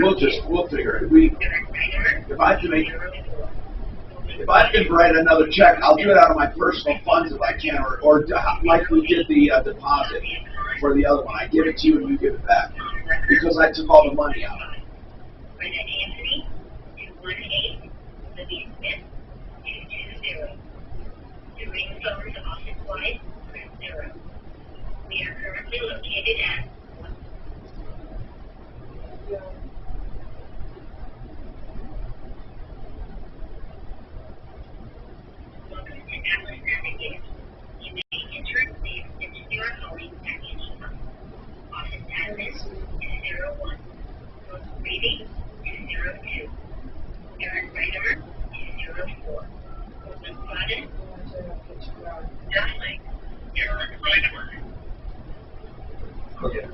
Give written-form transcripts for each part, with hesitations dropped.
We'll figure it. If I can write another check, I'll do it out of my personal funds if I can, or like we did the deposit for the other one. I give it to you and you give it back because I took all the money out. Anthony, 218, Libby Smith, 220. To ring phones office-wide, press 0. We are currently located at Welcome to Atlas Navigator. You may enter the extension you are calling at any time. Office admin is 01. Post reading is 02. Aaron Reiner is 04. Open product. Dialing. Aaron Reiner. Okay.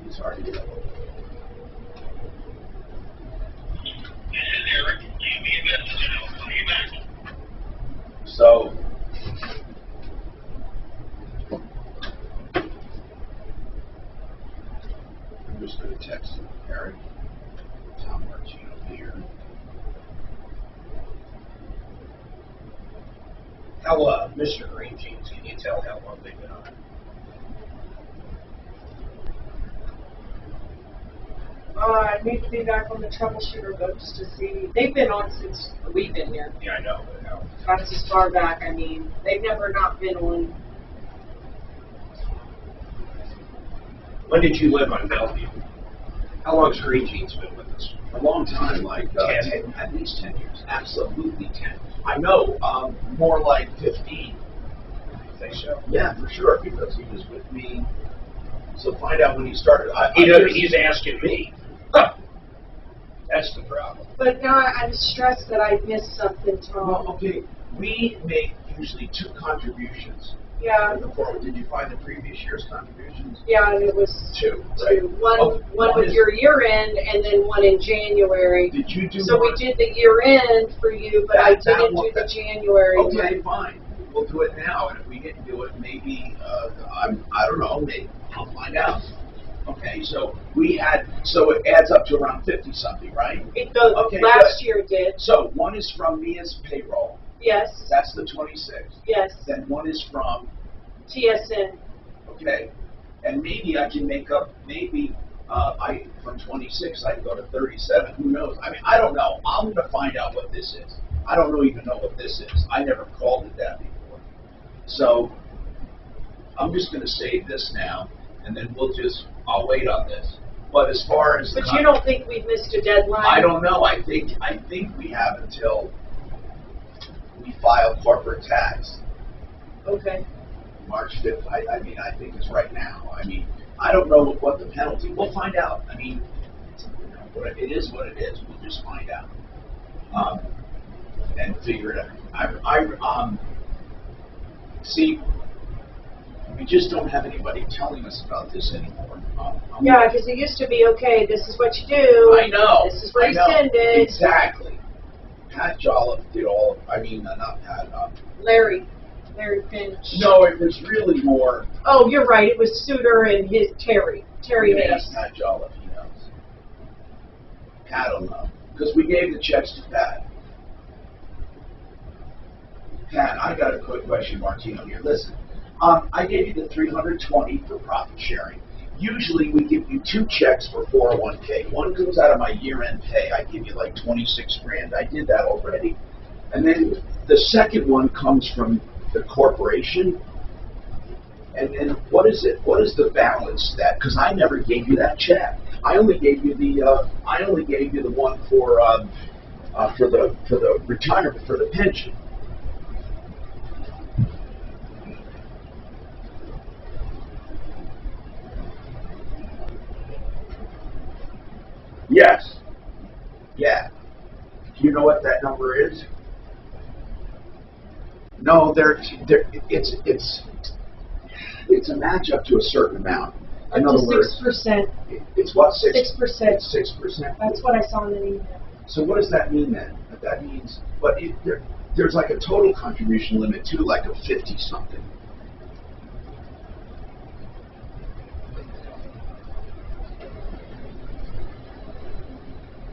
He's already done. So, I'm just going to text Eric, Tom Martino here. How, Mr. Green Jeans, can you tell how long they've been on? I need to be back on the Troubleshooter books to see. They've been on since we've been here. Yeah, I know, but how? That's as far back. I mean, they've never not been on. When did you live on Bellevue? How long's Green Jeans been with us? A long time, like 10. at least 10 years. Absolutely 10. I know, more like 15. I think so. Yeah, for sure, because he was with me. So find out when he started. He's asking me. Huh. That's the problem. But now I'm stressed that I missed something, Tom. Well, okay, we make usually 2 contributions. Yeah. Before, did you find the previous year's contributions? Yeah, and it was 2, right? 2. One with your year end, and then one in January. Did you do? So we did the year end for you, but I didn't do the January. Okay, fine. We'll do it now, and if we didn't do it, maybe I don't know. Maybe I'll find out. Okay, so so it adds up to around 50 something, right? Okay, last year did. So one is from Mia's payroll. Yes. That's the 26. Yes. Then one is from TSN. Okay, and maybe I can make up. Maybe from 26 I can go to 37. Who knows? I mean, I don't know. I'm going to find out what this is. I don't even know what this is. I never called it that before. So I'm just going to save this now, and then I'll wait on this. But as far as you don't think we've missed a deadline? I don't know. I think we have until we file corporate tax. Okay. March 5th. I mean, I think it's right now. I mean, I don't know what the penalty. We'll find out. I mean, it is what it is. We'll just find out and figure it out. See, we just don't have anybody telling us about this anymore. Yeah, because it used to be, okay, this is what you do. I know. This is where you send it. Exactly. Pat Jolliffe did all, not Pat. Larry Finch. No, it was really more. Oh, you're right. It was Suter and Terry. Terry Hayes. Pat Jolliffe, he knows. Pat will know. Because we gave the checks to Pat. Pat, I got a quick question, Martino, here. Listen, I gave you the $320 for profit sharing. Usually we give you 2 checks for 401k. One comes out of my year-end pay. I give you like 26 grand. I did that already. And then the second one comes from the corporation. And then what is it? What is the balance that? Because I never gave you that check. I only gave you the one for the retirement, for the pension. Yes. Yeah. Do you know what that number is? No, it's a match up to a certain amount. In Up other to words, 6%. it's what, 6%? 6%. 6%. That's what I saw in the email. So what does that mean then? That means, but there's like a total contribution limit too, like a 50-something.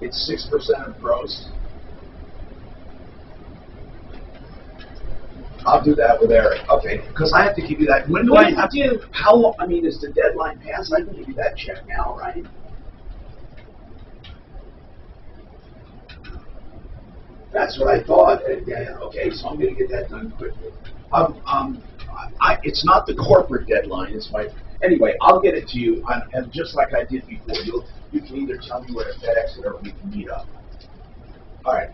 It's 6% of gross. I'll do that with Eric. Okay, because I have to give you that. When do I have to? How long? I mean, is the deadline passed? I can give you that check now, right? That's what I thought. Yeah, okay, so I'm going to get that done quickly. It's not the corporate deadline. It's my anyway. I'll get it to you, and just like I did before, you can either tell me where to FedEx it or we can meet up. All right.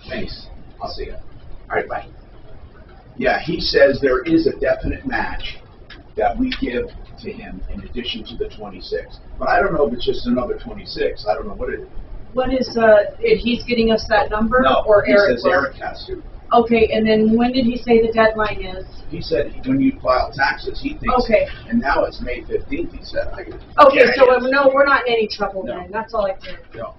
Thanks. I'll see you. All right. Bye. Yeah, he says there is a definite match that we give to him in addition to the 26. But I don't know if it's just another 26. I don't know what it is. What is, if he's getting us that number? No, or he Eric says will? Eric has to. Okay, and then when did he say the deadline is? He said when you file taxes, he thinks. Okay. And now it's May 15th, he said. Okay, yeah, so no, we're not in any trouble No. then. That's all I care. No.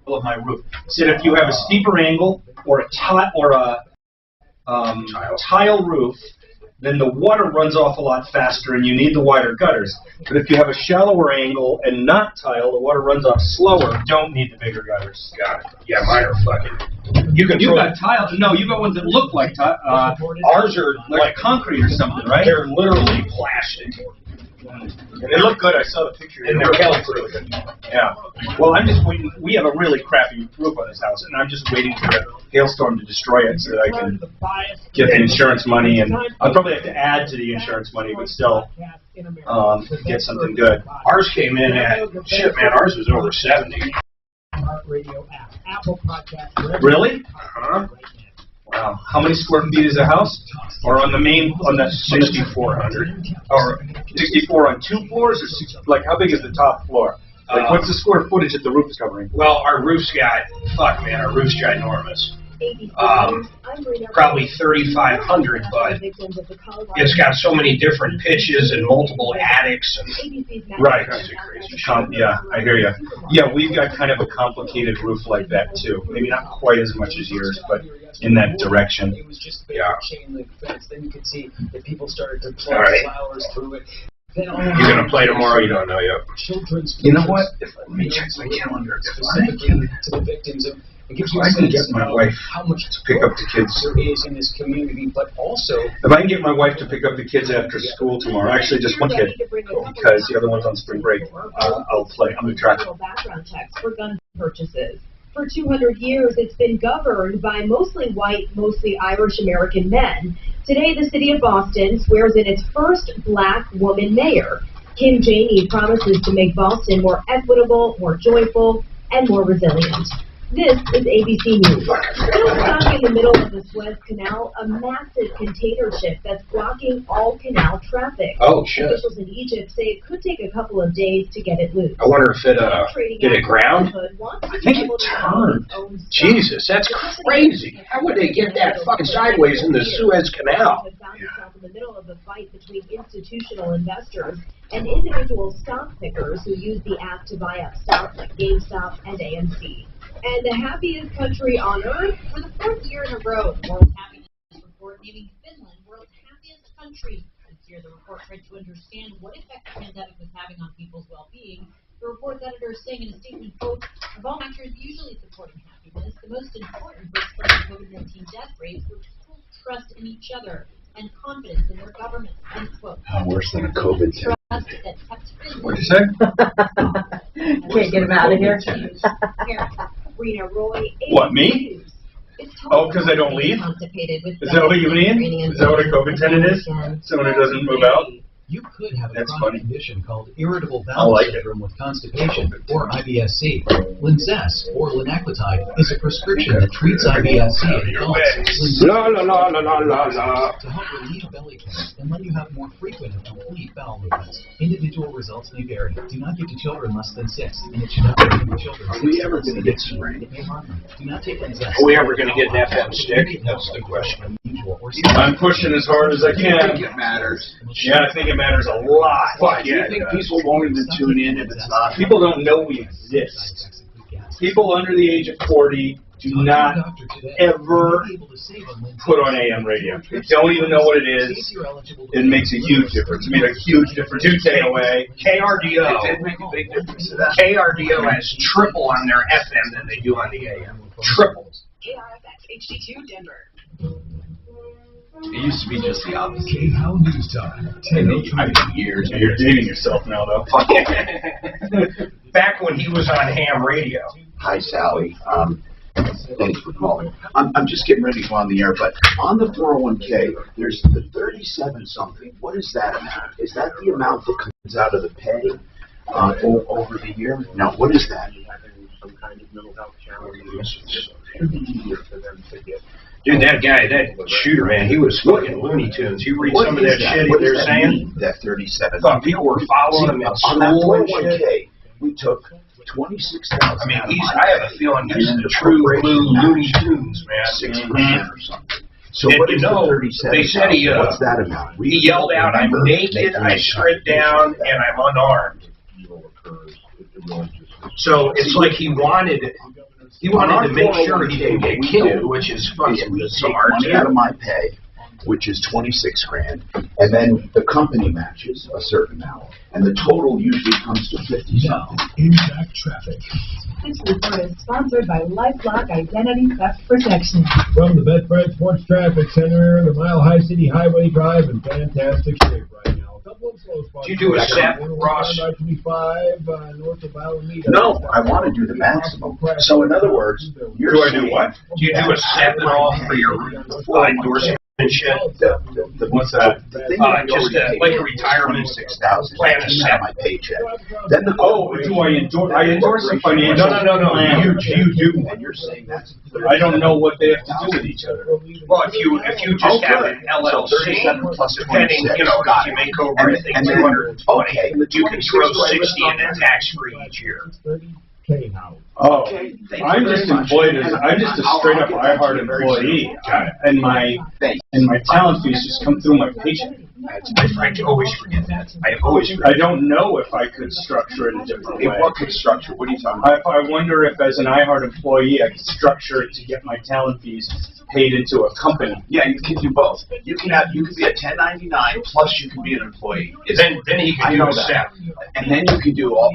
Of my roof. Said if you have a steeper angle or a tile roof, then the water runs off a lot faster and you need the wider gutters. But if you have a shallower angle and not tile, the water runs off slower. Don't need the bigger gutters. Got it. Yeah, mine are fucking. You got tile. No, you got ones that look like tile. Ours are like concrete or something, right? They're literally plastic. They look good. I saw the picture. And they're hail-proof. Yeah. Well, I'm just waiting. We have a really crappy roof on this house, and I'm just waiting for the hailstorm to destroy it so that I can get the insurance money. And I'll probably have to add to the insurance money, but still get something good. Ours came in at, shit, man, ours was over 70. Really? Uh-huh. Wow. How many square feet is a house? Or on the main, on the 6,400. or 64 on 2 floors, or like how big is the top floor? Like what's the square footage that the roof is covering? Well, our roof's got, our roof's ginormous. Probably 3,500, but it's got so many different pitches and multiple attics and Right. kinds of crazy shit. Yeah, I hear you. Yeah, we've got kind of a complicated roof like that too. Maybe not quite as much as yours, but in that direction. It was just Yeah. chain link fence. Then you could see that people started to All plant right. flowers through it. You're gonna play tomorrow? You don't know yet. Children's You know what? Let me check my calendar. Specifically to the victims of. It gives you a I can sense get my of wife how much to pick up the kids. there is in this community, but also If I can get my wife to pick up the kids after school tomorrow, actually just one kid, because the other one's on spring break, I'll play. I'm gonna try. Background checks for gun purchases. For 200 years, it's been governed by mostly white, mostly Irish American men. Today, the city of Boston swears in its first black woman mayor. Kim Janey promises to make Boston more equitable, more joyful, and more resilient. This is ABC News. Still stuck in the middle of the Suez Canal, a massive container ship that's blocking all canal traffic. Oh, shit. Officials in Egypt say it could take a couple of days to get it loose. I wonder if it, did it ground? I think it turned. Jesus, that's crazy. How would they get that fucking sideways in the Suez Canal? In the middle of the fight between institutional investors and individual stock pickers who use the app to buy up stocks like GameStop and AMC. And the happiest country on earth for the 4th year in a row. The World Happiness Report naming Finland world's happiest country. This year, the report tried to understand what effect the pandemic was having on people's well-being. The report's editor is saying in a statement, quote, of all factors usually supporting happiness, the most important risk from the COVID-19 death rates was people's trust in each other and confidence in their government, end quote. Worse than a COVID test. Trust that kept Finland. What'd you say? Can't get him out of here. Rena Roy, What, me? Oh, 'cause I don't leave? Is that what you mean? Is that what a COVID tenant is? Someone who doesn't move out? you could have a That's chronic funny. condition called irritable I bowel like it. syndrome with constipation, or IBS-C. Linzess, or linaclotide, is a prescription that treats IBS-C in adults. Linzess La la la la la la la. to help relieve belly pain and let you have more frequent and complete bowel movements. Individual results may vary. Do not give to children less than 6, and it should not be given to children. Are we ever going to get some rain? It may harm them. Do not take Linzess. Are we ever going to get an FM stick? That's the question. Unusual or I'm pushing as hard as I I can. think it matters. Yeah, I think it matters a lot. Why? Do you Yeah, it think does. people won't even tune in if it's not? People don't know we exist. People under the age of 40 do not ever put on AM radio. They don't even know what it is. It makes a huge difference. It made a huge difference. You take it away. It did KRDO. make a big difference to that. KRDO has triple on their FM than they do on the AM. Triple. KRFX HD2 Denver. It used to be just the opposite. K-How News Time. I've been years. You're dating yourself now, though. Back when he was on ham radio. Hi, Sally. Thanks for calling. I'm just getting ready to go on the air, but on the 401k, there's the 37 something. What is that amount? Is that the amount that comes out of the pay over the year? No, what is that? Dude, that guy, that shooter, man, he was fucking Looney Tunes. You read some of that shit What they're does that saying? mean, that 37? Thought people were following him in On that school and shit. 401k, we took 26,000. I mean, I have a feeling he's the true blue Looney Tunes, man. 6% or something. So And what you is know, the 37? they said he, What's that amount? He yelled out, "I'm naked, I stripped down, and I'm unarmed." So it's like he wanted to make sure he didn't get killed, which is fucking We take bizarre. money out of my pay, which is 26 grand, and then the company matches a certain amount, and the total usually comes to 50 something. Impact Traffic. This report is sponsored by LifeLock Identity Theft Protection. From the Bedford Sports Traffic Center, the Mile High City Highway Drive in fantastic shape right now. A couple of Do you do a SEP, Ross? No, I want to do the maximum. So in other words, you're Do I do saying- what? Do you do a SEP at all for your endorsement and shit? What's that? Just like a retirement plan a SEP. my paycheck. Then the Oh, do I endorse? I endorse the financial No. plan. You do. And you're saying that's. I don't know what they have to do with each other. Well, if you just have an LLC, depending, if you make over, I think, 220, Okay. you can throw 60 in a tax-free each year. Oh, Okay, thank you I'm very just much. employed as, I'm just a straight up iHeart employee. And my talent fees just come through my paycheck. I always forget that. I always forget. I don't know if I could structure it a different In way. what could structure? What are you talking about? I wonder if as an iHeart employee, I could structure it to get my talent fees paid into a company. Yeah, you can do both. You can be a 1099 plus you can be an employee. Then he I can do know a that. SEP. And then you can do all.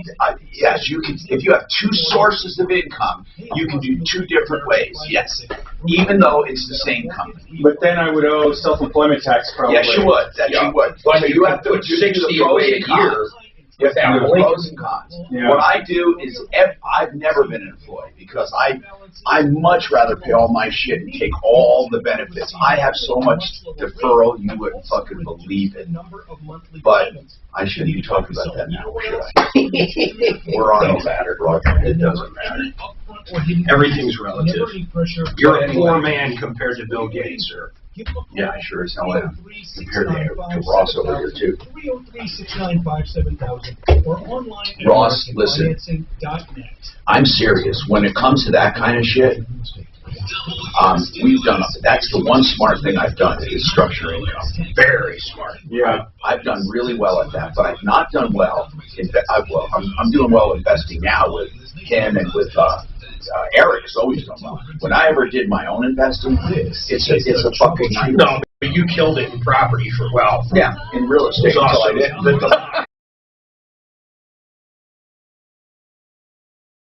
Yes, you can. If you have two sources of income, you can do two different ways. Yes, even though it's the same company. But then I would owe self-employment tax probably. Yes, you would. That you would. But So you have to do put the 60 pros away a and cons. year without The blinking. pros and cons. Yeah. What I do is I've never been an employee because I much rather pay all my shit and take all the benefits. I have so much deferral you wouldn't fucking believe it. But I shouldn't be talking about that now, should I? We're on no matter, it doesn't matter. Everything's relative. You're a poor man compared to Bill Gates, sir. Yeah, I sure as hell am. Compared to Ross over here too. Ross, listen. I'm serious. When it comes to that kind of shit, we've done. That's the one smart thing I've done is structure income. Very smart. Yeah. I've done really well at that, but I've not done well. I'm doing well investing now with him and with Eric's always done well. When I ever did my own investing, it's a fucking nightmare. No, but you killed it in property for wealth. Yeah, in real estate. It's awesome. Until I did.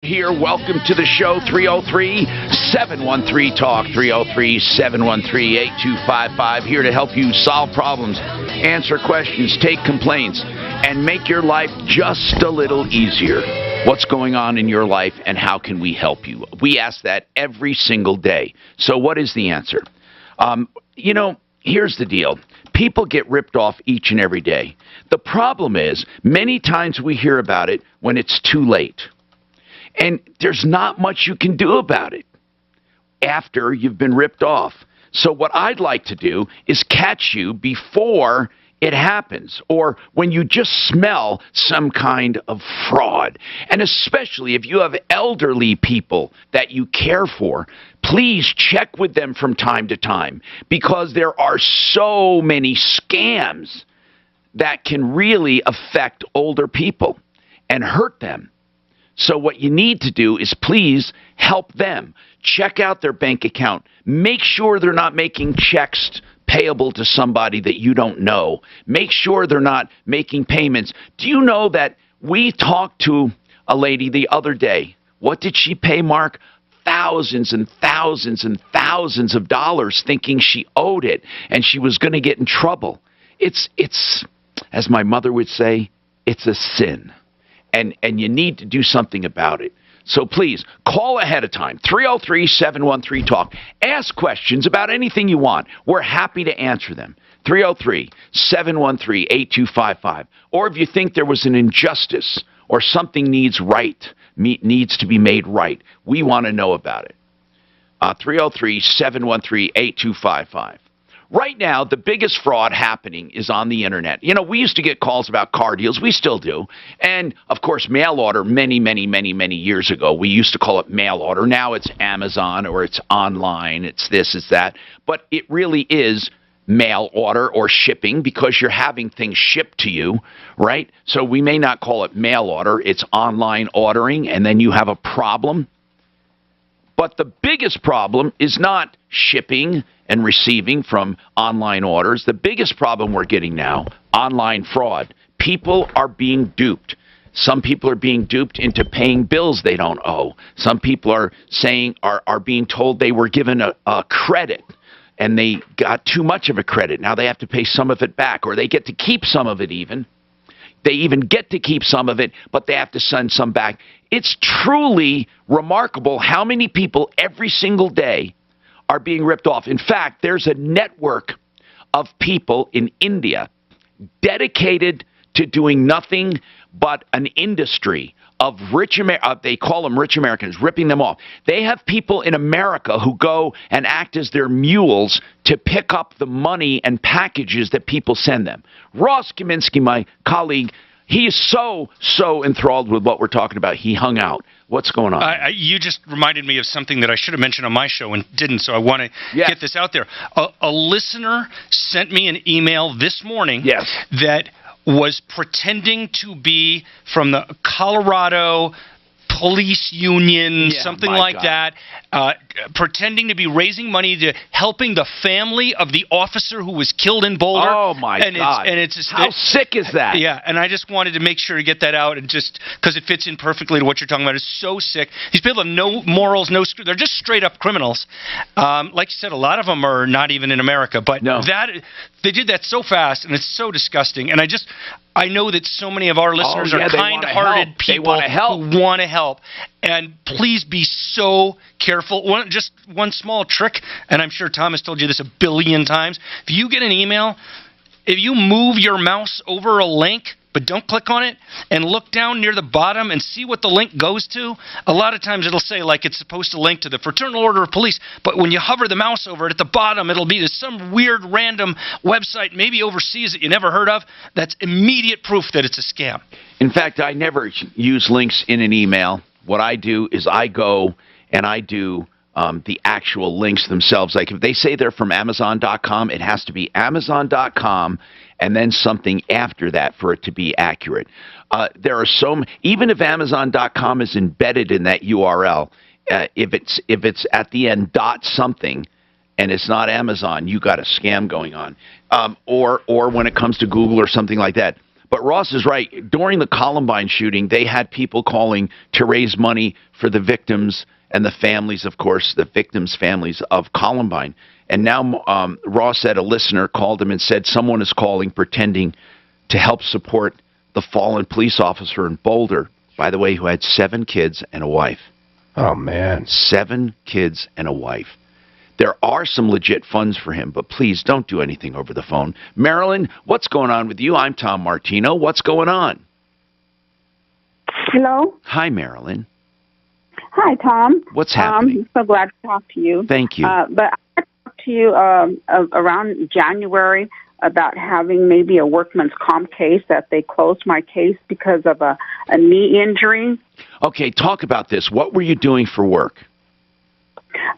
Here, welcome to the show, 303-713-TALK, 303-713-8255, here to help you solve problems, answer questions, take complaints, and make your life just a little easier. What's going on in your life and how can we help you? We ask that every single day. So what is the answer? Here's the deal. People get ripped off each and every day. The problem is, many times we hear about it when it's too late. And there's not much you can do about it after you've been ripped off. So what I'd like to do is catch you before it happens, or when you just smell some kind of fraud. And especially if you have elderly people that you care for, please check with them from time to time, because there are so many scams that can really affect older people and hurt them. So what you need to do is please help them. Check out their bank account. Make sure they're not making checks payable to somebody that you don't know. Make sure they're not making payments. Do you know that we talked to a lady the other day? What did she pay, Mark? Thousands and thousands and thousands of dollars, thinking she owed it and she was going to get in trouble. It's, as my mother would say, it's a sin. And you need to do something about it. So please, call ahead of time, 303-713-TALK. Ask questions about anything you want. We're happy to answer them. 303-713-8255. Or if you think there was an injustice or something needs to be made right, we want to know about it. 303-713-8255. Right now, the biggest fraud happening is on the internet. We used to get calls about car deals. We still do. And, of course, mail order many, many, many, many years ago. We used to call it mail order. Now it's Amazon or it's online. It's this, it's that. But it really is mail order or shipping because you're having things shipped to you, right? So we may not call it mail order. It's online ordering, and then you have a problem. But the biggest problem is not shipping and receiving from online orders. The biggest problem we're getting now, online fraud. People are being duped. Some people are being duped into paying bills they don't owe. Some people are being told they were given a credit and they got too much of a credit. Now they have to pay some of it back, or they get to keep some of it even. They even get to keep some of it, but they have to send some back. It's truly remarkable how many people every single day are being ripped off. In fact, there's a network of people in India dedicated to doing nothing but an industry of they call them rich Americans, ripping them off. They have people in America who go and act as their mules to pick up the money and packages that people send them. Ross Kaminsky, my colleague, he is so enthralled with what we're talking about. He hung out. What's going on? You just reminded me of something that I should have mentioned on my show and didn't, so I want to get this out there. A listener sent me an email this morning that was pretending to be from the Colorado Police Union, something like that, pretending to be raising money to helping the family of the officer who was killed in Boulder. Oh, my God. How sick is that? Yeah, and I just wanted to make sure to get that out, and just because it fits in perfectly to what you're talking about. It's so sick. These people have no morals, they're just straight-up criminals. Like you said, a lot of them are not even in America, but they did that so fast, and it's so disgusting. And I know that so many of our listeners are kind-hearted people who want to help. And please be so careful. Just one small trick, and I'm sure Tom has told you this a billion times. If you get an email, if you move your mouse over a link, but don't click on it, and look down near the bottom and see what the link goes to, a lot of times it'll say like it's supposed to link to the Fraternal Order of Police, but when you hover the mouse over it at the bottom, it'll be to some weird random website, maybe overseas that you never heard of. That's immediate proof that it's a scam. In fact, I never use links in an email. What I do is I go and I do the actual links themselves. Like if they say they're from Amazon.com, it has to be Amazon.com and then something after that for it to be accurate. There are even if Amazon.com is embedded in that URL, if it's at the end .something and it's not Amazon, you got a scam going on. Or when it comes to Google or something like that. But Ross is right. During the Columbine shooting, they had people calling to raise money for the victims and the families, of course, the victims' families of Columbine. And now Ross said a listener called him and said someone is calling pretending to help support the fallen police officer in Boulder, by the way, who had 7 kids and a wife. Oh, man. 7 kids and a wife. There are some legit funds for him, but please don't do anything over the phone. Marilyn, what's going on with you? I'm Tom Martino. What's going on? Hello? Hi, Marilyn. Hi, Tom. What's happening? I'm so glad to talk to you. Thank you. But I talked to you around January about having maybe a workman's comp case, that they closed my case because of a knee injury. Okay, talk about this. What were you doing for work?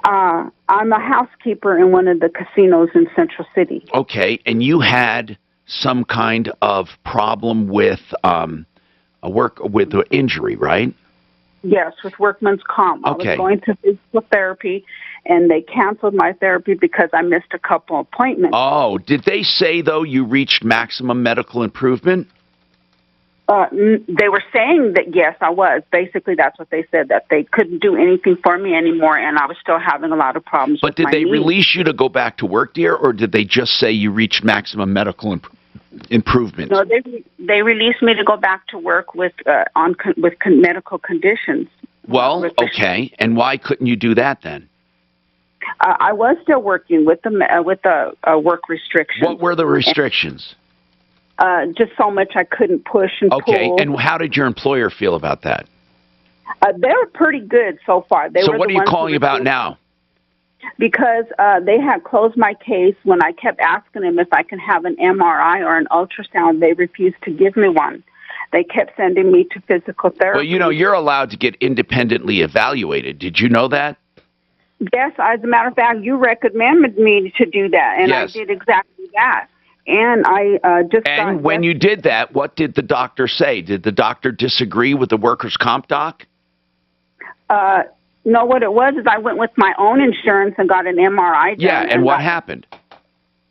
I'm a housekeeper in one of the casinos in Central City. Okay, and you had some kind of problem with with an injury, right? Yes, with workman's comp. Okay. I was going to physical therapy, and they canceled my therapy because I missed a couple appointments. Oh, did they say, though, you reached maximum medical improvement? They were saying that, yes, I was. Basically, that's what they said, that they couldn't do anything for me anymore, and I was still having a lot of problems with my But did they knee. release you to go back to work, dear, or did they just say you reached maximum medical improvement? No, they released me to go back to work with medical conditions. Well, okay, and why couldn't you do that then? I was still working with the work restrictions. What were the restrictions? Just so much I couldn't push and pull. Okay, and how did your employer feel about that? They were pretty good so far. So what are you calling about now? Because they had closed my case when I kept asking them if I can have an MRI or an ultrasound. They refused to give me one. They kept sending me to physical therapy. Well, you know, you're allowed to get independently evaluated. Did you know that? Yes, as a matter of fact, you recommended me to do that, and yes. I did exactly that. And I And when you did that, what did the doctor say? Did the doctor disagree with the workers' comp doc? No, what it was is I went with my own insurance and got an MRI done. Yeah, and what happened?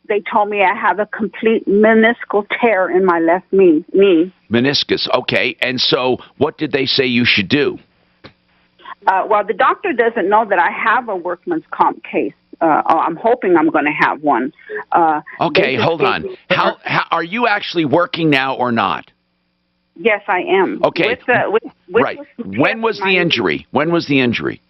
They told me I have a complete meniscal tear in my left knee. Meniscus, okay. And so what did they say you should do? Well, the doctor doesn't know that I have a workman's comp case. I'm hoping I'm going to have one. Okay, hold on. How are you actually working now or not? Yes, I am. Okay. Right. When was the injury? When was the injury?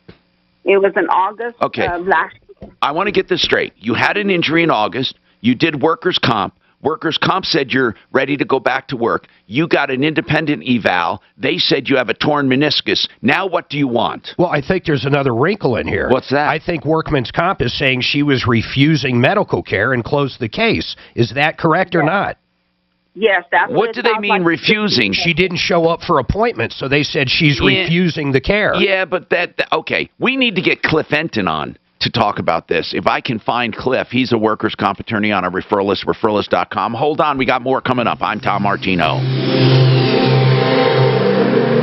It was in August of last year. I want to get this straight. You had an injury in August. You did workers' comp. Workers' comp said you're ready to go back to work. You got an independent eval. They said you have a torn meniscus. Now what do you want? Well, I think there's another wrinkle in here. What's that? I think Workman's Comp is saying she was refusing medical care and closed the case. Is that correct or not? Yes, that's what do they mean refusing? She didn't show up for appointments, so they said she's refusing the care. Yeah, but okay. We need to get Cliff Enton on to talk about this. If I can find Cliff, he's a workers' comp attorney on a referral list, referralist.com. Hold on, we got more coming up. I'm Tom Martino.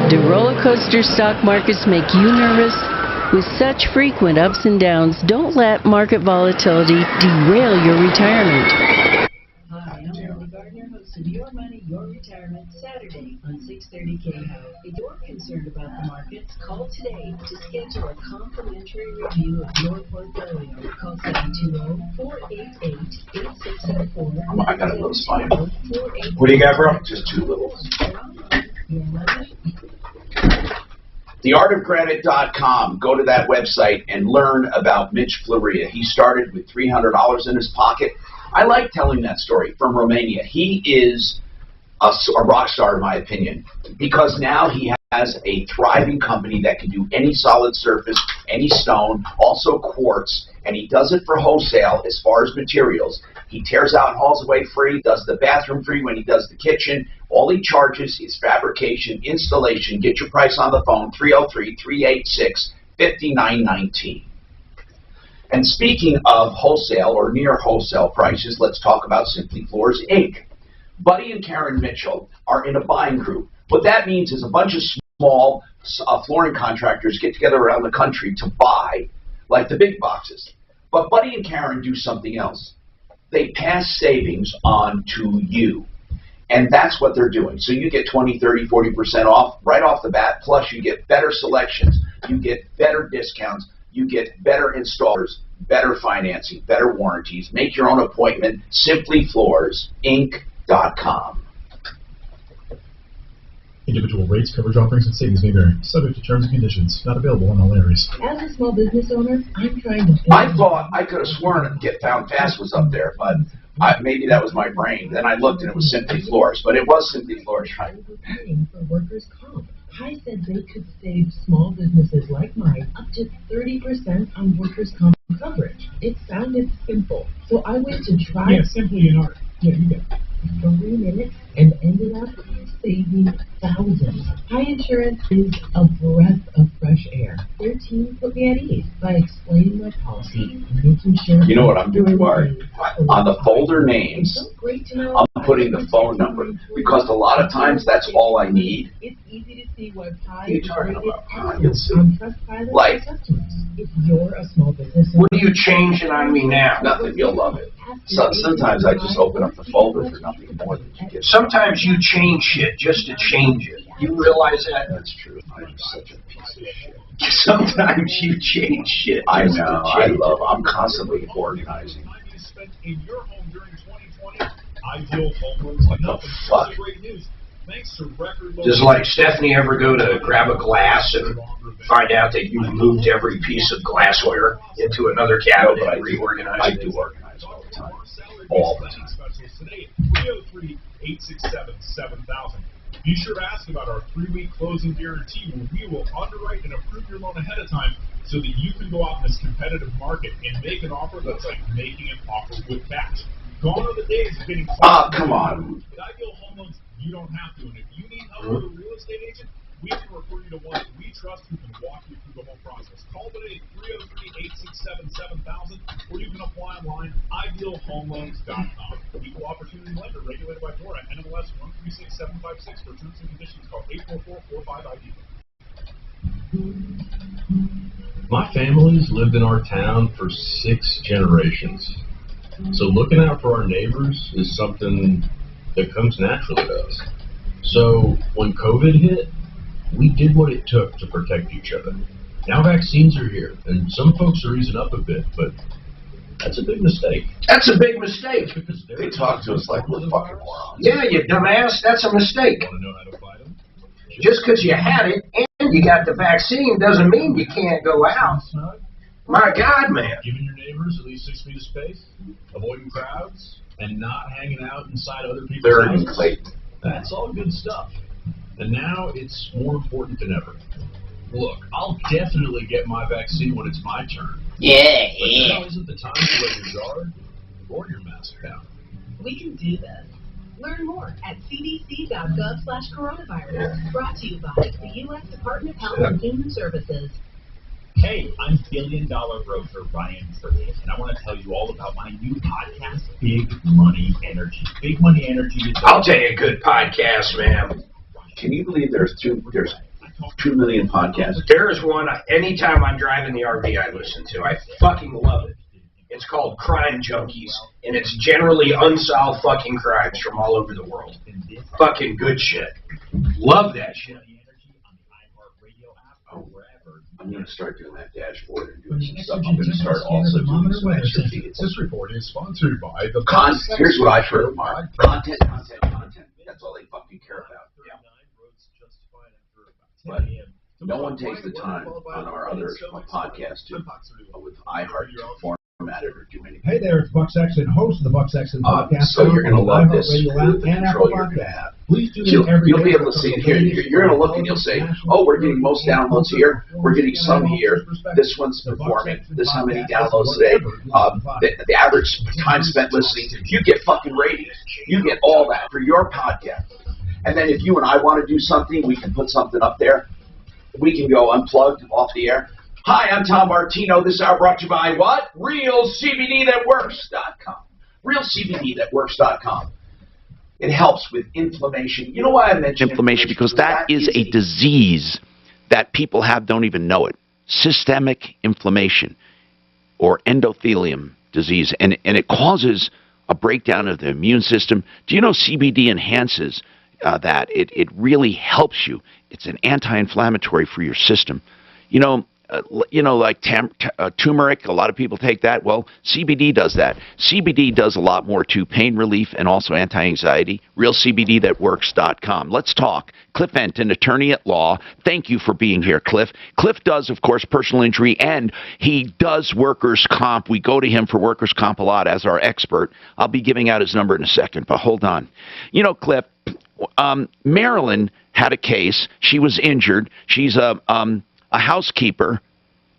Do roller coaster stock markets make you nervous? With such frequent ups and downs, don't let market volatility derail your retirement. Hi, I'm Emily Gardner, host of Your Money, Your Retirement, Saturday on 630 KHO. If you're concerned about the markets, call today to schedule a complimentary review of your portfolio. Call 720-488-8674. I got a little spine. What do you got, bro? Just two little ones. TheArtOfGranite.com. Go to that website and learn about Mitch Floria. He started with $300 in his pocket. I like telling that story from Romania. He is a rock star, in my opinion, because now he has a thriving company that can do any solid surface, any stone, also quartz, and he does it for wholesale as far as materials. He tears out and hauls away free, does the bathroom free when he does the kitchen. All he charges is fabrication, installation. Get your price on the phone, 303-386-5919. And speaking of wholesale or near wholesale prices, let's talk about Simply Floors, Inc. Buddy and Karen Mitchell are in a buying group. What that means is a bunch of small flooring contractors get together around the country to buy, like the big boxes. But Buddy and Karen do something else. They pass savings on to you. And that's what they're doing. So you get 20, 30, 40% off right off the bat, plus you get better selections, you get better discounts, you get better installers, better financing, better warranties. Make your own appointment, simplyfloorsinc.com. Individual rates, coverage offerings, and savings may vary. Subject to terms and conditions. Not available in all areas. As a small business owner, I'm trying to... I thought I could have sworn Get Found Fast was up there, but maybe that was my brain. Then I looked and it was Simply Floors, but it was Simply Floors, right? For workers' comp. I said they could save small businesses like mine up to 30% on workers' comp coverage. It sounded simple, so I went to try... Yeah, simply in art. Yeah, you got it. 3 minutes and ended up saving thousands. High insurance is a breath of fresh air. Their team put me at ease by explaining my policy and making sure... You know what I'm doing, Bart? On the folder names, I'm putting the phone number, because a lot of times that's all I need. It's easy to see what's high. What are you talking about? On Trustpilot Like, customers. If you're a small business... What are you changing on me now? Nothing, you'll love it. So, sometimes I just open up the folder for nothing more than to get... Sometimes you change shit just to change it. You realize that? That's true. I'm such a piece of shit. Sometimes you change shit. I know. I'm constantly organizing. In your home during 2020, Ideal Home Loans What the fuck? Great news. Thanks to record low... Does like Stephanie ever go to grab a glass and find out that you moved every piece of glassware into another cabinet and reorganized I it? do organize all the time. All the time. Today, 303-867-7000. Be sure to ask about our 3-week closing guarantee, where we will underwrite and approve your loan ahead of time so that you can go out in this competitive market and make an offer that's like making an offer with cash. Gone are the days of getting... Come on. With Ideal Home Loans, you don't have to. And if you need help with a real estate agent, we can refer you to one that we trust who can walk you through the whole process. Call today, 303-867-7000, or you can apply online, idealhomeloans.com. Equal opportunity lender, regulated by DORA, NMLS 136756. For terms and conditions, call 844-45-ID. My family's lived in our town for 6 generations. So looking out for our neighbors is something that comes naturally to us. So when COVID hit, we did what it took to protect each other. Now vaccines are here, and some folks are easing up a bit, but that's a big mistake. That's a big mistake. They talk to us like we're fucking morons. Yeah, you dumbass. That's a mistake. Want to know how to fight them? Just because you had it and you got the vaccine doesn't mean you can't go out. My God, man. Giving your neighbors at least 6 feet of space, avoiding crowds, and not hanging out inside other people's houses. That's all good stuff. And now it's more important than ever. Look, I'll definitely get my vaccine when it's my turn. Yeah. But now isn't the time to let your guard or your mask down. We can do this. Learn more at cdc.gov/coronavirus. Brought to you by the U.S. Department of Health and Human Services. Hey, I'm billion-dollar broker Ryan Furley, and I want to tell you all about my new podcast, Big Money Energy. Big Money Energy is... I'll tell you a good podcast, man. Can you believe there's 2 million podcasts? There's one anytime I'm driving the RV I listen to. I fucking love it. It's called Crime Junkies, and it's generally unsolved fucking crimes from all over the world. Fucking good shit. Love that shit. I'm going to start doing that dashboard and doing some stuff. I'm going to start also doing some extra feeds. This report is sponsored by the... Here's what I've heard, Mark. Content. That's all they fucking care about. Yeah. But no one takes the time on our other podcast to, with iHeart, to format it or do anything. Hey there, it's Buck Sexton, host of the Buck Sexton podcast. So you're going to love this Radio with the control you're going to have. You'll be able to see it here. You're going to look and you'll say, oh, we're getting most downloads here. We're getting some here. This one's performing. This how many downloads today. The average time spent listening. You get fucking ratings. You get all that for your podcast. And then if you and I want to do something, we can put something up there. We can go unplugged off the air. Hi, I'm Tom Martino. This hour brought to you by what? RealCBDThatWorks.com. RealCBDThatWorks.com. It helps with inflammation. You know why I mentioned inflammation? Because that is a disease that people have, don't even know it. Systemic inflammation or endothelium disease. And it causes a breakdown of the immune system. Do you know CBD enhances that? It really helps you. It's an anti-inflammatory for your system. Like turmeric, a lot of people take that. Well, CBD does that. CBD does a lot more too, pain relief and also anti-anxiety. RealCBDThatWorks.com. Let's talk. Cliff Enton, attorney at law. Thank you for being here, Cliff. Cliff does, of course, personal injury, and he does workers' comp. We go to him for workers' comp a lot as our expert. I'll be giving out his number in a second, but hold on. Cliff, Marilyn had a case. She was injured. She's a housekeeper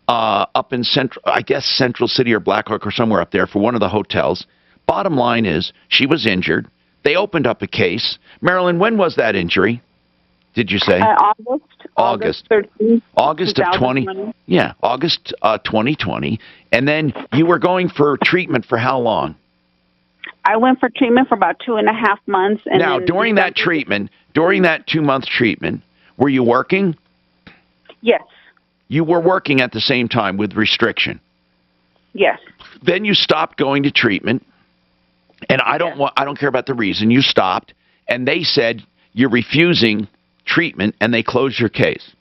up in Central City or Blackhawk or somewhere up there for one of the hotels. Bottom line is she was injured. They opened up a case. Marilyn, when was that injury? Did you say? August 13th. August of 2020. Yeah, August 2020. And then you were going for treatment for how long? I went for treatment for about 2.5 months. And now, during that 2-month treatment, were you working? Yes. You were working at the same time with restriction. Yes. Then you stopped going to treatment, and I don't care about the reason. You stopped, and they said you're refusing treatment, and they closed your case.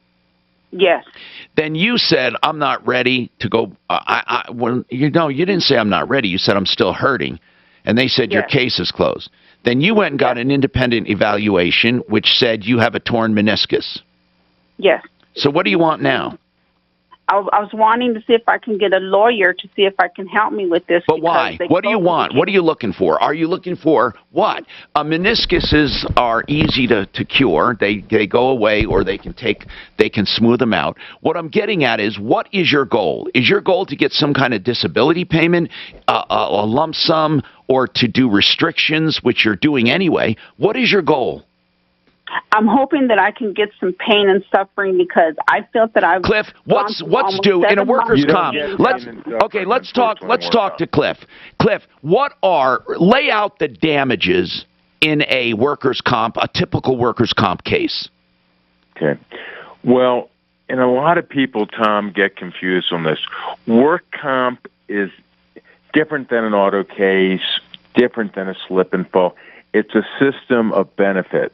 Yes. Then you said, I'm not ready to go. You didn't say I'm not ready. You said I'm still hurting, and they said your case is closed. Then you went and got an independent evaluation, which said you have a torn meniscus. Yes. So what do you want now? I was wanting to see if I can get a lawyer to see if I can help me with this. But why? What do you want? What are you looking for? Are you looking for what? Meniscuses are easy to cure. They go away, or they can smooth them out. What I'm getting at is, what is your goal? Is your goal to get some kind of disability payment, a lump sum, or to do restrictions, which you're doing anyway? What is your goal? I'm hoping that I can get some pain and suffering because I feel that I've... Cliff, what's due in a workers' comp? Let's talk to Cliff. Cliff, lay out the damages in a workers' comp, a typical workers' comp case. Okay. Well, and a lot of people, Tom, get confused on this. Work comp is different than an auto case, different than a slip and fall. It's a system of benefits.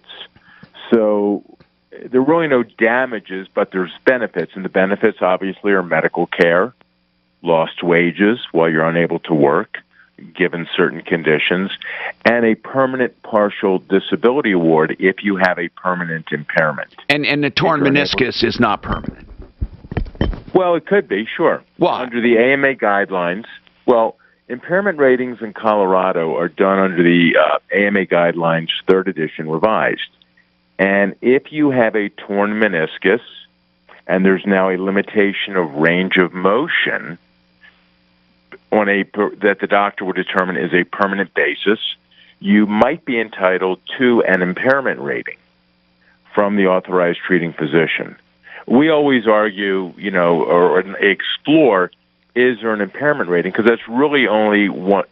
So there are really no damages, but there's benefits, and the benefits obviously are medical care, lost wages while you're unable to work, given certain conditions, and a permanent partial disability award if you have a permanent impairment. And the torn meniscus is not permanent. Well, it could be, sure. Why? Under the AMA guidelines, well, impairment ratings in Colorado are done under the AMA guidelines, 3rd edition revised. And if you have a torn meniscus, and there's now a limitation of range of motion on that the doctor would determine is a permanent basis, you might be entitled to an impairment rating from the authorized treating physician. We always argue, or explore, is there an impairment rating? Because that's really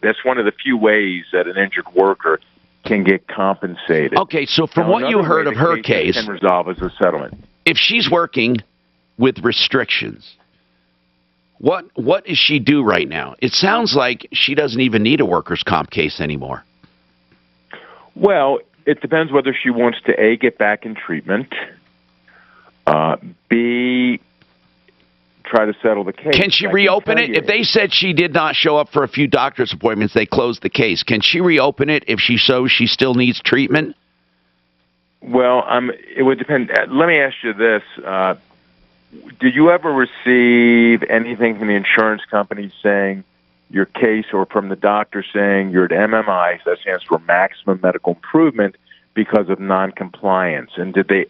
that's one of the few ways that an injured worker can get compensated. Okay, so from what you heard of her case, can resolve as a settlement. If she's working with restrictions, what does she do right now? It sounds like she doesn't even need a workers' comp case anymore. Well, it depends whether she wants to A, get back in treatment, B, try to settle the case. Can she reopen it? If they said she did not show up for a few doctor's appointments, they closed the case. Can she reopen it if she shows she still needs treatment? Well, it would depend. Let me ask you this. Did you ever receive anything from the insurance company saying your case, or from the doctor saying you're at MMI, that stands for Maximum Medical Improvement, because of noncompliance? And did they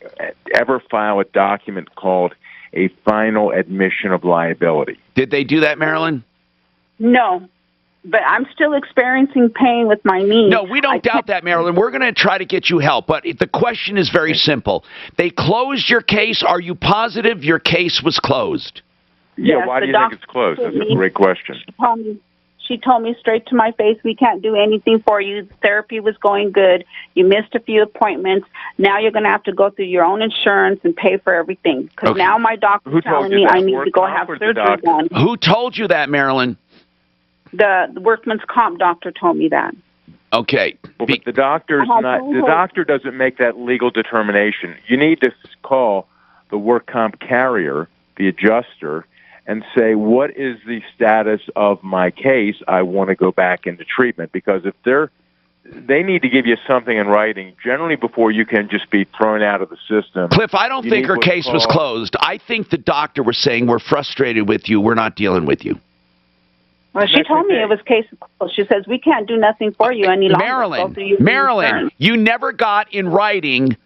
ever file a document called a final admission of liability? Did they do that, Marilyn? No, but I'm still experiencing pain with my knee. No, we don't doubt that, Marilyn. We're going to try to get you help, but the question is very simple. They closed your case. Are you positive your case was closed? Yeah, Yes, why the do you think it's closed? That's a great question. She told me straight to my face, we can't do anything for you. Therapy was going good. You missed a few appointments. Now you're going to have to go through your own insurance and pay for everything. Because now my doctor's telling me I need to go have surgery done. Who told you that, Marilyn? The workman's comp doctor told me that. Okay. Well, but the doctor doesn't make that legal determination. You need to call the work comp carrier, the adjuster, and say, what is the status of my case? I want to go back into treatment. Because if they need to give you something in writing, generally, before you can just be thrown out of the system. Cliff, I don't think her case was closed. I think the doctor was saying, we're frustrated with you. We're not dealing with you. Well, she told me it was case closed. She says, we can't do nothing for you any longer. Marilyn, you never got in writing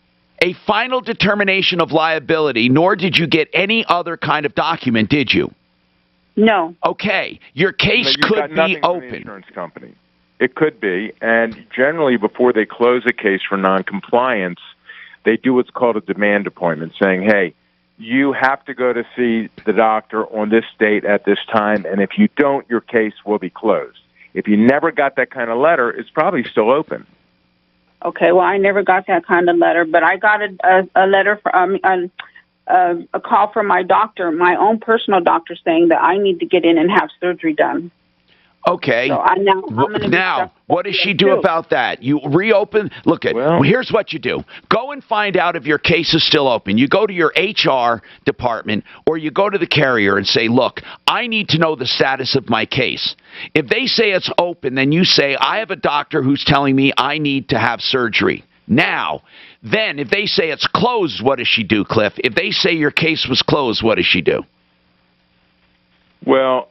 a final determination of liability, nor did you get any other kind of document, did you? No. Okay. Your case could be open. The insurance company. It could be, and generally before they close a case for noncompliance, they do what's called a demand appointment, saying, hey, you have to go to see the doctor on this date at this time, and if you don't, your case will be closed. If you never got that kind of letter, it's probably still open. Okay, well, I never got that kind of letter, but I got a letter from a call from my doctor, my own personal doctor, saying that I need to get in and have surgery done. Okay. So now, what does she do about that? You reopen. Look, here's what you do. Go and find out if your case is still open. You go to your HR department, or you go to the carrier and say, look, I need to know the status of my case. If they say it's open, then you say, I have a doctor who's telling me I need to have surgery. Now, then, if they say it's closed, what does she do, Cliff? If they say your case was closed, what does she do? Well,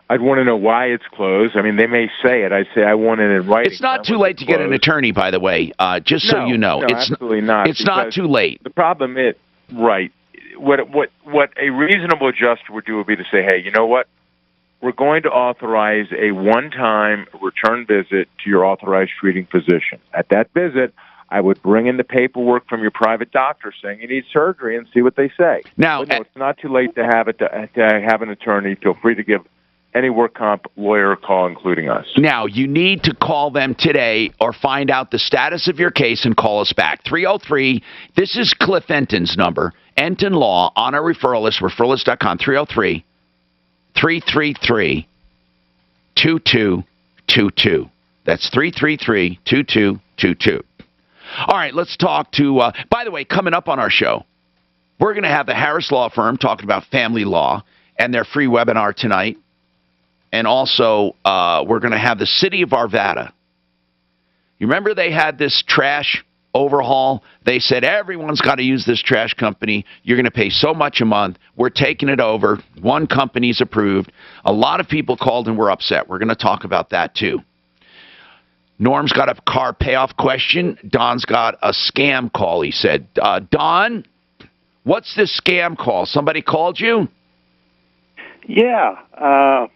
I'd want to know why it's closed. I mean, they may say it. I'd say I want it in writing. It's not too late to get an attorney, by the way, just so you know. No, it's absolutely not. It's not too late. The problem is, right, what a reasonable adjuster would do would be to say, hey, you know what? We're going to authorize a one-time return visit to your authorized treating physician. At that visit, I would bring in the paperwork from your private doctor saying you need surgery and see what they say. Now, but no, it's not too late to have an attorney. Feel free to give any work comp lawyer a call, including us. Now, you need to call them today or find out the status of your case and call us back. 303, this is Cliff Enton's number, Enton Law, on our referral list, referralist.com, 303-333-2222. That's 333-2222. All right, let's talk to, by the way, coming up on our show, we're going to have the Harris Law Firm talking about family law and their free webinar tonight. and also we're going to have the city of Arvada. You remember they had this trash overhaul? They said everyone's got to use this trash company. You're going to pay so much a month. We're taking it over. One company's approved. A lot of people called and were upset. We're going to talk about that too. Norm's got a car payoff question. Don's got a scam call, he said. Don, what's this scam call? Somebody called you? Yeah,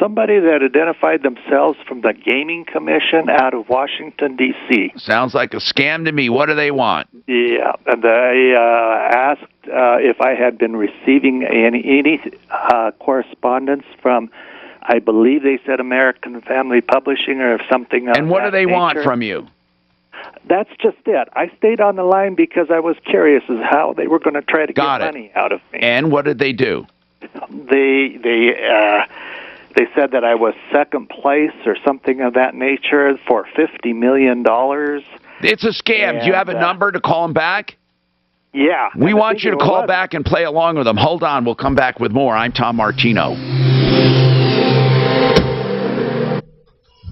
somebody that identified themselves from the Gaming Commission out of Washington, D.C. Sounds like a scam to me. What do they want? Yeah, and they asked if I had been receiving any correspondence from, I believe they said American Family Publishing or something of And what do they want nature. from you? That's just it. I stayed on the line because I was curious as how they were going to try to get money out of me. And what did they do? They said that I was second place or something of that nature for $50 million. It's a scam. Do you have a number to call them back? Yeah. We want you to call back and play along with them. Hold on. We'll come back with more. I'm Tom Martino.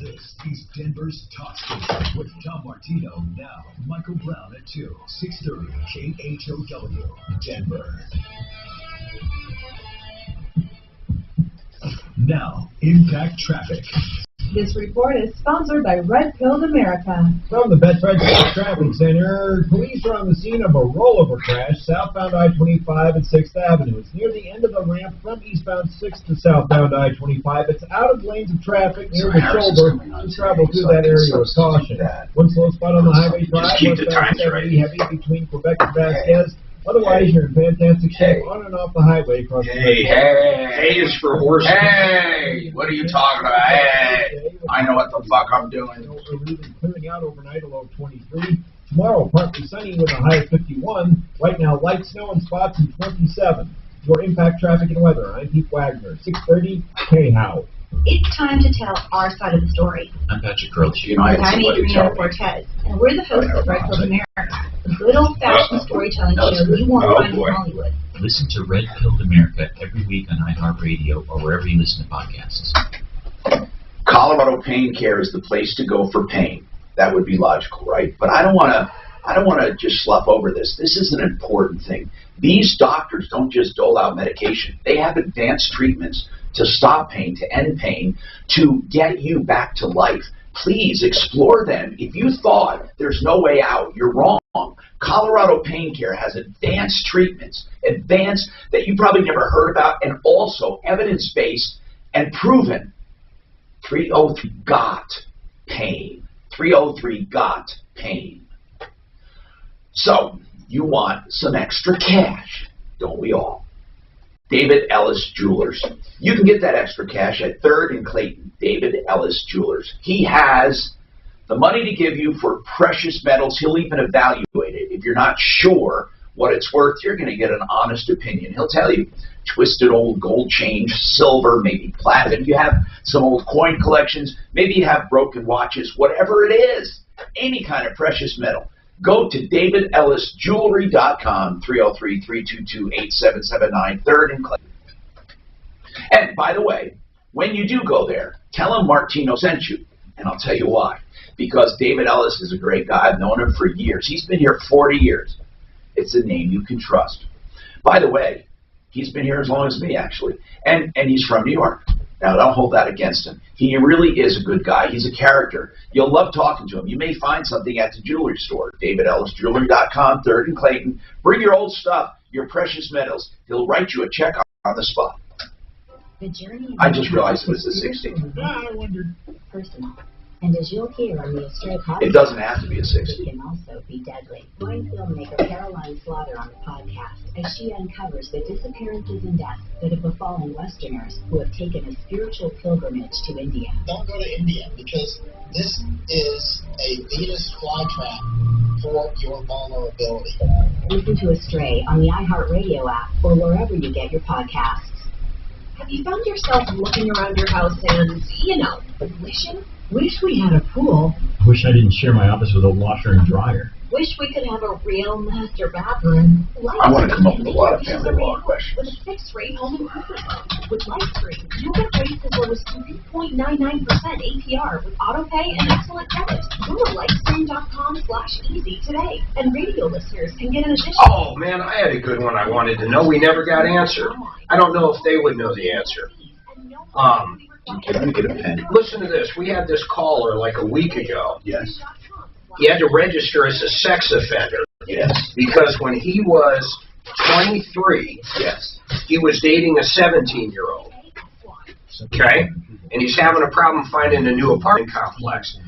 This is Denver's Talk Station with Tom Martino. Now, Michael Brown at 2, 630 KHOW, Denver. Now, Impact Traffic. This report is sponsored by Red Pill America. From the Bedford Traffic Center, police are on the scene of a rollover crash southbound I-25 at 6th Avenue. It's near the end of the ramp from eastbound 6th to southbound I-25. It's out of lanes of traffic near the shoulder. To travel through that area with caution. One slow spot on the Highway 5, westbound 70, heavy between Quebec and Vasquez. Otherwise, you're in fantastic shape on and off the highway across the Hey is for horses. Hey, what are you talking about? Hey, I know what the fuck I'm doing. Clearing out overnight, a low of 23. Tomorrow, partly sunny with a high of 51. Right now, light snow and spots in 27. Your Impact Traffic and Weather. I'm Pete Wagner, 630 K-How. It's time to tell our side of the story. I'm Patrick Curlich. And I'm Adriana Cortez, and we're the hosts of Red Pill America, the good old-fashioned storytelling show you won't find in Hollywood. Listen to Red Pill America every week on iHeartRadio or wherever you listen to podcasts. Colorado Pain Care is the place to go for pain. That would be logical, right? But I don't want to just slough over this. This is an important thing. These doctors don't just dole out medication. They have advanced treatments to stop pain, to end pain, to get you back to life. Please explore them. If you thought there's no way out, you're wrong. Colorado Pain Care has advanced treatments, advanced that you probably never heard about, and also evidence-based and proven. 303-GOT-PAIN. 303-GOT-PAIN. So, you want some extra cash, don't we all? David Ellis Jewelers. You can get that extra cash at 3rd and Clayton. David Ellis Jewelers. He has the money to give you for precious metals. He'll even evaluate it. If you're not sure what it's worth, you're going to get an honest opinion. He'll tell you, twisted old gold chain, silver, maybe platinum. You have some old coin collections. Maybe you have broken watches. Whatever it is, any kind of precious metal. Go to DavidEllisJewelry.com, 303-322-8779, 3rd and Clayton. And by the way, when you do go there, tell him Martino sent you. And I'll tell you why. Because David Ellis is a great guy. I've known him for years. He's been here 40 years. It's a name you can trust. By the way, he's been here as long as me, actually. And he's from New York. Now, don't hold that against him. He really is a good guy. He's a character. You'll love talking to him. You may find something at the jewelry store, DavidEllisJewelry.com, 3rd and Clayton. Bring your old stuff, your precious metals. He'll write you a check on the spot. The journey I just realized it was a 60. I wondered. Personal. And as you'll hear on the Astray podcast, It doesn't have to be a 60. it can also be deadly. Join filmmaker Caroline Slaughter on the podcast as she uncovers the disappearances and deaths that have befallen Westerners who have taken a spiritual pilgrimage to India. Don't go to India because this is a Venus flytrap for your vulnerability. Listen to Astray on the iHeartRadio app or wherever you get your podcasts. Have you found yourself looking around your house and, wishing? Wish we had a pool. I wish I didn't share my office with a washer and dryer. Wish we could have a real master bathroom. I want to come up with a lot of family law questions. With a fixed-rate home improvement loan. With LifeStream, you'll get rates as low as 3.99% APR with autopay and excellent credit. Go to LifeStream.com/easy today. And radio listeners can get an additional... Oh, man, I had a good one I wanted to know. We never got answered. I don't know if they would know the answer. Let me get a pen. Listen to this. We had this caller like a week ago. Yes. He had to register as a sex offender. Yes. Because when he was 23, yes, he was dating a 17-year-old. Okay? And he's having a problem finding a new apartment complex.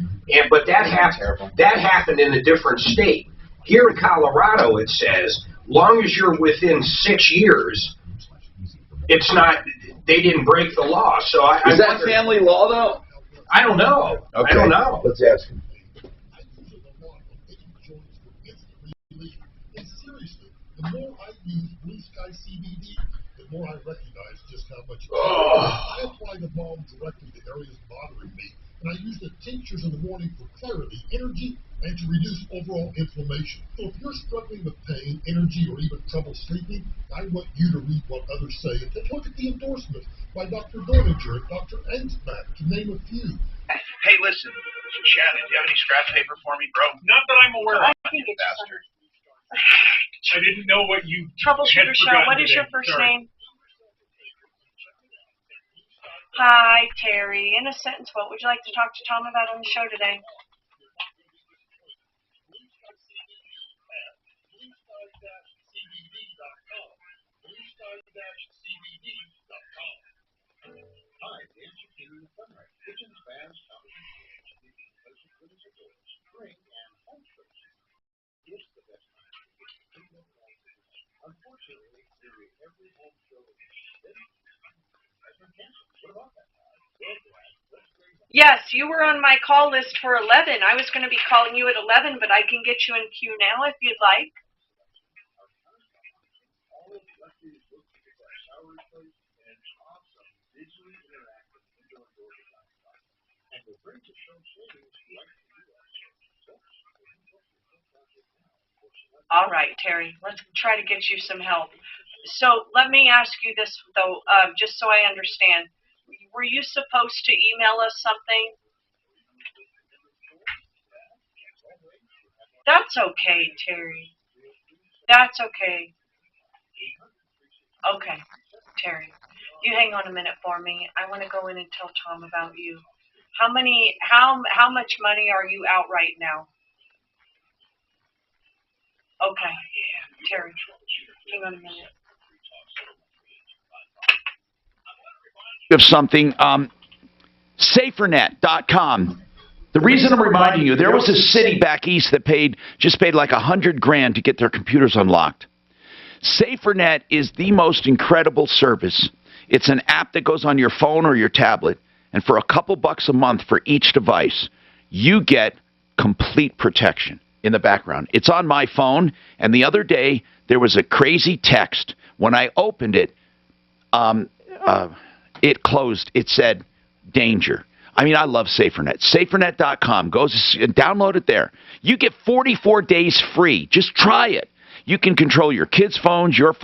But that happened in a different state. Here in Colorado, it says, long as you're within 6 years, it's not, they didn't break the law. So Is that family law, though? I don't know. Okay. I don't know. Let's ask him. The more I use Blue Sky CBD, the more I recognize just how much I apply the balm directly to areas bothering me, and I use the tinctures in the morning for clarity, energy, and to reduce overall inflammation. So if you're struggling with pain, energy, or even trouble sleeping, I want you to read what others say and take a look at the endorsement by Dr. Dorninger and Dr. Ensback, to name a few. Hey, listen, Shannon, do you have any scrap paper for me, bro? Not that I'm aware of. You bastard. I didn't know what you Troubleshooter had Show, forgotten what is today. your first Sorry. name? Hi, Terry. In a sentence, what would you like to talk to Tom about on the show today? Hi, Dan Shapiro with Sunrise Kitchens, Baths, spring and home spring. It's the best time to get clean up all. Unfortunately, nearly every home show has been canceled. What about that? Yes, you were on my call list for 11. I was going to be calling you at 11, but I can get you in queue now if you'd like. All right, Terry, let's try to get you some help. So let me ask you this, though, just so I understand. Were you supposed to email us something? That's okay, Terry. That's okay. Okay, Terry. You hang on a minute for me. I want to go in and tell Tom about you. How much money are you out right now? Okay, Terry. Hang on a minute. Of something, SaferNet.com. The reason I'm reminding you, there was a city back east that just paid like $100,000 to get their computers unlocked. SaferNet is the most incredible service. It's an app that goes on your phone or your tablet, and for a couple bucks a month for each device, you get complete protection in the background. It's on my phone, and the other day there was a crazy text. When I opened it, it closed. It said, danger. I mean, I love SaferNet. SaferNet.com. Go download it there. You get 44 days free. Just try it. You can control your kids' phones, your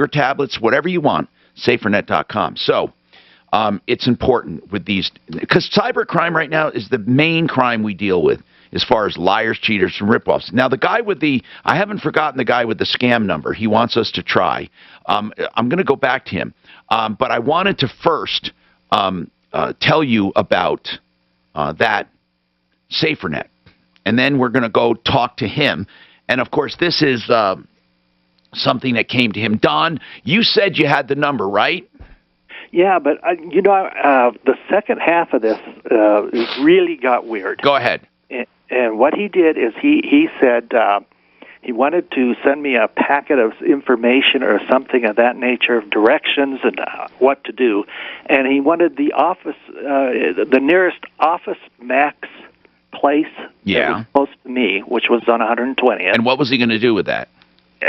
tablets, whatever you want. SaferNet.com. So it's important with these, because cybercrime right now is the main crime we deal with as far as liars, cheaters, and ripoffs. Now, the guy with I haven't forgotten the guy with the scam number. He wants us to try. I'm going to go back to him. But I wanted to first tell you about that SaferNet. And then we're going to go talk to him. And, of course, this is something that came to him. Don, you said you had the number, right? Yeah, but, the second half of this really got weird. Go ahead. And what he did is he said he wanted to send me a packet of information or something of that nature, of directions and what to do. And he wanted the office, the nearest Office Max place that was close to me, which was on 120th. And what was he going to do with that?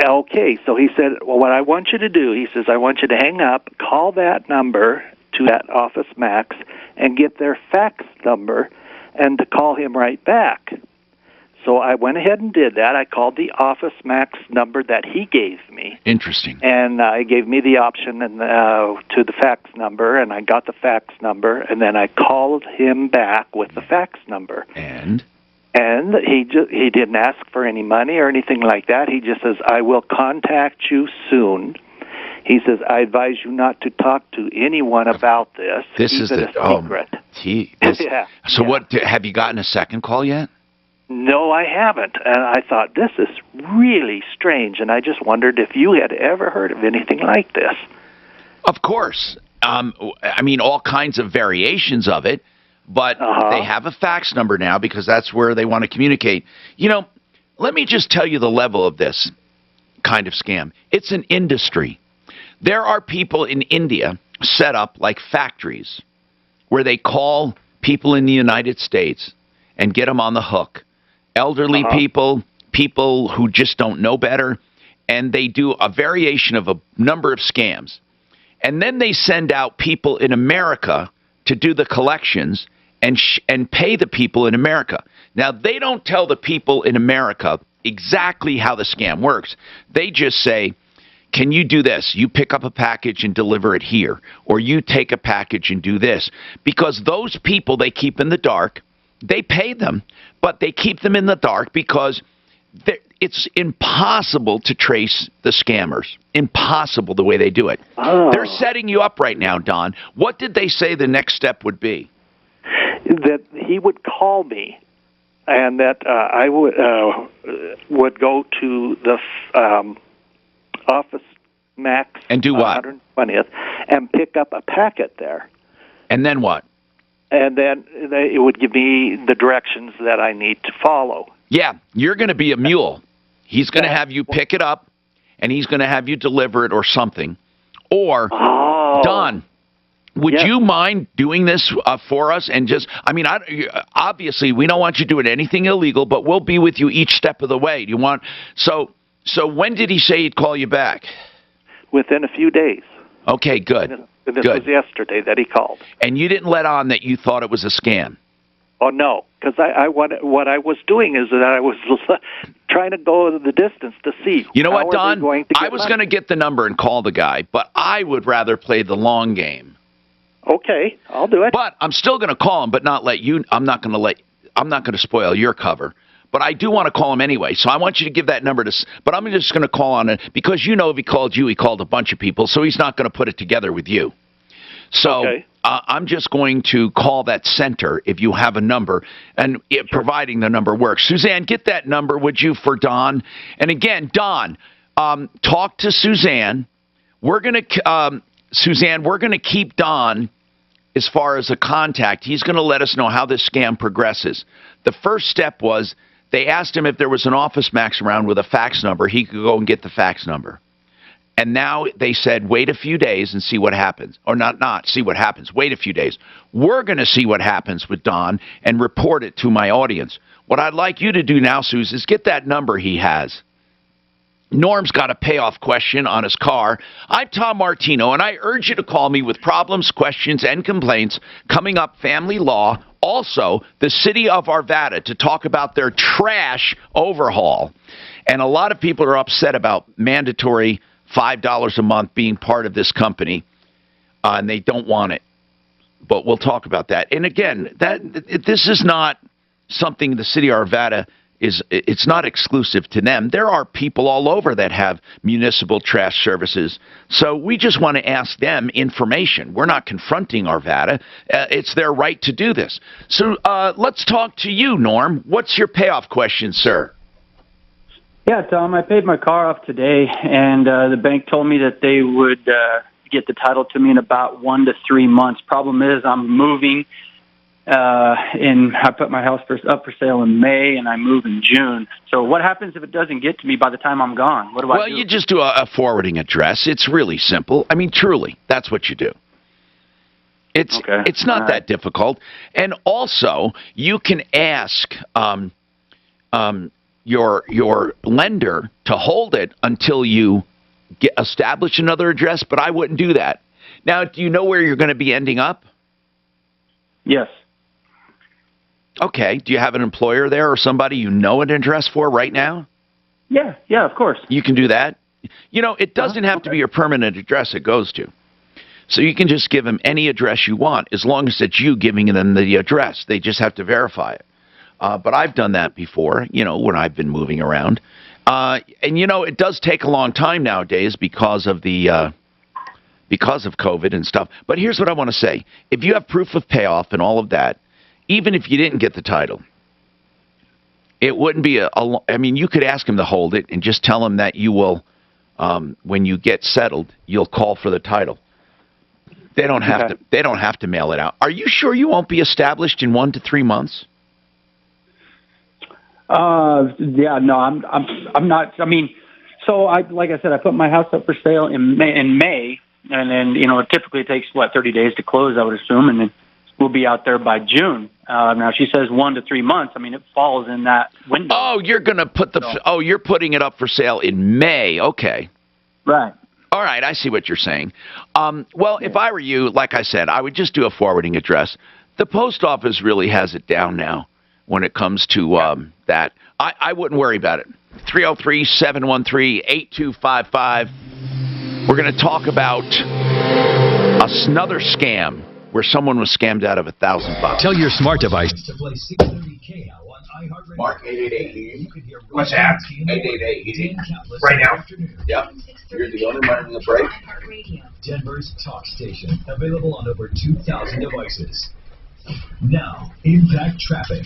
Okay, so he said, well, what I want you to do, he says, I want you to hang up, call that number to that Office Max, and get their fax number, and to call him right back. So I went ahead and did that. I called the Office Max number that he gave me. Interesting. And he gave me the option to the fax number, and I got the fax number, and then I called him back with the fax number. And he didn't ask for any money or anything like that. He just says, "I will contact you soon." He says, "I advise you not to talk to anyone about this. This Keep is it a secret." Yeah. So what? Have you gotten a second call yet? No, I haven't. And I thought, this is really strange. And I just wondered if you had ever heard of anything like this. Of course. I mean, all kinds of variations of it, but they have a fax number now because that's where they want to communicate. You know, let me just tell you the level of this kind of scam. It's an industry. There are people in India set up like factories where they call people in the United States and get them on the hook. Elderly people, people who just don't know better, and they do a variation of a number of scams. And then they send out people in America to do the collections and pay the people in America. Now, they don't tell the people in America exactly how the scam works. They just say, can you do this? You pick up a package and deliver it here. Or you take a package and do this. Because those people they keep in the dark, they pay them, but they keep them in the dark because it's impossible to trace the scammers. Impossible the way they do it. They're setting you up right now, Don. What did they say the next step would be? That he would call me, and that I would go to the Office Max and do what? 120th and pick up a packet there. And then what? And then it would give me the directions that I need to follow. Yeah, you're going to be a mule. He's going to have you pick it up, and he's going to have you deliver it or something. Or, Don, would you mind doing this for us? And just, I mean, obviously, we don't want you doing anything illegal, but we'll be with you each step of the way. Do you want? So when did he say he'd call you back? Within a few days. Okay, good. And this was yesterday that he called. And you didn't let on that you thought it was a scam? Oh, no, because what I was doing is that I was trying to go the distance to see. You know what, Don? I was going to get the number and call the guy, but I would rather play the long game. Okay, I'll do it. But I'm still going to call him, but not let you. I'm not going to spoil your cover. But I do want to call him anyway, so I want you to give that number to. But I'm just going to call on it because you know if he called you, he called a bunch of people, so he's not going to put it together with you. So I'm just going to call that center if you have a number, and providing the number works. Suzanne, get that number, would you, for Don? And again, Don, talk to Suzanne. We're going to Suzanne. We're going to keep Don as far as a contact. He's going to let us know how this scam progresses. The first step was they asked him if there was an Office Max around with a fax number. He could go and get the fax number. And now they said, wait a few days and see what happens. Or not see what happens. Wait a few days. We're going to see what happens with Don and report it to my audience. What I'd like you to do now, Suze, is get that number he has. Norm's got a payoff question on his car. I'm Tom Martino, and I urge you to call me with problems, questions, and complaints. Coming up, family law. Also, the city of Arvada to talk about their trash overhaul. And a lot of people are upset about mandatory $5 a month being part of this company, and they don't want it. But we'll talk about that. And again, this is not something the city of Arvada it's not exclusive to them. There are people all over that have municipal trash services. So we just want to ask them information. We're not confronting Arvada. It's their right to do this. So let's talk to you, Norm. What's your payoff question, sir? Yeah, Tom, I paid my car off today, and the bank told me that they would get the title to me in about 1 to 3 months. Problem is, I'm moving, and I put my house up for sale in May, and I move in June. So what happens if it doesn't get to me by the time I'm gone? What do I do? Well, you just do a forwarding address. It's really simple. I mean, truly, that's what you do. It's not that difficult. And also, you can ask your lender to hold it until you establish another address, but I wouldn't do that. Now, do you know where you're going to be ending up? Yes. Okay. Do you have an employer there or somebody you know an address for right now? Yeah, of course. You can do that. You know, it doesn't have to be your permanent address it goes to. So you can just give them any address you want, as long as it's you giving them the address. They just have to verify it. But I've done that before, you know, when I've been moving around. And, you know, it does take a long time nowadays because of COVID and stuff. But here's what I want to say. If you have proof of payoff and all of that, even if you didn't get the title, it wouldn't be I mean, you could ask him to hold it and just tell him that you will, when you get settled, you'll call for the title. They don't have to. They don't have to mail it out. Are you sure you won't be established in 1 to 3 months? Yeah, no, I'm not. I mean, so like I said, I put my house up for sale in May, and then, you know, it typically takes 30 days to close, I would assume, and then we'll be out there by June. Now she says 1 to 3 months. I mean, it falls in that window. Oh, you're gonna put you're putting it up for sale in May. Okay. Right. All right, I see what you're saying. Well, if I were you, like I said, I would just do a forwarding address. The post office really has it down now when it comes to that. I wouldn't worry about it. 303-713-8255. We're going to talk about another scam where someone was scammed out of $1,000. Tell your smart device To play 630 KO on iHeartRadio. Mark 888. What's that? 888. Right now? Yep. You're the owner running the break. Denver's talk station, available on over 2,000 devices. Now, Impact Traffic.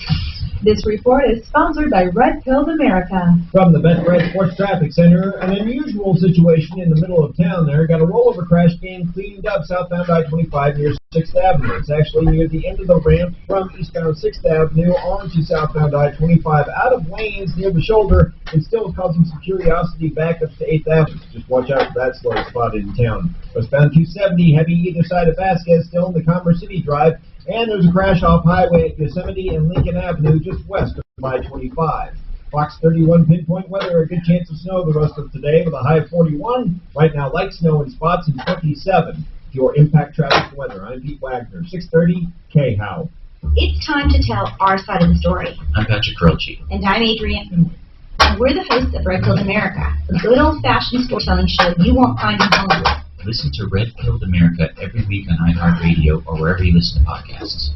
This report is sponsored by Red Pill America. From the Betfred Sports Traffic Center, an unusual situation in the middle of town there. Got a rollover crash being cleaned up southbound I-25 near 6th Avenue. It's actually near the end of the ramp from eastbound 6th Avenue onto southbound I-25. Out of lanes near the shoulder, it's still causing some curiosity back up to 8th Avenue. Just watch out for that slow spot in town. Westbound 270, heavy either side of Vasquez, still in the Commerce City Drive. And there's a crash off highway at Yosemite and Lincoln Avenue just west of I-25. Fox 31 pinpoint weather, a good chance of snow the rest of today with a high of 41. Right now, light snow in spots in 27. Your Impact Traffic weather. I'm Pete Wagner, 630 K-How. It's time to tell our side of the story. I'm Patrick Croce. And I'm Adrienne. And we're the hosts of Red Pilled America, a good old-fashioned storytelling show you won't find in Hollywood. Listen to Red Pilled America every week on iHeartRadio or wherever you listen to podcasts.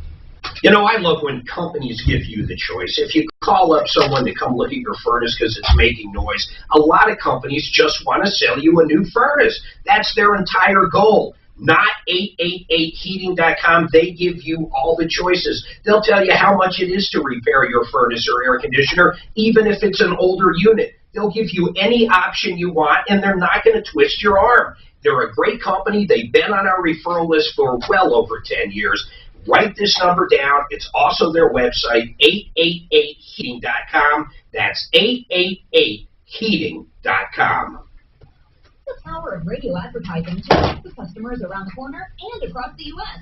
You know, I love when companies give you the choice. If you call up someone to come look at your furnace because it's making noise, a lot of companies just want to sell you a new furnace. That's their entire goal. Not 888heating.com. They give you all the choices. They'll tell you how much it is to repair your furnace or air conditioner, even if it's an older unit. They'll give you any option you want, and they're not going to twist your arm. They're a great company. They've been on our referral list for well over 10 years. Write this number down. It's also their website, 888heating.com. That's 888heating.com. The power of radio advertising to reach the customers around the corner and across the U.S.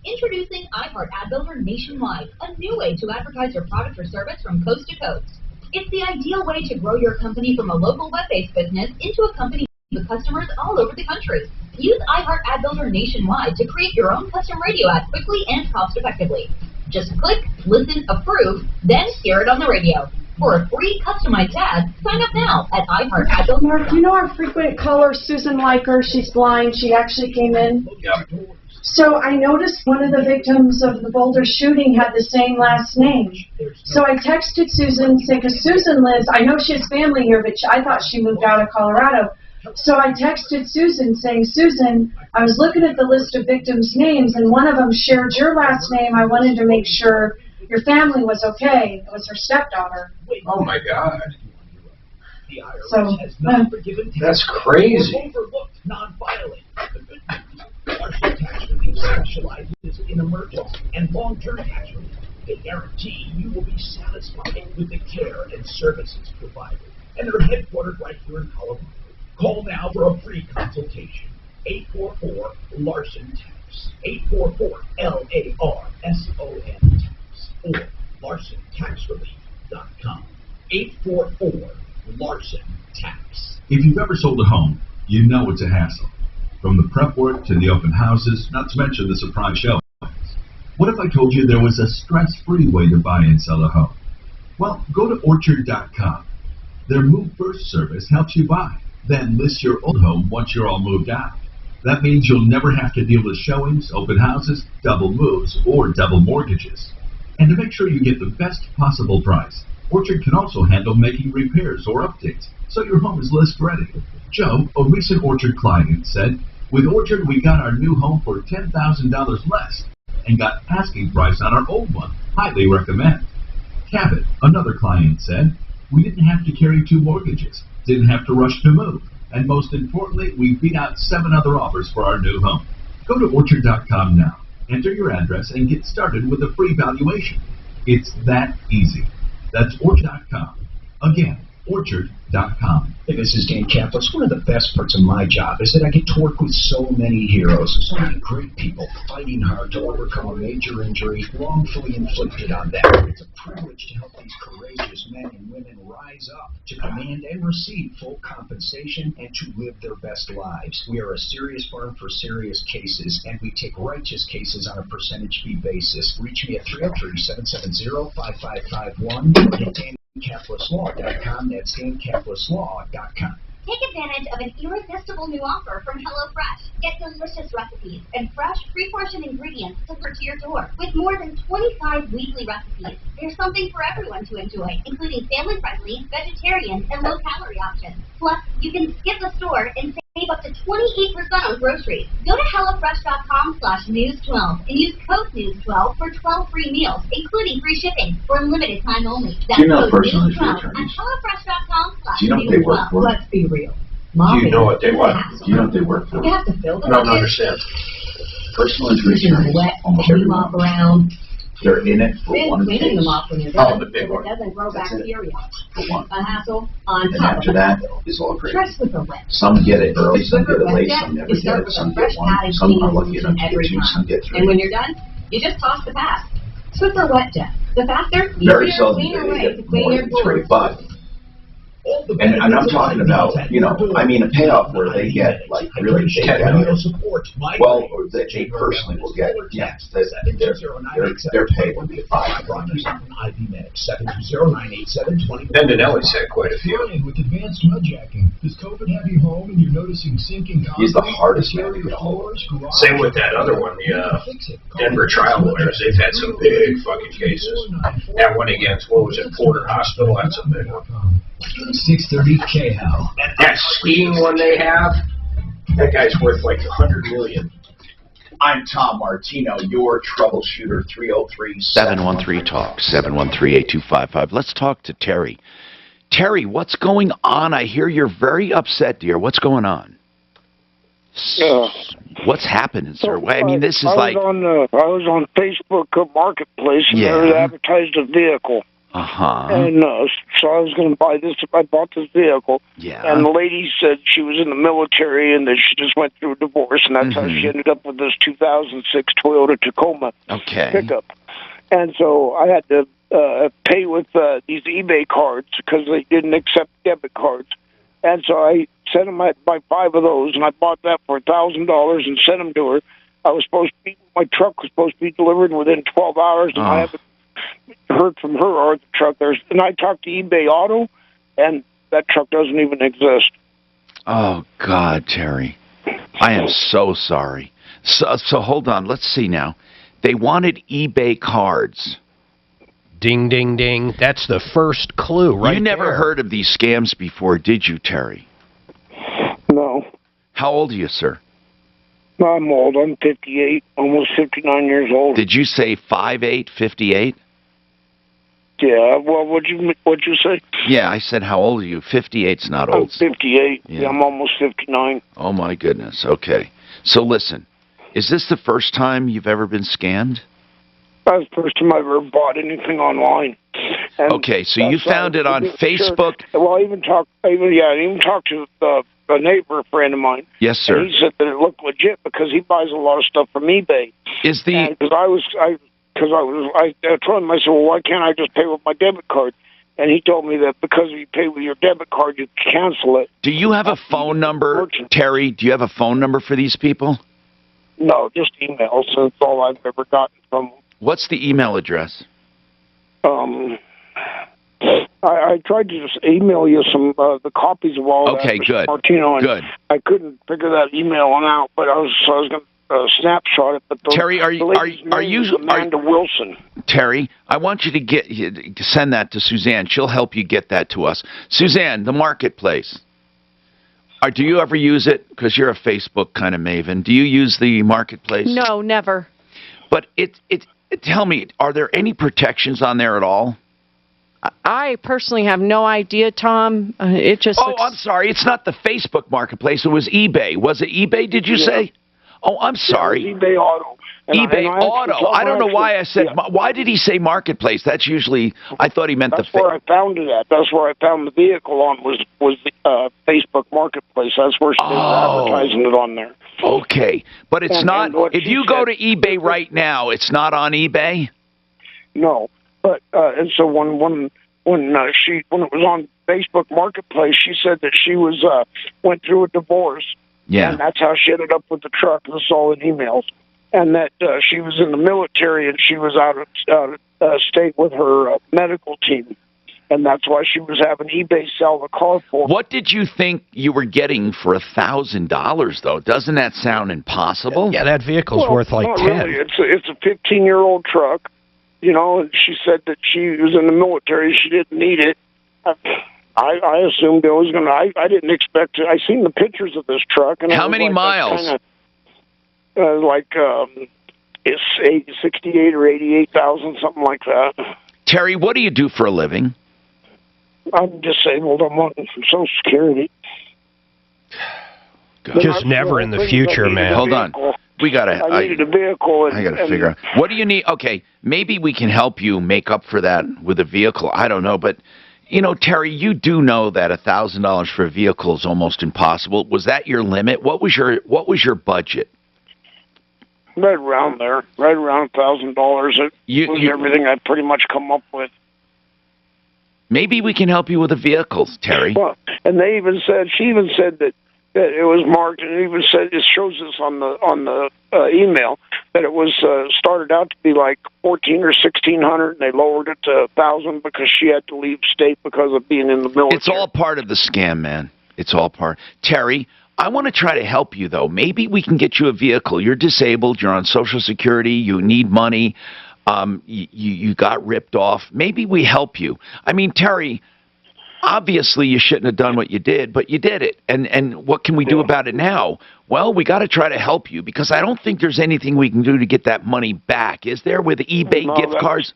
Introducing iHeart Ad Builder nationwide, a new way to advertise your product or service from coast to coast. It's the ideal way to grow your company from a local web-based business into a company with customers all over the country. Use iHeart Ad Builder nationwide to create your own custom radio ad quickly and cost-effectively. Just click, listen, approve, then hear it on the radio. For a free customized ad, sign up now at iHeartAdBuilder. Mark, you know our frequent caller, Susan Liker? She's blind. She actually came in. Yep. So I noticed one of the victims of the Boulder shooting had the same last name. So I texted Susan, saying, because Susan lives, I know she has family here, but I thought she moved out of Colorado. So I texted Susan saying, Susan, I was looking at the list of victims' names, and one of them shared your last name. I wanted to make sure your family was okay. It was her stepdaughter. Oh, my God. So, that's crazy. Overlooked, non-violent. Partial tax relief specializes in emergency and long-term tax relief. They guarantee you will be satisfied with the care and services provided. And they're headquartered right here in Colorado. Call now for a free consultation. 844-LARSON-TAX. 844-LARSON-TAX. Or LarsonTaxRelief.com. 844-LARSON-TAX. If you've ever sold a home, you know it's a hassle. From the prep work to the open houses, not to mention the surprise showings. What if I told you there was a stress-free way to buy and sell a home? Well, go to Orchard.com. Their Move First service helps you buy, then list your old home once you're all moved out. That means you'll never have to deal with showings, open houses, double moves, or double mortgages. And to make sure you get the best possible price, Orchard can also handle making repairs or updates, so your home is list ready. Joe, a recent Orchard client, said, "With Orchard, we got our new home for $10,000 less and got asking price on our old one. Highly recommend." Cabot, another client, said, "We didn't have to carry 2 mortgages, didn't have to rush to move, and most importantly, we beat out 7 other offers for our new home." Go to Orchard.com now, enter your address, and get started with a free valuation. It's that easy. That's Orchard.com. Again, Orchard.com. Hey, this is Dan Kaplis. One of the best parts of my job is that I get to work with so many heroes, so many great people fighting hard to overcome a major injury wrongfully inflicted on them. It's a privilege to help these courageous men and women rise up to command and receive full compensation and to live their best lives. We are a serious firm for serious cases, and we take righteous cases on a percentage fee basis. Reach me at 303-770-5551 and DanCaplisLaw.com. That's DanCaplisLaw.com. Take advantage of an irresistible new offer from HelloFresh. Get delicious recipes and fresh, pre-portioned ingredients delivered to your door. With more than 25 weekly recipes, there's something for everyone to enjoy, including family-friendly, vegetarian, and low-calorie options. Plus, you can skip the store and save up to 28% on groceries. Go to HelloFresh.com/News12 and use code News12 for 12 free meals, including free shipping, for a limited time only. That's code News12 at HelloFresh.com/News12. Let's be real. Do you know what they work? Do you know what they work for? You have to fill them. I don't understand. Personal injury attorneys. Wet, clean them up around. They're in it for one case. Cleaning them up when you're Oh, done, the big so one. it doesn't grow That's it. bacteria. For one. A hassle on And top after of that, it's all great. Fresh Swiffer Wet. Some get it early, some get it Swiffer late, Wet some Jet, never you get start it, with some a fresh get 1, padding some are cleaning lucky enough to every get 2, some time. get 3. And when you're done, you just toss the pass. Swiffer Wet Jet. The faster, Very easier, seldom cleaner do they way get to clean more your than 3, floors. but and I'm talking about, you know, I mean a payoff where they get like really big dollars. Well, or that they personally will get, yes, they're paid when they file. Bendinelli's had quite a few. With advanced mudjacking, does COVID have you home and you're noticing sinking concrete? He's the hardest man to get hold of. Same with that other one, the Denver trial lawyers. They've had some big fucking cases. That one against, what was it, Porter Hospital? That's a big one. 630 KHAL. And that skiing one they have, that guy's worth like $100 million. I'm Tom Martino, your troubleshooter, 303-713-TALK, 713-8255. Let's talk to Terry. Terry, what's going on? I hear you're very upset, dear. What's going on? What's happening, sir? I mean, this is like... I was on Facebook Marketplace, and Yeah. they advertised a vehicle. Uh-huh. And so I was going to buy this. I bought this vehicle. Yeah. And the lady said she was in the military and that she just went through a divorce, and that's how she ended up with this 2006 Toyota Tacoma pickup. And so I had to pay with these eBay cards because they didn't accept debit cards. And so I sent them, I'd buy 5 of those, and I bought that for $1,000 and sent them to her. My truck was supposed to be delivered within 12 hours, and I haven't heard from her or the truck. And I talked to eBay Auto, and that truck doesn't even exist. Oh, God, Terry. I am so sorry. So hold on. Let's see now. They wanted eBay cards. Ding, ding, ding. That's the first clue right You never there. heard of these scams before, did you, Terry? No. How old are you, sir? No, I'm old. I'm 58, almost 59 years old. Did you say 5'8", 58? Yeah, well, what'd you say? Yeah, I said, how old are you? 58's not I'm old. 58. Yeah. Yeah, I'm almost 59. Oh, my goodness. Okay. So listen, is this the first time you've ever been scammed? That's the first time I ever bought anything online. And Okay, so you found it on Facebook? Sure. Well, I even talked to a neighbor friend of mine. Yes, sir. And he said that it looked legit because he buys a lot of stuff from eBay. Is the Because I told him, I said, well, why can't I just pay with my debit card? And he told me that because you pay with your debit card, you cancel it. Do you have a phone number, Terry? Do you have a phone number for these people? No, just emails. That's all I've ever gotten from them. What's the email address? I tried to just email you some the copies of all that. Okay, good. Martino, and good. I couldn't figure that email one out, but I was going to snapshot it. But Terry, are you Amanda Wilson? Terry, I want you to send that to Suzanne. She'll help you get that to us. Suzanne, the marketplace. Do you ever use it? Because you're a Facebook kind of maven. Do you use the marketplace? No, never. But tell me, are there any protections on there at all? I personally have no idea, Tom. It just. Oh, I'm sorry. It's not the Facebook marketplace. It was eBay. Was it eBay? Did you say? Oh, I'm sorry. Yeah, eBay Auto. eBay Auto. I don't know why I said. Yeah. Why did he say marketplace? That's usually. I thought he meant That's where I found it at. That's where I found the vehicle on was the Facebook marketplace. That's where they were advertising it on there. Okay, but it's not. If you go to eBay right now, it's not on eBay. No. But and so when it was on Facebook Marketplace, she said that she was went through a divorce, and that's how she ended up with the truck. This is all in emails, and that she was in the military and she was out of state with her medical team, and that's why she was having eBay sell the car for. What did you think you were getting for $1,000 though? Doesn't that sound impossible? Yeah, that vehicle's worth like 10. Really. It's a 15-year-old truck. You know, she said that she was in the military. She didn't need it. I assumed it was going to. I didn't expect it. I seen the pictures of this truck. And how many miles? It's 68 or 88,000, something like that. Terry, what do you do for a living? I'm disabled. I'm on Social Security. Just never in the future, man. Hold on. I needed a vehicle. I got to figure out. What do you need? Okay, maybe we can help you make up for that with a vehicle. I don't know, but, you know, Terry, you do know that $1,000 for a vehicle is almost impossible. Was that your limit? What was your budget? Right around there. Right around $1,000. It was everything I'd pretty much come up with. Maybe we can help you with a vehicle, Terry. Well, and she even said that it was marked, and it even said, it shows us on the email that it was started out to be like $1,400 or $1,600, and they lowered it to $1,000 because she had to leave state because of being in the military. It's all part of the scam, man. It's all part. Terry, I want to try to help you though. Maybe we can get you a vehicle. You're disabled. You're on Social Security. You need money. You got ripped off. Maybe we help you. I mean, Terry. Obviously, you shouldn't have done what you did, but you did it. And what can we do about it now? Well, we got to try to help you because I don't think there's anything we can do to get that money back. Is there with eBay gift cards?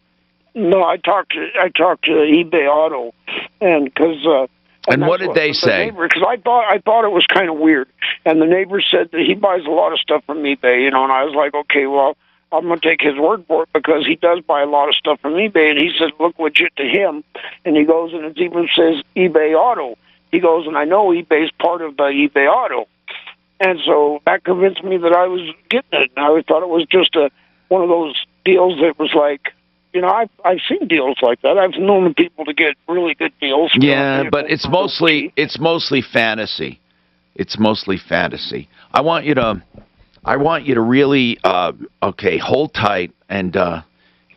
No, I talked to eBay Auto, and because. And what did they say? Because I thought it was kind of weird, and the neighbor said that he buys a lot of stuff from eBay, you know, and I was like, okay, well, I'm going to take his word for it because he does buy a lot of stuff from eBay, and he says, look legit to him. And he goes, and it even says eBay Auto. He goes, and I know eBay's part of the eBay Auto. And so that convinced me that I was getting it. And I thought it was just one of those deals that was like, you know, I've seen deals like that. I've known people to get really good deals. Yeah, but it's mostly fantasy. It's mostly fantasy. I want you to really, hold tight and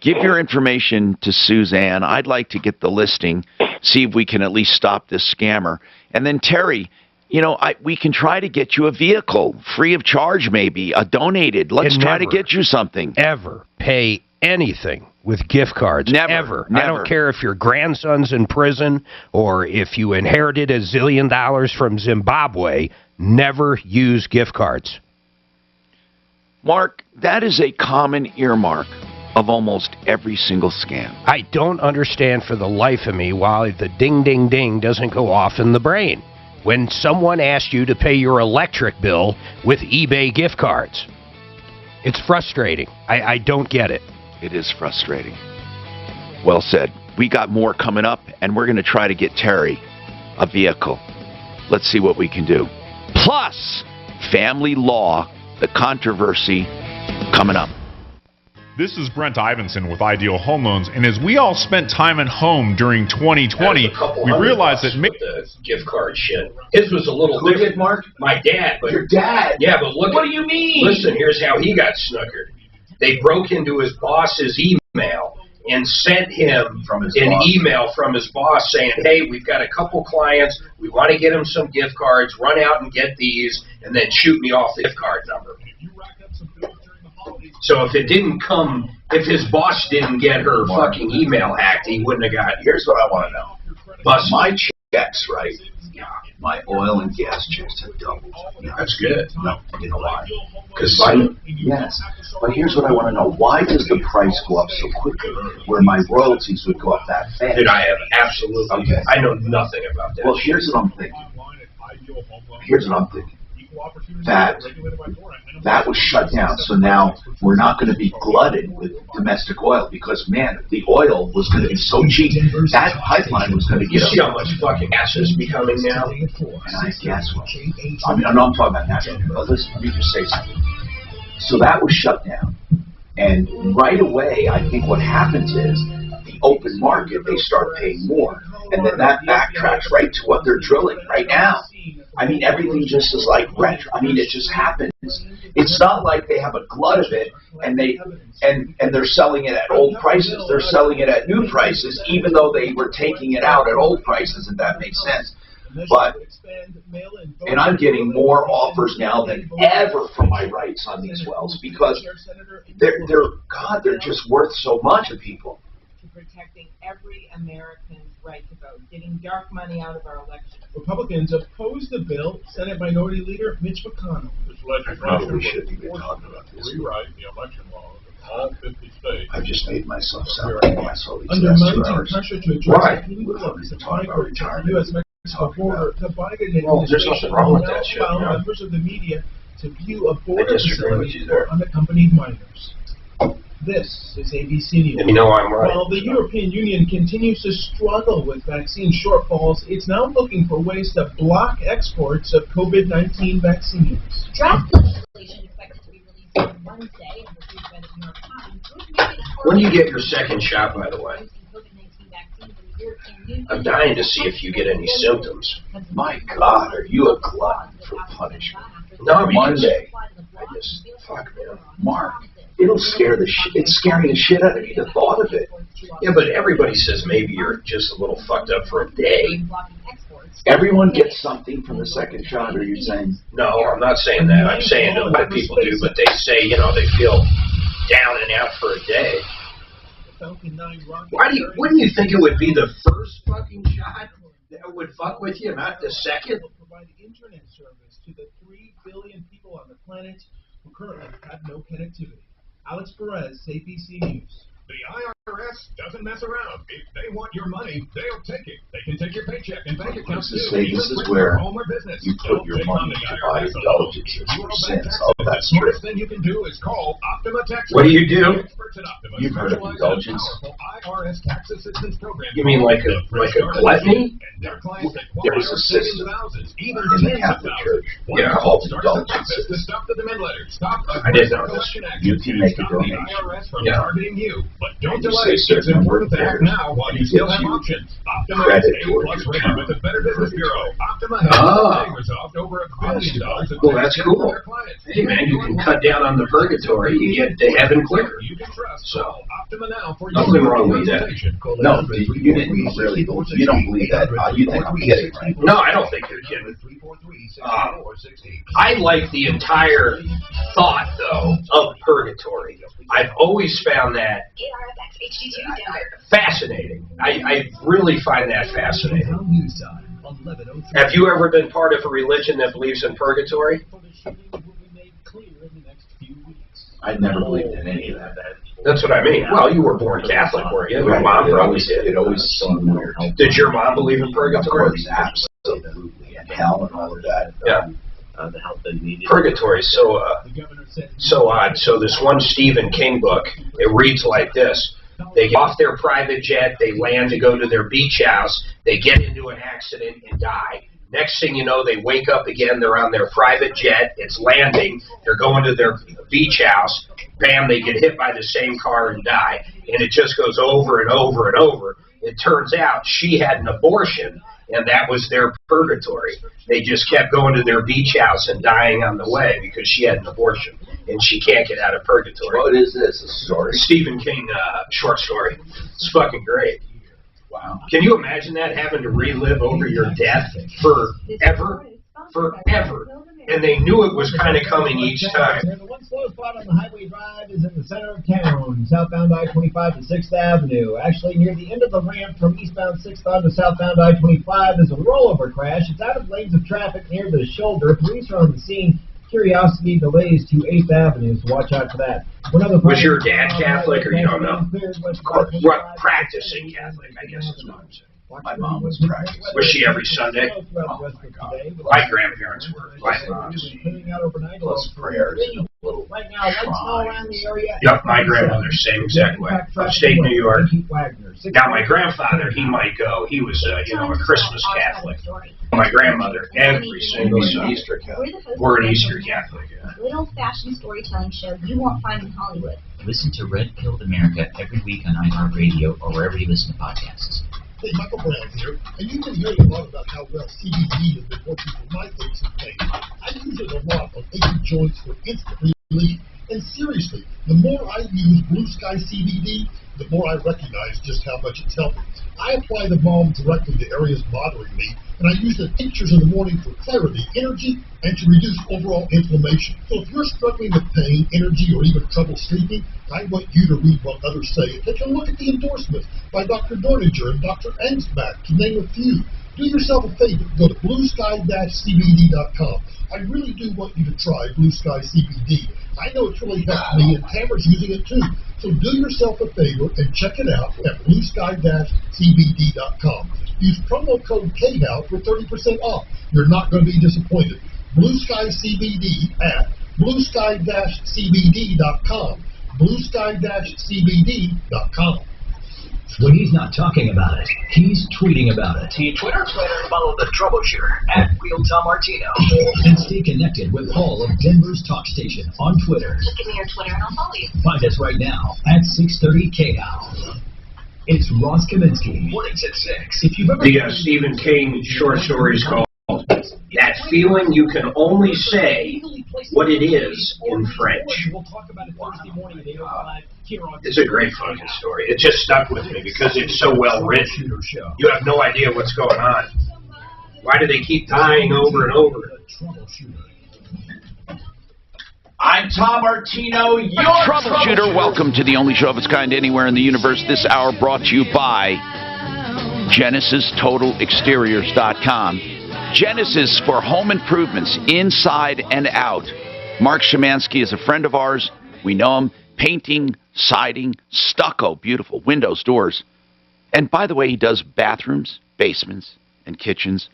give your information to Suzanne. I'd like to get the listing, see if we can at least stop this scammer. And then, Terry, you know, we can try to get you a vehicle, free of charge maybe, donated. Let's try to get you something. Ever pay anything with gift cards. Never. I don't care if your grandson's in prison or if you inherited $1 zillion from Zimbabwe. Never use gift cards. Mark, that is a common earmark of almost every single scam. I don't understand for the life of me why the ding, ding, ding doesn't go off in the brain when someone asks you to pay your electric bill with eBay gift cards. It's frustrating. I don't get it. It is frustrating. Well said. We got more coming up, and we're going to try to get Terry a vehicle. Let's see what we can do. Plus, family law, the controversy coming up. This is Brent Ivinson with Ideal Home Loans, and as we all spent time at home during 2020, we realized that the gift card shit. His was a little Who did, Mark? My dad. But your dad? Yeah, but look. What do you mean? Listen, here's how he got snookered. They broke into his boss's email and sent him an email from his boss saying, hey, we've got a couple clients, we want to get them some gift cards, run out and get these, and then shoot me off the gift card number. So if if his boss didn't get her fucking email hacked, he wouldn't have got it. Here's what I want to know. Bust my checks, right? Yeah. My oil and gas checks have doubled. Yeah. That's good. No, you know why? Because yes. But here's what I want to know. Why does the price go up so quickly where my royalties would go up that fast? Dude, I have absolutely, okay. I know nothing about that. Well, here's what I'm thinking. That was shut down, so now we're not going to be glutted with domestic oil because, man, the oil was going to be so cheap. That pipeline was going to get up. You see how much fucking gas is becoming now? And I guess what? I mean, I know I'm talking about natural, but listen, let me just say something. So that was shut down, and right away, I think what happens is the open market, they start paying more, and then that backtracks right to what they're drilling right now. I mean, everything just is like retro. I mean, it just happens. It's not like they have a glut of it and they're selling it at old prices. They're selling it at new prices, even though they were taking it out at old prices, if that makes sense. And I'm getting more offers now than ever for my rights on these wells because they're just worth so much to people. Protecting every American's right to vote, getting dark money out of our elections. Republicans opposed the bill. Senate Minority Leader Mitch McConnell. This legislation should be talking about this. Rewrite the election law in all 50 states. I just made myself sound like an asshole. Under mounting pressure to address the U.S.-Mexico border, the Biden administration will now allow members of the media to view a border facility for unaccompanied minors. This is ABC News. And you know I'm right. While the European Union continues to struggle with vaccine shortfalls, it's now looking for ways to block exports of COVID-19 vaccines. Draft legislation expected to be released on Wednesday and reviewed by the New York Times. When do you get your second shot, by the way? I'm dying to see if you get any symptoms. My God, are you a glutton for punishment? No, Monday. Fuck, man. Mark. It'll scare it's scaring the shit out of me, the thought of it. Yeah, but everybody says maybe you're just a little fucked up for a day. Everyone gets something from the second shot, are you saying? No, I'm not saying that. I'm saying a lot of people do, but they say, you know, they feel down and out for a day. Wouldn't you think it would be the first fucking shot that would fuck with you, not the second? Provide internet service to the 3 billion people on the planet who currently have no connectivity. Alex Perez, ABC News. The IRS doesn't mess around. If they want your money, they'll take it. They can take your paycheck and bank accounts too. This is where you put your money to buy indulgences for sins. Oh, that's true. The thing you can do is call Optima Tax. What do you do? You've heard of indulgence. IRS tax assistance program. You mean like a gluttony? There's a system in the Catholic Church called indulgences. I didn't know this. You can make a donation. Targeting you. But don't delay. It's important to act now while you still have options. Optima is A+ rated with the Better Business Bureau. Optima has resolved over $1 billion. Well, that's cool. Hey, man, you can cut down on the purgatory. You get to heaven quicker. You can trust. So, Optima now for nothing wrong with that. No, you didn't really. You don't believe that. You think I'm kidding, right? No, I don't think you're kidding. I like the entire thought, though, of purgatory. I've always found that fascinating. I really find that fascinating. Have you ever been part of a religion that believes in purgatory? I never believed in any of that. That's what I mean. Well, you were born Catholic, weren't you? Your mom probably did. It always seemed weird. Did your mom believe in purgatory? Of course, absolutely. And hell and all of that. Yeah. Purgatory is so odd. So this one Stephen King book, it reads like this. They get off their private jet, they land to go to their beach house, they get into an accident and die. Next thing you know, they wake up again, they're on their private jet, it's landing, they're going to their beach house, bam, they get hit by the same car and die. And it just goes over and over and over. It turns out she had an abortion, and that was their purgatory. They just kept going to their beach house and dying on the way because she had an abortion, and she can't get out of purgatory. What is this, a story? Stephen King short story. It's fucking great. Wow. Can you imagine that, having to relive over your death forever? Forever. And they knew it was kind of coming each time. The one slow spot on the highway drive is in the center of town, southbound I-25 to 6th Avenue. Actually, near the end of the ramp from eastbound 6th onto southbound I-25 is a rollover crash. It's out of lanes of traffic near the shoulder. Police are on the scene. Curiosity delays to 8th Avenue, so watch out for that. Was your dad Catholic, or you don't know? Practicing Catholic, I guess is what I'm saying. My mom was practicing. Was she every Sunday? Oh my God. My grandparents were. Plus prayers and a little right now, let's go around the area. Yep, my grandmother, same exact way. Upstate New York. Now, my grandfather, he might go. He was, a Christmas Catholic. My grandmother, every single Sunday. We're an Easter Catholic. Good old-fashioned storytelling show you won't find in Hollywood. Listen to Red Pilled America every week on iHeartRadio or wherever you listen to podcasts. Hey, Michael Brown here, and you've been hearing a lot about how well CBD has been working for my aches and pains. I use it a lot on aching joints for instant relief. And seriously, the more I use Blue Sky CBD, the more I recognize just how much it's helping. I apply the balm directly to areas bothering me, and I use the tinctures in the morning for clarity, energy, and to reduce overall inflammation. So if you're struggling with pain, energy, or even trouble sleeping, I want you to read what others say and take a look at the endorsements by Dr. Dorninger and Dr. Ansbach, to name a few. Do yourself a favor. Go to bluesky-cbd.com. I really do want you to try Blue Sky CBD. I know it's really helped me, and Tamara's using it too. So do yourself a favor and check it out at bluesky-cbd.com. Use promo code KHOW for 30% off. You're not going to be disappointed. Blue Sky CBD at bluesky-cbd.com. bluesky-cbd.com. When he's not talking about it, he's tweeting about it. Twitter, follow the Troubleshooter at Real Tom Martino. And stay connected with all of Denver's talk station on Twitter. Just give me your Twitter and I'll follow you. Find us right now at 630 KHOW. It's Ross Kaminsky. Mornings at 6. If you've ever the Stephen King short stories called That Feeling You Can Only Say What It Is in French. It's a great fucking story. It just stuck with me because it's so well written. You have no idea what's going on. Why do they keep dying over and over? I'm Tom Martino, your Troubleshooter. Welcome to the only show of its kind anywhere in the universe. This hour brought to you by GenesisTotalExteriors.com. Genesis for home improvements, inside and out. Mark Szymanski is a friend of ours. We know him. Painting, siding, stucco, beautiful, windows, doors. And by the way, he does bathrooms, basements, and kitchens.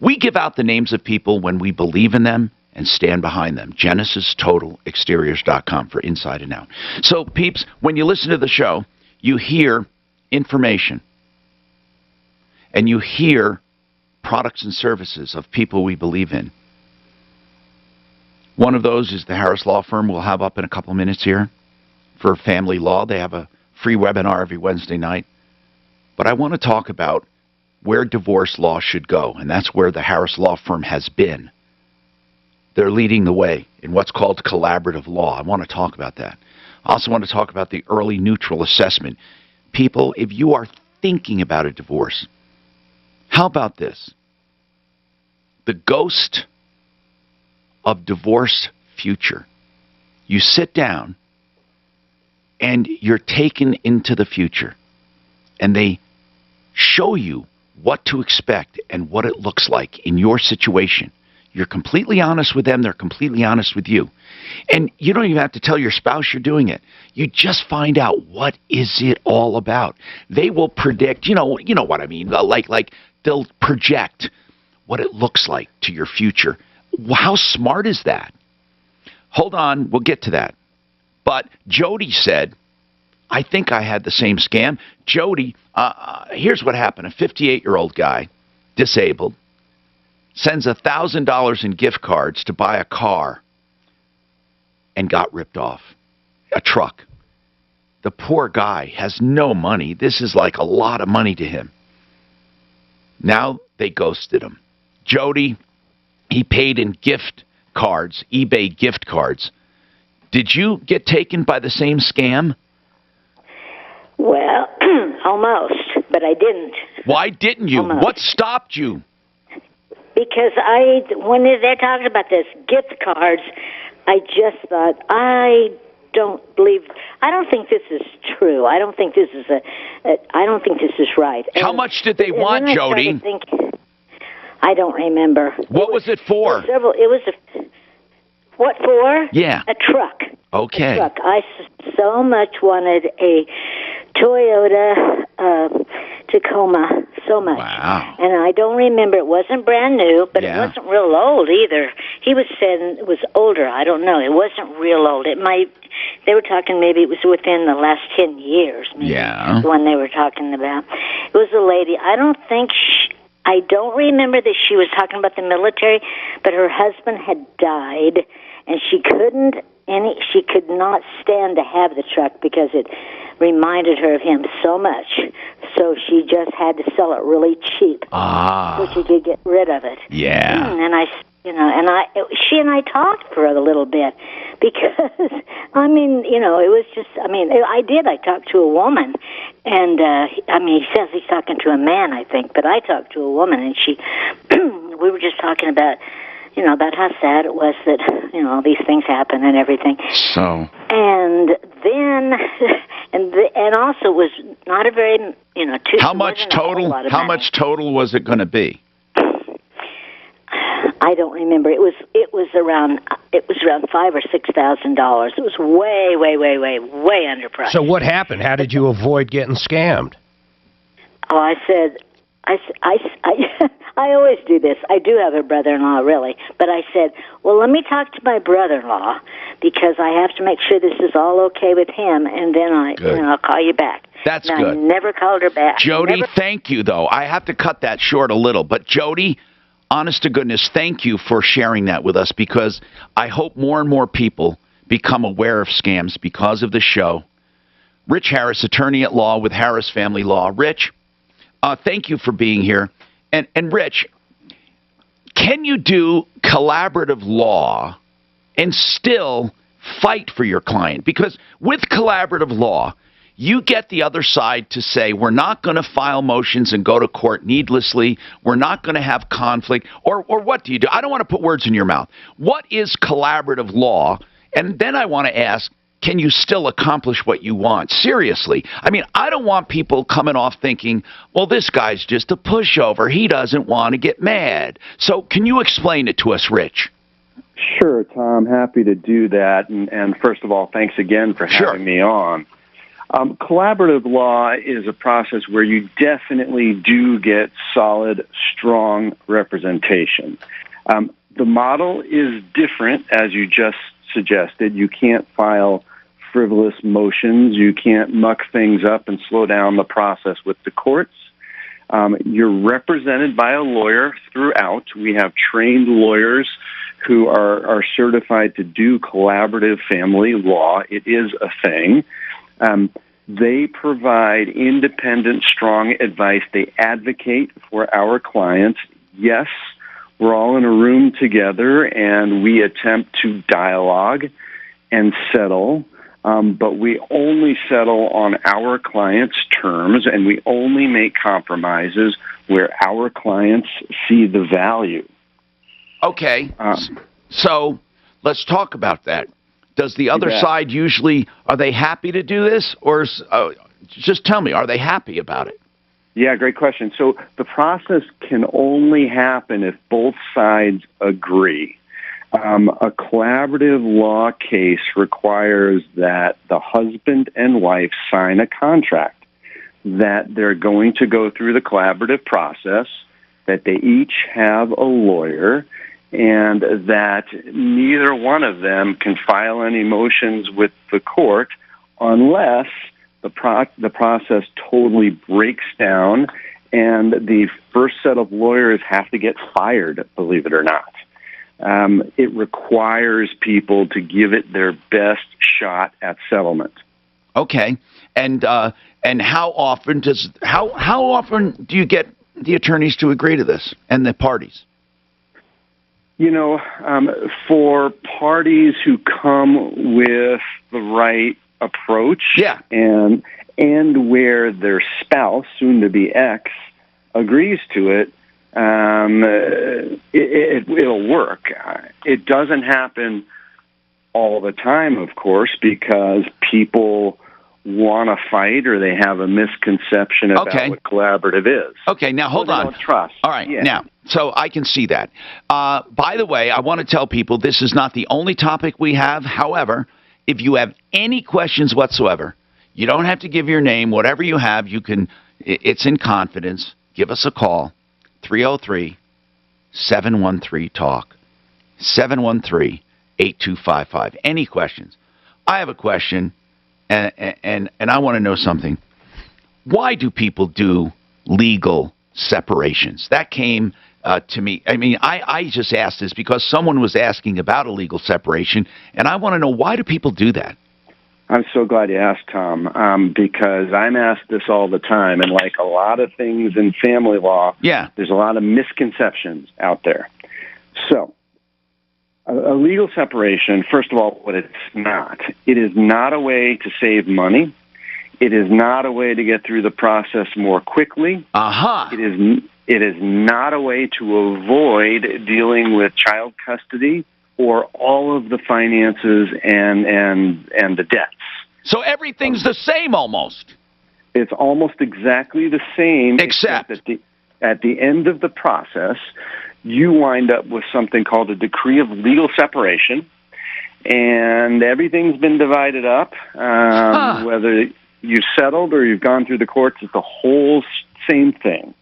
We give out the names of people when we believe in them and stand behind them. GenesisTotalExteriors.com for inside and out. So, peeps, when you listen to the show, you hear information. And you hear products and services of people we believe in. One of those is the Harris Law Firm we'll have up in a couple of minutes here for family law. They have a free webinar every Wednesday night. But I want to talk about where divorce law should go, and that's where the Harris Law Firm has been. They're leading the way in what's called collaborative law. I want to talk about that. I also want to talk about the early neutral assessment. People, if you are thinking about a divorce, how about this? The ghost of divorce future. You sit down and you're taken into the future, and they show you what to expect and what it looks like in your situation. You're completely honest with them. They're completely honest with you. And you don't even have to tell your spouse you're doing it. You just find out, what is it all about? They will predict, you know what I mean, like they'll project what it looks like to your future. How smart is that? Hold on, we'll get to that. But Jody said, I think I had the same scam. Jody, here's what happened. A 58-year-old guy, disabled, sends $1,000 in gift cards to buy a car and got ripped off. A truck. The poor guy has no money. This is like a lot of money to him. Now they ghosted him. Jody, he paid in gift cards, eBay gift cards. Did you get taken by the same scam? Well, almost, but I didn't. Why didn't you? Almost. What stopped you? Because when they're talking about this gift cards, I just thought, I don't think this is true. I don't think this is right. How much did they want, Jody? I don't remember. What was it for? What for? Yeah. A truck. Okay. A truck. I so much wanted a Toyota Tacoma, so much. Wow. And I don't remember. It wasn't brand new, but it wasn't real old either. He was saying it was older. I don't know. It wasn't real old. They were talking maybe it was within the last 10 years. Maybe, the one they were talking about. It was a lady. I don't remember that she was talking about the military, but her husband had died, and she could not stand to have the truck because it reminded her of him so much. So she just had to sell it really cheap, so she could get rid of it. Yeah. And she and I talked for a little bit because, it was just, I talked to a woman, and, he says he's talking to a man, I think, but I talked to a woman, and we were just talking about, about how sad it was that, all these things happen and everything. So. And then, and also it was not a very, How much total was it going to be? I don't remember. It was around $5,000 or $6,000. It was way underpriced. So what happened? How did you avoid getting scammed? Oh, I always do this. I do have a brother-in-law, really. But I said, well, let me talk to my brother-in-law because I have to make sure this is all okay with him, and then I'll call you back. That's good. I never called her back. Jody, thank you, though. I have to cut that short a little. But, Jody, honest to goodness, thank you for sharing that with us because I hope more and more people become aware of scams because of the show. Rich Harris, attorney at law with Harris Family Law. Rich, thank you for being here. And Rich, can you do collaborative law and still fight for your client? Because with collaborative law, you get the other side to say, we're not going to file motions and go to court needlessly. We're not going to have conflict. Or what do you do? I don't want to put words in your mouth. What is collaborative law? And then I want to ask, can you still accomplish what you want? Seriously. I don't want people coming off thinking, well, this guy's just a pushover. He doesn't want to get mad. So can you explain it to us, Rich? Sure, Tom. Happy to do that. And first of all, thanks again for having me on. Collaborative law is a process where you definitely do get solid, strong representation. The model is different, as you just suggested. You can't file frivolous motions. You can't muck things up and slow down the process with the courts. You're represented by a lawyer throughout. We have trained lawyers who are certified to do collaborative family law. It is a thing. They provide independent, strong advice. They advocate for our clients. Yes, we're all in a room together, and we attempt to dialogue and settle, but we only settle on our clients' terms, and we only make compromises where our clients see the value. Okay, so let's talk about that. Does the other side usually, are they happy to do this? Or just tell me, are they happy about it? Yeah, great question. So the process can only happen if both sides agree. A collaborative law case requires that the husband and wife sign a contract that they're going to go through the collaborative process, that they each have a lawyer, and that neither one of them can file any motions with the court unless the process totally breaks down and the first set of lawyers have to get fired, believe it or not. It requires people to give it their best shot at settlement. Okay, and how often do you get the attorneys to agree to this and the parties? You know, for parties who come with the right approach, and where their spouse, soon to be ex, agrees to it, it'll work. It doesn't happen all the time, of course, because people want to fight or they have a misconception about what collaborative is. Okay, now hold on. Don't trust. All right, now, so I can see that. By the way, I want to tell people this is not the only topic we have. However, if you have any questions whatsoever, you don't have to give your name. Whatever you have, you can. It's in confidence. Give us a call, 303-713-TALK, 713-8255. Any questions? I have a question. And I want to know something. Why do people do legal separations? That came to me. I mean, I just asked this because someone was asking about a legal separation, and I want to know, why do people do that? I'm so glad you asked, Tom, because I'm asked this all the time, and like a lot of things in family law, there's a lot of misconceptions out there. So, a legal separation, first of all, what it's not. It is not a way to save money. It is not a way to get through the process more quickly. It is not a way to avoid dealing with child custody or all of the finances and the debts. So everything's the same almost. It's almost exactly the same, except at the end of the process, you wind up with something called a decree of legal separation, and everything's been divided up. Whether you've settled or you've gone through the courts, it's the whole same thing.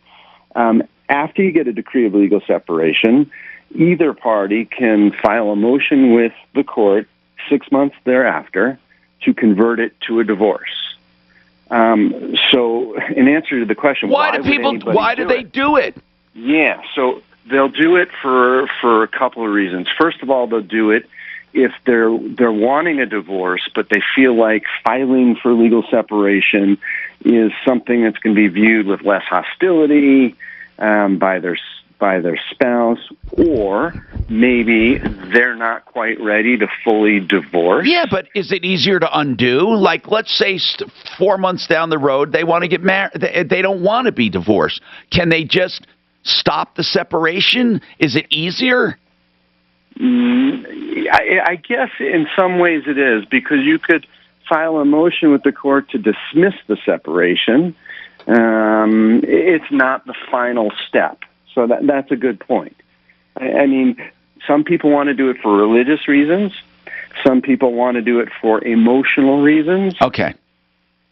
After you get a decree of legal separation, either party can file a motion with the court 6 months thereafter to convert it to a divorce. So, in answer to the question, why do they do it? Yeah, so they'll do it for a couple of reasons. First of all, they'll do it if they're wanting a divorce, but they feel like filing for legal separation is something that's going to be viewed with less hostility by their spouse, or maybe they're not quite ready to fully divorce. Yeah, but is it easier to undo? Like, let's say 4 months down the road, they want to get married. They don't want to be divorced. Can they just stop the separation? Is it easier? I guess in some ways it is, because you could file a motion with the court to dismiss the separation. It's not the final step. So that's a good point. I mean, some people want to do it for religious reasons. Some people want to do it for emotional reasons. Okay.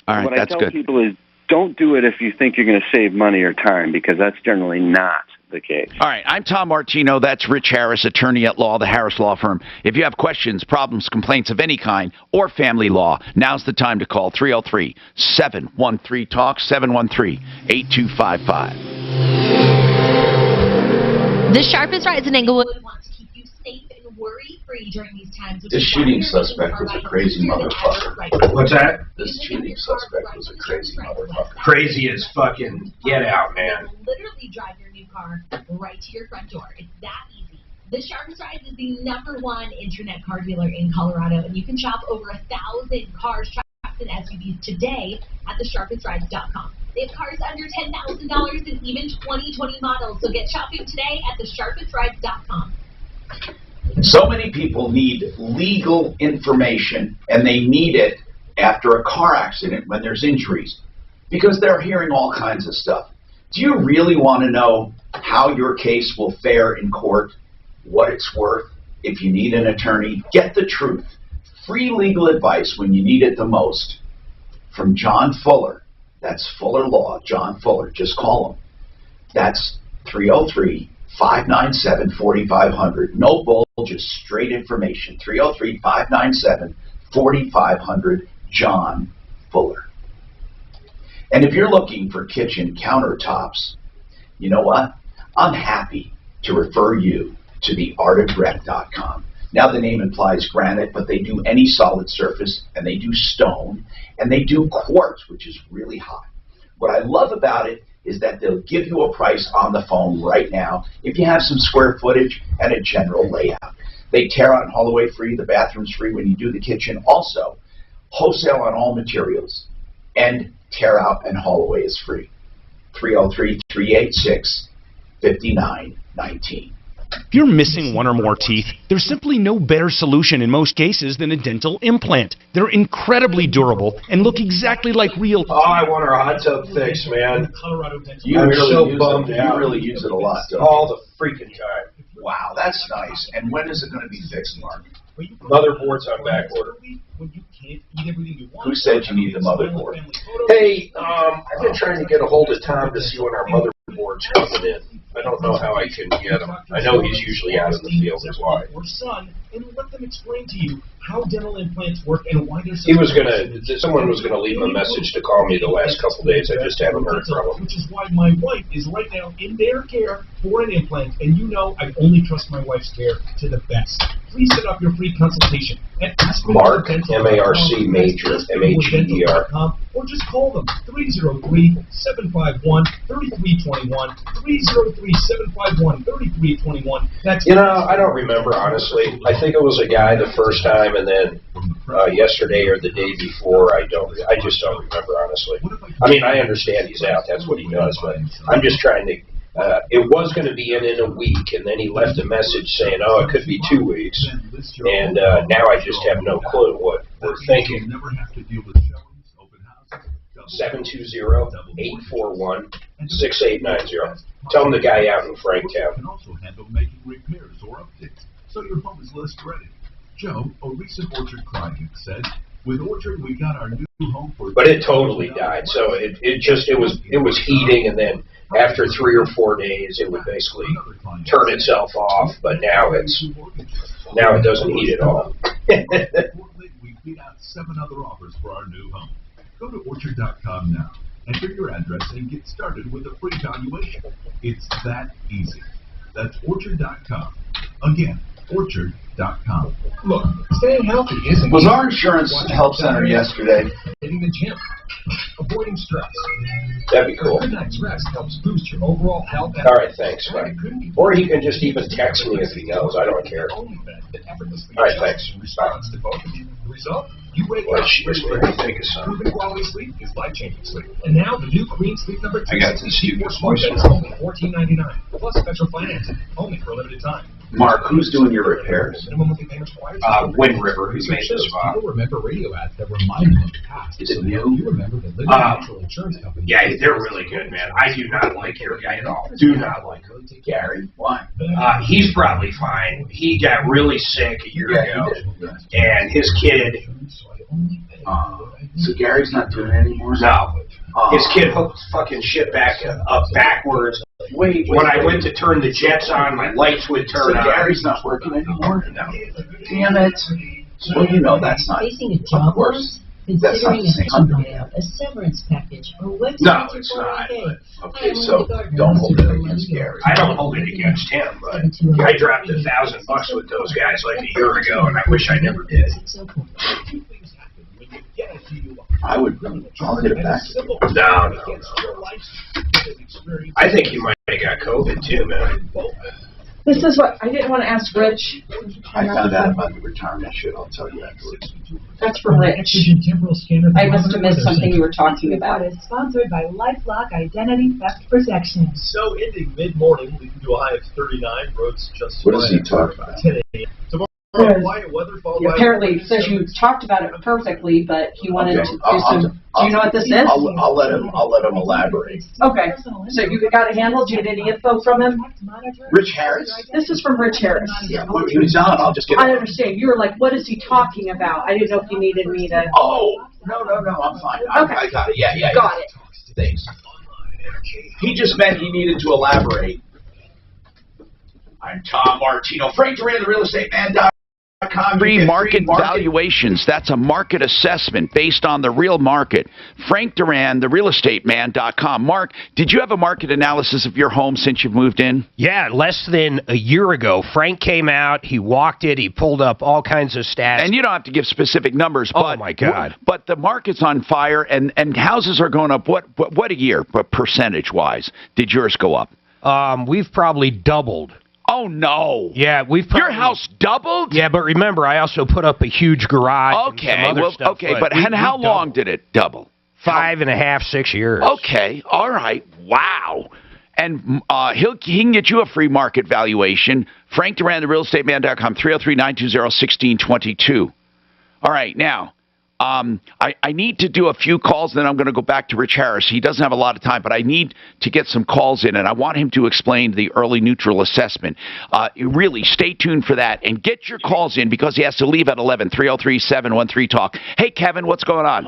All right, that's good. What I tell people is, don't do it if you think you're going to save money or time, because that's generally not the case. All right, I'm Tom Martino. That's Rich Harris, attorney at law, the Harris Law Firm. If you have questions, problems, complaints of any kind, or family law, now's the time to call 303-713-TALK, 713-8255. The Sharpest Rise in Englewood wants to keep you safe and worry-free during these times. This shooting suspect was a crazy motherfucker. What's that? This shooting suspect was a crazy motherfucker. Crazy as fucking get out, man. Literally drive your new car right to your front door. It's that easy. The Sharpest Rise is the #1 internet car dealer in Colorado, and you can shop over 1,000 cars, trucks, and SUVs today at thesharpestrides.com. They have cars under $10,000 and even 2020 models, so get shopping today at thesharpestrides.com. So many people need legal information, and they need it after a car accident when there's injuries, because they're hearing all kinds of stuff. Do you really want to know how your case will fare in court, what it's worth? If you need an attorney, get the truth. Free legal advice when you need it the most from John Fuller. That's Fuller Law, John Fuller. Just call him. That's 303-597-4500. No bull, just straight information. 303-597-4500, John Fuller. And if you're looking for kitchen countertops, you know what? I'm happy to refer you to theartofrec.com. Now, the name implies granite, but they do any solid surface, and they do stone, and they do quartz, which is really hot. What I love about it is that they'll give you a price on the phone right now if you have some square footage and a general layout. They tear out and haul away free. The bathroom's free when you do the kitchen. Also, wholesale on all materials. And tear out and haul away is free. 303-386-5919. If you're missing one or more teeth, there's simply no better solution in most cases than a dental implant. They're incredibly durable and look exactly like real. Oh, I want our hot tub fix, man. You really use it a lot, don't you? All the freaking time. Wow, that's nice. And when is it going to be fixed, Mark? Motherboard's on back order. Who said you need the motherboard? Hey, I've been trying to get a hold of Tom to see when our motherboard's coming in. I don't know how I can get him. I know he's usually out in the field. That's why. Or son, and let them explain to you how dental implants work and why they're. Someone was gonna leave him a message to call me the last couple days. I just haven't heard from him. Which is why my wife is right now in their care for an implant, and you know I only trust my wife's care to the best. Please set up your free consultation at Mark, M-A-R-C, Major, M-A-G-E-R. Or just call them 303-751-3321, 303-751-3321. That's I don't remember, honestly. I think it was a guy the first time, and then yesterday or the day before, I just don't remember, honestly. I mean, I understand he's out. That's what he does, but I'm just trying to. It was going to be in a week, and then he left a message saying, oh, it could be 2 weeks. And now I just have no clue what we're thinking. 720-841-6890. Tell him the guy out in Franktown. Can also handle making repairs or updates, so your home is list ready. Joe, a recent Orchard client, said, "With Orchard, we got our new home for." But it totally died. So it was heating, and then after 3 or 4 days, it would basically turn itself off. But now it doesn't heat at all. We beat out 7 other offers for our new home. Go to Orchard.com now. Enter your address and get started with a free valuation. It's that easy. That's Orchard.com. Again, Orchard.com. Look, staying healthy isn't. Was our insurance help center yesterday? Hitting the gym, avoiding stress. That'd be cool. Good night's rest helps boost your overall health. All right, thanks, Mike. Or he can just even text me if he knows. I don't care. All right, thanks. Result? You wake up. Proven quality sleep is life-changing sleep. And now the new Queen Sleep number 2. I got to see this voice. Only $14.99 plus special financing, only for a limited time. Mark, who's doing your repairs? Wind River, who's made this spot. You'll remember radio ads that remind you of the past. Is it new? You remember the Living Natural Insurance Company. Yeah, they're really good, man. I do not like your guy at all. Do not like him. Gary, why? He's probably fine. He got really sick a year ago, and his kid. So Gary's not doing it anymore? No. His kid hooked fucking shit up backwards. Wait, when I went to turn the jets on, my lights would turn on. Gary's not working anymore? No. Damn it. Well, you know that's not. Facing a job loss? Considering a buyout, a severance package, or what's No, it's not. Okay, so don't hold it against Gary. I don't hold it against him, but I dropped $1,000 with those guys like a year ago, and I wish I never did. I'll get it back. No. I think he might have got COVID too, man. This is what I didn't want to ask Rich. I found out about the retirement shit. I'll tell you afterwards. That's from Rich. I must have missed something you were talking about. Is sponsored by LifeLock Identity Theft Protection. So ending mid-morning, we can do a high of 39. Roads just. What does he talk about? 10 a.m. Tomorrow, quiet weather followed by. Apparently, it says you talked about it perfectly, but he wanted to do some. Do you know what this is? I'll let him elaborate. Okay. So you got it handled. You get any info from him? Rich Harris. This is from Rich Harris. Yeah. He was on. I'll just get. I understand. You were like, "What is he talking about?" I didn't know if you needed me to. Oh no, I'm fine. Okay. I got it. Yeah. Got it. Thanks. He just meant he needed to elaborate. I'm Tom Martino, Frank Duran, the realestateman.com. Troubleshooter.com. Free market valuations. That's a market assessment based on the real market. Frank Duran, therealestateman.com. Mark, did you have a market analysis of your home since you've moved in? Yeah, less than a year ago. Frank came out, he walked it, he pulled up all kinds of stats. And you don't have to give specific numbers, but, oh my God. But the market's on fire, and houses are going up. What a year, but percentage-wise, did yours go up? We've probably doubled. Oh, no. Yeah, your house doubled? Yeah, but remember, I also put up a huge garage. Okay, and some other stuff, but how long did it double? 5.5, 6 years. Okay, all right. Wow. And he can get you a free market valuation. Frank Duran, therealestateman.com, 303-920-1622. All right, now, I need to do a few calls, then I'm going to go back to Rich Harris. He doesn't have a lot of time, but I need to get some calls in, and I want him to explain the early neutral assessment. Really, stay tuned for that, and get your calls in because he has to leave at 11, 303-713-TALK. Hey, Kevin, what's going on?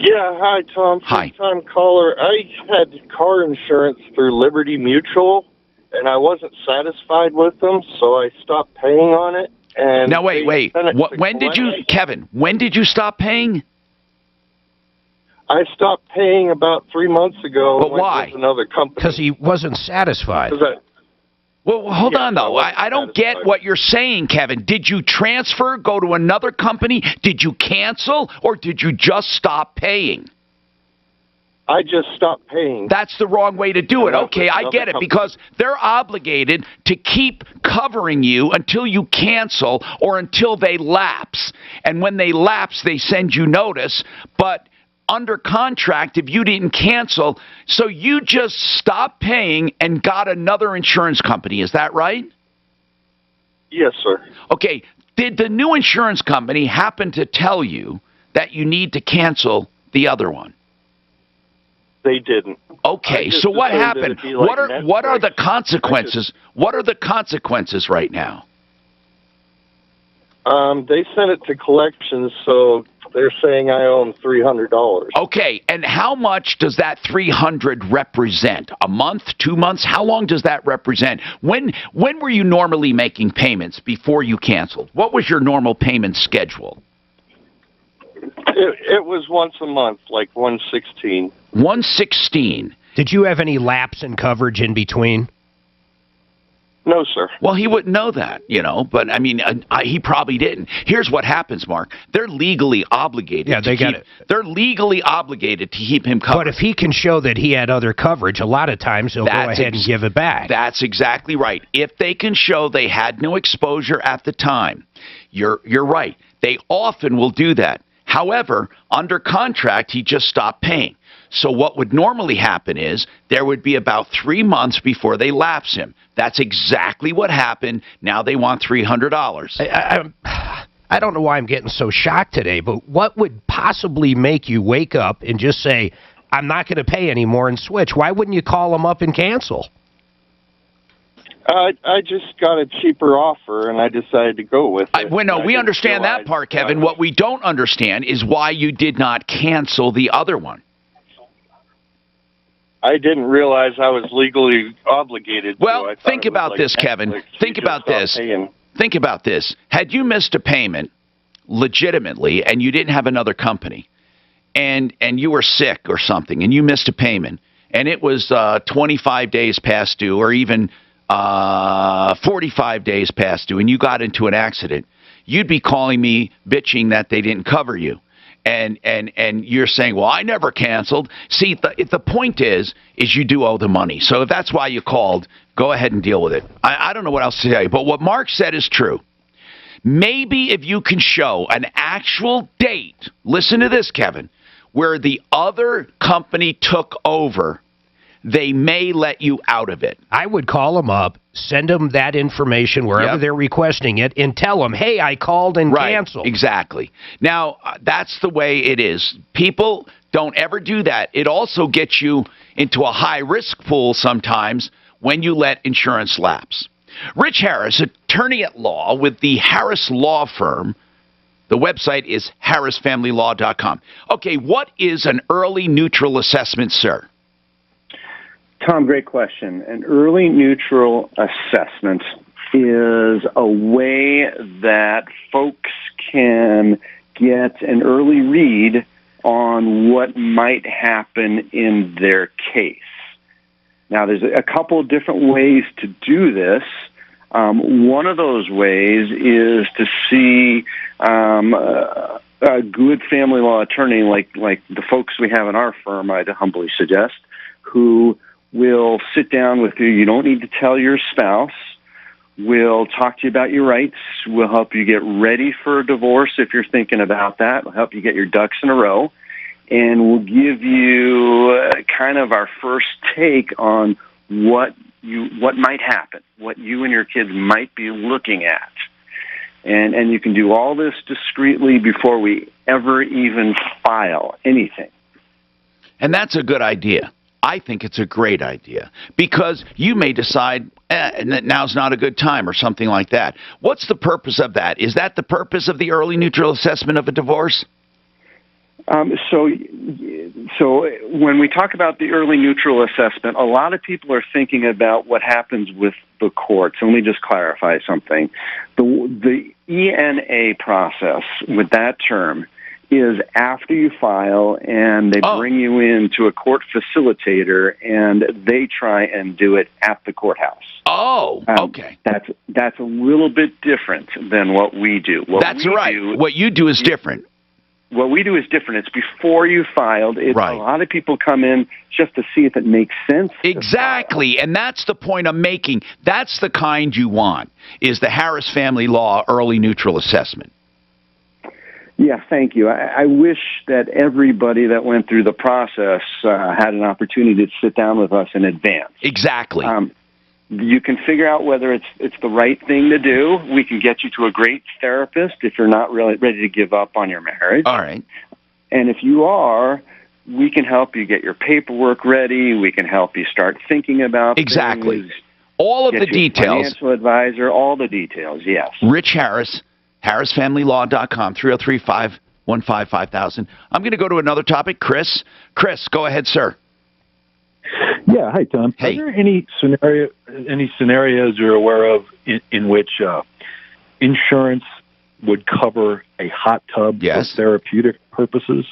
Yeah, hi, Tom. Hi. First-time caller. I had car insurance through Liberty Mutual, and I wasn't satisfied with them, so I stopped paying on it. And now, wait. When did you, Kevin, when did you stop paying? I stopped paying about 3 months ago. But why? With another company. Because he wasn't satisfied. Well, hold on, though. I don't get what you're saying, Kevin. Did you transfer, go to another company? Did you cancel, or did you just stop paying? I just stopped paying. That's the wrong way to do it. Okay, I get it, because they're obligated to keep covering you until you cancel or until they lapse. And when they lapse, they send you notice. But under contract, if you didn't cancel, so you just stopped paying and got another insurance company. Is that right? Yes, sir. Okay. Did the new insurance company happen to tell you that you need to cancel the other one? They didn't. Okay, so what happened? What are the consequences? What are the consequences right now? They sent it to collections, so they're saying I owe them $300. Okay, and how much does that $300 represent? A month, 2 months? How long does that represent? When were you normally making payments before you canceled? What was your normal payment schedule? It was once a month, like 116. 116. Did you have any lapse in coverage in between? No, sir. Well, he wouldn't know that, but I mean, he probably didn't. Here's what happens, Mark. They're legally obligated. Yeah, they got it. They're legally obligated to keep him covered. But if he can show that he had other coverage, a lot of times he'll go ahead and give it back. That's exactly right. If they can show they had no exposure at the time, you're right. They often will do that. However, under contract, he just stopped paying. So what would normally happen is there would be about 3 months before they lapse him. That's exactly what happened. Now they want $300. I don't know why I'm getting so shocked today, but what would possibly make you wake up and just say, I'm not going to pay anymore and switch? Why wouldn't you call them up and cancel? I just got a cheaper offer, and I decided to go with it. We understand that part, Kevin. What we don't understand is why you did not cancel the other one. I didn't realize I was legally obligated to. Well, think about this, Kevin. Think about this. Think about this. Had you missed a payment legitimately and you didn't have another company and you were sick or something and you missed a payment and it was 25 days past due or even 45 days past due and you got into an accident, you'd be calling me bitching that they didn't cover you. And you're saying, well, I never canceled. See, the point is you do owe the money. So if that's why you called, go ahead and deal with it. I don't know what else to tell you, but what Mark said is true. Maybe if you can show an actual date, listen to this, Kevin, where the other company took over, they may let you out of it. I would call them up, send them that information wherever they're requesting it, and tell them, hey, I called and canceled. Exactly. Now, that's the way it is. People don't ever do that. It also gets you into a high-risk pool sometimes when you let insurance lapse. Rich Harris, attorney at law with the Harris Law Firm. The website is harrisfamilylaw.com. Okay, what is an early neutral assessment, sir? Tom, great question. An early neutral assessment is a way that folks can get an early read on what might happen in their case. Now, there's a couple of different ways to do this. One of those ways is to see a good family law attorney, like the folks we have in our firm, I'd humbly suggest, who will sit down with you. You don't need to tell your spouse. We'll talk to you about your rights. We'll help you get ready for a divorce if you're thinking about that. We'll help you get your ducks in a row. And we'll give you kind of our first take on what might happen, what you and your kids might be looking at. And you can do all this discreetly before we ever even file anything. And that's a good idea. I think it's a great idea because you may decide now's not a good time or something like that. What's the purpose of that? Is that the purpose of the early neutral assessment of a divorce? So when we talk about the early neutral assessment, a lot of people are thinking about what happens with the courts. And let me just clarify something. The ENA process with that term is after you file and they bring you into a court facilitator and they try and do it at the courthouse. Oh, okay. That's a little bit different than what we do. That's right. What you do is different. What we do is different. It's before you filed. Right. A lot of people come in just to see if it makes sense. Exactly, and that's the point I'm making. That's the kind you want, is the Harris Family Law Early Neutral Assessment. Yeah, thank you. I wish that everybody that went through the process had an opportunity to sit down with us in advance. Exactly. You can figure out whether it's the right thing to do. We can get you to a great therapist if you're not really ready to give up on your marriage. All right. And if you are, we can help you get your paperwork ready. We can help you start thinking about exactly things. All of the details. Financial advisor, all the details. Yes. Rich Harris, HarrisFamilyLaw.com, 303-515-5000. I'm going to go to another topic. Chris, go ahead, sir. Yeah, hi Tom. Hey. Are there any scenarios you're aware of in which insurance would cover a hot tub for therapeutic purposes?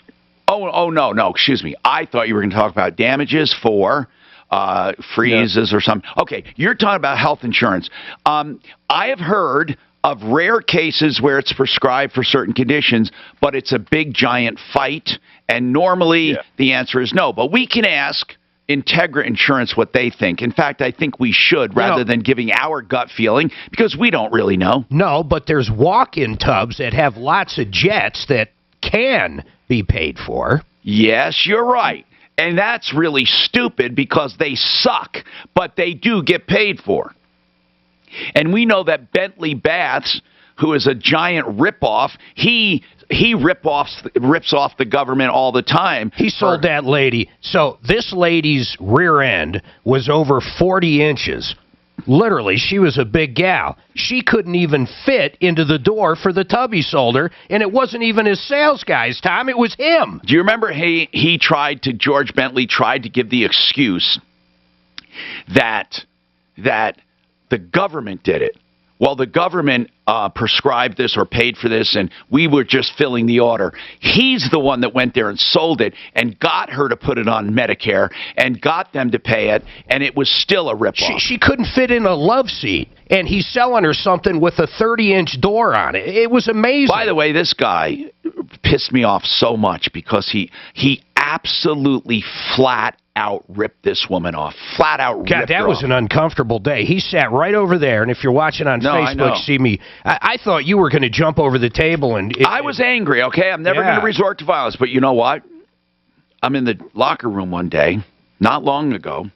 Oh no, excuse me. I thought you were going to talk about damages for freezes or something. Okay, you're talking about health insurance. I have heard of rare cases where it's prescribed for certain conditions, but it's a big giant fight, and normally the answer is no. But we can ask Integra Insurance what they think. In fact, I think we should rather than giving our gut feeling because we don't really know. No, but there's walk-in tubs that have lots of jets that can be paid for. Yes, you're right. And that's really stupid because they suck, but they do get paid for. And we know that Bentley Baths, who is a giant ripoff, he rips off the government all the time. He sold that lady. So this lady's rear end was over 40 inches. Literally, she was a big gal. She couldn't even fit into the door for the tub he sold her, and it wasn't even his sales guys, Tom. It was him. Do you remember George Bentley tried to give the excuse that the government did it? Well, the government prescribed this or paid for this, and we were just filling the order. He's the one that went there and sold it and got her to put it on Medicare and got them to pay it, and it was still a ripoff. She couldn't fit in a love seat, and he's selling her something with a 30-inch door on it. It was amazing. By the way, this guy pissed me off so much because he absolutely flat out ripped this woman off. Flat out ripped her off. God, that was an uncomfortable day. He sat right over there, and if you're watching on Facebook, see me. I thought you were going to jump over the table. I was angry, okay? I'm never going to resort to violence, but you know what? I'm in the locker room one day, not long ago,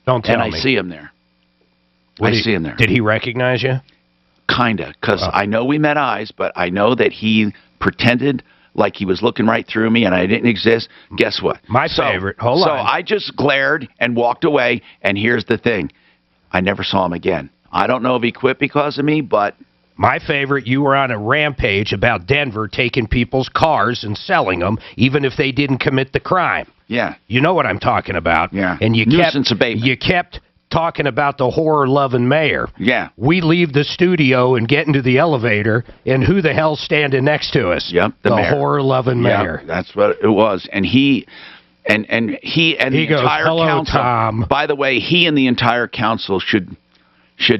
and I see him there. See him there. Did he recognize you? Kinda, because I know we met eyes, but I know that he pretended like he was looking right through me and I didn't exist. Guess what? My favorite. Hold on. So I just glared and walked away, and here's the thing. I never saw him again. I don't know if he quit because of me, but... My favorite, you were on a rampage about Denver taking people's cars and selling them, even if they didn't commit the crime. Yeah. You know what I'm talking about. Yeah. And you Nuisance abatement. You kept talking about the horror-loving mayor. Yeah. We leave the studio and get into the elevator, and who the hell's standing next to us? Yep, the mayor. Horror-loving mayor. That's what it was. And he and the goes, entire "Hello, council. Tom." By the way, he and the entire council should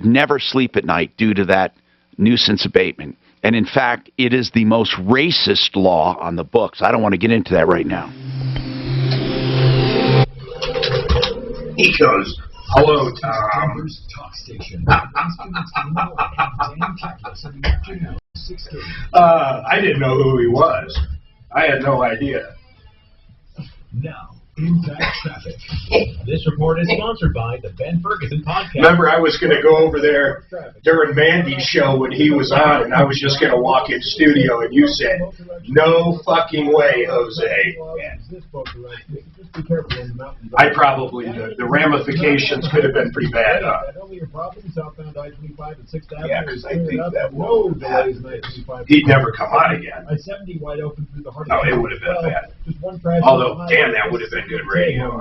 never sleep at night due to that nuisance abatement. And in fact, it is the most racist law on the books. I don't want to get into that right now. He goes, "Hello, Tom." Talk station. I didn't know who he was. I had no idea. Now, Impact Traffic. This report is sponsored by the Ben Ferguson Podcast. Remember, I was going to go over there during Mandy's show when he was on, and I was just going to walk in studio, and you said, "No fucking way, Jose." I probably, the ramifications could have been pretty bad, huh? Yeah, because I think that he'd never come on again. No, it would have been bad. Although, damn, that would have been good radio.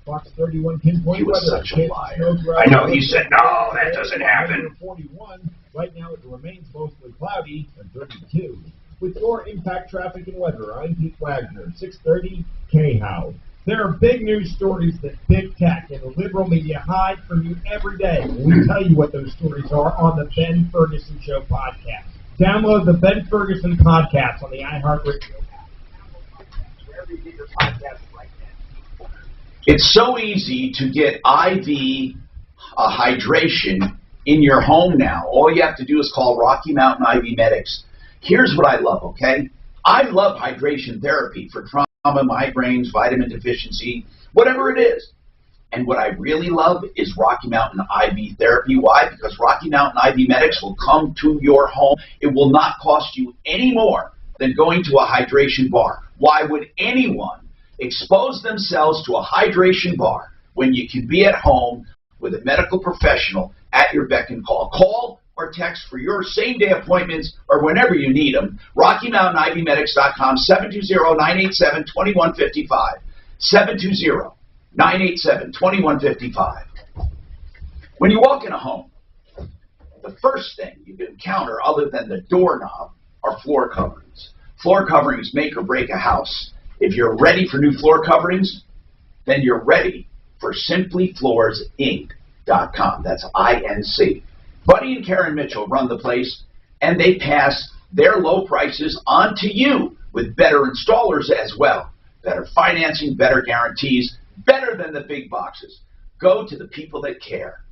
Fox 31 pinpoint He was weather. such a liar. I know, he said, "No, that doesn't happen." 41. Right now it remains mostly cloudy and 32. With your impact traffic and weather, I'm Pete Wagner, 630 KHOW. There are big news stories that big tech and the liberal media hide from you every day. We tell you what those stories are on the Ben Ferguson Show podcast. Download the Ben Ferguson podcast on the iHeartRadio app. Wherever you get your podcast right now. It's so easy to get IV hydration in your home now. All you have to do is call Rocky Mountain IV Medics. Here's what I love, okay? I love hydration therapy for trauma, migraines, vitamin deficiency, whatever it is. And what I really love is Rocky Mountain IV therapy. Why? Because Rocky Mountain IV Medics will come to your home. It will not cost you any more than going to a hydration bar. Why would anyone expose themselves to a hydration bar when you can be at home with a medical professional at your beck and call? Call or text for your same-day appointments or whenever you need them. RockyMountainIVMedics.com, 720-987-2155. 720-987-2155. When you walk in a home, the first thing you encounter other than the doorknob are floor coverings. Floor coverings make or break a house. If you're ready for new floor coverings, then you're ready for SimplyFloorsInc.com. That's INC. Buddy and Karen Mitchell run the place, and they pass their low prices on to you with better installers as well. Better financing, better guarantees, better than the big boxes. Go to the people that care.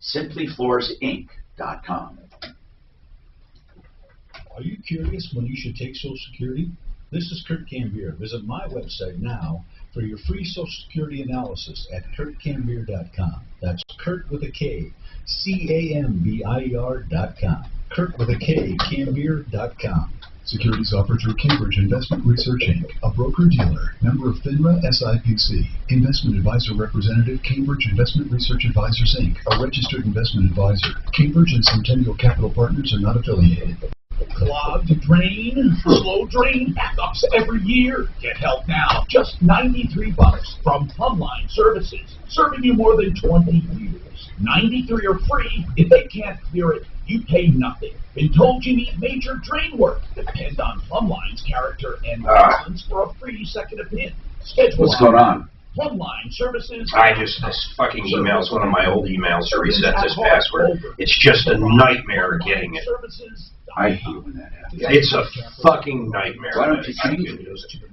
SimplyFloorsInc.com. Are you curious when you should take Social Security? This is Kurt Cambier. Visit my website now for your free Social Security analysis at KurtCambier.com. That's Kurt with a K, CAMBIER.com. Kurt with a K, Cambier.com. Securities offered through Cambridge Investment Research, Inc., a broker-dealer, member of FINRA SIPC. Investment advisor representative, Cambridge Investment Research Advisors, Inc., a registered investment advisor. Cambridge and Centennial Capital Partners are not affiliated. Clogged drain, slow drain, backups every year. Get help now. Just $93 from Plumline Services, serving you more than 20 years. $93 are free. If they can't clear it, you pay nothing. Been told you need major drain work? Depend on Plumline's character and excellence for a free second opinion. Schedule. What's going on? Plumline Services. This fucking email is one of my old emails to reset this password. It's just a nightmare getting it. I hate when that happens. It's a fucking nightmare. Why don't you change it?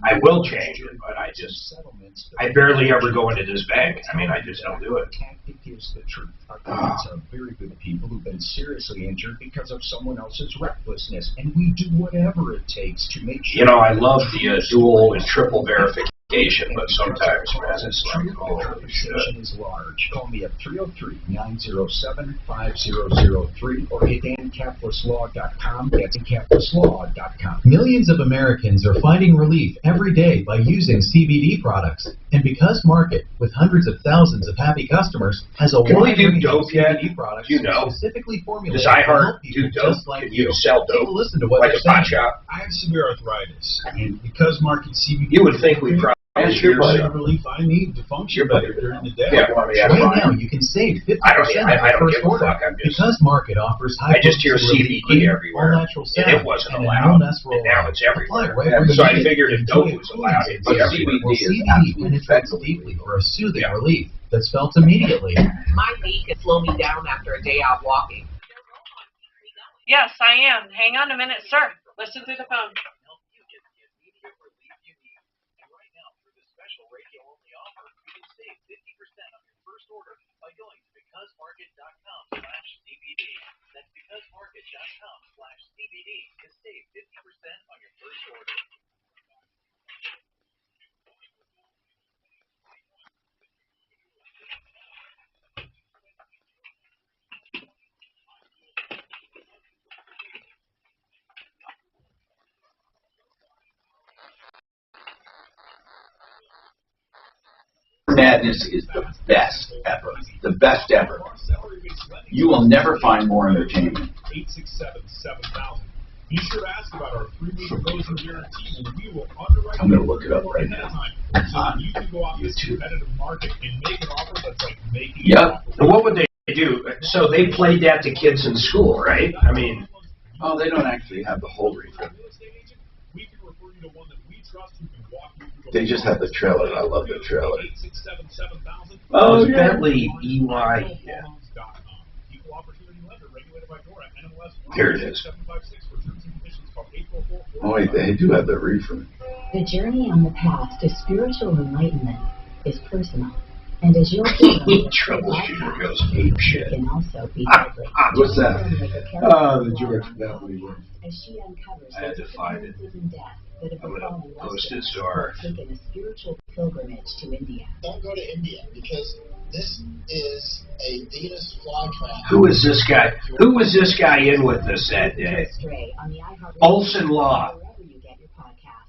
I will change it, but I barely ever go into this bank. I mean, I just don't do it. Tactic is the truth. Our clients are very good people who've been seriously injured because of someone else's recklessness, and we do whatever it takes to make sure. You know, I love the dual and triple verification, but sometimes, man, it's like, oh, verification is large. Call me at 303-907-5003 or hit AnCapitalislaw.com. That's AnCapitalislaw.com. Millions of Americans are finding relief every day by using CBD products. And because Market, with hundreds of thousands of happy customers, has a wide range of CBD products specifically formulated Does to help iHeart people do dope? just like Can you. you sell Take a dope? listen to what Like they're a pot saying. shop? I have severe arthritis, and because Market CBD... You would think we relief I need to function better during the day. Right now, you can save 50% on your first order because Market offers high I just hear CBD everywhere, and it wasn't allowed, and now it's everywhere. So I figured if dope was allowed, it'd be everywhere. CBD penetrates deeply for a soothing relief that's felt immediately. My knee could slow me down after a day out walking. Yes, I am. Hang on a minute, sir. Listen through the phone. BecauseMarket.com/CBD. That's BecauseMarket.com/CBD to save 50% on your first order. Madness is the best ever. The best ever. You will never find more entertainment. 867-7000. Be sure to ask about our 3-week frozen guarantee, and we will underwrite. I'm going to look it up right now. So that you can go out in this competitive market and make an offer that's like making. Yep. And what would they do? So they played that to kids in school, right? I mean, oh, they don't actually have the whole refund. They just have the trailer. I love the trailer. Oh, it's Bentley EY. Yeah. Here it is. Oh wait, they do have the refund. The journey on the path to spiritual enlightenment is personal, and as you'll hear, Troubleshooter goes ape shit. can also be deadly. What's that? The George Bentley one. As she uncovers I had to find it. and death that have I'm befallen going to post it Westerners to our... who have taken a spiritual pilgrimage to India. Don't go to India because this is a Venus flytrap. Who is this guy? Who was this guy in with us that day? Olson Law.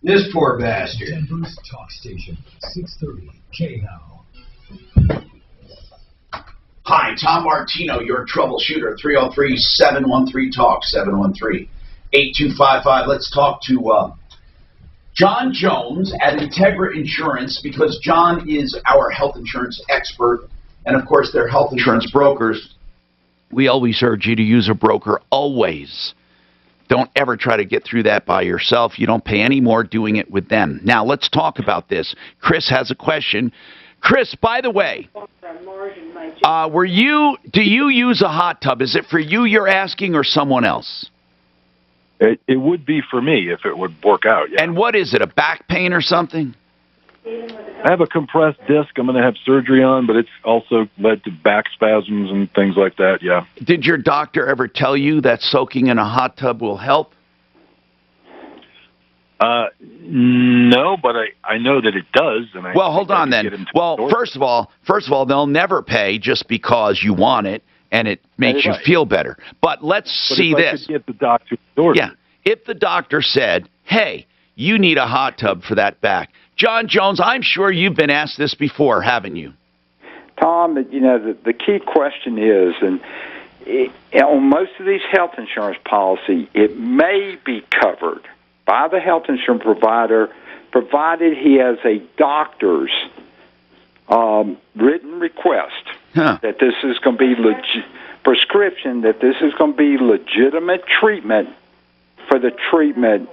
This poor bastard. Denver's talk station, 630 KHOW. Hi, Tom Martino, your troubleshooter. 303-713-TALK, 713-8255. Let's talk to John Jones at Integra Insurance, because John is our health insurance expert, and of course they're health insurance brokers. We always urge you to use a broker, always. Don't ever try to get through that by yourself. You don't pay any more doing it with them. Now, let's talk about this. Chris has a question. Chris, by the way, do you use a hot tub? Is it for you you're asking or someone else? It would be for me if it would work out, yeah. And what is it, a back pain or something? I have a compressed disc I'm going to have surgery on, but it's also led to back spasms and things like that, yeah. Did your doctor ever tell you that soaking in a hot tub will help? No, but I know that it does. And well, hold on then. Well, first of all, they'll never pay just because you want it and it makes you feel better. But let's see this. Could get the doctor order. Yeah, if the doctor said, "Hey, you need a hot tub for that back," John Jones, I'm sure you've been asked this before, haven't you? Tom, the key question is, and on most of these health insurance policies, it may be covered by the health insurance provider, provided he has a doctor's written request that this is going to be prescription, that this is going to be legitimate treatment for the treatment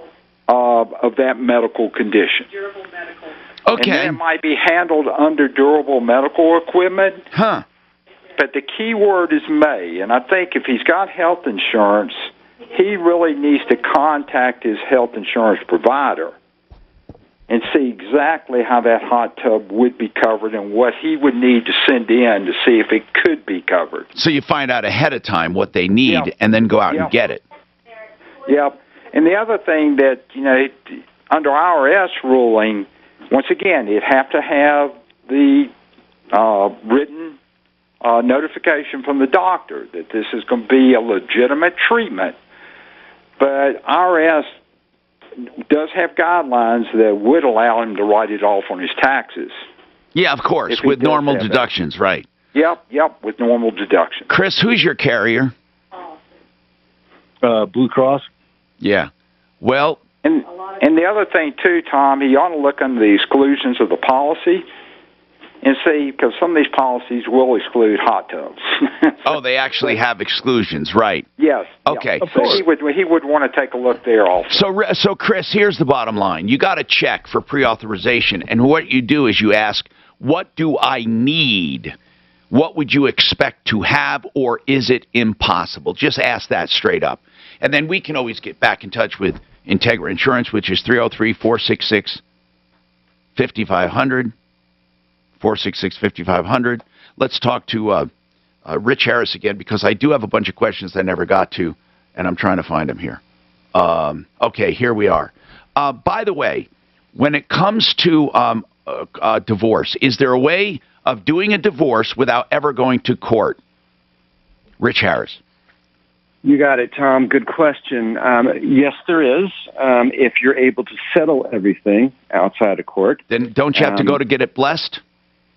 of that medical condition. Okay. And then it might be handled under durable medical equipment. Huh. But the key word is may, and I think if he's got health insurance, he really needs to contact his health insurance provider and see exactly how that hot tub would be covered and what he would need to send in to see if it could be covered. So you find out ahead of time what they need and then go out and get it. Yep. And the other thing that, under IRS ruling, once again, you'd have to have the written notification from the doctor that this is going to be a legitimate treatment. But IRS does have guidelines that would allow him to write it off on his taxes. Yeah, of course, with normal deductions, right. Yep, with normal deductions. Chris, who's your carrier? Blue Cross. Yeah. Well, And the other thing, too, Tom, you ought to look under the exclusions of the policy and see, because some of these policies will exclude hot tubs. Oh, they actually have exclusions, right? Yes. Okay. Yeah. So he would want to take a look there also. So Chris, here's the bottom line. You got to check for pre-authorization, and what you do is you ask, what do I need? What would you expect to have, or is it impossible? Just ask that straight up. And then we can always get back in touch with Integra Insurance, which is 303-466-5500. 466-5500. Let's talk to Rich Harris again, because I do have a bunch of questions I never got to, and I'm trying to find them here. Okay, here we are. By the way, when it comes to divorce, is there a way of doing a divorce without ever going to court? Rich Harris. You got it, Tom. Good question. Yes, there is. If you're able to settle everything outside of court. Then don't you have to go to get it blessed?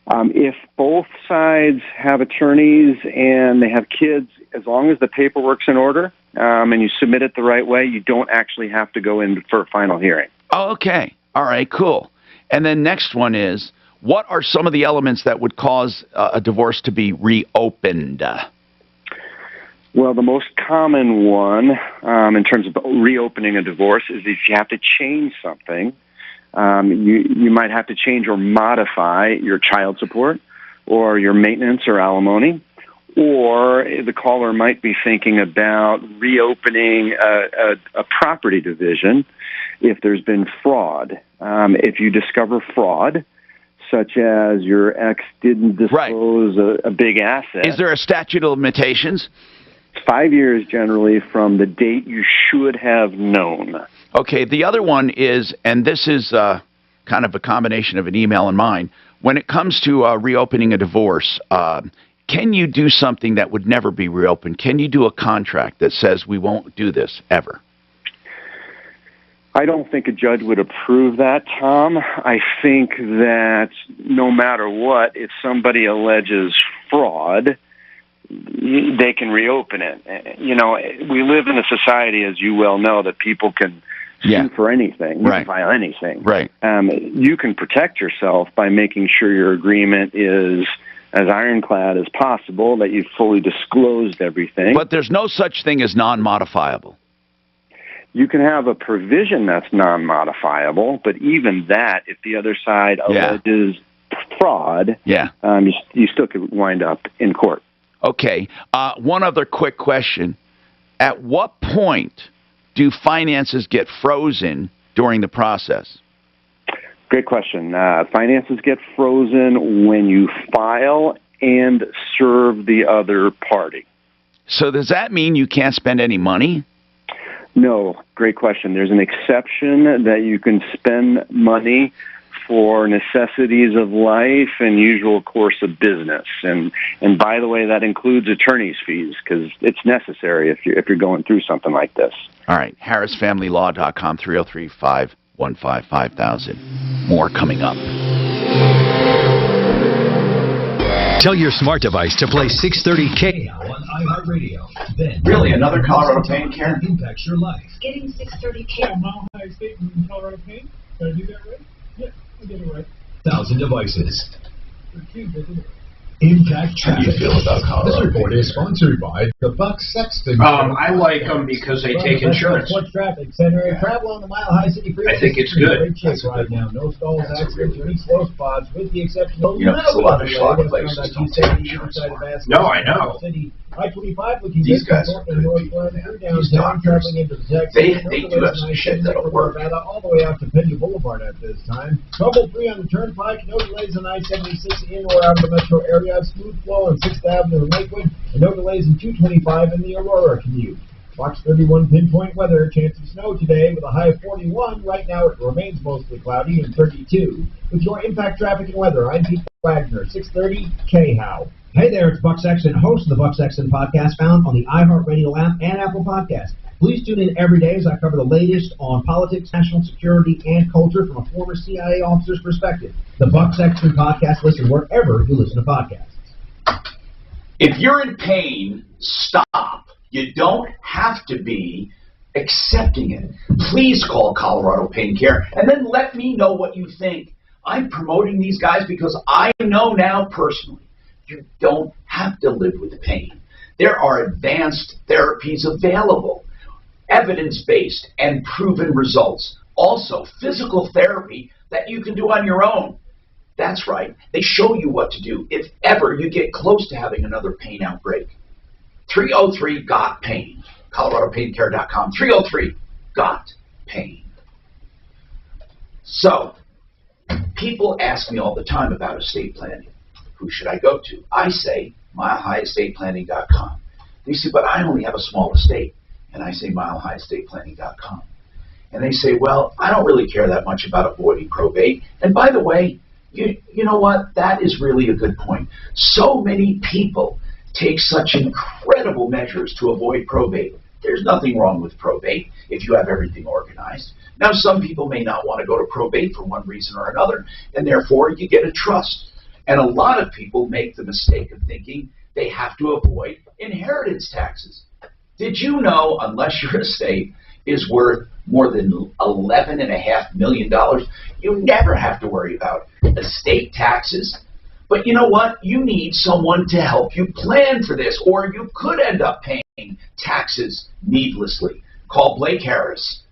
If both sides have attorneys and they have kids, as long as the paperwork's in order and you submit it the right way, you don't actually have to go in for a final hearing. Oh, okay. All right, cool. And then next one is, what are some of the elements that would cause a divorce to be reopened? Well, the most common one in terms of reopening a divorce is if you have to change something. You might have to change or modify your child support or your maintenance or alimony, or the caller might be thinking about reopening a property division if there's been fraud. If you discover fraud, such as your ex didn't disclose a big asset. Is there a statute of limitations? 5 years generally from the date you should have known. Okay, the other one is, and this is kind of a combination of an email and mine, when it comes to reopening a divorce, can you do something that would never be reopened? Can you do a contract that says we won't do this ever? I don't think a judge would approve that, Tom. I think that no matter what, if somebody alleges fraud, they can reopen it. You know, we live in a society, as you well know, that people can sue for anything, you can file anything. Right. You can protect yourself by making sure your agreement is as ironclad as possible, that you've fully disclosed everything. But there's no such thing as non-modifiable. You can have a provision that's non-modifiable, but even that, if the other side alleges fraud, you still could wind up in court. Okay. One other quick question. At what point do finances get frozen during the process? Great question. Finances get frozen when you file and serve the other party. So does that mean you can't spend any money? No. Great question. There's an exception that you can spend money for necessities of life and usual course of business. And by the way, that includes attorney's fees, because it's necessary if you're going through something like this. All right. HarrisFamilyLaw.com, 303-515-5000. More coming up. Tell your smart device to play 630 KL on iHeartRadio. Then, really, another Colorado Pain care impacts your life. Getting 630 KL. Mile High State in Colorado Pain. Did I do that right? Yeah, I did it right. 1,000 devices. Impact Traffic. How do you feel about Colorado? This report is sponsored by the Buck Sexton. I like them because they take insurance. Traffic Center. Travel on the Mile High City Freeway. I think it's good. Great shape right now. No stalls, accidents, or any slow spots, with the exception of there's a lot of schlock places don't take insurance. No, I know. I-25 looking These guys are in North Florida, downtown, traveling into the Texas. They do have some shit that'll work. All the way out to Pena Boulevard at this time. Trouble-free on the Turnpike. No delays on I-76 in or out of the metro area. Smooth flow on 6th Avenue in Lakewood. And no delays in 225 in the Aurora commute. Fox 31 pinpoint weather. Chance of snow today with a high of 41. Right now it remains mostly cloudy and 32. With your impact traffic and weather, I'm Pete Wagner, 630 KHOW. Hey there, it's Buck Sexton, host of the Buck Sexton Podcast, found on the iHeartRadio app and Apple Podcast. Please tune in every day as I cover the latest on politics, national security, and culture from a former CIA officer's perspective. The Buck Sexton Podcast, listen wherever you listen to podcasts. If you're in pain, stop. You don't have to be accepting it. Please call Colorado Pain Care and then let me know what you think. I'm promoting these guys because I know now personally you don't have to live with pain. There are advanced therapies available, evidence-based and proven results. Also, physical therapy that you can do on your own. That's right. They show you what to do if ever you get close to having another pain outbreak. 303-GOT-PAIN. ColoradoPainCare.com. 303-GOT-PAIN. So, people ask me all the time about estate planning. Who should I go to? I say, MileHighEstatePlanning.com. They say, but I only have a small estate. And I say, MileHighEstatePlanning.com. And they say, well, I don't really care that much about avoiding probate. And by the way, you know what? That is really a good point. So many people take such incredible measures to avoid probate. There's nothing wrong with probate if you have everything organized. Now, some people may not want to go to probate for one reason or another, and therefore you get a trust. And a lot of people make the mistake of thinking they have to avoid inheritance taxes. Did you know, unless your estate is worth more than $11.5 million, you never have to worry about estate taxes? But you know what? You need someone to help you plan for this, or you could end up paying taxes needlessly. Call Blake Harris,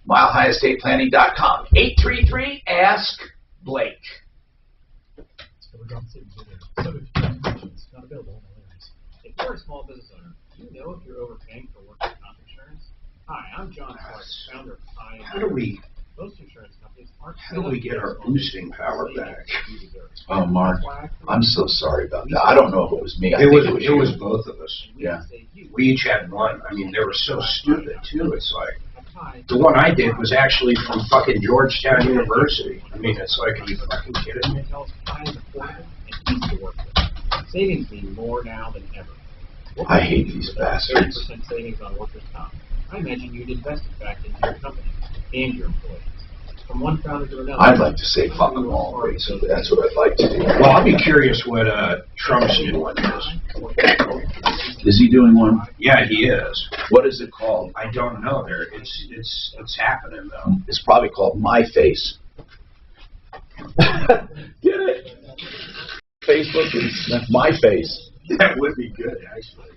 MileHighEstatePlanning.com, 833-ASK-BLAKE. If you're a small business owner, do you know if you're overpaying for workers' comp insurance? Hi, I'm John Clark, founder of I. Most insurance companies aren't. How do we get our boosting power back? Oh, Mark, I'm so sorry about that. I don't know if it was me. It was both of us. Yeah. We each had one. I mean, they were so stupid, too. It's like, the one I did was actually from fucking Georgetown University. I mean, it's like, are you fucking kidding me? Savings mean more now than ever. I hate these bastards. 30% savings on workers' comp. I imagine you'd invest it back into your company and your employees. From one founder to another. I'd like to say fuck them all, basically. That's what I'd like to do. Well, I'll be curious what Trump's new one is. Is he doing one? Yeah, he is. What is it called? I don't know. It's happening, though. It's probably called My Face. Get it? Facebook is My Face. That would be good, actually.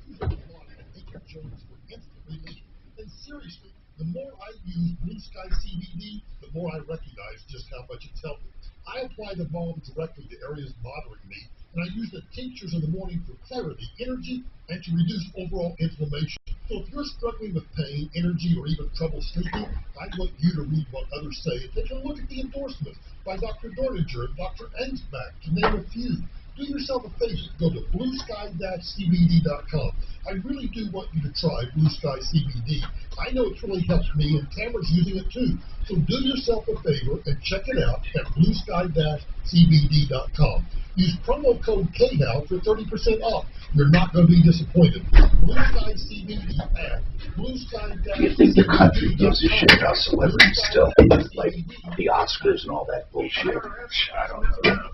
And seriously, the more I use Blue Sky CBD, the more I recognize just how much it's helping. I apply the balm directly to areas bothering me, and I use the tinctures in the morning for clarity, energy, and to reduce overall inflammation. So if you're struggling with pain, energy, or even trouble sleeping, I want you to read what others say and take a look at the endorsements by Dr. Dorninger and Dr. Engsbach, to name a few. Do yourself a favor. Go to bluesky-cbd.com. I really do want you to try Blue Sky CBD. I know it's really helped me, and Tamara's using it too. So do yourself a favor and check it out at bluesky-cbd.com. Use promo code KNOW for 30% off. You're not going to be disappointed. Blue Sky CBD at bluesky-cbd.com. You think the country gives a shit about celebrities still? Like the Oscars and all that bullshit? I don't know.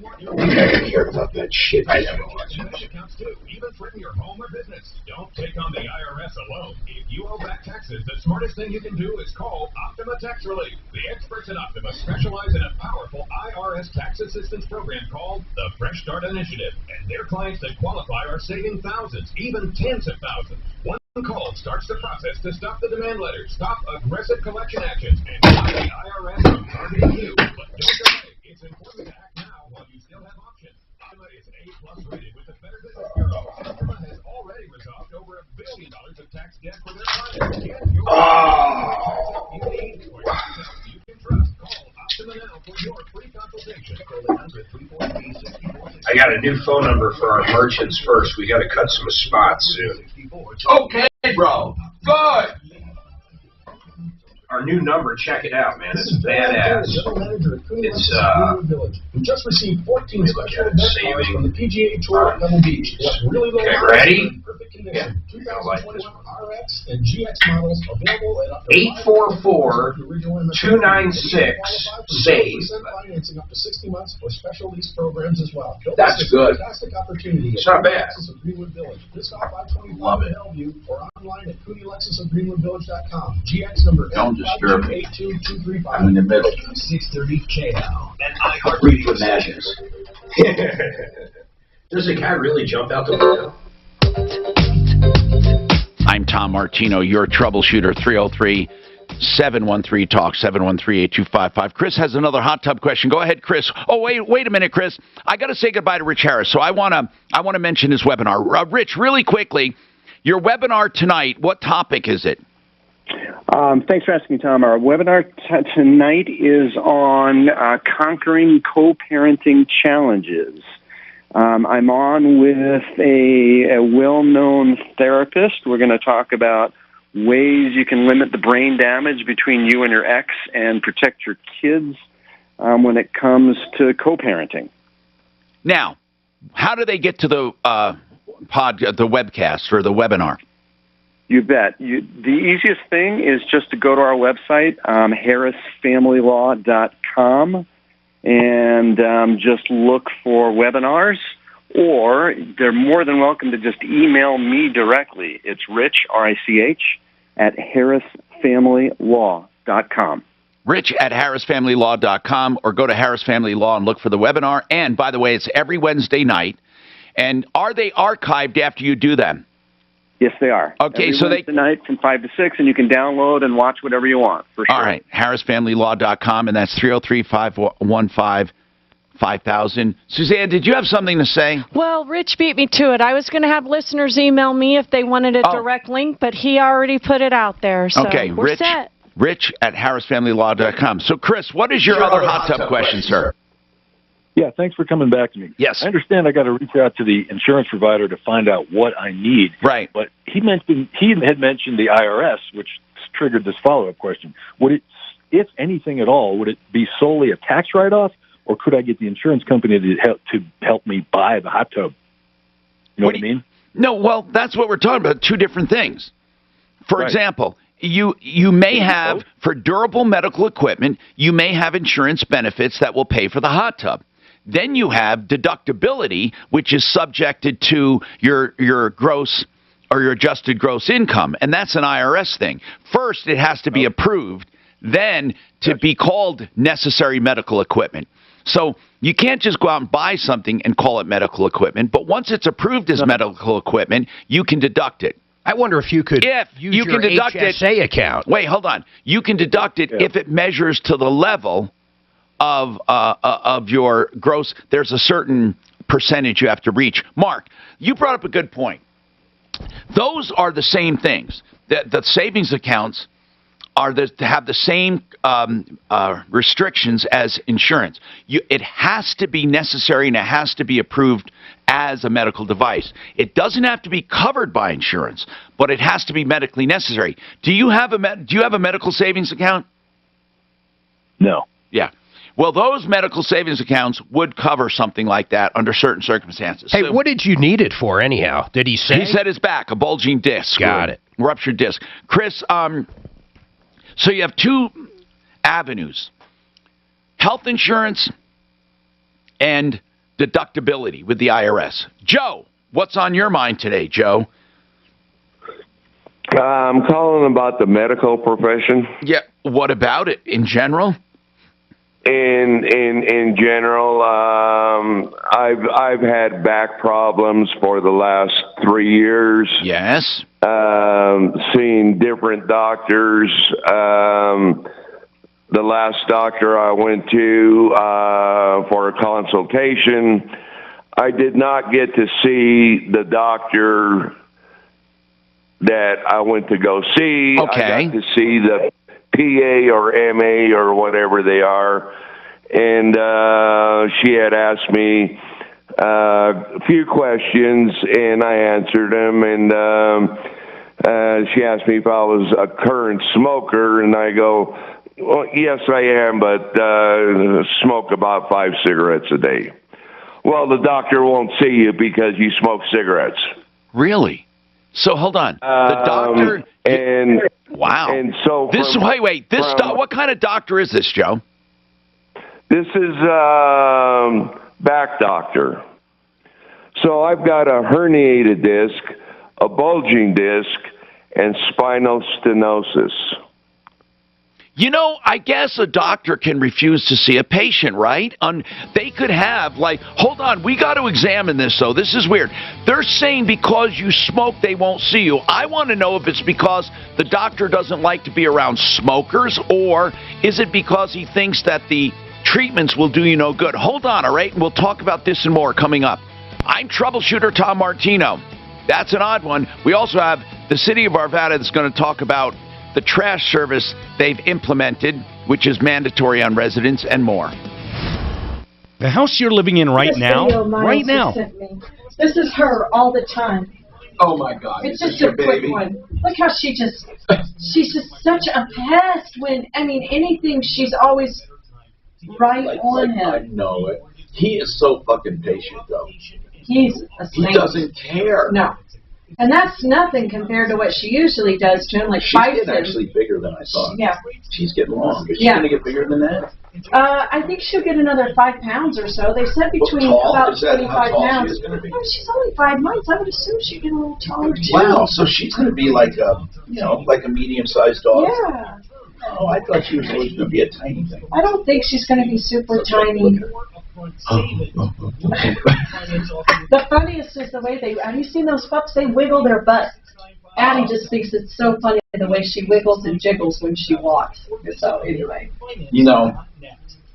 I never cared about that shit. I never watched it. Accounts too, even for your home or business. Don't take on the IRS alone. If you owe back taxes, the smartest thing you can do is call Optima Tax Relief. The experts at Optima specialize in a powerful IRS tax assistance program called the Fresh Start Initiative. And their clients that qualify are saving thousands, even tens of thousands. One call starts the process to stop the demand letters, stop aggressive collection actions, and stop the IRS from targeting you. But don't delay. It's important to act now while you still have options. Optima is A+ rated with the Better Business Bureau. Optima has already resolved over $1 billion of tax debt for their clients. Get your you need for yourself you can trust. Call Optima now for your free consultation. I got a new phone number for our merchants first. We got to cut some spots soon. Okay, bro. Good. our new number. Check it out, man. It's badass. It's We just received 14 special event cards from the PGA Tour at Pebble Beach. Really low okay, ready? Perfect condition. 2021 RX and GX models available at 844-296-SAVE. Financing up to 60 months for special lease programs as well. That's good. Fantastic opportunity. It's not bad. Of Greenwood Village. This off I-25 Love it. Bellevue or online at CooneyLexusofGreenwoodVillage.com. GX number Don't disturb me. 82235. I'm in the middle. 630 KO. And Read for madness. Does the guy really jump out the window? I'm Tom Martino, your troubleshooter, 303-713-TALK, 713-8255. Chris has another hot tub question. Go ahead, Chris. Oh, wait a minute, Chris. I got to say goodbye to Rich Harris, so I want to mention his webinar. Rich, really quickly, your webinar tonight, what topic is it? Thanks for asking, Tom. Our webinar tonight is on conquering co-parenting challenges. I'm on with a well-known therapist. We're going to talk about ways you can limit the brain damage between you and your ex and protect your kids when it comes to co-parenting. Now, how do they get to the webcast or the webinar? You bet. The easiest thing is just to go to our website, harrisfamilylaw.com, and just look for webinars, or they're more than welcome to just email me directly. It's Rich, R-I-C-H, at harrisfamilylaw.com. Rich at harrisfamilylaw.com, or go to Harris Family Law and look for the webinar. And, by the way, it's every Wednesday night. And are they archived after you do them? Yes, they are. Okay, every so Wednesday night from 5 to 6, and you can download and watch whatever you want, for sure. All right, harrisfamilylaw.com, and that's 303-515-5000. Suzanne, did you have something to say? Well, Rich beat me to it. I was going to have listeners email me if they wanted a direct link, but he already put it out there, so we're set. Rich at harrisfamilylaw.com. So, Chris, what is your other hot tub question, sir? Yeah, thanks for coming back to me. Yes. I understand I got to reach out to the insurance provider to find out what I need. Right. But he had mentioned the IRS, which triggered this follow-up question. Would it, if anything at all, would it be solely a tax write-off, or could I get the insurance company to help me buy the hot tub? You know what I mean? No, well, that's what we're talking about, two different things. For example, you may have, for durable medical equipment, you may have insurance benefits that will pay for the hot tub. Then you have deductibility, which is subjected to your gross or your adjusted gross income, and that's an IRS thing. First, it has to be approved, then to be called necessary medical equipment. So you can't just go out and buy something and call it medical equipment, but once it's approved as medical equipment, you can deduct it. I wonder if you could use your HSA account. Wait, hold on. You can deduct it if it measures to the level of your gross. There's a certain percentage you have to reach. Mark, you brought up a good point. Those are the same things. The savings accounts are to have the same restrictions as insurance. It has to be necessary and it has to be approved as a medical device. It doesn't have to be covered by insurance, but it has to be medically necessary. Do you have a medical savings account? No. Yeah. Well, those medical savings accounts would cover something like that under certain circumstances. Hey, what did you need it for anyhow? Did he say? He said his back, a bulging disc. Got it. Ruptured disc. Chris, so you have two avenues: health insurance and deductibility with the IRS. Joe, what's on your mind today, Joe? I'm calling about the medical profession. Yeah. What about it in general? In general, I've had back problems for the last 3 years. Yes. Seen different doctors. The last doctor I went to for a consultation, I did not get to see the doctor that I went to go see. Okay. I got to see the PA or MA or whatever they are, and she had asked me a few questions, and I answered them, and She asked me if I was a current smoker, and I go, well, yes, I am, but smoke about 5 cigarettes a day. Well, the doctor won't see you because you smoke cigarettes. Really? So hold on. The doctor wow. And so wait. What kind of doctor is this, Joe? This is back doctor. So I've got a herniated disc, a bulging disc, and spinal stenosis. You know, I guess a doctor can refuse to see a patient, right? They could have, hold on, we got to examine this, though. This is weird. They're saying because you smoke, they won't see you. I want to know if it's because the doctor doesn't like to be around smokers, or is it because he thinks that the treatments will do you no good? Hold on, all right? And we'll talk about this and more coming up. I'm Troubleshooter Tom Martino. That's an odd one. We also have the city of Arvada that's going to talk about the trash service they've implemented, which is mandatory on residents, and more. The house you're living in right now? This is her all the time. Oh my God. It's just a quick one. Look how she's just such a pest when, anything, she's always right on him. I know it. He is so fucking patient, though. He's a saint. He doesn't care. No. And that's nothing compared to what she usually does to him, like she's fights getting actually bigger than I thought. Yeah. She's getting long. Is she going to get bigger than that? I think she'll get another 5 pounds or so. They said between about 25 pounds. She's only 5 months. I would assume she'd get a little taller too. Wow, so she's going to be like a, like a medium-sized dog. Yeah. Oh, I thought she was always going to be a tiny thing. I don't think she's going to be super tiny. The funniest is the way have you seen those pups? They wiggle their butt. Addie just thinks it's so funny the way she wiggles and jiggles when she walks. So anyway.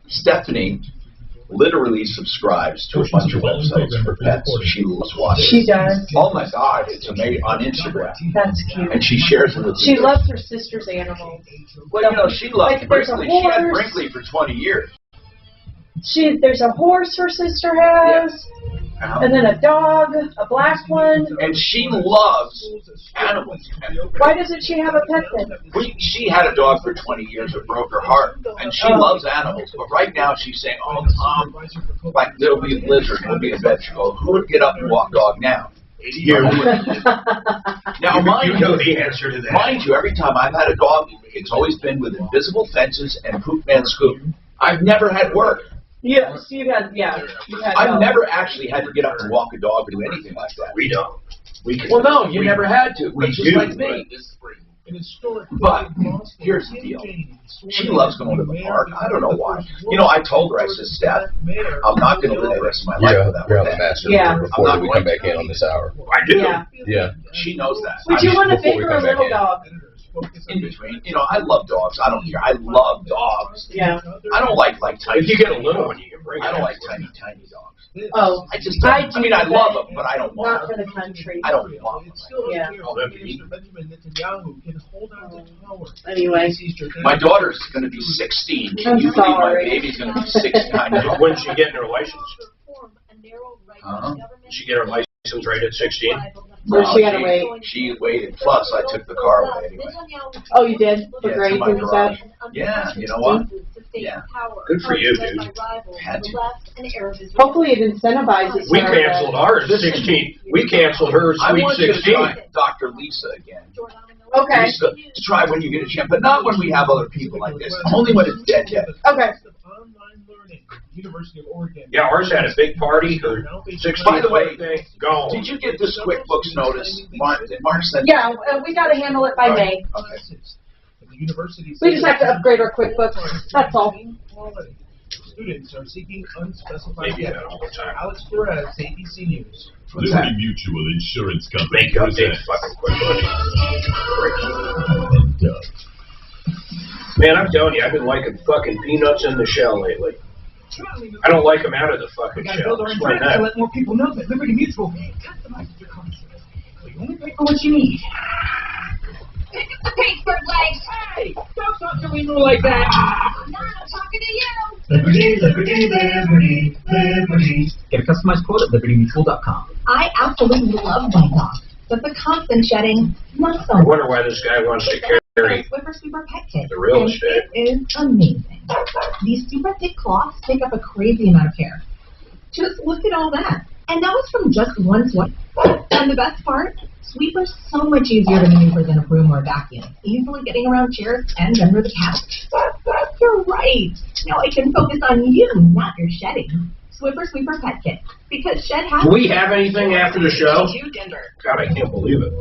Stephanie literally subscribes to a bunch of websites for pets. She loves watching. She does. Oh my God, it's amazing on Instagram. That's cute. And she shares it with She loves her sister's animals. Well, she loves Brinkley. She had Brinkley for 20 years. There's a horse her sister has, and then a dog, a black one. And she loves animals. Why doesn't she have a pet then? She had a dog for 20 years. It broke her heart. And she loves animals. But right now she's saying, oh, Tom, like there'll be a lizard, there'll be a vegetable. Who would get up and walk dog now? You. Now, mind you know the answer to that. Mind you, every time I've had a dog, it's always been with invisible fences and poop man scoop. I've never had work. Yes, I've never actually had to get up and walk a dog or do anything like that. We don't. Well, no, you never had to. We just do. Like me. But here's the deal. She loves going to the park. I don't know why. I told her, I said, Steph, I'm not going to live the rest of my life without you're on the master before we come back in on this hour. I do. Yeah. She knows that. Would you want a big or a little dog? In between. I love dogs. I don't care. I love dogs. Yeah. I don't like tiny. If you get a little one, you can bring it. I don't like tiny dogs. Oh, I just don't. I love them, but I don't want them. Not for the country. I don't want them. Yeah. Anyway. My daughter's going to be 16. Can you believe my baby's going to be 16? When did she get her license? Did she get her license right at 16? No, she had to wait. She waited. Plus, I took the car away anyway. Oh, you did? For grades and stuff? Yeah, you know what? Yeah. Good for you, dude. Had to. Hopefully it incentivizes We canceled ours at 16. We canceled hers I week want you to 16. try Dr. Lisa again. Okay. Lisa, to try when you get a chance, but not when we have other people like this. Only when it's dead. Okay. University of Oregon. Yeah, ours had a big party. Her 16th By the way, birthday. Gone. Did you get this QuickBooks notice? Did Mark send Yeah, we got to handle it by May. Okay. We just have to upgrade our QuickBooks. That's all. Students are seeking unspecified data. Alex Perez, ABC News. Liberty Mutual Insurance Company. Make updates fucking quick. Man, I'm telling you, I've been liking fucking peanuts in the shell lately. I don't like them out of the fucking shell. Explain that. To let more people know that Liberty Mutual customizes your coverage. You only pay for what you need. Pick up the paper legs. Hey, don't talk to me like that. I'm not talking to you. Liberty, Liberty, Liberty, Liberty. Get a customized quote at libertymutual.com. I absolutely love my dog. but the constant shedding, not so I much. wonder why this guy wants to carry Swiffer Super Pet Kit. the real And estate. it is amazing. These super thick cloths take up a crazy amount of hair. Just look at all that. And that was from just one swipe. And the best part, Sweeper's so much easier to maneuver than a broom or a vacuum, easily getting around chairs and under the couch. You're right. Now I can focus on you, not your shedding. Swiffer Sweeper Pet Kit. Because shed has... Do we have anything after the show? To Denver. God, I can't believe it.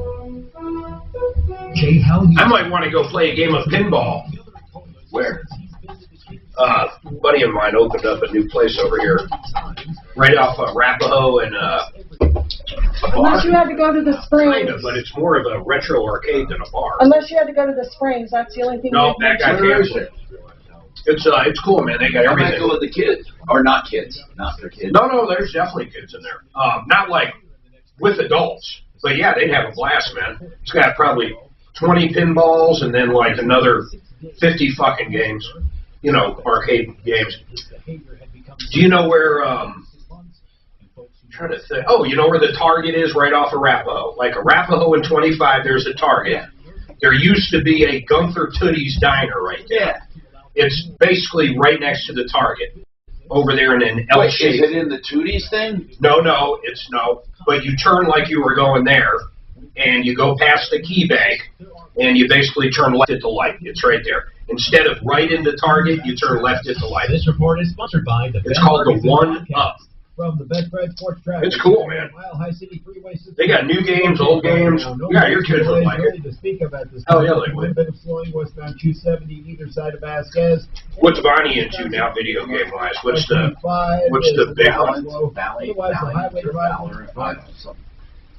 Jay, how I might want to go play a game of pinball. Where? A buddy of mine opened up a new place over here, right off Arapahoe and Unless you had to go to the Springs. kind of, but it's more of a retro arcade than a bar. Unless you had to go to the Springs, that's the only thing. No, they'd that got mention. canceled. It's cool, man. They got I might everything. go with the kids, or not kids, not their kids. No, there's definitely kids in there. Not like with adults, but yeah, they'd have a blast, man. It's got probably 20 pinballs and then like another 50 fucking games. You know, arcade games. Do you know where, I'm trying to think. Oh, you know where the Target is right off Arapahoe? Like Arapahoe and 25, there's a Target. There used to be a Gunther Tootie's Diner right there. Yeah. It's basically right next to the Target. Over there in an L Wait, shape. is it in the Tooties thing? No, it's no. But you turn like you were going there, and you go past the key bank, and you basically turn left at the light. It's right there. Instead of right into Target, you turn left at the light. This report is sponsored by the It's called the One Up. From the Bedford Sports Track. It's cool, man. Mile High City Freeway system. They got new games, old games. Yeah, your kids would like it. To speak of at this Oh, time. yeah, they would. A bit of slowing westbound 270 either side of Vasquez. What's Bonnie into now, video game wise? What's the big one? Valley, Otherwise, the highway Valor, Five, and it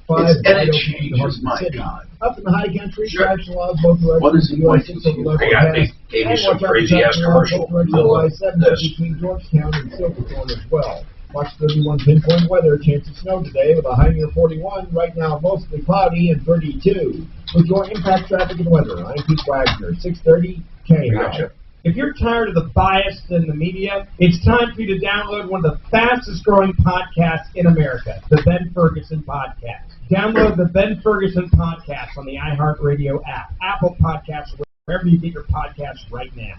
wide open changes, to my city. God. Up in the high country, Sure. traction laws both directions. What is the US point? 6 level They got pass. gave me And some watch out for crazy ass traction laws commercial. both directions by 7 This. between Georgetown and Silverthorne as well. Watch 31 pinpoint weather, chance of snow today with a high near 41. Right now, mostly cloudy and 32. With your impact traffic and weather, I'm Pete Wagner, 630 K. Gotcha. If you're tired of the bias in the media, it's time for you to download one of the fastest growing podcasts in America, the Ben Ferguson Podcast. Download the Ben Ferguson Podcast on the iHeartRadio app, Apple Podcasts, wherever you get your podcasts right now.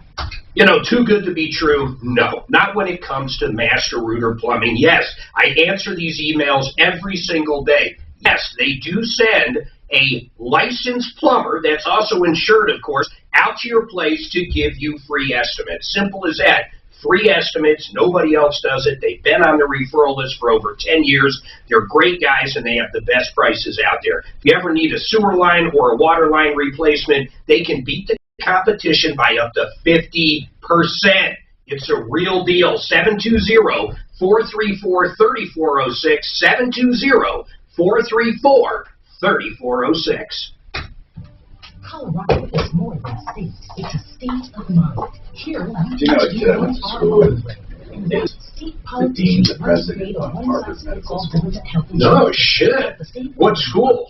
You know, too good to be true? No. Not when it comes to Master Rooter Plumbing. Yes, I answer these emails every single day. Yes, they do send a licensed plumber that's also insured, of course, out to your place to give you free estimates. Simple as that. Free estimates. Nobody else does it. They've been on the referral list for over 10 years. They're great guys, and they have the best prices out there. If you ever need a sewer line or a water line replacement, they can beat the competition by up to 50%. It's a real deal. 720-434-3406. 720-434-3406. Colorado is more than a state. It's a state of mind. Here, Do you know a kid I went to school with? State The dean, the politicians president of Harvard Medical School. No shit. What school?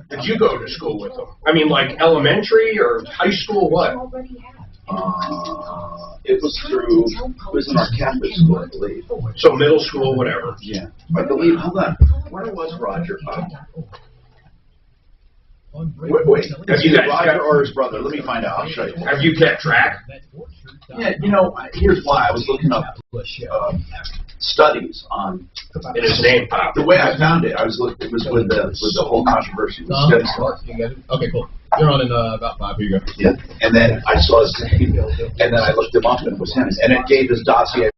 Did you go to school with them? I mean, like elementary or high school? What? It was through, it was in our Catholic school, I believe. So middle school, whatever. Yeah. I believe, hold on. Where was Roger? Wait. Have you guys Roger got- or his brother? Let me find out. I'll show you. Have you kept track? Yeah, you know, here's why. I was looking up studies on. And his name popped. The way I found it, it was with the whole controversy with studies. Okay, cool. You're on in about 5. Here you go. Yeah, and then I saw his name, and then I looked him up, and it was him, and it gave his dossier.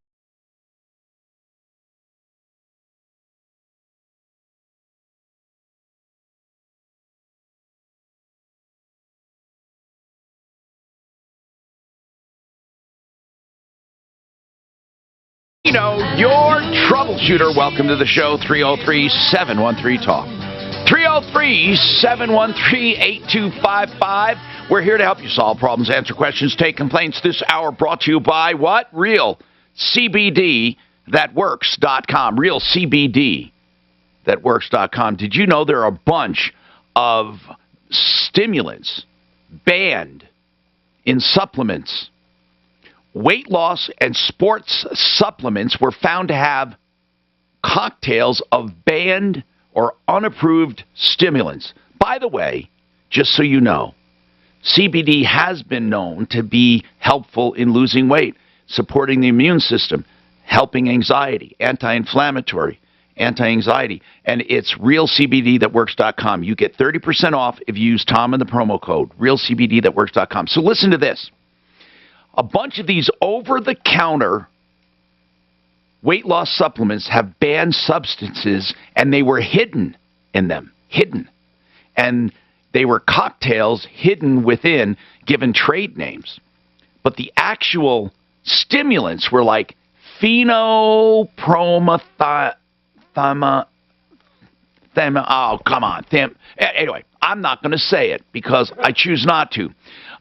You know, your troubleshooter. Welcome to the show, 303-713-TALK. 303-713-8255. We're here to help you solve problems, answer questions, take complaints. This hour brought to you by what? Real CBD thatworks.com. Real CBD thatworks.com. Did you know there are a bunch of stimulants banned in supplements? Weight loss and sports supplements were found to have cocktails of banned or unapproved stimulants. By the way, just so you know, CBD has been known to be helpful in losing weight, supporting the immune system, helping anxiety, anti-inflammatory, anti-anxiety. And it's realcbdthatworks.com. You get 30% off if you use Tom in the promo code, realcbdthatworks.com. So listen to this. A bunch of these over-the-counter weight loss supplements have banned substances, and they were hidden in them. Hidden. And they were cocktails hidden within, given trade names. But the actual stimulants were like phenopromathiamine. Anyway, I'm not going to say it because I choose not to.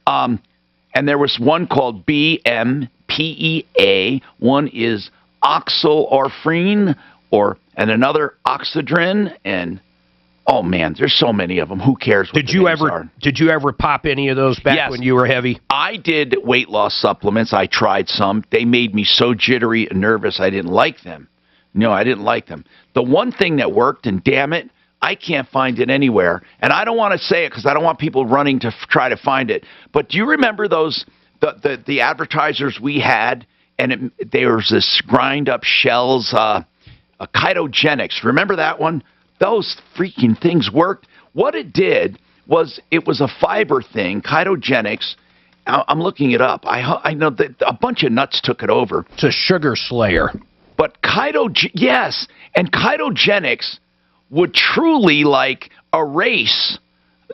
And there was one called BMPEA. One is oxylorphrine, and another oxydrin, and oh man, there's so many of them. Who cares? Did you ever pop any of those back when you were heavy? I did weight loss supplements. I tried some. They made me so jittery and nervous. I didn't like them. No, I didn't like them. The one thing that worked, and damn it, I can't find it anywhere. And I don't want to say it because I don't want people running to try to find it. But do you remember those the advertisers we had? And there was this grind up shells, Chitogenics. Remember that one? Those freaking things worked. What it did was it was a fiber thing, Chitogenics. I'm looking it up. I know that a bunch of nuts took it over. It's a sugar slayer. But yes, and Chitogenics would truly like erase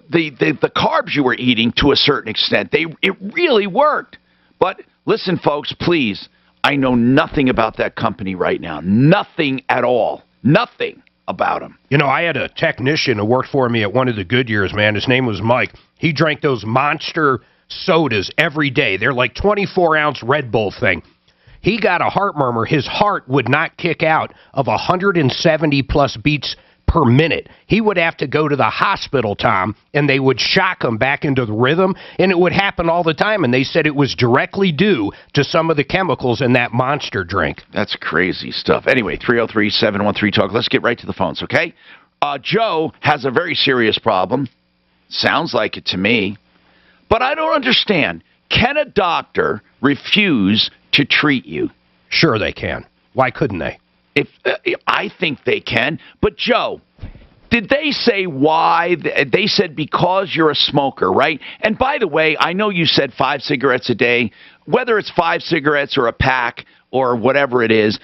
the carbs you were eating to a certain extent. It really worked. But listen, folks, please, I know nothing about that company right now. Nothing at all. Nothing about them. You know, I had a technician who worked for me at one of the Goodyears, man. His name was Mike. He drank those Monster sodas every day. They're like 24-ounce Red Bull thing. He got a heart murmur. His heart would not kick out of 170-plus beats per minute. He would have to go to the hospital, Tom, and they would shock him back into the rhythm, and it would happen all the time, and they said it was directly due to some of the chemicals in that Monster drink. That's crazy stuff. Anyway, 303-713-TALK. Let's get right to the phones, okay? Joe has a very serious problem. Sounds like it to me. But I don't understand. Can a doctor refuse to treat you? Sure they can. Why couldn't they? I think they can. But, Joe, did they say why? They said because you're a smoker, right? And by the way, I know you said 5 cigarettes a day. Whether it's 5 cigarettes or a pack or whatever it is,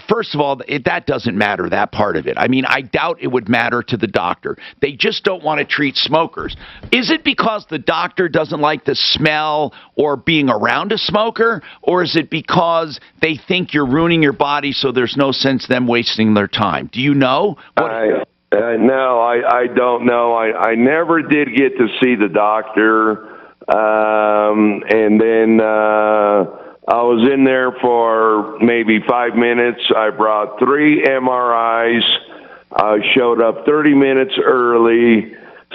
first of all, that doesn't matter, that part of it. I mean, I doubt it would matter to the doctor. They just don't want to treat smokers. Is it because the doctor doesn't like the smell or being around a smoker? Or is it because they think you're ruining your body so there's no sense them wasting their time? Do you know? No, I don't know. I never did get to see the doctor. And then I was in there for maybe 5 minutes. I brought 3 MRIs. I showed up 30 minutes early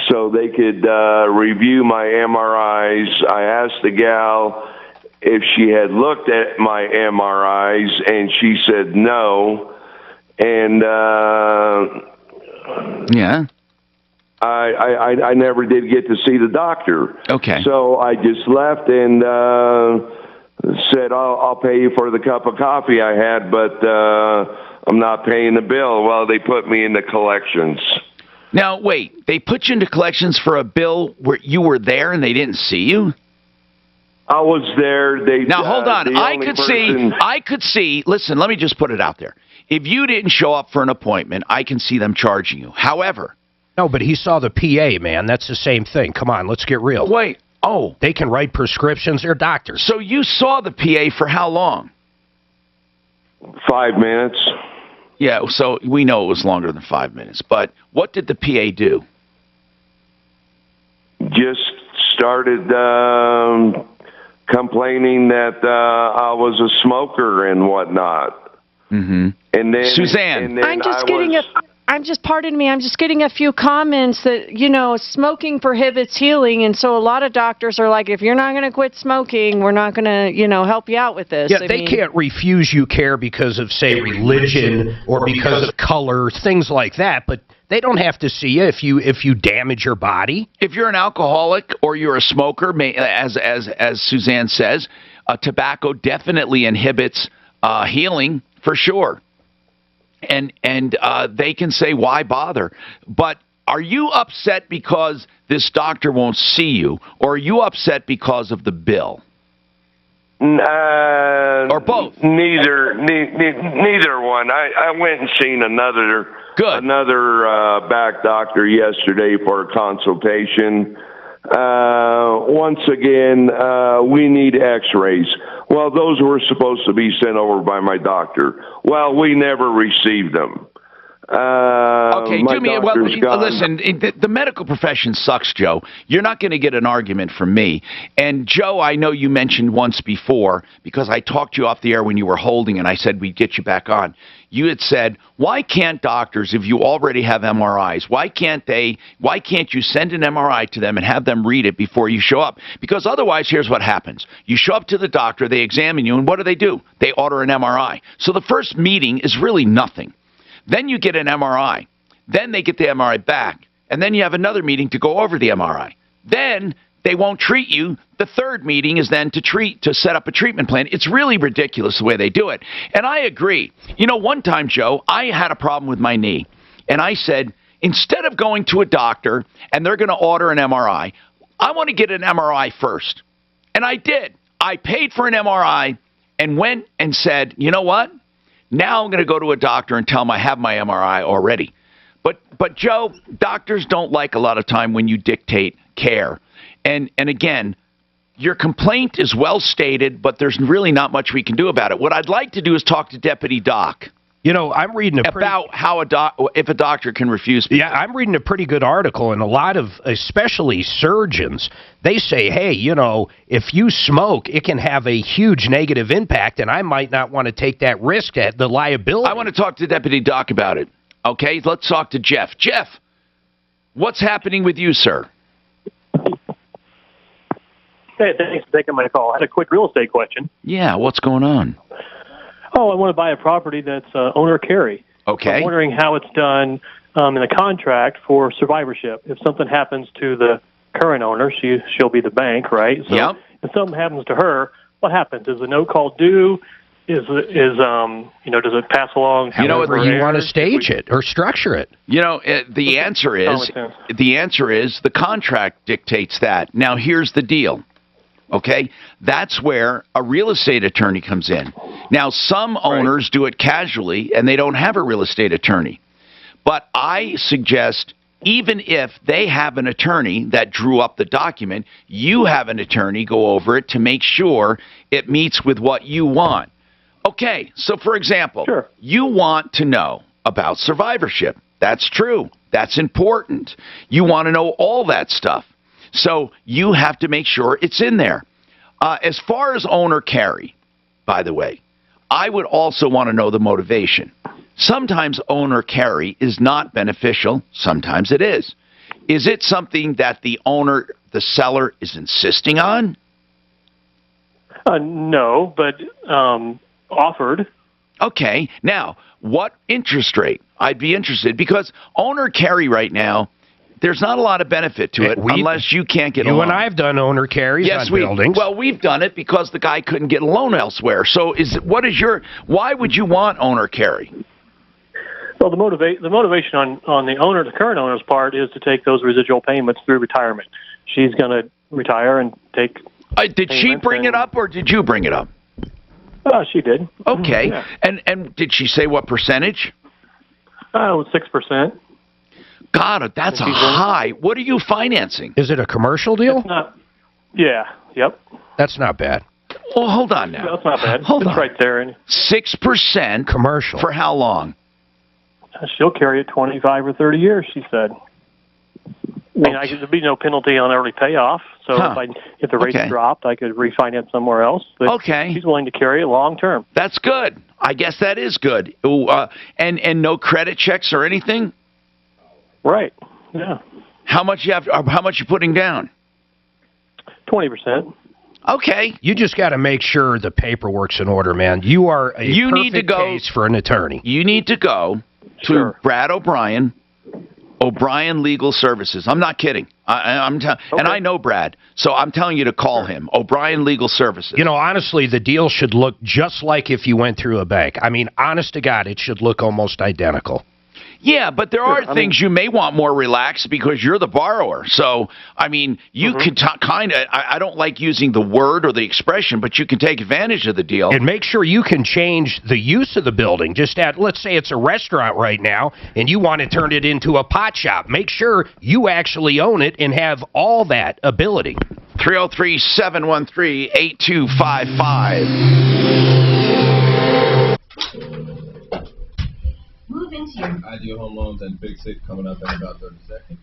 so they could review my MRIs. I asked the gal if she had looked at my MRIs, and she said no. And yeah. I never did get to see the doctor. Okay. So I just left and said, I'll pay you for the cup of coffee I had, but I'm not paying the bill. Well, they put me into collections. Now, wait. They put you into collections for a bill where you were there and they didn't see you? I was there. Now, hold on. I could see. Listen, let me just put it out there. If you didn't show up for an appointment, I can see them charging you. However... No, but he saw the PA, man. That's the same thing. Come on, let's get real. Wait. Oh. They can write prescriptions. They're doctors. So you saw the PA for how long? 5 minutes. Yeah, so we know it was longer than 5 minutes. But what did the PA do? Just started complaining that I was a smoker and whatnot. Mm-hmm. And then Suzanne, and then I'm just I'm just, pardon me, I'm just getting a few comments that, you know, smoking prohibits healing, and so a lot of doctors are like, if you're not going to quit smoking, we're not going to, you know, help you out with this. Yeah, they can't refuse you care because of, say, religion or because of color, things like that, but they don't have to see you if you damage your body. If you're an alcoholic or you're a smoker, as Suzanne says, tobacco definitely inhibits healing for sure. And they can say, why bother? But are you upset because this doctor won't see you, or are you upset because of the bill? Or both? Neither one. I went and seen another back doctor yesterday for a consultation. Once again, we need x-rays. Well, those were supposed to be sent over by my doctor. Well, we never received them. Okay, listen, the medical profession sucks, Joe. You're not going to get an argument from me. And, Joe, I know you mentioned once before, because I talked to you off the air when you were holding and I said we'd get you back on. You had said, why can't doctors, if you already have MRIs, why can't you send an MRI to them and have them read it before you show up? Because otherwise, here's what happens. You show up to the doctor, they examine you, and what do? They order an MRI. So the first meeting is really nothing. Then you get an MRI. Then they get the MRI back. And then you have another meeting to go over the MRI. Then they won't treat you. The third meeting is then to set up a treatment plan. It's really ridiculous the way they do it. And I agree. You know, one time, Joe, I had a problem with my knee. And I said, instead of going to a doctor and they're going to order an MRI, I want to get an MRI first. And I did. I paid for an MRI and went and said, you know what? Now I'm going to go to a doctor and tell him I have my MRI already. But Joe, doctors don't like a lot of time when you dictate care. And again, your complaint is well stated, but there's really not much we can do about it. What I'd like to do is talk to Deputy Doc. You know, I'm reading about how if a doctor can refuse people. Yeah, I'm reading a pretty good article, and a lot of, especially surgeons, they say, hey, you know, if you smoke, it can have a huge negative impact, and I might not want to take that risk, at the liability. I want to talk to Deputy Doc about it. Okay, let's talk to Jeff. Jeff, what's happening with you, sir? Hey, thanks for taking my call. I had a quick real estate question. Yeah, what's going on? Oh, I want to buy a property that's owner carry. Okay. I'm wondering how it's done in the contract for survivorship. If something happens to the current owner, she'll be the bank, right? So yep. If something happens to her, what happens? Is the note called due? Does it pass along? However you want to stage it or structure it. You know, the answer is the contract dictates that. Now, here's the deal. Okay, that's where a real estate attorney comes in. Now, some owners do it casually, and they don't have a real estate attorney. But I suggest, even if they have an attorney that drew up the document, you have an attorney go over it to make sure it meets with what you want. Okay, so for example, you want to know about survivorship. That's true. That's important. You want to know all that stuff. So you have to make sure it's in there. As far as owner carry, by the way, I would also want to know the motivation. Sometimes owner carry is not beneficial. Sometimes it is. Is it something that the seller is insisting on? No, but offered. Okay. Now, what interest rate? I'd be interested because owner carry right now, there's not a lot of benefit to it unless you can't get a loan. You and I have done owner carries on buildings. Well, we've done it because the guy couldn't get a loan elsewhere. So why would you want owner carry? Well, the motivation on the current owner's part is to take those residual payments through retirement. She's going to retire and take did she bring it up or did you bring it up? She did. Okay. Yeah. And did she say what percentage? 6%. God, that's a high. What are you financing? Is it a commercial deal? It's not. Yeah. Yep. That's not bad. Well, hold on now. That's not bad. Hold on. Right there. 6% commercial. For how long? She'll carry it 25 or 30 years, she said. I mean, there'd be no penalty on early payoff. So if the rates dropped, I could refinance somewhere else. But she's willing to carry it long term. That's good. I guess that is good. And no credit checks or anything? Right. Yeah. How much you putting down? 20%. Okay. You just got to make sure the paperwork's in order, man. You are a perfect case for an attorney. You need to go to Brad O'Brien Legal Services. I'm not kidding. And I know Brad, so I'm telling you to call him. O'Brien Legal Services. You know, honestly, the deal should look just like if you went through a bank. I mean, honest to God, it should look almost identical. Yeah, but there are things you may want more relaxed because you're the borrower. So, I mean, you can kind of, I don't like using the word or the expression, but you can take advantage of the deal. And make sure you can change the use of the building. Just let's say it's a restaurant right now, and you want to turn it into a pot shop. Make sure you actually own it and have all that ability. 303-713-8255. Move into your Ideal Home Loans and Big Six coming up in about 30 seconds.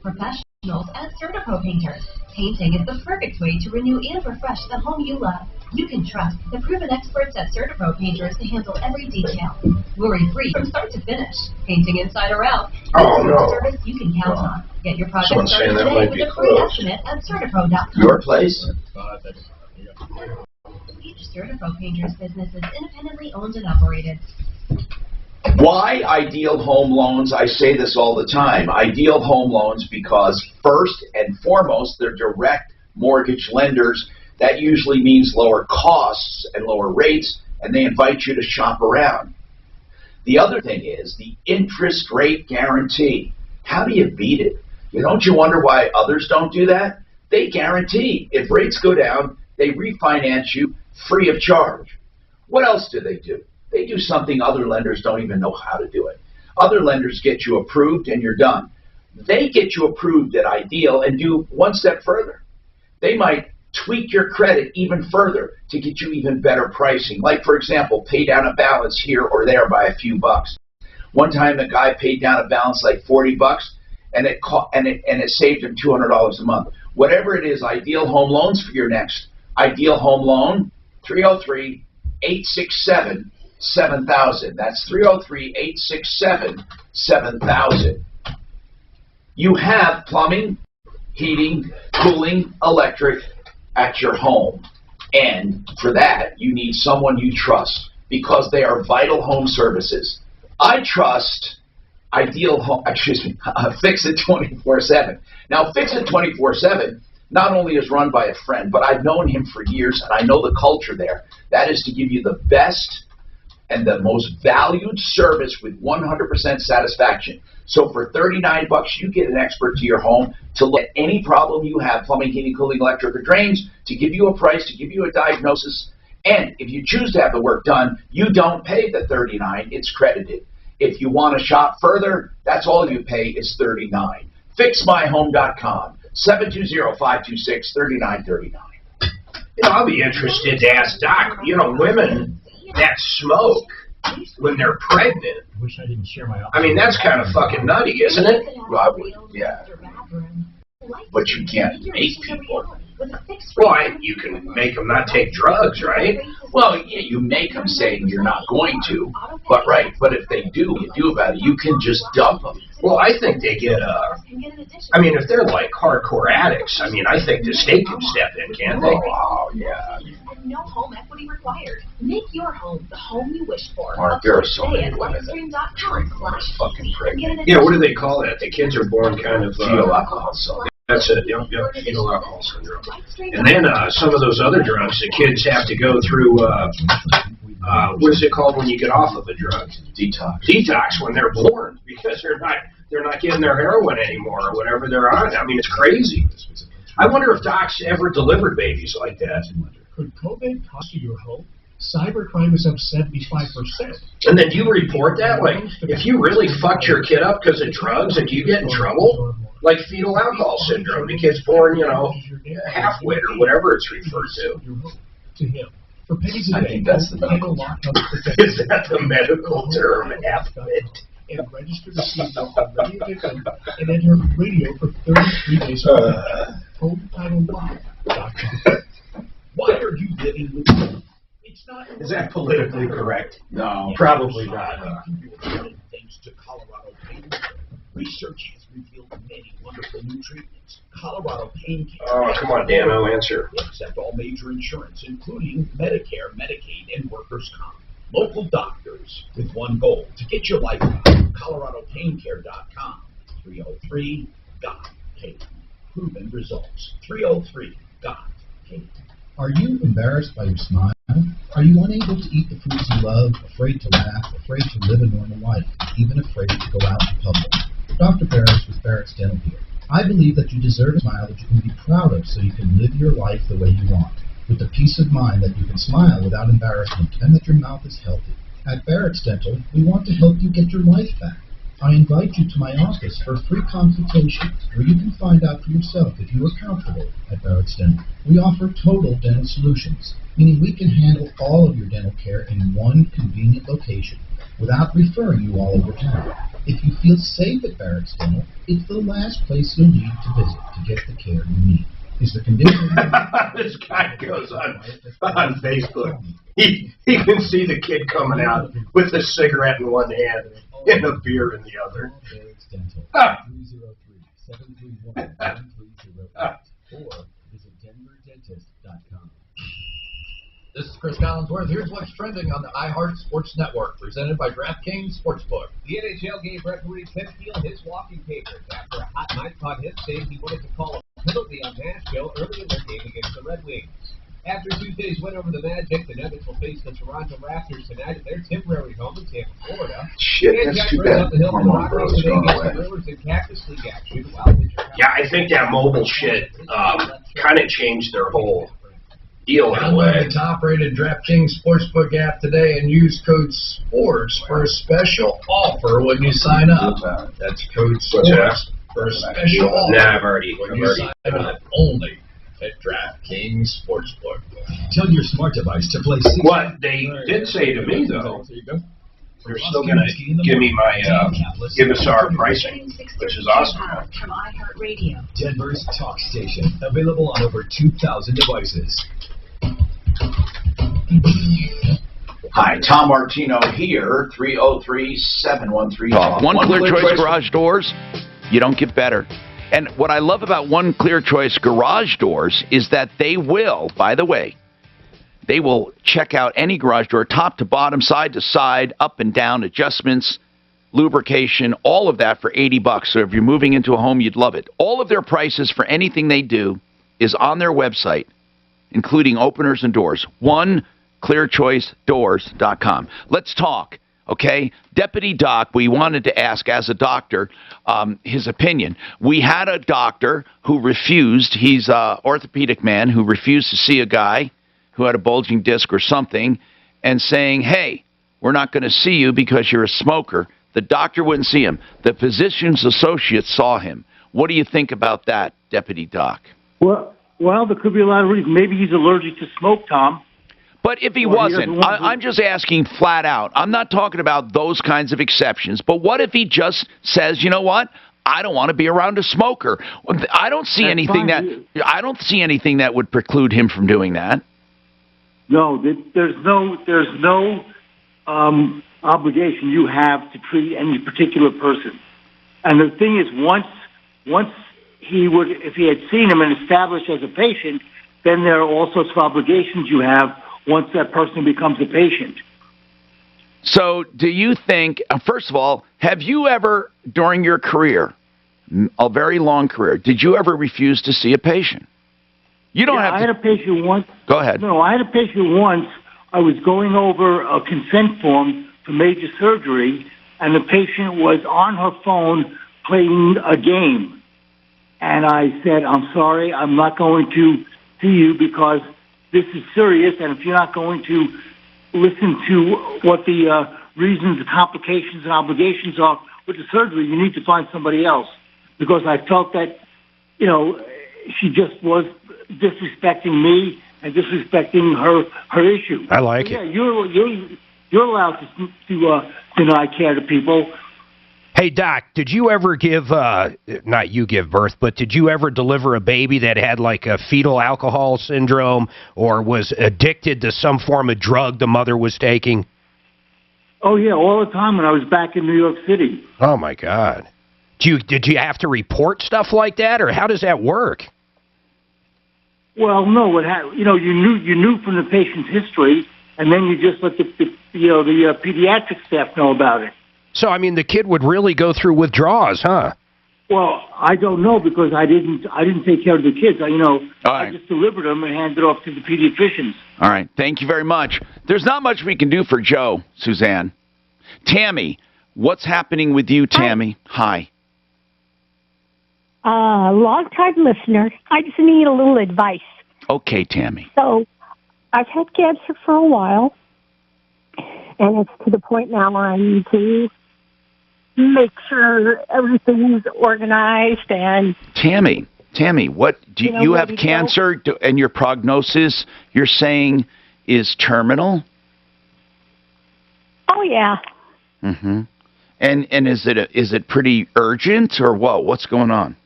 professionals at Certapro Painters. Painting is the perfect way to renew and refresh the home you love. You can trust the proven experts at Certapro Painters to handle every detail. Worry-free from start to finish. Painting inside or out. Service you can count on. Get your project started today with a free estimate at Certapro.com. Your place? Each Certapro Painters business is independently owned and operated. Why Ideal Home Loans? I say this all the time. Ideal Home Loans because first and foremost, they're direct mortgage lenders. That usually means lower costs and lower rates, and they invite you to shop around. The other thing is the interest rate guarantee. How do you beat it? Don't you wonder why others don't do that? They guarantee if rates go down, they refinance you free of charge. What else do? They do something other lenders don't even know how to do it. Other lenders get you approved and you're done. They get you approved at Ideal and do one step further. They might tweak your credit even further to get you even better pricing. Like, for example, pay down a balance here or there by a few bucks. One time a guy paid down a balance like $40 and it saved him $200 a month. Whatever it is, Ideal Home Loans for your next Ideal Home Loan, 303-867-7000. That's 303-867-7000. You have plumbing, heating, cooling, electric at your home. And for that, you need someone you trust because they are vital home services. I trust Fix It 24/7. Now, Fix It 24/7 not only is run by a friend, but I've known him for years and I know the culture there. That is to give you the best and the most valued service with 100% satisfaction. So for $39, you get an expert to your home to look at any problem you have, plumbing, heating, cooling, electric, or drains, to give you a price, to give you a diagnosis. And if you choose to have the work done, you don't pay the $39, it's credited. If you want to shop further, that's all you pay is $39. FixMyHome.com, 720-526-3939. I'll be interested to ask Doc, women that smoke when they're pregnant. Wish I didn't share my. I mean, that's kind of fucking nutty, isn't it? Well, yeah. But you can't make people. Well, you can make them not take drugs, right? Well, yeah, you make them saying you're not going to, but if they do, you do about it. You can just dump them. Well, I think they get, if they're like hardcore addicts, I think the state can step in, can't they? Oh, yeah. No home equity required. Make your home the home you wish for. Mark, there are so many women that fucking pregnant. Yeah, what do they call that? The kids are born kind of... fetal alcohol syndrome. That's it, fetal alcohol syndrome. And then some of those other drugs, the kids have to go through, what is it called when you get off of a drug? Detox. Detox when they're born, because they're not getting their heroin anymore or whatever they're on. It's crazy. I wonder if docs ever delivered babies like that. Could COVID cost you your home? Cybercrime is up 75%. And then do you report that? Like, if you really fucked your kid up because of drugs, and do you get in trouble? Like fetal alcohol syndrome, the kid's born, half-wit or whatever it's referred to. To him. For pennies a I day, think that's the medical Is that the medical term, half-wit? And register to see the radio victim and enter radio for 33 days a week. HomeTitleLive.com. Why are you living with me? It's not. Is that politically correct? No. Probably not. Thanks to Colorado. Research has revealed many wonderful new treatments. Colorado Pain Care. Oh, come on, Dan, no answer. Accept all major insurance, including Medicare, Medicaid, and workers' comp. Local doctors with one goal, to get your life back. ColoradoPainCare.com. 303-GOT-PAIN. Proven results. 303-GOT-PAIN. Are you embarrassed by your smile? Are you unable to eat the foods you love, afraid to laugh, afraid to live a normal life, even afraid to go out in public? Dr. Barris with Barrett's Dental here. I believe that you deserve a smile that you can be proud of so you can live your life the way you want, with the peace of mind that you can smile without embarrassment and that your mouth is healthy. At Barrett's Dental, we want to help you get your life back. I invite you to my office for a free consultation where you can find out for yourself if you are comfortable at Barrett's Dental. We offer total dental solutions, meaning we can handle all of your dental care in one convenient location without referring you all over town. If you feel safe at Barrett's Dental, it's the last place you'll need to visit to get the care you need. Is the condition... This guy goes on Facebook. He can see the kid coming out with a cigarette in one hand and a beer in the other. Ah. 303-731-1308 or visit DenverDentist.com. This is Chris Collinsworth. Here's what's trending on the iHeart Sports Network, presented by DraftKings Sportsbook. The NHL gave referee Pittsfield his walking papers after a hot night caught him saying he wanted to call a penalty on Nashville early in their game against the Red Wings. After Tuesday's win over the Magic, the Nuggets will face the Toronto Raptors tonight at their temporary home in Tampa, Florida. Shit, that's too bad. Hormone growth's going away. Yeah, I think that mobile shit kind of changed their whole deal in a way. Download the top-rated DraftKings Sportsbook app today and use code SPORTS for a special offer when you sign up. That's code SPORTS for a special offer. Nah, I've already sign up only at DraftKings Sportsbook. Tell your smart device to play. What they did say to me, though, they're still going to give me my give us our pricing, which is awesome. From iHeartRadio, Denver's talk station, available on over 2,000 devices. Hi, Tom Martino here, 303-713. One Clear Choice Garage Doors, you don't get better. And what I love about One Clear Choice Garage Doors is that they will, by the way, they will check out any garage door, top to bottom, side to side, up and down, adjustments, lubrication, all of that for $80. So if you're moving into a home, you'd love it. All of their prices for anything they do is on their website, including openers and doors. OneClearChoiceDoors.com. Let's talk, okay? Deputy Doc, we wanted to ask, as a doctor, his opinion. We had a doctor who refused, he's an orthopedic man, who refused to see a guy who had a bulging disc or something, and saying, hey, we're not going to see you because you're a smoker. The doctor wouldn't see him. The physician's associate saw him. What do you think about that, Deputy Doc? Well, there could be a lot of reasons. Maybe he's allergic to smoke, Tom. But if he wasn't, I'm just asking flat out. I'm not talking about those kinds of exceptions. But what if he just says, you know what? I don't want to be around a smoker. I don't see anything that would preclude him from doing that. No, there's no obligation you have to treat any particular person. And the thing is, once if he had seen him and established as a patient, then there are all sorts of obligations you have once that person becomes a patient. So do you think, first of all, have you ever, during your career, a very long career, did you ever refuse to see a patient? You don't have to. I had a patient once. Go ahead. No, I had a patient once. I was going over a consent form for major surgery, and the patient was on her phone playing a game. And I said, I'm sorry, I'm not going to see you because this is serious, and if you're not going to listen to what the reasons, the complications, and obligations are with the surgery, you need to find somebody else. Because I felt that, she just was disrespecting me and disrespecting her issue. I like it. You're allowed to deny care to people. Hey, Doc, did you ever give, not you give birth, but did you ever deliver a baby that had like a fetal alcohol syndrome or was addicted to some form of drug the mother was taking? Oh, yeah, all the time when I was back in New York City. Oh, my God. Did you have to report stuff like that, or how does that work? Well, no. You knew from the patient's history, and then you just let the pediatric staff know about it. So, I mean, the kid would really go through withdrawals, huh? Well, I don't know because I didn't take care of the kids. I just delivered them and handed it off to the pediatricians. All right. Thank you very much. There's not much we can do for Joe, Suzanne. Tammy, what's happening with you, Tammy? Hi. Long-time listener. I just need a little advice. Okay, Tammy. So, I've had cancer for a while, and it's to the point now where I need to make sure everything's organized and... Tammy, what do you have cancer and your prognosis, you're saying, is terminal? Oh, yeah. Mm-hmm. And is it pretty urgent or what? What's going on?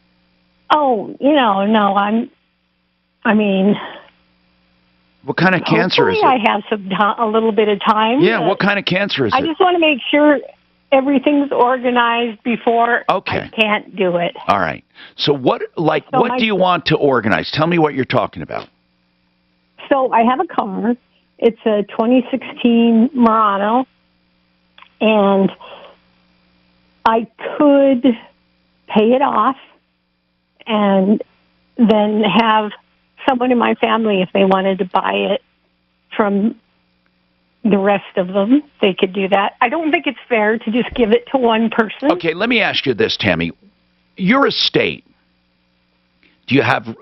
Oh, no, what kind of cancer is it? I have a little bit of time. Yeah, what kind of cancer is it? I just want to make sure everything's organized before I can't do it. All right. So what do you want to organize? Tell me what you're talking about. So I have a car. It's a 2016 Murano, and I could pay it off and then have someone in my family, if they wanted to buy it from the rest of them, they could do that. I don't think it's fair to just give it to one person. Okay, let me ask you this, Tammy. Your estate,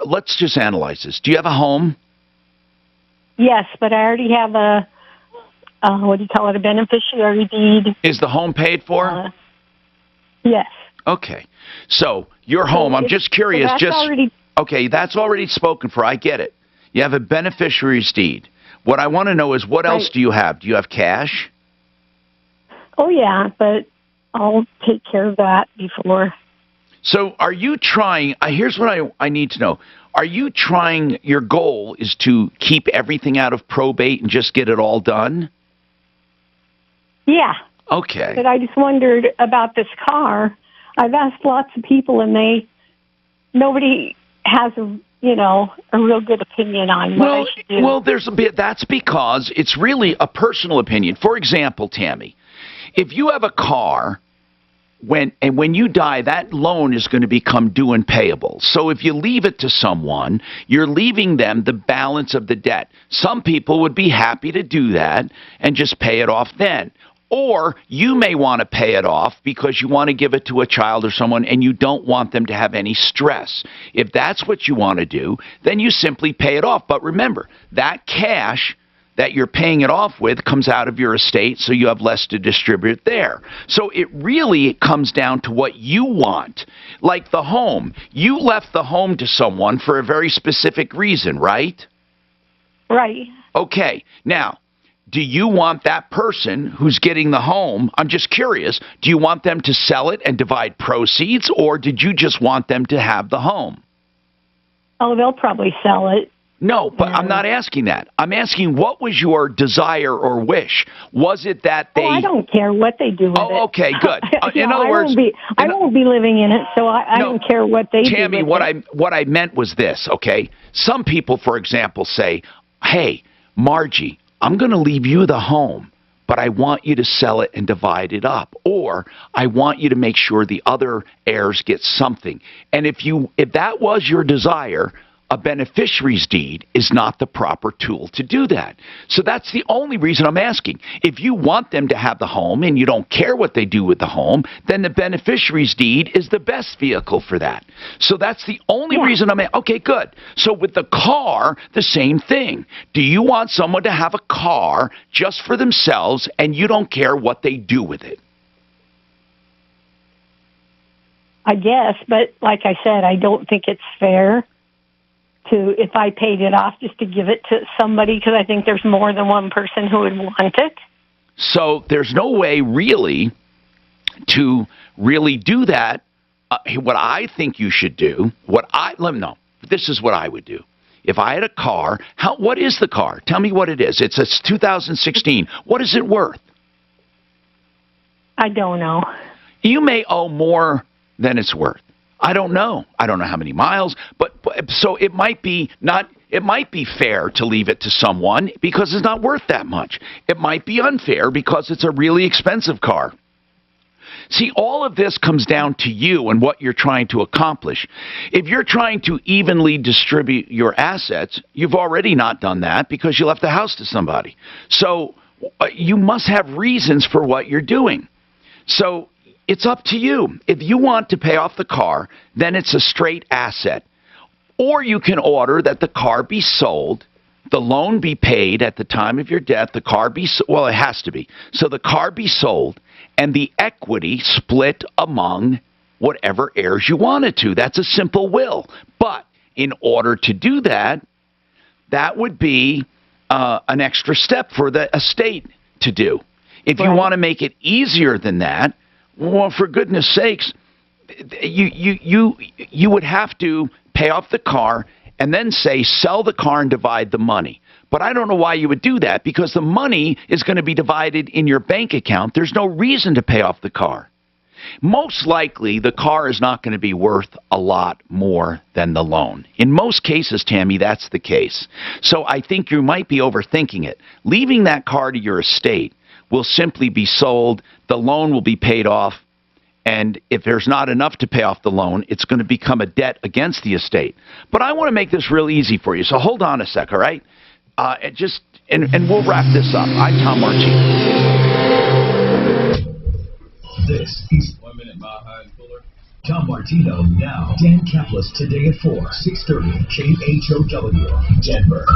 let's just analyze this. Do you have a home? Yes, but I already have a beneficiary deed. Is the home paid for? Yes. Okay. So, your home, I'm just curious. Okay, that's already spoken for. I get it. You have a beneficiary's deed. What I want to know is what else do you have? Do you have cash? Oh, yeah, but I'll take care of that before. So are you trying, here's what I need to know. Are you trying, your goal is to keep everything out of probate and just get it all done? Yeah. Okay. But I just wondered about this car. I've asked lots of people, and nobody has a real good opinion on what I should do. Well, that's because it's really a personal opinion. For example, Tammy, if you have a car, when you die, that loan is going to become due and payable. So if you leave it to someone, you're leaving them the balance of the debt. Some people would be happy to do that and just pay it off then. Or you may want to pay it off because you want to give it to a child or someone and you don't want them to have any stress. If that's what you want to do, then you simply pay it off. But remember, that cash that you're paying it off with comes out of your estate, so you have less to distribute there. So it really comes down to what you want. Like the home. You left the home to someone for a very specific reason, right? Right. Okay. Now, do you want that person who's getting the home, I'm just curious, do you want them to sell it and divide proceeds, or did you just want them to have the home? Oh, they'll probably sell it. No, but I'm not asking that. I'm asking what was your desire or wish? Was it that they... Oh, I don't care what they do with it. Oh, okay, good. In other words... I won't be living in it, so I don't care what they do with Tammy, what I meant was this, okay? Some people, for example, say, hey, Margie, I'm going to leave you the home, but I want you to sell it and divide it up. Or I want you to make sure the other heirs get something. And if that was your desire, a beneficiary's deed is not the proper tool to do that. So that's the only reason I'm asking. If you want them to have the home and you don't care what they do with the home, then the beneficiary's deed is the best vehicle for that. So that's the only reason I'm asking. Okay, good. So with the car, the same thing. Do you want someone to have a car just for themselves and you don't care what they do with it? I guess, but like I said, I don't think it's fair if I paid it off, just to give it to somebody, because I think there's more than one person who would want it. So there's no way really to really do that. What I think you should do, this is what I would do. If I had a car, what is the car? Tell me what it is. It's a 2016. What is it worth? I don't know. You may owe more than it's worth. I don't know. I don't know how many miles, but so it might be not. It might be fair to leave it to someone because it's not worth that much. It might be unfair because it's a really expensive car. See, all of this comes down to you and what you're trying to accomplish. If you're trying to evenly distribute your assets, you've already not done that because you left the house to somebody. So you must have reasons for what you're doing. So it's up to you. If you want to pay off the car, then it's a straight asset. Or you can order that the car be sold, the loan be paid at the time of your death, the car be, well, it has to be. So the car be sold and the equity split among whatever heirs you wanted to. That's a simple will. But in order to do that, that would be an extra step for the estate to do. If you want to make it easier than that, well, for goodness sakes, you would have to pay off the car and then say, sell the car and divide the money. But I don't know why you would do that, because the money is going to be divided in your bank account. There's no reason to pay off the car. Most likely, the car is not going to be worth a lot more than the loan. In most cases, Tammy, that's the case. So I think you might be overthinking it. Leaving that car to your estate will simply be sold, the loan will be paid off, and if there's not enough to pay off the loan, it's going to become a debt against the estate. But I want to make this real easy for you, so hold on a sec, all right? And we'll wrap this up. I'm Tom Martino. This is 1 minute Mile High and Fuller. Tom Martino now. Dan Kaplis today at 4, 6:30 KHOW, Denver.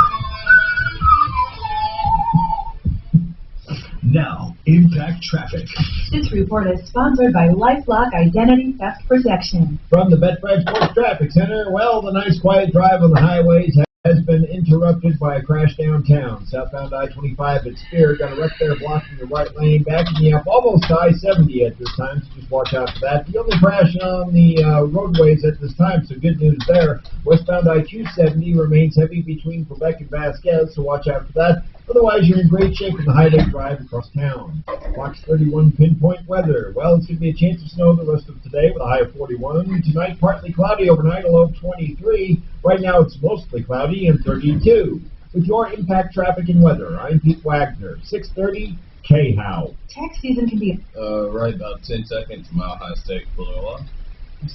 Now, Impact Traffic. This report is sponsored by LifeLock Identity Theft Protection. From the Betfred Sports Traffic Center, well, the nice quiet drive on the highways has been interrupted by a crash downtown. Southbound I-25 at Spear got a wreck there blocking the right lane, backing you up almost to I-70 at this time, so just watch out for that. The only crash on the roadways at this time, so good news there. Westbound I-270 remains heavy between Quebec and Vasquez, so watch out for that. Otherwise, you're in great shape in the Highway Drive across town. Fox 31 pinpoint weather. Well, it's going to be a chance of snow the rest of today with a high of 41. Tonight, partly cloudy overnight, a low of 23. Right now, it's mostly cloudy and 32. With your Impact Traffic and Weather, I'm Pete Wagner, 630 KHOW. Tax season can be Right about 10 seconds, Mile High State, Fuller.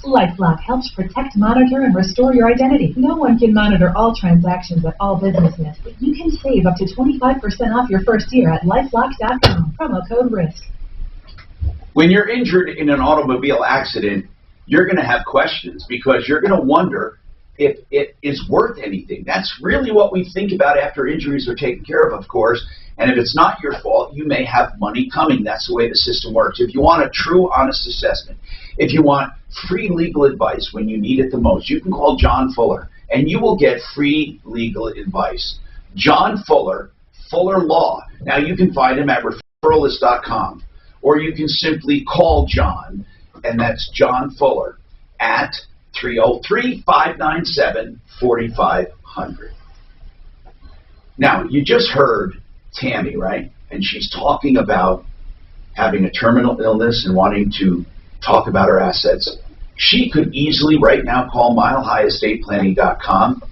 LifeLock helps protect, monitor, and restore your identity. No one can monitor all transactions at all businesses, but you can save up to 25% off your first year at LifeLock.com. Promo code RISK. When you're injured in an automobile accident, you're going to have questions because you're going to wonder if it is worth anything. That's really what we think about after injuries are taken care of course. And if it's not your fault, you may have money coming. That's the way the system works. If you want a true, honest assessment, if you want free legal advice when you need it the most, you can call John Fuller, and you will get free legal advice. John Fuller, Fuller Law. Now, you can find him at referralist.com, or you can simply call John, and that's John Fuller, at 303-597-4500. Now, you just heard Tammy, right? And she's talking about having a terminal illness and wanting to talk about her assets. She could easily right now call milehighestateplanning.com,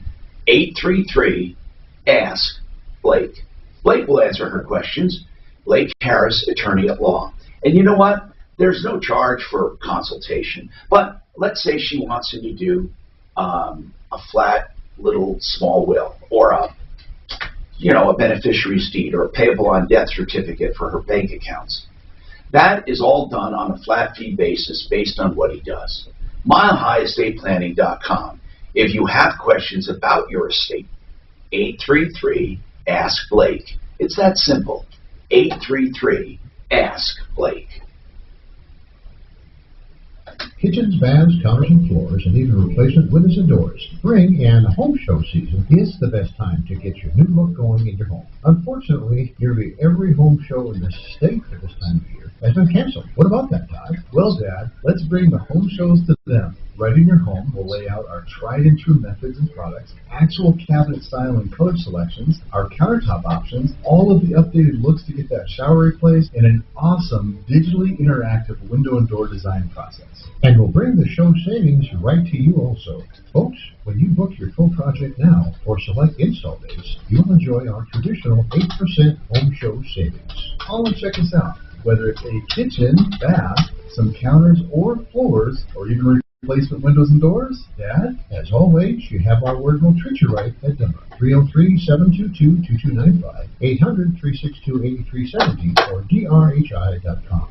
833-ASK-BLAKE. Blake will answer her questions. Blake Harris, attorney at law. And you know what? There's no charge for consultation. But let's say she wants him to do a flat little small will, or a beneficiary's deed, or a payable on death certificate for her bank accounts. That is all done on a flat fee basis based on what he does. milehighestateplanning.com. If you have questions about your estate, 833-ASK-BLAKE. It's that simple. 833-ASK-BLAKE. Kitchens, baths, counters, and floors, and even replacement windows and doors. Spring and home show season is the best time to get your new look going in your home. Unfortunately, nearly every home show in the state at this time of year has been canceled. What about that, Todd? Well, Dad, let's bring the home shows to them. Right in your home, we'll lay out our tried and true methods and products, actual cabinet style and color selections, our countertop options, all of the updated looks to get that shower replaced, and an awesome digitally interactive window and door design process. And we'll bring the show savings right to you also. Folks, when you book your full project now or select install dates, you'll enjoy our traditional 8% home show savings. Call and check us out. Whether it's a kitchen, bath, some counters or floors, or even replacement windows and doors, Dad, as always, you have our word will treat you right at Denver. 303-722-2295, 800-362-8370, or drhi.com.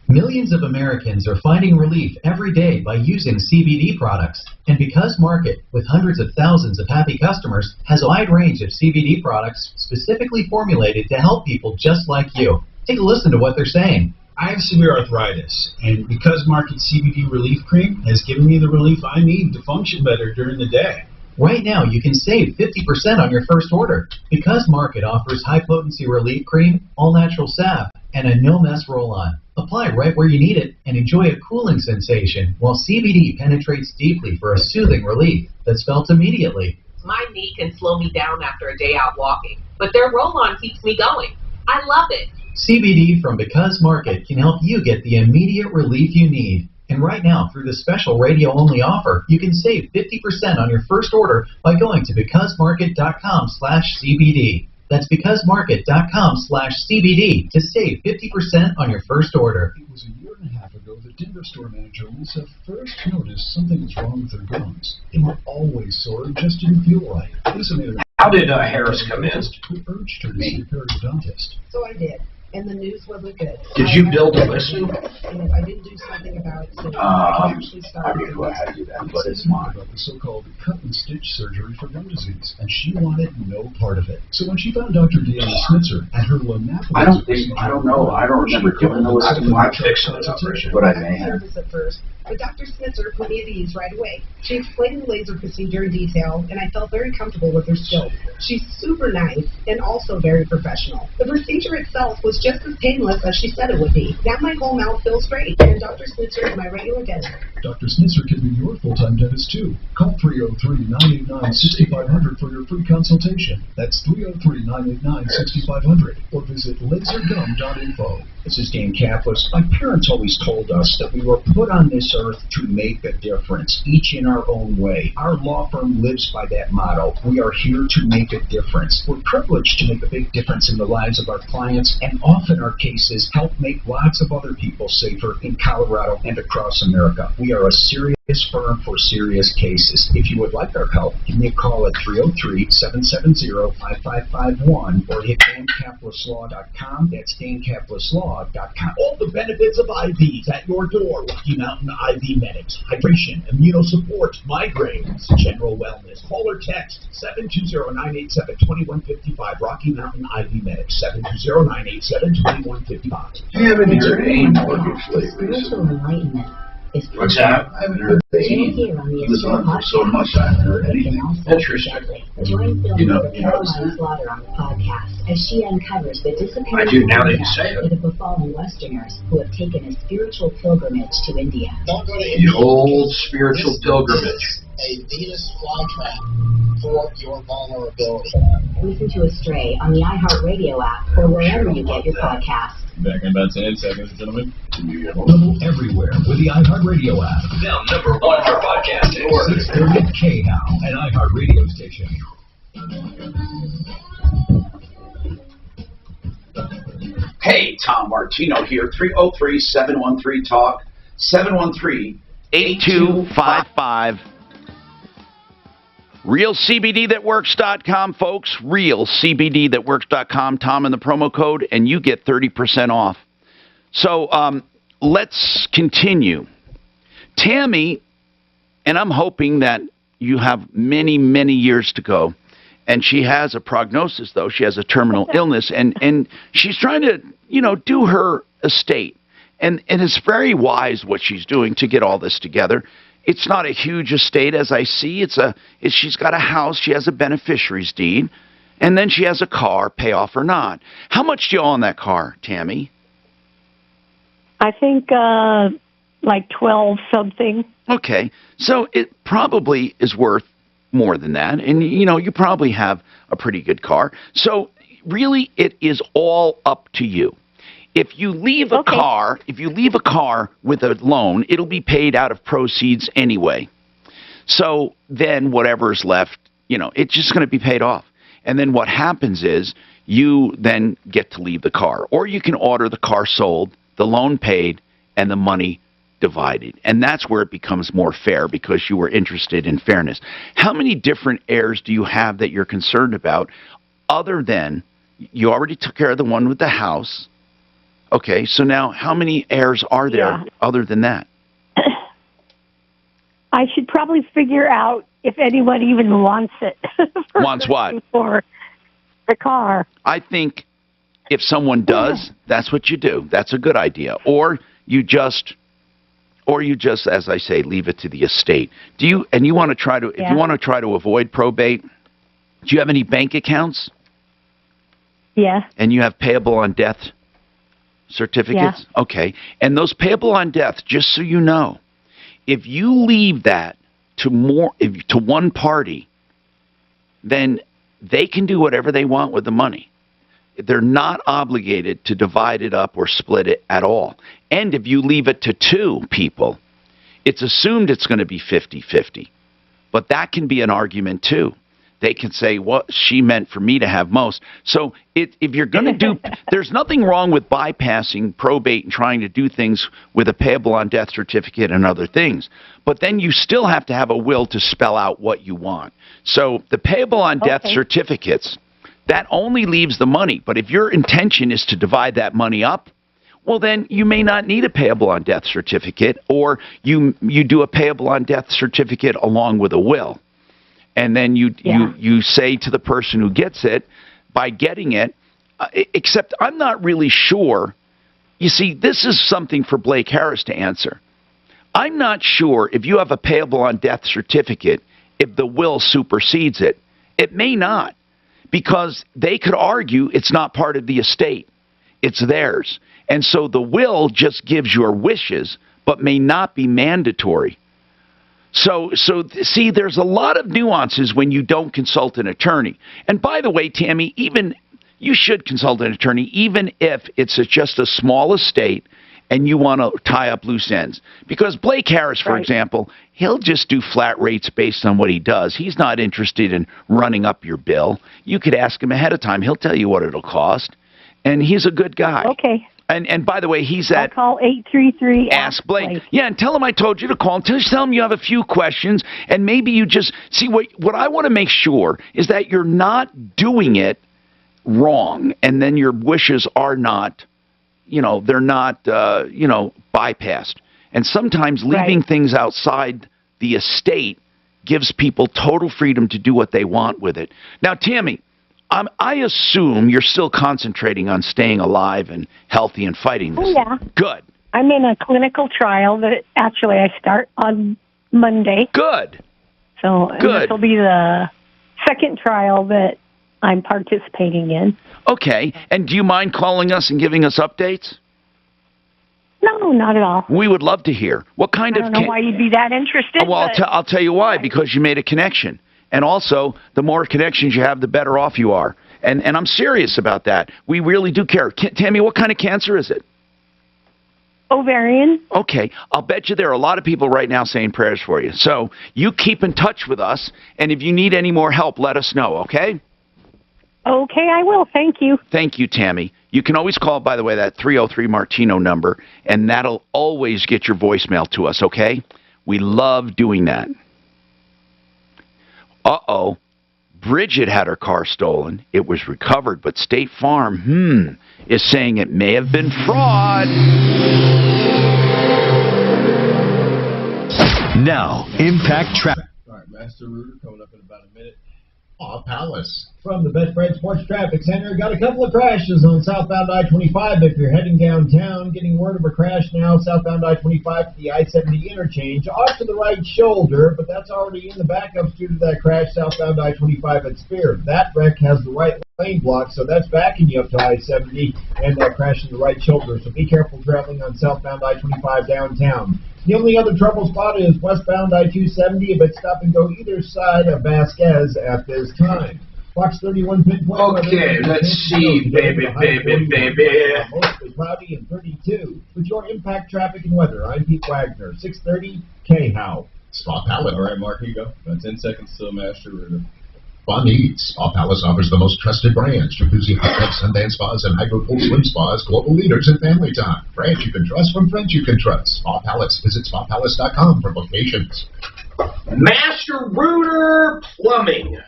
Millions of Americans are finding relief every day by using CBD products. And Because Market, with hundreds of thousands of happy customers, has a wide range of CBD products specifically formulated to help people just like you. Take a listen to what they're saying. I have severe arthritis, and Because Market CBD Relief Cream has given me the relief I need to function better during the day. Right now, you can save 50% on your first order. Because Market offers high-potency relief cream, all-natural salve, and a no-mess roll-on. Apply right where you need it and enjoy a cooling sensation while CBD penetrates deeply for a soothing relief that's felt immediately. My knee can slow me down after a day out walking, but their roll-on keeps me going. I love it. CBD from Because Market can help you get the immediate relief you need. And right now, through this special radio-only offer, you can save 50% on your first order by going to becausemarket.com/CBD. That's becausemarket.com/CBD to save 50% on your first order. It was a year and a half ago that Denver store manager Lisa first noticed something was wrong with her gums. They were always sore and just didn't feel right. Lisa made her... How did Harris come in? Who urged her to see a periodontist. So I did. And the news wasn't good. Did you build a listing? And if I didn't do something about it soon, I could actually start. I don't know how to do that, but it's mine. About the so-called cut and stitch surgery for gum disease, and she wanted no part of it. So when she found Dr. Deanna Snitzer at her Lanapolis, I don't know. I don't remember doing the listing. I fixed it, but I may have. At first, but Dr. Snitzer put me at ease right away. She explained the laser procedure in detail, and I felt very comfortable with her skills. She's super nice and also very professional. The procedure itself was just as painless as she said it would be. Now my whole mouth feels great, and Dr. Snitzer is my regular dentist. Dr. Snitzer can be your full-time dentist too. Call 303-989-6500 for your free consultation. That's 303-989-6500, or visit laserdum.info. This is Dan Kaplis. My parents always told us that we were put on this earth to make a difference, each in our own way. Our law firm lives by that motto. We are here to make a difference. We're privileged to make a big difference in the lives of our clients, and often our cases help make lots of other people safer in Colorado and across America. We are a serious firm for serious cases. If you would like our help, give me a call at 303-770-5551 or hit dankapluslaw.com. That's dankapluslaw.com. All the benefits of IVs at your door. Rocky Mountain IV Medics. Hydration, immunosupport, migraines, general wellness. Call or text 720-987-2155. Rocky Mountain IV Medics. 720-987-2155. You haven't heard any mortgage lately. Spiritual enlightenment. What's that? I haven't heard any. He was on for so much, I haven't heard anything. Interesting. Join Caroline Slaughter on the podcast as she uncovers the disappearance of the befallen Westerners who have taken a spiritual pilgrimage to India. The old spiritual pilgrimage. A Venus flytrap for your vulnerability. Listen to Astray on the iHeartRadio app or wherever you get your podcasts. Back in about 10 seconds, gentlemen. Available everywhere with the iHeartRadio app. Now number one for podcasting. 630 KHOW, an iHeartRadio station. Hey, Tom Martino here. 303-713-TALK. 713-8255. RealCBDThatWorks.com, folks. RealCBDThatWorks.com. Tom in the promo code, and you get 30% off. So let's continue. Tammy, and I'm hoping that you have many, many years to go. And she has a prognosis, though. She has a terminal illness, and she's trying to, do her estate. And it's very wise what she's doing to get all this together. It's not a huge estate, as I see. She's got a house. She has a beneficiary's deed. And then she has a car, pay off or not. How much do you owe on that car, Tammy? I think like 12 something. Okay, so it probably is worth more than that, and you probably have a pretty good car. So really, it is all up to you. If you leave a car, with a loan, it'll be paid out of proceeds anyway. So then whatever's left, it's just going to be paid off. And then what happens is you then get to leave the car, or you can order the car sold, the loan paid, and the money divided. And that's where it becomes more fair because you were interested in fairness. How many different heirs do you have that you're concerned about other than you already took care of the one with the house? Okay, so now how many heirs are there other than that? I should probably figure out if anyone even wants it. Wants what? For the car. I think if someone does, that's what you do. That's a good idea. Or you just, as I say, leave it to the estate. Do you? And you want to try to, if you want to try to avoid probate, do you have any bank accounts? Yeah. And you have payable on death certificates? Yeah. Okay. And those payable on death, just so you know, if you leave that to one party, then they can do whatever they want with the money. They're not obligated to divide it up or split it at all. And if you leave it to two people, it's assumed it's going to be 50-50. But that can be an argument too. They can say, well, she meant for me to have most. So if you're going to do, there's nothing wrong with bypassing probate and trying to do things with a payable on death certificate and other things. But then you still have to have a will to spell out what you want. So the payable on death certificates, that only leaves the money. But if your intention is to divide that money up, well, then you may not need a payable on death certificate, or you do a payable on death certificate along with a will. And then you say to the person who gets it, by getting it, except I'm not really sure. You see, this is something for Blake Harris to answer. I'm not sure if you have a payable on death certificate, if the will supersedes it. It may not, because they could argue it's not part of the estate. It's theirs. And so the will just gives your wishes, but may not be mandatory. So see, there's a lot of nuances when you don't consult an attorney. And by the way, Tammy, you should consult an attorney, even if it's just a small estate and you want to tie up loose ends. Because Blake Harris, for example, he'll just do flat rates based on what he does. He's not interested in running up your bill. You could ask him ahead of time. He'll tell you what it'll cost. And he's a good guy. Okay. And by the way, he's at... I'll call 833 Ask Blake. Yeah, and tell him I told you to call. Just tell him you have a few questions, and maybe you just... See, what I want to make sure is that you're not doing it wrong, and then your wishes are not, they're not, bypassed. And sometimes leaving things outside the estate gives people total freedom to do what they want with it. Now, Tammy... I assume you're still concentrating on staying alive and healthy and fighting this. Oh, yeah. Good. I'm in a clinical trial that actually I start on Monday. Good. So this will be the second trial that I'm participating in. Okay. And do you mind calling us and giving us updates? No, not at all. We would love to hear. What kind I don't know why you'd be that interested. Well, I'll tell you why. Because you made a connection. And also, the more connections you have, the better off you are. And I'm serious about that. We really do care. Tammy, what kind of cancer is it? Ovarian. Okay. I'll bet you there are a lot of people right now saying prayers for you. So you keep in touch with us, and if you need any more help, let us know, okay? Okay, I will. Thank you. Thank you, Tammy. You can always call, by the way, that 303 Martino number, and that'll always get your voicemail to us, okay? We love doing that. Uh-oh. Bridget had her car stolen. It was recovered, but State Farm, is saying it may have been fraud. Now, Impact Traffic. All right, Master Rooter coming up in about a minute. Palace. From the Best Friend Sports Traffic Center, got a couple of crashes on southbound I-25. If you're heading downtown, getting word of a crash now, southbound I-25 to the I-70 interchange, off to the right shoulder, but that's already in the backups due to that crash southbound I-25 at Spear. That wreck has the right lane block, so that's backing you up to I-70 and crashing the right shoulder. So be careful traveling on southbound I-25 downtown. The only other trouble spot is westbound I-270, but stop and go either side of Vasquez at this time. Fox 31 pinpoint. Okay, let's see, baby. Mostly cloudy and 32. With your impact traffic and weather, I'm Pete Wagner, 630 K-How. Spa Palette. All right, Mark, here you go. About 10 seconds to a master router. Spa Needs. Spa Palace offers the most trusted brands: Jacuzzi, hot tub, Sundance Spas, and Hydro Pool Swim Spas, global leaders in family time. Brands you can trust from friends you can trust. Spa Palace. Visit spapalace.com for locations. Master Router Plumbing.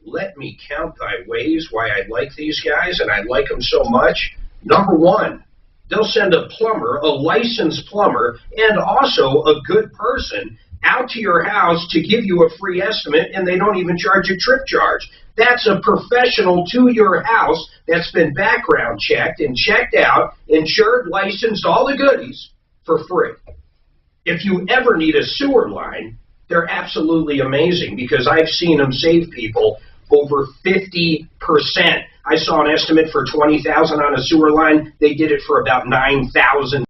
Let me count thy ways why I like these guys, and I like them so much. Number one, they'll send a plumber, a licensed plumber, and also a good person out to your house to give you a free estimate, and they don't even charge a trip charge. That's a professional to your house that's been background checked and checked out, insured, licensed, all the goodies for free. If you ever need a sewer line, they're absolutely amazing because I've seen them save people over 50%. I saw an estimate for $20,000 on a sewer line. They did it for about $9,000.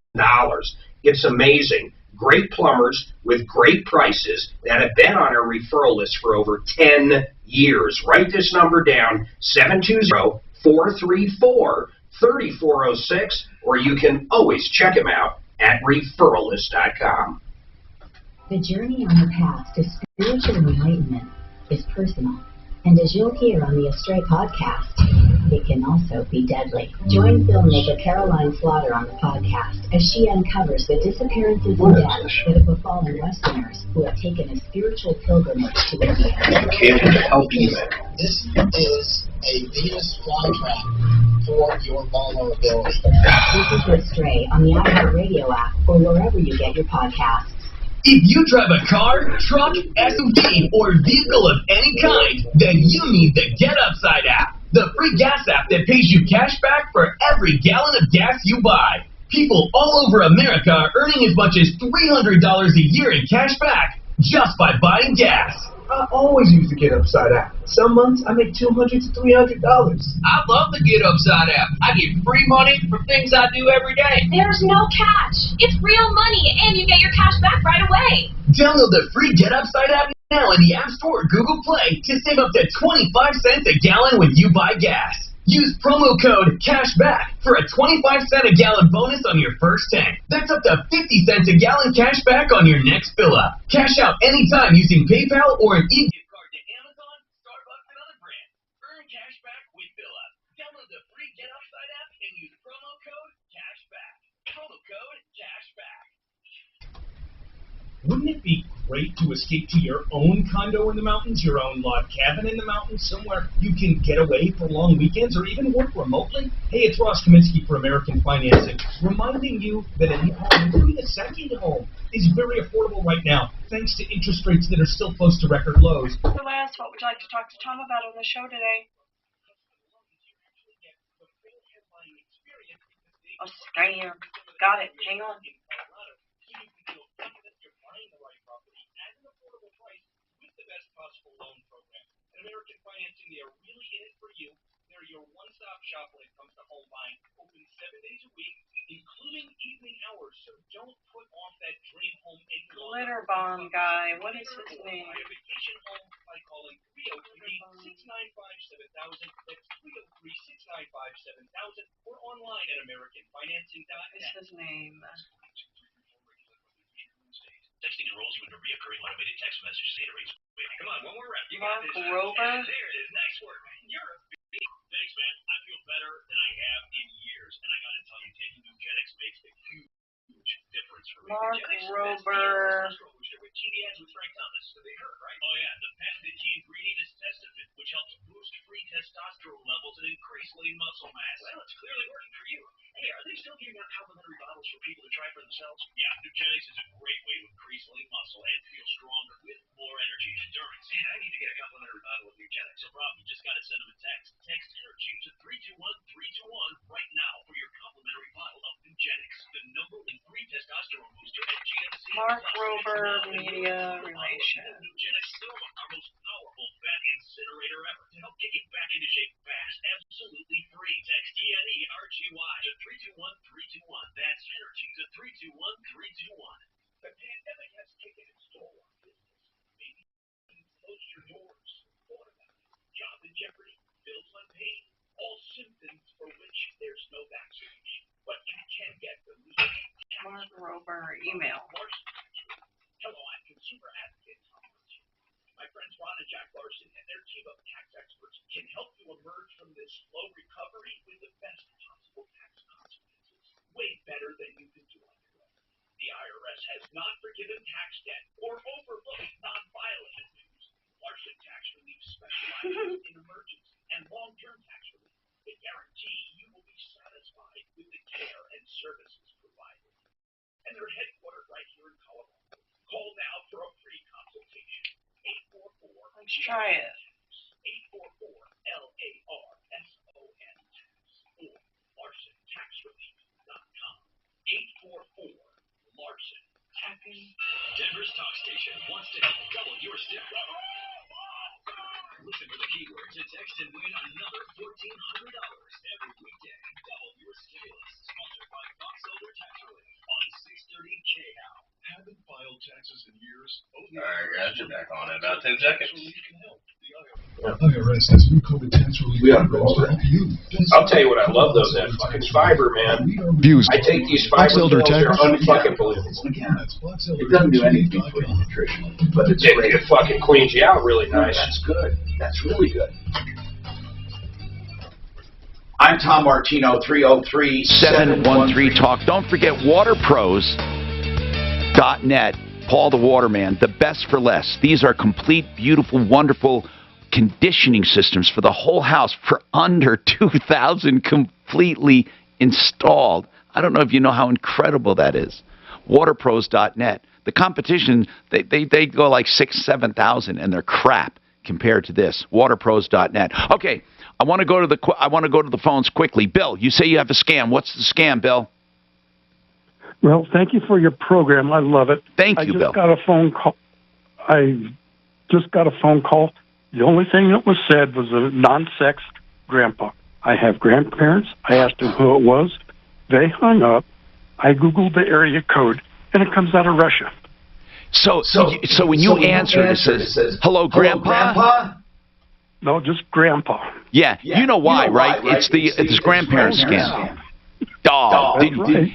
It's amazing. Great plumbers with great prices that have been on our referral list for over 10 years. Write this number down, 720-434-3406, or you can always check them out at referralist.com. The journey on the path to spiritual enlightenment is personal. And as you'll hear on the Astray podcast, it can also be deadly. Join filmmaker Caroline Slaughter on the podcast as she uncovers the disappearances and deaths that have befallen Westerners who have taken a spiritual pilgrimage to India. Can't help you. This is a Venus flytrap for your vulnerability. Listen to Astray on the iHeartRadio app or wherever you get your podcasts. If you drive a car, truck, SUV, or vehicle of any kind, then you need the Get Upside app, the free gas app that pays you cash back for every gallon of gas you buy. People all over America are earning as much as $300 a year in cash back just by buying gas. I always use the Get Upside app. Some months I make $200 to $300. I love the Get Upside app. I get free money for things I do every day. There's no catch. It's real money, and you get your cash back right away. Download the free Get Upside app now in the App Store or Google Play to save up to 25 cents a gallon when you buy gas. Use promo code CASHBACK for a 25-cent a gallon bonus on your first tank. That's up to 50 cents a gallon cash back on your next fill-up. Cash out anytime using PayPal or an e-gift card to Amazon, Starbucks, and other brands. Earn cash back with fill-up. Download the free Get Upside app and use promo code CASHBACK. Promo code CASHBACK. Wouldn't it be great to escape to your own condo in the mountains, your own log cabin in the mountains, somewhere you can get away for long weekends or even work remotely? Hey, it's Ross Kaminsky for American Financing, reminding you that a new home, including a second home, is very affordable right now, thanks to interest rates that are still close to record lows. So Les, what would you like to talk to Tom about on the show today? Australia. Got it. Hang on. Possible loan program. At American Financing, they are really in it for you. They're your one-stop shop when it comes to home buying. Open 7 days a week, including evening hours. So don't put off that dream home any longer. Glitter bomb guy. What is his name? Buy a vacation home by calling 303-695-7000. That's 303-695-7000 or online at AmericanFinancing.net. What is his name? Texting enrolls you into reoccurring automated text message data rates. Come on, one more rep. You Mark got this. Rober. Yeah, there it is. Nice work. You're a big. Thanks, man. I feel better than I have in years. And I got to tell you, taking Nugenix makes a huge difference for me. Mark Rober. With TV ads with Frank Thomas. So they heard, right? Oh, yeah. The patented key ingredient is Testofen, which helps boost free testosterone levels and increase lean muscle mass. Well, it's clearly working for you. Hey, are they still giving out complimentary bottles for people to try for themselves? Yeah, Nugenix is a great way to increase lean muscle and feel stronger with more energy and endurance. Man, I need to get a complimentary bottle of Nugenix. No problem. You just got to send them a text. Text energy to 321-321 right now for your complimentary bottle of Nugenix, the #1 free testosterone booster at GNC. Mark Rober, Media Relations. Nugenix Stoma, our most powerful fat incinerator ever. to help get you back into shape fast. Absolutely free. Text TNERGY to 321321. That's energy to 321321. The pandemic has taken its toll on business. Maybe you close your doors. What about it? Job in jeopardy, bills unpaid, all symptoms for which there's no vaccination. But you can get relief. Mark Rober, email. Hello, I'm consumer advocate Tom Larson. My friends Ron and Jack Larson and their team of tax experts can help you emerge from this slow recovery with the best possible tax consequences. Way better than you can do on your own. The IRS has not forgiven tax debt or overlooked non-filing dues. Larson Tax Relief specializes in emergency and long-term tax relief. They guarantee you will be satisfied with the care and services provided. And they're headquartered right here in Colorado. Call now for a free consultation. 844. Let's try it. 844-LARSON or LarsonTaxRelief.com. 844-LARSON. Tapping. Denver's talk station wants to help double your stack. Listen for the keywords and text and win another $1,400 every weekday. Double your stimulus. Sponsored by Fox Elder Tax Relief on 630 KHOW. Haven't filed taxes in years? Alright, guys, you're back on in about 10 seconds. IRS has new COVID tax relief programs to help you. I'll tell you what I love though, that fucking fiber, man. Views. I take these fiber pills, they're unfucking believable. It doesn't do anything for you nutritionally, but it's great. It fucking cleans you out really nice. That's good. That's really good. I'm Tom Martino, 303-713-TALK. Don't forget waterpros.net. Paul the Waterman, the best for less. These are complete, beautiful, wonderful conditioning systems for the whole house for under $2,000 completely installed. I don't know if you know how incredible that is. Waterpros.net. The competition, they go like 6,000, 7,000 and they're crap compared to this. Waterpros.net. Okay, I want to go to the phones quickly. Bill, you say you have a scam. What's the scam, Bill? Well, thank you for your program. I love it. Thank you, Bill. I just got a phone call. The only thing that was said was a non-sex grandpa. I have grandparents. I asked them who it was. They hung up. I Googled the area code, and it comes out of Russia. So when you answer, it says, hello, Grandpa? No, just Grandpa. Yeah, you know why, right? It's the grandparent scam. Oh,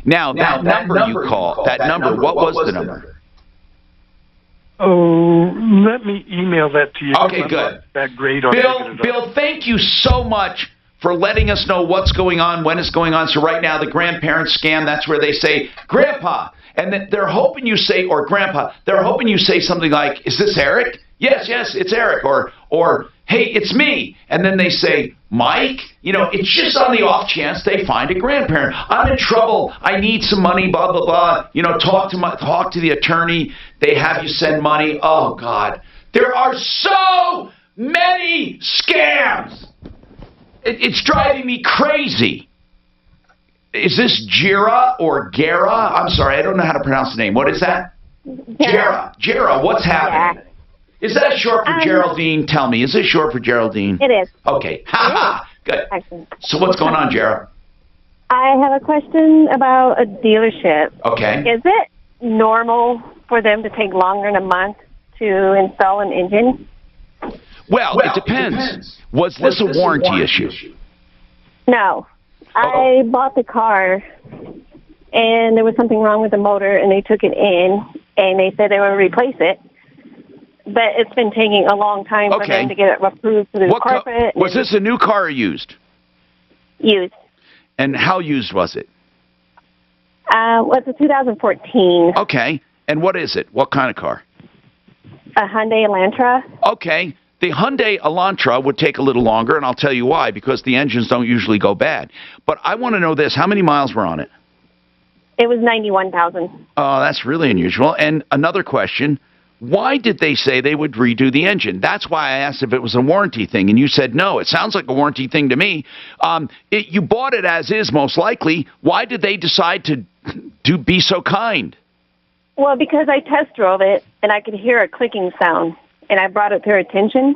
now that number you call, that number, what was the number? Oh, let me email that to you. Okay, good. That great on Bill, thank you so much for letting us know what's going on, when it's going on. So right now, the grandparent scam, that's where they say, Grandpa, and they're hoping you say, or Grandpa, they're hoping you say something like, is this Eric? Yes, it's Eric. Or hey, it's me. And then they say, Mike? You know, it's just on the off chance they find a grandparent. I'm in trouble. I need some money, blah, blah, blah. You know, talk to the attorney. They have you send money. Oh, God. There are so many scams. It's driving me crazy. Is this Jira or Gara? I'm sorry, I don't know how to pronounce the name. What is that? Jira, what's happening? Is that short for Geraldine? Tell me, is it short for Geraldine? It is. Okay. Ha! Good. Excellent. So what's going on, Jara? I have a question about a dealership. Okay. Is it normal for them to take longer than a month to install an engine? Well, it depends. Was this a warranty issue? No. I bought the car, and there was something wrong with the motor, and they took it in, and they said they would replace it. But it's been taking a long time for them to get it approved through the carpet. Was this a new car or used? Used. And how used was it? It's a 2014. Okay. And what is it? What kind of car? A Hyundai Elantra. Okay. The Hyundai Elantra would take a little longer, and I'll tell you why, because the engines don't usually go bad. But I want to know this. How many miles were on it? It was 91,000. Oh, that's really unusual. And another question. Why did they say they would redo the engine? That's why I asked if it was a warranty thing, and you said no. It sounds like a warranty thing to me. You bought it as is, most likely. Why did they decide to be so kind? Well, because I test drove it, and I could hear a clicking sound, and I brought it to their attention.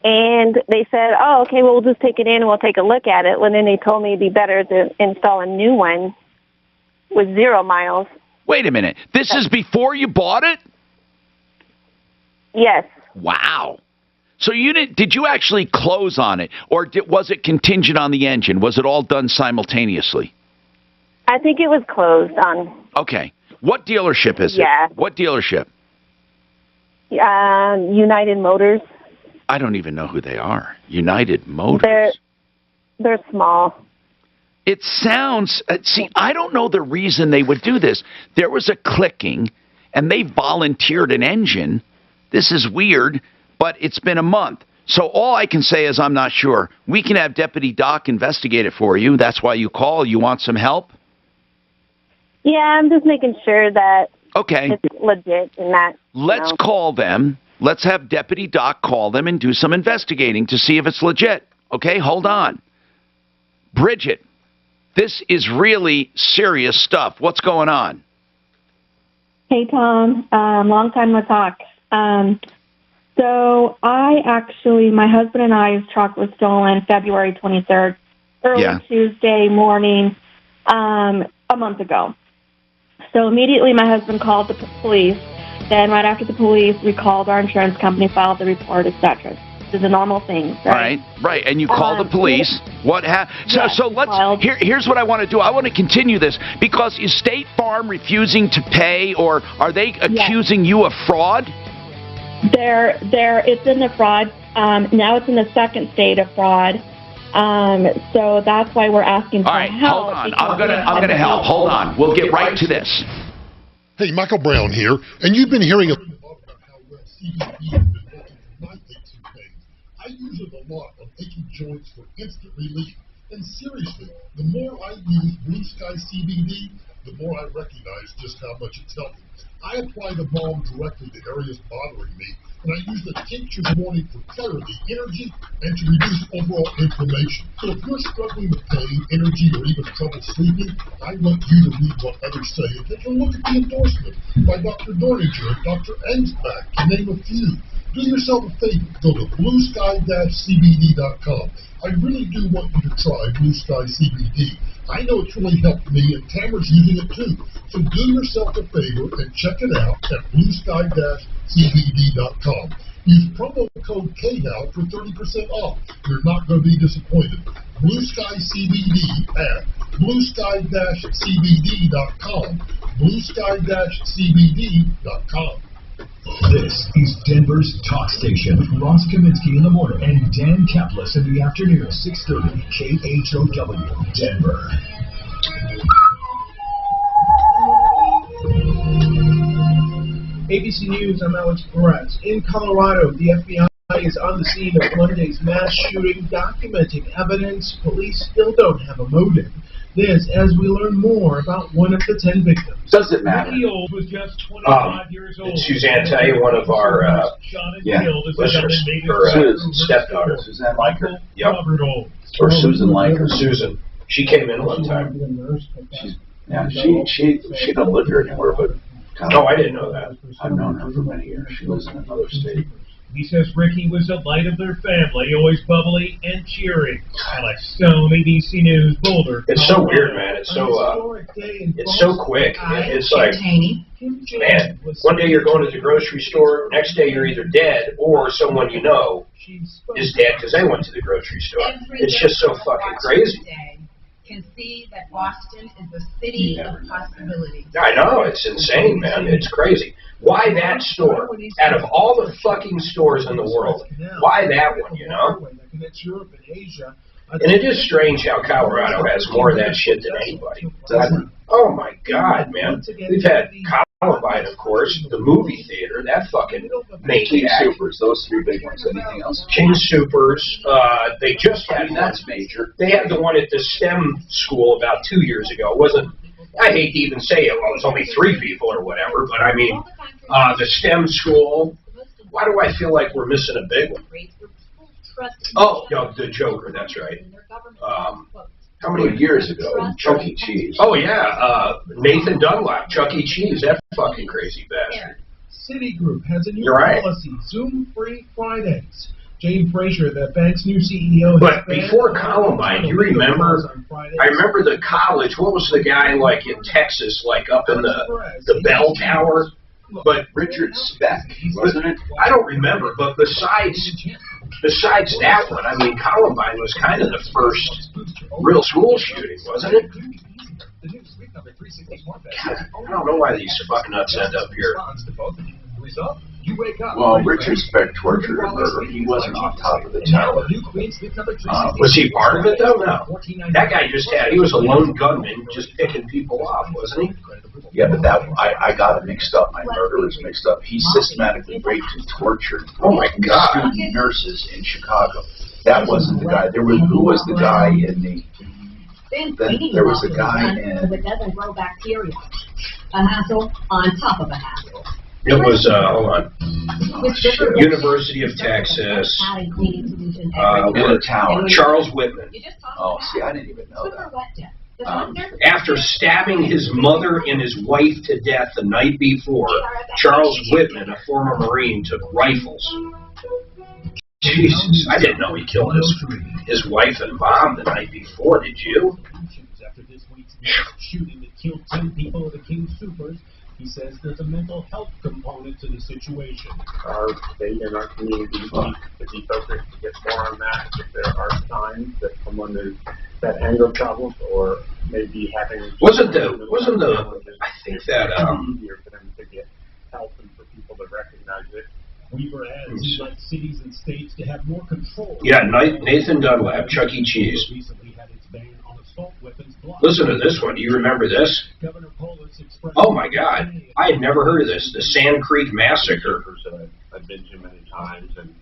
And they said, oh, okay, well, we'll just take it in and we'll take a look at it. Well, then they told me it'd be better to install a new one with 0 miles. Wait a minute. This is before you bought it? Yes. Wow. So did you actually close on it, or was it contingent on the engine? Was it all done simultaneously? I think it was closed on. Okay. What dealership is it? Yeah. What dealership? United Motors. I don't even know who they are. United Motors. They're small. It sounds, see, I don't know the reason they would do this. There was a clicking, and they volunteered an engine. This is weird, but it's been a month. So all I can say is I'm not sure. We can have Deputy Doc investigate it for you. That's why you call. You want some help? Yeah, I'm just making sure that it's legit and that. Let's call them. Let's have Deputy Doc call them and do some investigating to see if it's legit. Okay, hold on. Bridget, this is really serious stuff. What's going on? Hey, Tom. Long time no talk. So my husband and I's truck was stolen February 23rd, early Tuesday morning, a month ago. So immediately my husband called the police. Then right after the police, we called our insurance company, filed the report, etc. This is a normal thing, right? Right. And you call the police. What happened? So let's. Here's what I want to do. I want to continue this because is State Farm refusing to pay, or are they accusing you of fraud? It's in the fraud. Now it's in the second state of fraud. So that's why we're asking for help. Hold on. I'm gonna help. Hold on. We'll get right to this. Hey, Michael Brown here, and you've been hearing about how well CBD has been working for my aches and pains. I use it a lot on aching joints for instant relief. And seriously, the more I use Blue Sky CBD, the more I recognize just how much it's helping. I apply the balm directly to areas bothering me, and I use the tincture in the morning for clarity, energy, and to reduce overall inflammation. So if you're struggling with pain, energy, or even trouble sleeping, I want you to read what others say and take a look at the endorsement by Dr. Dorninger and Dr. Angsback, to name a few. Do yourself a favor, go to bluesky-cbd.com. I really do want you to try Blue Sky CBD. I know it's really helped me, and Tamara's using it too. So do yourself a favor and check it out at bluesky-cbd.com. Use promo code KNOW for 30% off. You're not going to be disappointed. Blue Sky CBD at bluesky-cbd.com. bluesky-cbd.com. This is Denver's talk station. Ross Kaminsky in the morning and Dan Kaplis in the afternoon. 630 KHOW, Denver. ABC News, I'm Alex Perez. In Colorado, the FBI is on the scene of Monday's mass shooting, documenting evidence. Police still don't have a motive. This as we learn more about one of the 10 victims. Does it matter? Ricky Old was just 25 years old. Did Suzanne tell you one of our listeners, her stepdaughter, Suzanne like her? Yep. Or Susan like her. Susan. She came in one time. She don't live here anymore, but... I didn't know that. I've known her for many years. She lives in another state. He says Ricky was the light of their family, always bubbly and cheery. Alex Stone, ABC News, Boulder. It's so weird, man. It's so quick. It's like, man, one day you're going to the grocery store, next day you're either dead or someone you know is dead because they went to the grocery store. It's just so fucking crazy. Can see that Boston is a city of possibilities. I know, it's insane, man. It's crazy. Why that store? Out of all the fucking stores in the world, why that one, you know? And it is strange how Colorado has more of that shit than anybody. Oh my God, man. We've had Columbine, of course, the movie theater, that fucking maniac. Chain Supers, those three big ones. Anything else? Chain Supers, they just had that's major. They had the one at the STEM school about 2 years ago. It wasn't, I hate to even say it, well, it was only 3 people or whatever, but I mean, the STEM school, why do I feel like we're missing a big one? Oh, the Joker, that's right. How many years ago? Chuck E. Cheese. Oh, yeah. Nathan Dunlap, Chuck E. Cheese, that fucking crazy bastard. Citigroup has a new policy, Zoom-free Fridays. Jane Frazier, the bank's new CEO. But before Columbine, you remember? I remember the college. What was the guy like in Texas, like up in the bell tower? But Richard Speck, wasn't it? I don't remember. But besides that one, I mean, Columbine was kind of the first real school shooting, wasn't it? God, I don't know why these fuck nuts end up here. Well, Richard Speck tortured and murdered. He wasn't on top of the tower. Was he part of it, though? No. That guy he was a lone gunman just picking people off, wasn't he? Yeah, but I got it mixed up. My murder is mixed up. He systematically raped and tortured student nurses in Chicago. That wasn't the guy. Who was the guy in the... There was a guy in... Because it doesn't grow bacteria. A hassle on top of a hassle. It was, hold on, University of Texas, Charles Whitman. Oh, see, I didn't even know that. After stabbing his mother and his wife to death the night before, Charles Whitman, a former Marine, took rifles. Jesus, I didn't know he killed his wife and mom the night before, did you? After this week's shooting that killed 10 people at the King Supers, he says there's a mental health component to the situation. Our state and our community needs to be focused to get more on that. If there are signs that someone is that anger problems or maybe having wasn't the I think that easier for them to get help and for people to recognize it. Weaver adds he'd like cities and states to have more control. Yeah, Nathan Dunlap, Chuck E. Cheese. Recently had its ban on assault weapons blocked. Listen to this one. Do you remember this? Governor Polis expressed. Oh my God, I had never heard of this. The Sand Creek Massacre. I've been to many times, and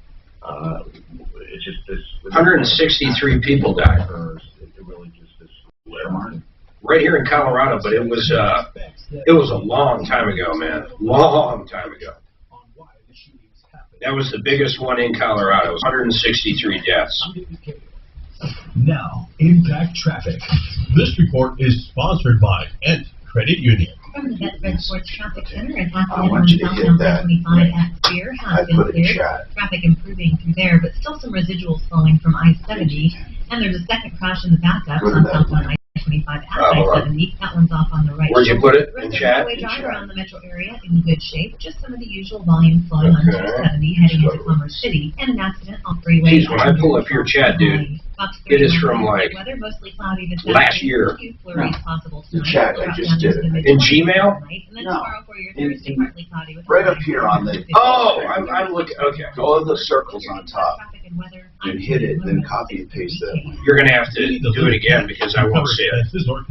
it's just this. 163 people died. It really just this. Right here in Colorado, but it was a long time ago, man. Long time ago. That was the biggest one in Colorado. It was 163 deaths. Now, Impact Traffic. This report is sponsored by Ent Credit Union. From the Bedford Sports Traffic Center, an accident on southbound 25 at Spear has been cleared. Traffic improving through there, but still some residuals flowing from I-70. And there's a second crash in the backup on southbound I-25 at I-70. That one's off on the right. Where'd you put it? In chat? Drive around the metro area in good shape. Just some of the usual volume flowing on 270 heading into Commerce City. And an accident on freeway. Jeez, when I pull up your chat, dude, it is from like last year. The chat, I just did it. In Gmail? No. Right up here on the... Oh, I'm looking, okay. Go to the circles on top. And hit it, then copy and paste that one. You're going to have to do it again because I won't see it.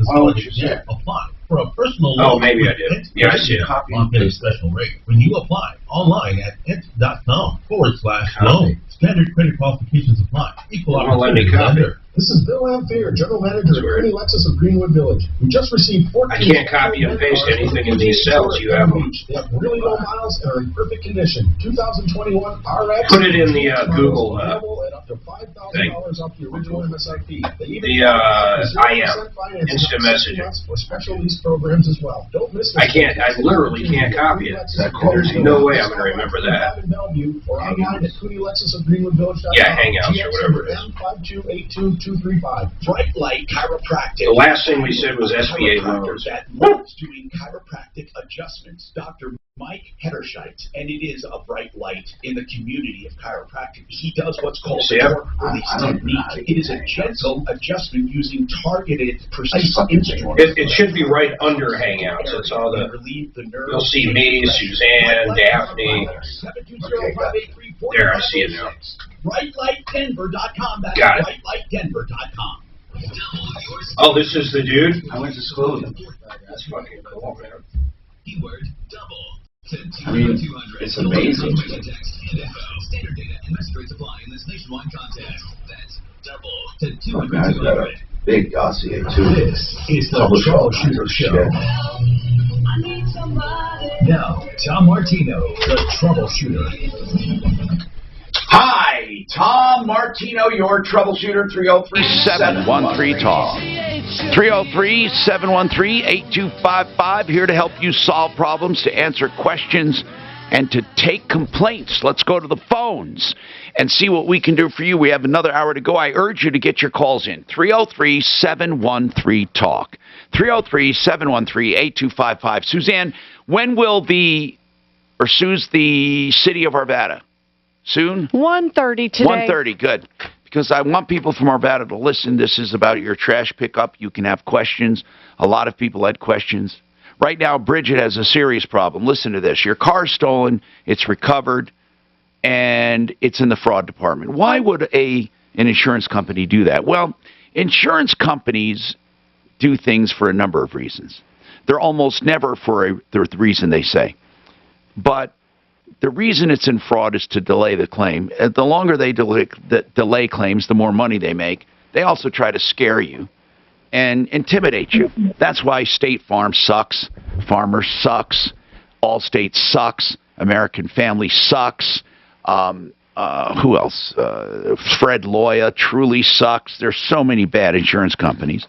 Oh, what you said. Apply for a personal loan. Oh, maybe I did. Yeah, I see it. Copy and paste special rate when you apply online at ent.com/loan. Standard credit qualifications apply. Equal opportunity lender. This is Bill Ampere, General Manager of Ernie Lexus of Greenwood Village. We just received 14... I can't copy and paste anything in these cells. You have them. They have really low miles and are in perfect condition. 2021 RX... Put it in the Google at up to $5,000 off the original MSRP. Instant messaging. For special lease programs as well. Don't miss this. I literally can't copy it. There's no way I'm going to remember that. Or online at Cooney Lexus of GreenwoodVillage.com. Yeah, Hangouts or whatever it is. M5282235. Bright Light Chiropractic. The last thing we said was SBA loans. That loves doing chiropractic adjustments. Dr. Mike Hederscheit, and it is a bright light in the community of chiropractic. He does what's called the torque release technique. It is a gentle adjustment using targeted, precise instruments. It should be right under Hangouts. It's all the. You'll see me, Suzanne, Daphne. There, I see it now. BrightLightDenver.com. That's Got it. BrightLightDenver.com. Oh, this is the dude? I went to school with him. That's fucking cool, man. Keyword double. I mean, it's amazing. Standard data and message rates apply in this nationwide contest. That's double to I've got a big dossier, too. This is the Troubleshooter Show. Now, Tom Martino, the Troubleshooter. Hi, Tom Martino, your troubleshooter, 303-713-TOM. 303-713-8255, here to help you solve problems, to answer questions, and to take complaints. Let's go to the phones and see what we can do for you. We have another hour to go. I urge you to get your calls in. 303-713-TALK. 303-713-8255. Suzanne, when will Sue's the city of Arvada? Soon? 1:30 today. 1:30, good. Because I want people from Arvada to listen. This is about your trash pickup. You can have questions. A lot of people had questions. Right now, Bridget has a serious problem. Listen to this. Your car's stolen, it's recovered, and it's in the fraud department. Why would an insurance company do that? Well, insurance companies do things for a number of reasons. They're almost never for the reason they say. But the reason it's in fraud is to delay the claim. The longer they delay claims, the more money they make. They also try to scare you and intimidate you. That's why State Farm sucks. Farmers sucks. Allstate sucks. American Family sucks. Who else? Fred Loya truly sucks. There's so many bad insurance companies.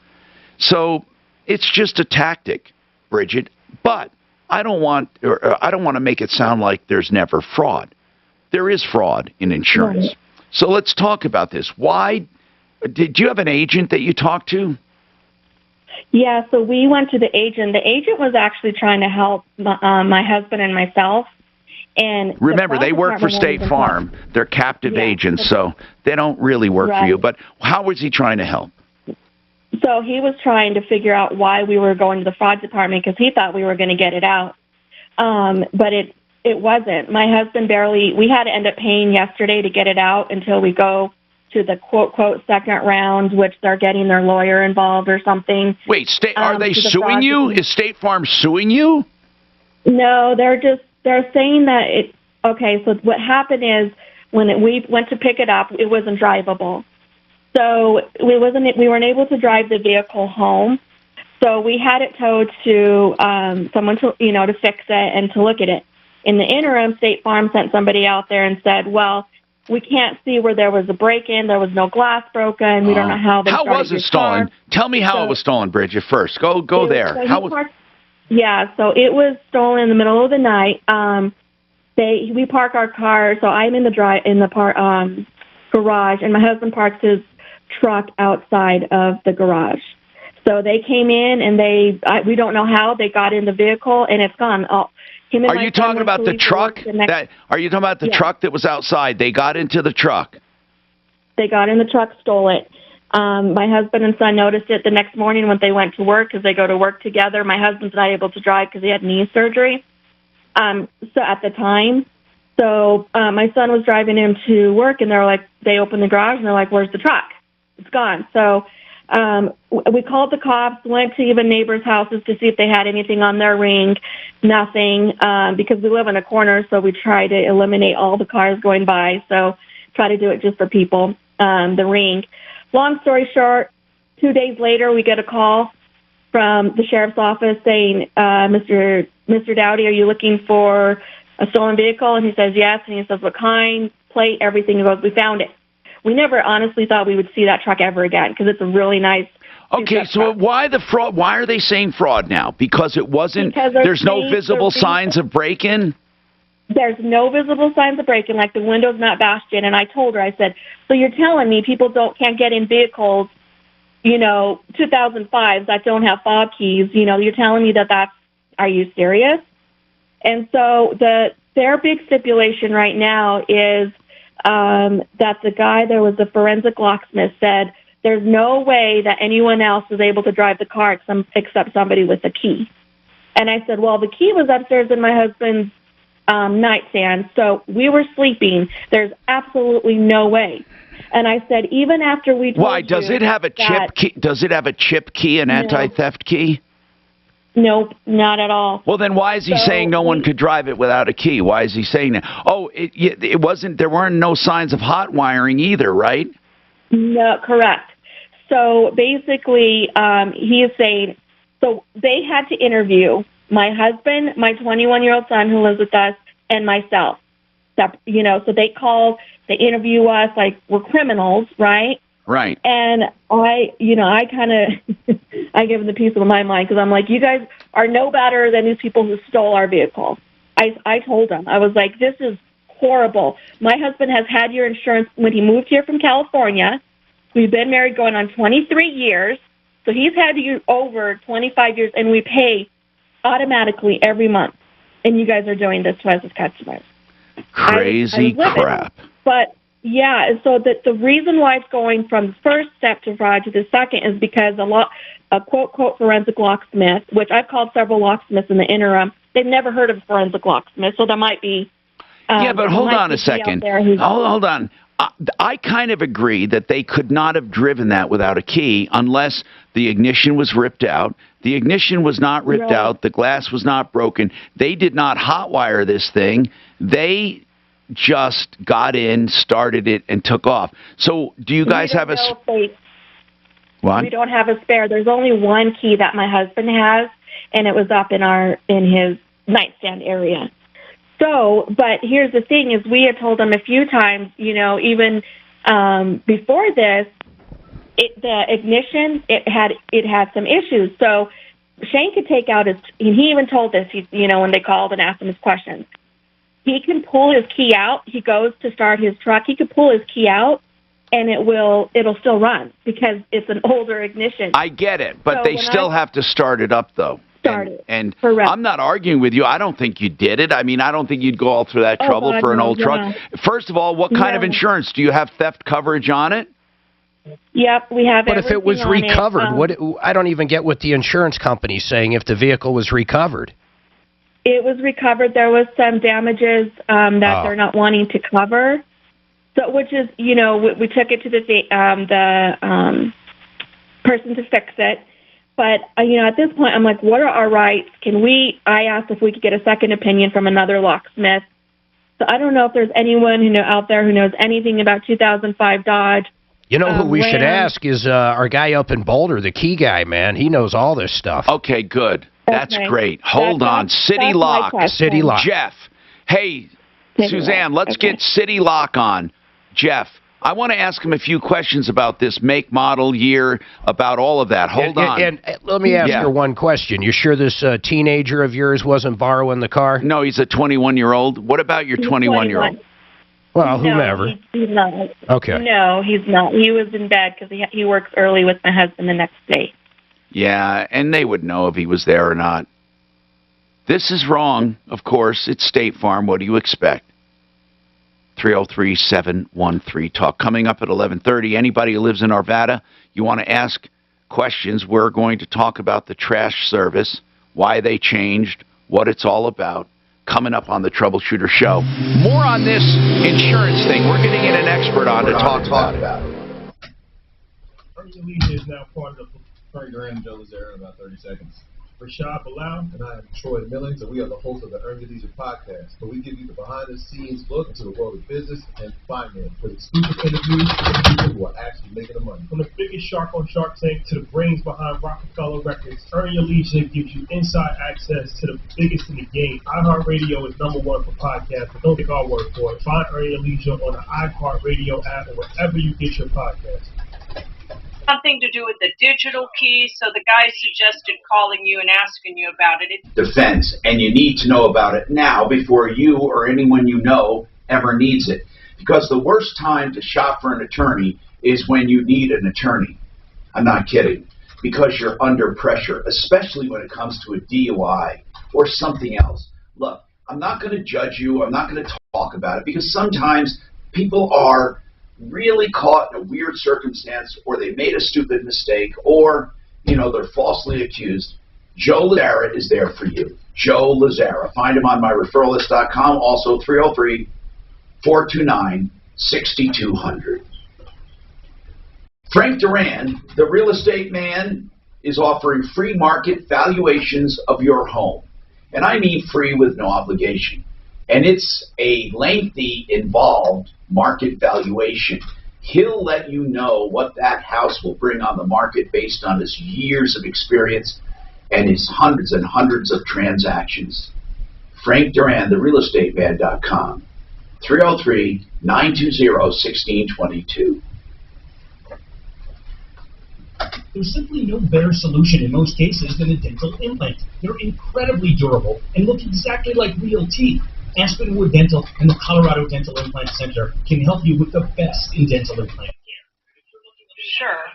So it's just a tactic, Bridget. But I don't want to make it sound like there's never fraud. There is fraud in insurance. Right. So let's talk about this. Why did you have an agent that you talked to? Yeah, so we went to the agent. The agent was actually trying to help my husband and myself. And remember, they work for State Farm. They're captive agents, so they don't really work for you. But how was he trying to help? So he was trying to figure out why we were going to the fraud department because he thought we were going to get it out. But it wasn't. My husband we had to end up paying yesterday to get it out until we go to the quote second round, which they're getting their lawyer involved or something. Wait, are they suing you? Is State Farm suing you? No, they're saying that okay, so what happened is when we went to pick it up, it wasn't drivable. So we weren't able to drive the vehicle home. So we had it towed to someone to fix it and to look at it. In the interim, State Farm sent somebody out there and said, well, we can't see where there was a break-in. There was no glass broken. We don't know how they started. How was it stolen? Tell me how it was stolen, Bridget, first. Go there. So so it was stolen in the middle of the night. We park our car. So I'm in the garage, and my husband parks his truck outside of the garage. So they came in, and we don't know how they got in the vehicle, and it's gone. Are you talking about the truck? Are you talking about the truck that was outside? They got into the truck. They got in the truck, stole it. My husband and son noticed it the next morning when they went to work because they go to work together. My husband's not able to drive because he had knee surgery. So at the time, my son was driving him to work, and they opened the garage, and they're like, "Where's the truck? It's gone." So we called the cops, went to even neighbors' houses to see if they had anything on their ring. Nothing, because we live in a corner, so we try to eliminate all the cars going by. So try to do it just for people, the ring. Long story short, 2 days later, we get a call from the sheriff's office saying, Mr. Dowdy, are you looking for a stolen vehicle? And he says, yes. And he says, what kind, plate, everything. He goes, we found it. We never honestly thought we would see that truck ever again because it's a really nice. Okay, so why the fraud? Why are they saying fraud now? Because it wasn't. There's no visible signs of break-in. There's no visible signs of break-in, like the window's not bashed in. And I told her, I said, so you're telling me people can't get in vehicles, 2005s that don't have fob keys? You're telling me are you serious? And so their big stipulation right now is that the guy there was a forensic locksmith said there's no way that anyone else was able to drive the car except somebody with a key. And I said, well, the key was upstairs in my husband's nightstand, so we were sleeping. There's absolutely no way. And I said, even after we told why does it have a chip key? Does it have a chip key, an anti-theft key? Nope, not at all. Well, then why is he saying no one could drive it without a key? Why is he saying that? Oh, it wasn't. There weren't no signs of hot wiring either, right? No, correct. So basically, he is saying. So they had to interview my husband, my 21-year-old son who lives with us, and myself. So they interview us like we're criminals, right? Right. And I kind of, I give them the piece of my mind because I'm like, you guys are no better than these people who stole our vehicle. I told him, I was like, this is horrible. My husband has had your insurance when he moved here from California. We've been married going on 23 years. So he's had you over 25 years, and we pay automatically every month. And you guys are doing this to us as customers. Crazy crap. But, yeah, so the reason why it's going from the first step to fraud to the second is because a quote, forensic locksmith, which I've called several locksmiths in the interim, they've never heard of forensic locksmith, so there might be... yeah, but hold on a second. Hold on. I kind of agree that they could not have driven that without a key unless the ignition was ripped out. The ignition was not ripped out. The glass was not broken. They did not hotwire this thing. They just got in, started it, and took off. So do you guys have a... What? We don't have a spare. There's only one key that my husband has, and it was up in his nightstand area. So, but here's the thing: is we had told him a few times, even before this, the ignition it had some issues. So Shane could take out his. He even told us, when they called and asked him his questions, he can pull his key out. He goes to start his truck. He could pull his key out, and it'll still run because it's an older ignition. I get it, but they still have to start it up, though. And Correct. I'm not arguing with you. I don't think you did it. I mean, I don't think you'd go all through that trouble for an old truck. First of all, what kind of insurance? Do you have theft coverage on it? Yep, we have. But if it was recovered, I don't even get what the insurance company's saying if the vehicle was recovered. It was recovered. There was some damages that they're not wanting to cover. So, which is, we took it to the person to fix it. But, at this point, I'm like, what are our rights? I asked if we could get a second opinion from another locksmith. So I don't know if there's anyone out there who knows anything about 2005 Dodge. You know who we should ask is our guy up in Boulder, the key guy, man. He knows all this stuff. Okay, good. That's great. Hold on. City Lock. City Lock. Jeff. Hey, Suzanne, let's get City Lock on. Jeff, I want to ask him a few questions about this make, model, year, about all of that. Hold on. And let me ask you one question. You sure this teenager of yours wasn't borrowing the car? No, he's a 21-year-old. What about your 21-year-old? Well, whomever. No, he's not. Okay. No, he's not. He was in bed because he works early with my husband the next day. Yeah, and they would know if he was there or not. This is wrong, of course. It's State Farm. What do you expect? 303-713-TALK. Coming up at 11:30. Anybody who lives in Arvada, you want to ask questions, we're going to talk about the trash service, why they changed, what it's all about. Coming up on the Troubleshooter Show. More on this insurance thing. We're getting in an expert on to talk about it. Earning Legion is now part of the program. Joe Lazaro in about 30 seconds. Rashad Bilal. And I am Troy Millings, and we are the hosts of the Earn Your Leisure podcast, where we give you the behind-the-scenes look into the world of business and finance with exclusive interviews with people who are actually making the money. From the biggest shark on Shark Tank to the brains behind Rockefeller Records, Earn Your Legion gives you inside access to the biggest in the game. iHeartRadio is #1 for podcasts, but don't take our word for it. Find Earn Your Legion on the iHeartRadio app or wherever you get your podcasts. Something to do with the digital key, so the guy suggested calling you and asking you about it. Defense, and you need to know about it now before you or anyone you know ever needs it. Because the worst time to shop for an attorney is when you need an attorney. I'm not kidding. Because you're under pressure, especially when it comes to a DUI or something else. Look, I'm not going to judge you. I'm not going to talk about it because sometimes people are really caught in a weird circumstance, or they made a stupid mistake, or, they're falsely accused. Joe Lazara is there for you. Joe Lazara. Find him on myreferralist.com. Also 303-429-6200. Frank Duran, the real estate man, is offering free market valuations of your home. And I mean free with no obligation. And it's a lengthy, involved market valuation. He'll let you know what that house will bring on the market based on his years of experience and his hundreds and hundreds of transactions. Frank Duran, therealestateman.com. 303-920-1622. There's simply no better solution in most cases than a dental implant. They're incredibly durable and look exactly like real teeth. Aspenwood Dental and the Colorado Dental Implant Center can help you with the best in dental implant care. Sure.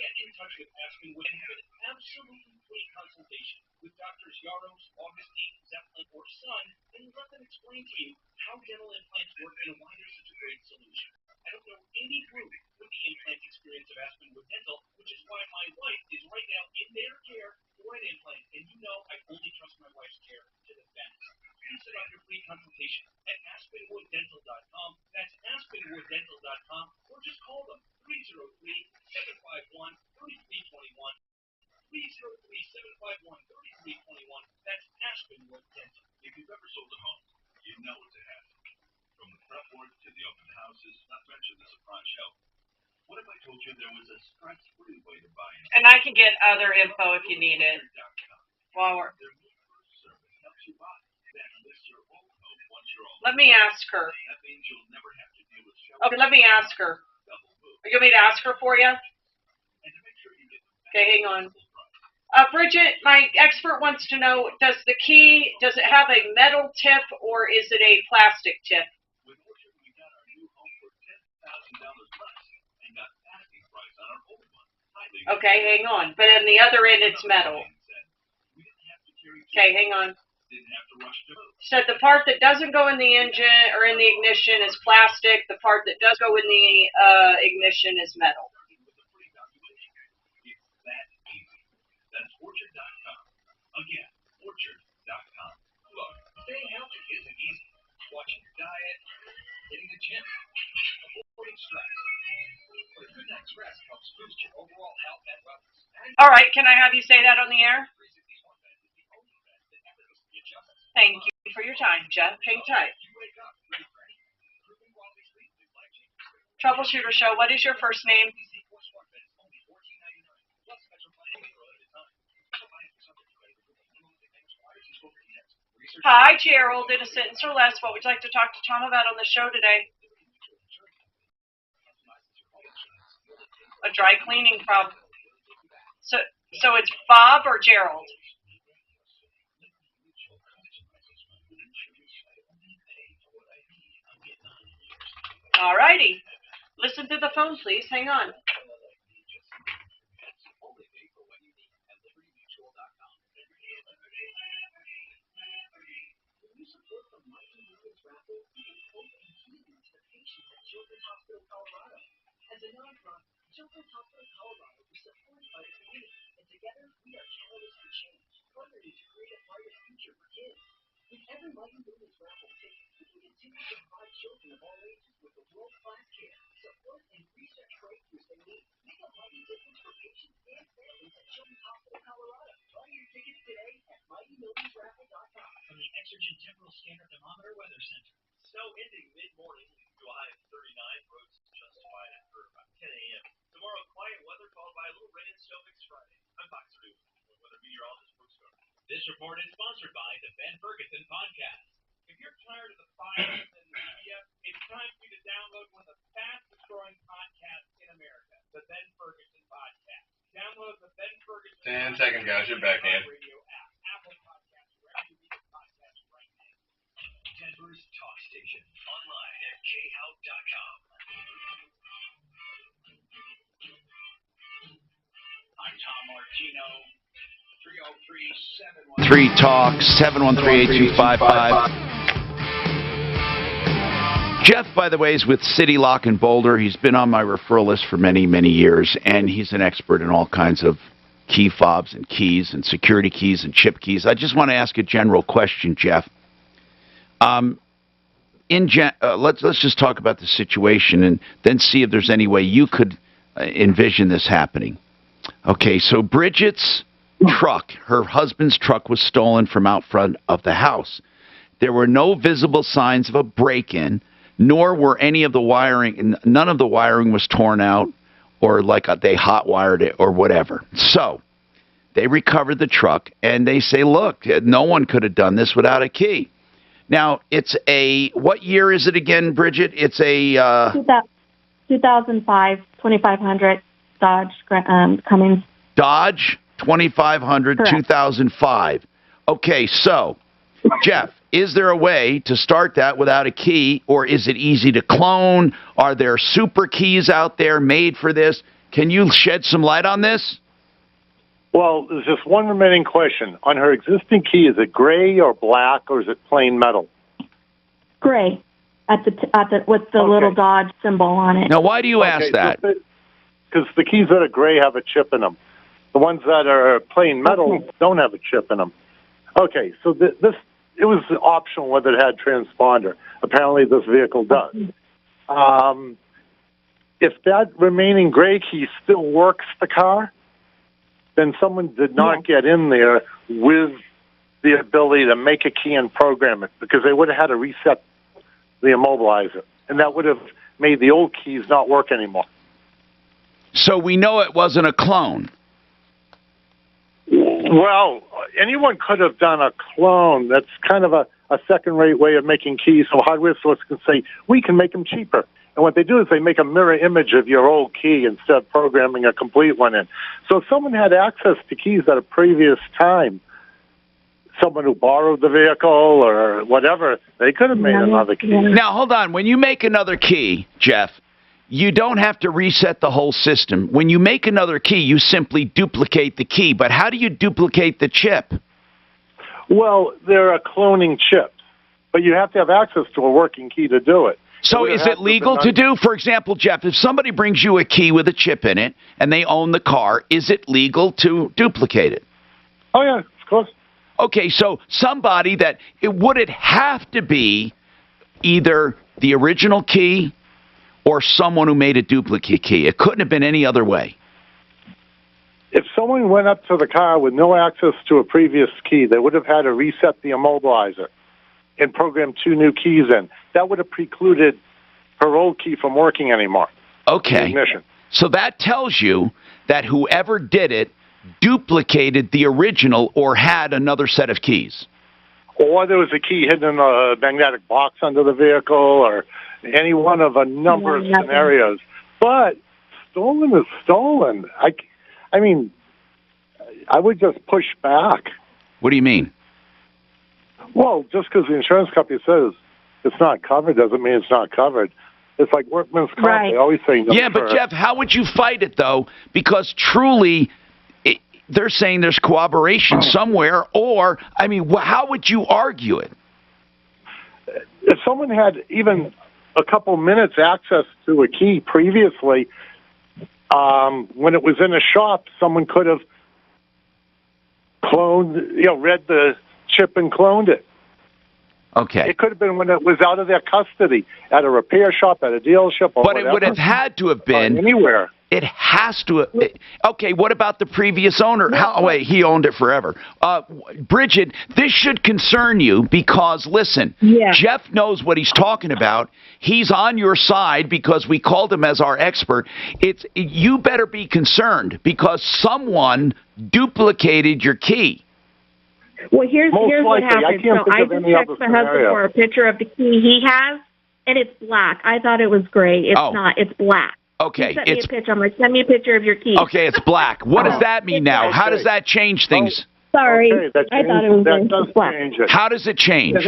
Get in touch with Aspenwood and have an absolutely free consultation with Drs. Yaros, Augustine, Zeppelin, or Sun, and let them explain to you how dental implants work and why they're such a great solution. I don't know any group with the implant experience of Aspenwood Dental, which is why my wife is right now in their care for an implant, and you know I only trust my wife's care to the best. Please set up your free consultation at AspenwoodDental.com. That's AspenwoodDental.com, or just call them 303-751-3321. 303-751-3321. That's Aspenwood Dental. If you've ever sold a home, you know it's a hassle. From the prep work to the open houses, not to mention the surprise show. What if I told you there was a stress-free way to buy it? And I can get other info if you need it. While we're... Let me ask her. Okay, let me ask her. You want me to ask her for you? Okay, hang on. Bridget, my expert wants to know, does it have a metal tip or is it a plastic tip? Okay, hang on. But on the other end, it's metal. Okay, hang on. Said the part that doesn't go in the engine or in the ignition is plastic. The part that does go in the ignition is metal. That's Orchard.com. Again, Orchard.com. Look, staying healthy isn't easy. Watching your diet, hitting the gym, avoiding stress. But a good night's rest helps boost your overall health and wellness. All right, can I have you say that on the air? Thank you for your time, Jeff. Hang tight. Troubleshooter Show, what is your first name? Hi, Gerald. In a sentence or less, what would you like to talk to Tom about on the show today? A dry cleaning problem. So it's Bob or Gerald? All righty. Listen to the phone, please. Hang on. As a nonprofit, Children's Hospital Colorado is supported by the community, and together we are catalysts for change, partnering to create a brighter future for kids. With every Mighty Millions raffle ticket, we can continue to provide children of all ages with the world-class care, support, and research breakthroughs they need. Make a mighty difference for patients and families at Children's Hospital Colorado. Buy your tickets today at MightyMillionsRaffle.com. From the Exergen Temporal Scanner Thermometer Weather Center. Snow ending mid-morning, leading to a high of 39. Roads just fine after about 10 a.m. Tomorrow, quiet weather followed by a little rain and snow mix Friday. I'm Fox 3 weather meteorologist Brooks Gardner. This report is sponsored by the Ben Ferguson Podcast. If you're tired of the fires and the media, it's time for you to download one of the fastest-growing podcasts in America, the Ben Ferguson Podcast. Download the Ben Ferguson 10 seconds, guys. You're back in. Radio app, Apple Podcasts, wherever you get podcasts right now. Denver's talk station. Online at khout.com. I'm Tom Martino. 3 Talk 713-8255. Jeff, by the way, is with City Lock in Boulder. He's been on my referral list for many, many years, and he's an expert in all kinds of key fobs and keys and security keys and chip keys. I just want to ask a general question, Jeff. Let's just talk about the situation and then see if there's any way you could envision this happening. Okay, so Bridget's truck, her husband's truck, was stolen from out front of the house. There were no visible signs of a break-in, nor were any of the wiring, none of the wiring was torn out or like they hot-wired it or whatever. So they recovered the truck, and they say, look, no one could have done this without a key. Now, it's what year is it again, Bridget? It's a... 2005, 2500 Dodge Cummins. Dodge 2500, Correct. 2005. Okay, so, Jeff, is there a way to start that without a key, or is it easy to clone? Are there super keys out there made for this? Can you shed some light on this? Well, there's just one remaining question. On her existing key, is it gray or black, or is it plain metal? Gray, with the little Dodge symbol on it. Now, why do you ask that? Because the keys that are gray have a chip in them. The ones that are plain metal don't have a chip in them. Okay, so it was optional whether it had transponder. Apparently, this vehicle does. If that remaining gray key still works the car, then someone did not get in there with the ability to make a key and program it, because they would have had to reset the immobilizer, and that would have made the old keys not work anymore. So we know it wasn't a clone. Well, anyone could have done a clone. That's kind of a second-rate way of making keys, so hardware stores can say, we can make them cheaper. And what they do is they make a mirror image of your old key instead of programming a complete one in. So if someone had access to keys at a previous time, someone who borrowed the vehicle or whatever, they could have made another key. Now, hold on. When you make another key, Jeff, you don't have to reset the whole system. When you make another key, you simply duplicate the key. But how do you duplicate the chip? Well, there are cloning chips, but you have to have access to a working key to do it. So is it legal to do? For example, Jeff, if somebody brings you a key with a chip in it and they own the car, is it legal to duplicate it? Oh, yeah, of course. Okay, so somebody would it have to be either the original key or someone who made a duplicate key? It couldn't have been any other way. If someone went up to the car with no access to a previous key, they would have had to reset the immobilizer and program 2 new keys in. That would have precluded her old key from working anymore. Okay. Ignition. So that tells you that whoever did it duplicated the original or had another set of keys. Or there was a key hidden in a magnetic box under the vehicle, or any one of a number of scenarios. But stolen is stolen. I mean, I would just push back. What do you mean? Well, just because the insurance company says it's not covered doesn't mean it's not covered. It's like workman's comp. Right. They always say no. Yeah, but Jeff, how would you fight it, though? Because truly, they're saying there's cooperation somewhere, or, I mean, how would you argue it? If someone had even a couple minutes access to a key previously, when it was in a shop, someone could have read the chip and cloned it. Okay. It could have been when it was out of their custody, at a repair shop, at a dealership, or but whatever. It would have had to have been anywhere. It has to. Okay, what about the previous owner? Wait, he owned it forever. Bridget, this should concern you because, listen, Jeff knows what he's talking about. He's on your side because we called him as our expert. You better be concerned because someone duplicated your key. Well, here's what happened. I just texted my husband for a picture of the key he has, and it's black. I thought it was gray. It's not. It's black. Okay. He sent me a picture. I'm like, send me a picture of your key. Okay, it's black. What does that mean now? How does that change things? Sorry. I thought it was black. How does it change?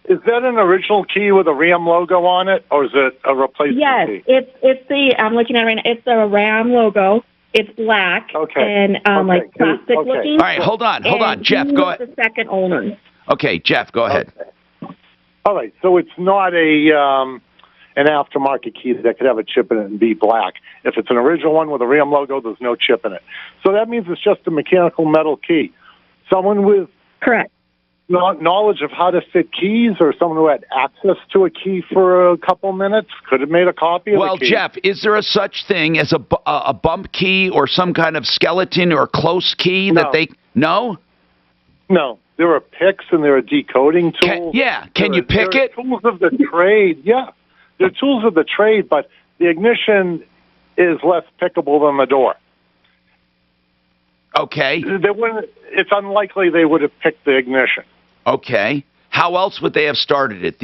Is that an original key with a Ram logo on it, or is it a replacement key? Yes, it's the, I'm looking at it right now, it's a Ram logo. It's black and like plastic looking. All right, hold on, Jeff, go ahead. The second owner. Okay, Jeff, go ahead. All right, so it's not an aftermarket key that could have a chip in it and be black. If it's an original one with a Ram logo, there's no chip in it. So that means it's just a mechanical metal key. Someone with knowledge of how to fit keys, or someone who had access to a key for a couple minutes could have made a copy of the key. Well, Jeff, is there a such thing as a bump key or some kind of skeleton or close key that they... No? No. There are picks and there are decoding tools. Can you pick it? Tools of the trade, They're tools of the trade, but the ignition is less pickable than the door. Okay. It's unlikely they would have picked the ignition. Okay. How else would they have started it?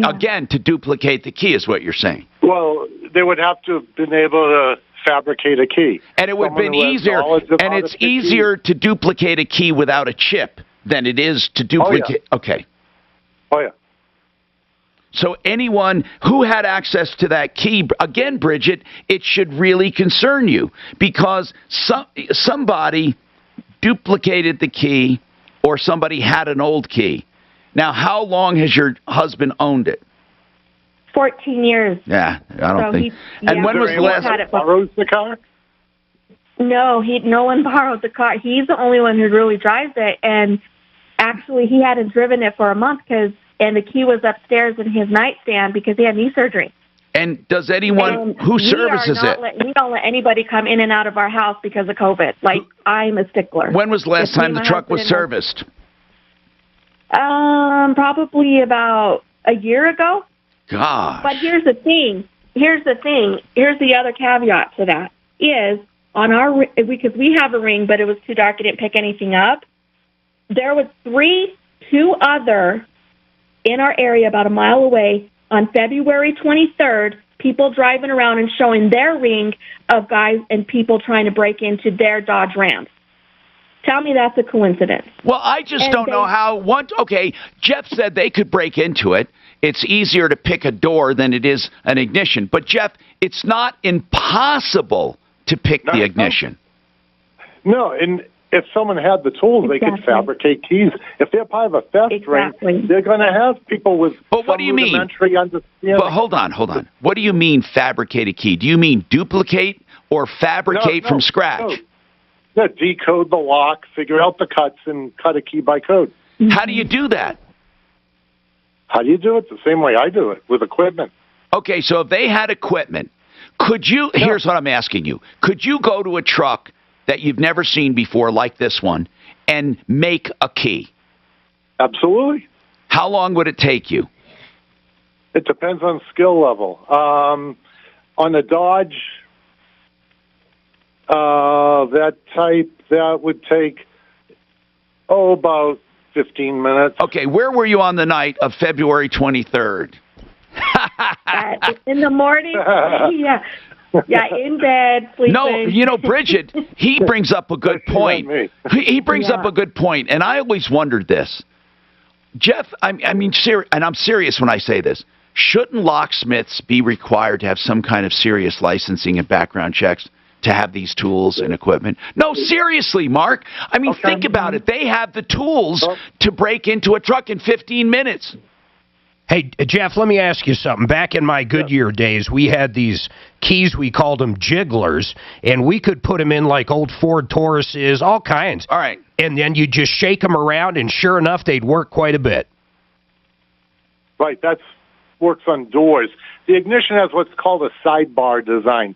Again, to duplicate the key is what you're saying. Well, they would have to have been able to fabricate a key. And it would have been easier. And it's easier to duplicate a key without a chip than it is to duplicate. Oh, yeah. Okay. Oh, yeah. So anyone who had access to that key, again, Bridget, it should really concern you because somebody duplicated the key or somebody had an old key. Now, how long has your husband owned it? 14 years. Yeah, I don't think. And when was the last? Borrows the car? No, no one borrowed the car. He's the only one who really drives it, and actually, he hadn't driven it for a month and the key was upstairs in his nightstand because he had knee surgery. And does anyone who services it? We don't let anybody come in and out of our house because of COVID. Like, I'm a stickler. When was the last time the truck was serviced? Probably about a year ago. Gosh. But here's the thing. Here's the other caveat to that is on our, because we have a ring, but it was too dark. I didn't pick anything up. There was two other in our area about a mile away on February 23rd, people driving around and showing their ring of guys and people trying to break into their Dodge Rams. Tell me that's a coincidence. Well, I just don't know how. Okay, Jeff said they could break into it. It's easier to pick a door than it is an ignition. But, Jeff, it's not impossible to pick the ignition. No, and if someone had the tools, they could fabricate keys. If they're part of a theft ring, they're going to have people with rudimentary understanding. But hold on. What do you mean fabricate a key? Do you mean duplicate or fabricate from scratch? No. Yeah, decode the lock, figure out the cuts, and cut a key by code. How do you do that? How do you do it? The same way I do it, with equipment. Okay, so if they had equipment, could you, here's what I'm asking you, could you go to a truck that you've never seen before, like this one, and make a key? Absolutely. How long would it take you? It depends on skill level. On a Dodge, that type, that would take, about 15 minutes. Okay, where were you on the night of February 23rd? In the morning? Yeah, in bed, sleeping. No, Bridget, he brings up a good point. He brings up a good point, and I always wondered this. Jeff, I mean, and I'm serious when I say this. Shouldn't locksmiths be required to have some kind of serious licensing and background checks to have these tools and equipment? No, seriously, Mark. I mean, think about it. They have the tools to break into a truck in 15 minutes. Hey, Jeff, let me ask you something. Back in my Goodyear days, we had these keys, we called them jigglers, and we could put them in like old Ford Tauruses, all kinds. All right. And then you just shake them around, and sure enough, they'd work quite a bit. Right, that works on doors. The ignition has what's called a sidebar design.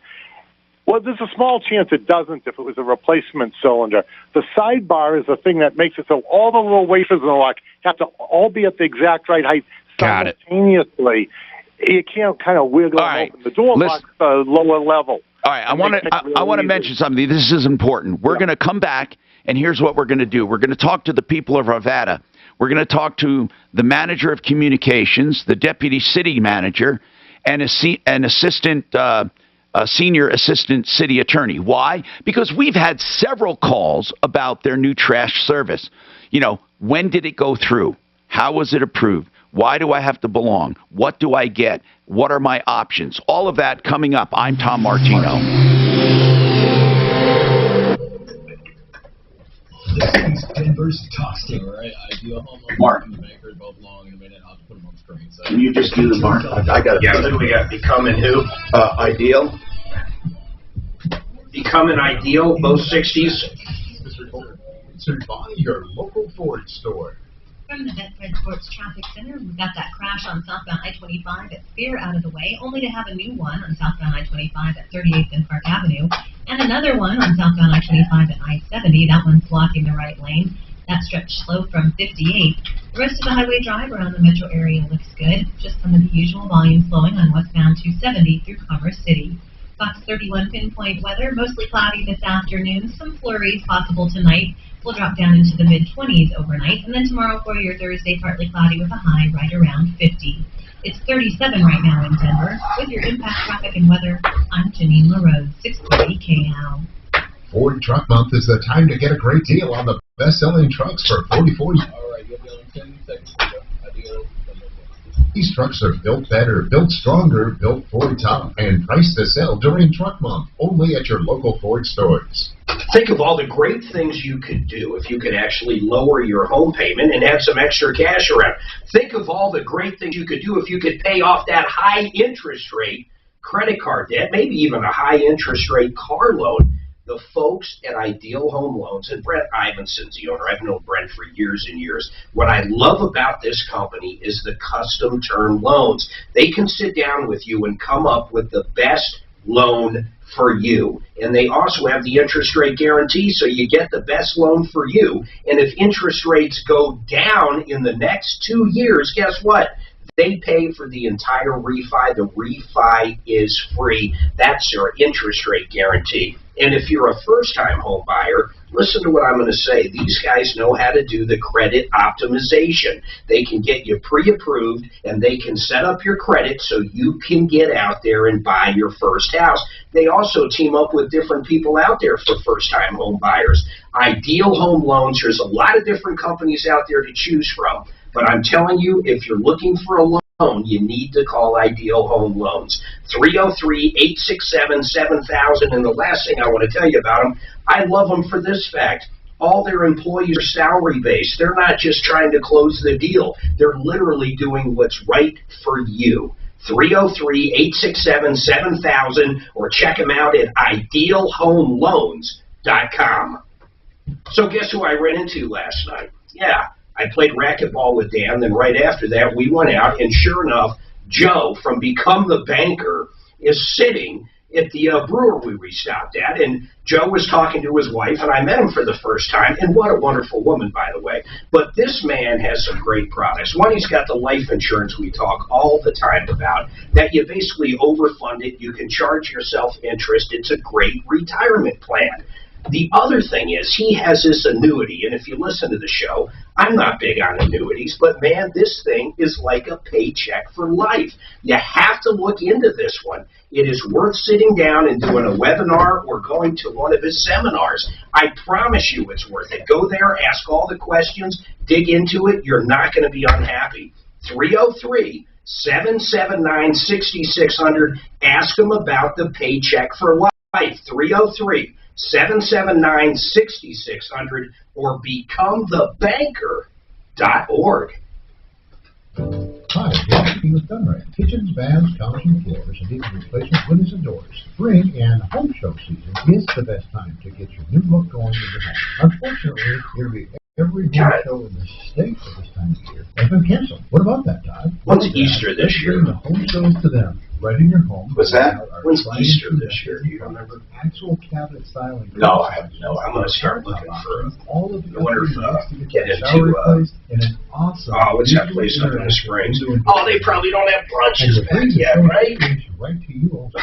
Well, there's a small chance it doesn't if it was a replacement cylinder. The sidebar is the thing that makes it so all the little wafers in the lock have to all be at the exact right height simultaneously. You can't kind of wiggle them open. The door lock's a lower level. All right, I want to mention something. This is important. We're going to come back, and here's what we're going to do. We're going to talk to the people of Arvada. We're going to talk to the manager of communications, the deputy city manager, and a senior assistant city attorney. Why? Because we've had several calls about their new trash service. You know, when did it go through? How was it approved? Why do I have to belong? What do I get? What are my options? All of that coming up. I'm Tom Martino. This is Denver's Talk Stick. All right, I do a home loan. Mark. The banker both long in a minute. I'll put them on screen. So. Can you just do the mark? I got it. Yeah, who do we got? Becoming who? Ideal. Becoming Ideal, both 60s. To buy your local Ford store. From the Bedford Sports Traffic Center, we've got that crash on southbound I-25 at Spear out of the way, only to have a new one on southbound I-25 at 38th and Park Avenue, and another one on southbound I-25 at I-70. That one's blocking the right lane. That stretch slow from 58. The rest of the highway drive around the metro area looks good. Just some of the usual volume flowing on westbound 270 through Commerce City. Fox 31 pinpoint weather, mostly cloudy this afternoon. Some flurries possible tonight. will drop down into the mid-20s overnight, and then tomorrow for your Thursday, partly cloudy with a high right around 50. It's 37 right now in Denver. With your impact traffic and weather, I'm Janine LaRose, 630 KL. Ford Truck Month is the time to get a great deal on the best-selling trucks for 4040. All right, you'll be on 10 seconds. Adios. These trucks are built better, built stronger, built Ford top, and priced to sell during Truck Month, only at your local Ford stores. Think of all the great things you could do if you could actually lower your home payment and have some extra cash around. Think of all the great things you could do if you could pay off that high interest rate credit card debt, maybe even a high interest rate car loan. The folks at Ideal Home Loans, and Brent Ivenson's the owner. I've known Brent for years and years. What I love about this company is the custom term loans. They can sit down with you and come up with the best loan for you. And they also have the interest rate guarantee, so you get the best loan for you. And if interest rates go down in the next 2 years, guess what? They pay for the entire refi. The refi is free. That's their interest rate guarantee. And if you're a first-time home buyer, listen to what I'm going to say. These guys know how to do the credit optimization. They can get you pre-approved, and they can set up your credit so you can get out there and buy your first house. They also team up with different people out there for first-time home buyers. Ideal Home Loans, there's a lot of different companies out there to choose from. But I'm telling you, if you're looking for a loan, you need to call Ideal Home Loans. 303-867-7000. And the last thing I want to tell you about them, I love them for this fact. All their employees are salary-based. They're not just trying to close the deal. They're literally doing what's right for you. 303-867-7000, or check them out at idealhomeloans.com. So guess who I ran into last night? Yeah. I played racquetball with Dan, then right after that we went out, and sure enough, Joe from Become the Banker is sitting at the brewery we stopped at, and Joe was talking to his wife, and I met him for the first time, and what a wonderful woman, by the way. But this man has some great products. One, he's got the life insurance we talk all the time about, that you basically overfund it, you can charge yourself interest, it's a great retirement plan. The other thing is he has this annuity, and if you listen to the show, I'm not big on annuities, but man, this thing is like a paycheck for life. You have to look into this one. It is worth sitting down and doing a webinar or going to one of his seminars. I promise you it's worth it. Go there, ask all the questions, dig into it. You're not going to be unhappy. 303-779-6600. Ask him about the paycheck for life. 303-779-6600 or becomethebanker.org. Hi, Jackie with Dunray. Kitchens, baths, counters, and floors, and even replacement windows and doors. Spring and home show season is the best time to get your new look going in your home. Unfortunately, nearly every home show in the state at this time of year has been canceled. What about that, Todd? When's Easter this year? Bring the home shows to them. Right in your home. What's that? When's Easter this year? Do you remember? Actual cabinet styling. No, I have no. I'm going to start looking for. All of the I wonder if get into. And an awesome. What's that place up in the Springs? Oh, they probably don't have brunches back yet, right? Right to you also.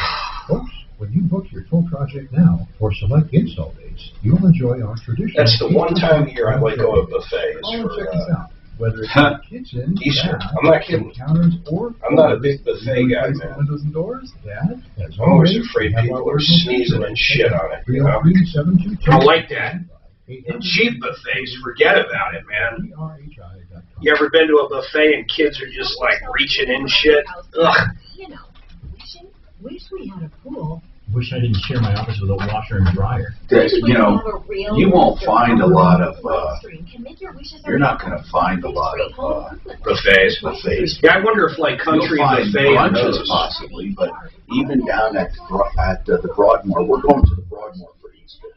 Folks, when you book your full project now for select install dates, you'll enjoy our traditional. That's the one time a year I like going to buffets for. Whether it's the kitchen, Easter. I'm not kidding. Counters, or I'm not a big buffet guy, man. Windows and doors, I'm always afraid people are sneezing and shit on it. You know? I don't like that. And cheap buffets, forget about it, man. You ever been to a buffet and kids are just like reaching in shit? Ugh. You know, wish we had a pool. Wish I didn't share my office with a washer and dryer. You know, you won't find a lot of, you're not going to find a lot of buffets. Yeah, I wonder if like country buffet brunches possibly, but even down at the Broadmoor, we're going to the Broadmoor for Easter.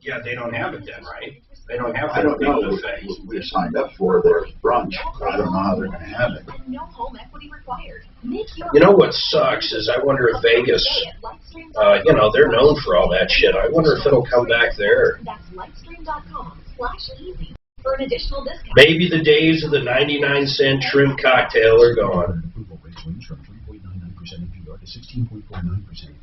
Yeah, they don't have it then, right? They don't have I don't know. buffet. We're signed up for their brunch. I don't know how they're going to have it. No home equity required. You know what sucks is I wonder if Vegas, you know, they're known for all that shit. I wonder if it'll come back there. That's Lightstream.com/easy for an additional discount. Maybe the days of the 99-cent shrimp cocktail are gone. with a 16.49%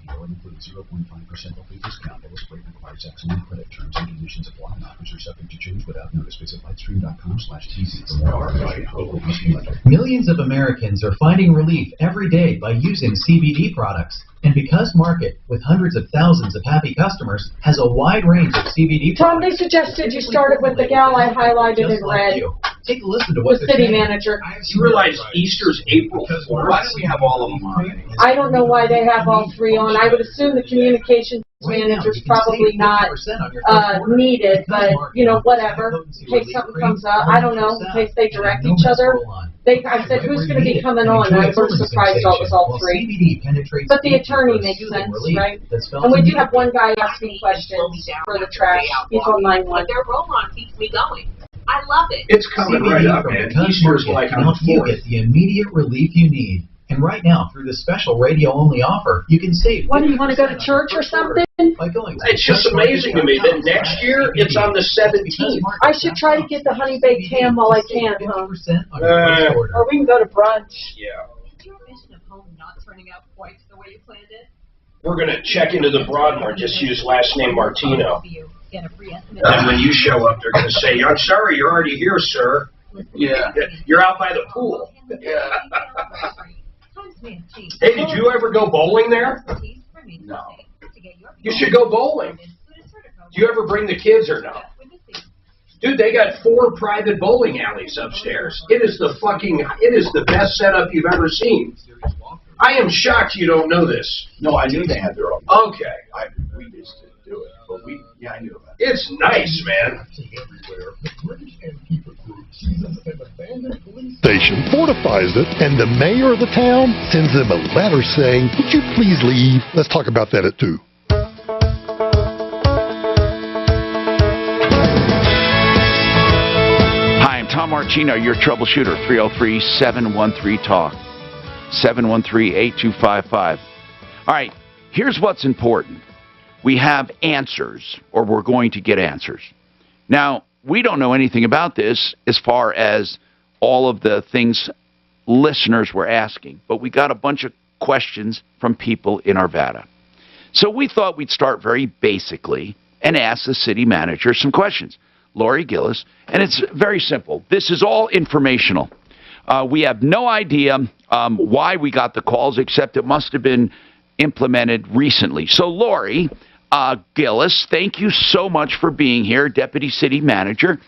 APR, including 0.5% off discount. This rate requires excellent credit terms and conditions apply. Offers are subject to change without notice. Visit lightstream.com/TC for more information. Millions of Americans are finding relief every day by using CBD products. And because Market, with hundreds of thousands of happy customers, has a wide range of CBD Tom, products. they suggested you started with the gal I highlighted in red. Take a listen to what The they're city saying. manager. You realize Easter's April 4th? Why do we have all of them on? I don't know why they have all three on. I would assume the communications manager's probably not needed, but, you know, whatever. In case something comes up, I don't know, in case they direct each other. I said, who's going to be coming on? And I was surprised it was all three. But the attorney makes sense, right? And we do have one guy asking questions for the trash. He's on line 1. Their roll-on keeps me going. I love it. It's coming right up, man. Easter's like on the You 4th. get the immediate relief you need. And right now, through this special radio-only offer, you can save. What, do you want to go to church or something? It's just amazing to me that next year it's on the 17th. I should try to get the honey baked ham while I can, huh? Or we can go to brunch. Yeah. Is your vision of home not turning out quite the way you planned it? We're going to check into the Broadmoor, just use last name Martino. Get a free estimate. And when you show up, they're going to say, I'm sorry, you're already here, sir. Yeah. You're out by the pool. Yeah. Hey, did you ever go bowling there? No. You should go bowling. Do you ever bring the kids or no? Dude, they got 4 private bowling alleys upstairs. It is the best setup you've ever seen. I am shocked you don't know this. No, I knew they had their own. Okay. We used to do it, but I knew about it. It's nice, man. Everywhere, the British Antifa Group seizes an abandoned police station, fortifies it, and the mayor of the town sends them a letter saying, "Would you please leave?" Let's talk about that at 2. Hi, I'm Tom Martino, your troubleshooter, 303-713-TALK, 713-8255. All right, here's what's important. We have answers, or we're going to get answers. Now, we don't know anything about this as far as all of the things listeners were asking, but we got a bunch of questions from people in Arvada. So we thought we'd start very basically and ask the city manager some questions. Lori Gillis, and it's very simple. This is all informational. We have no idea why we got the calls, except it must have been implemented recently. So, Lori Gillis, thank you so much for being here, Deputy City Manager.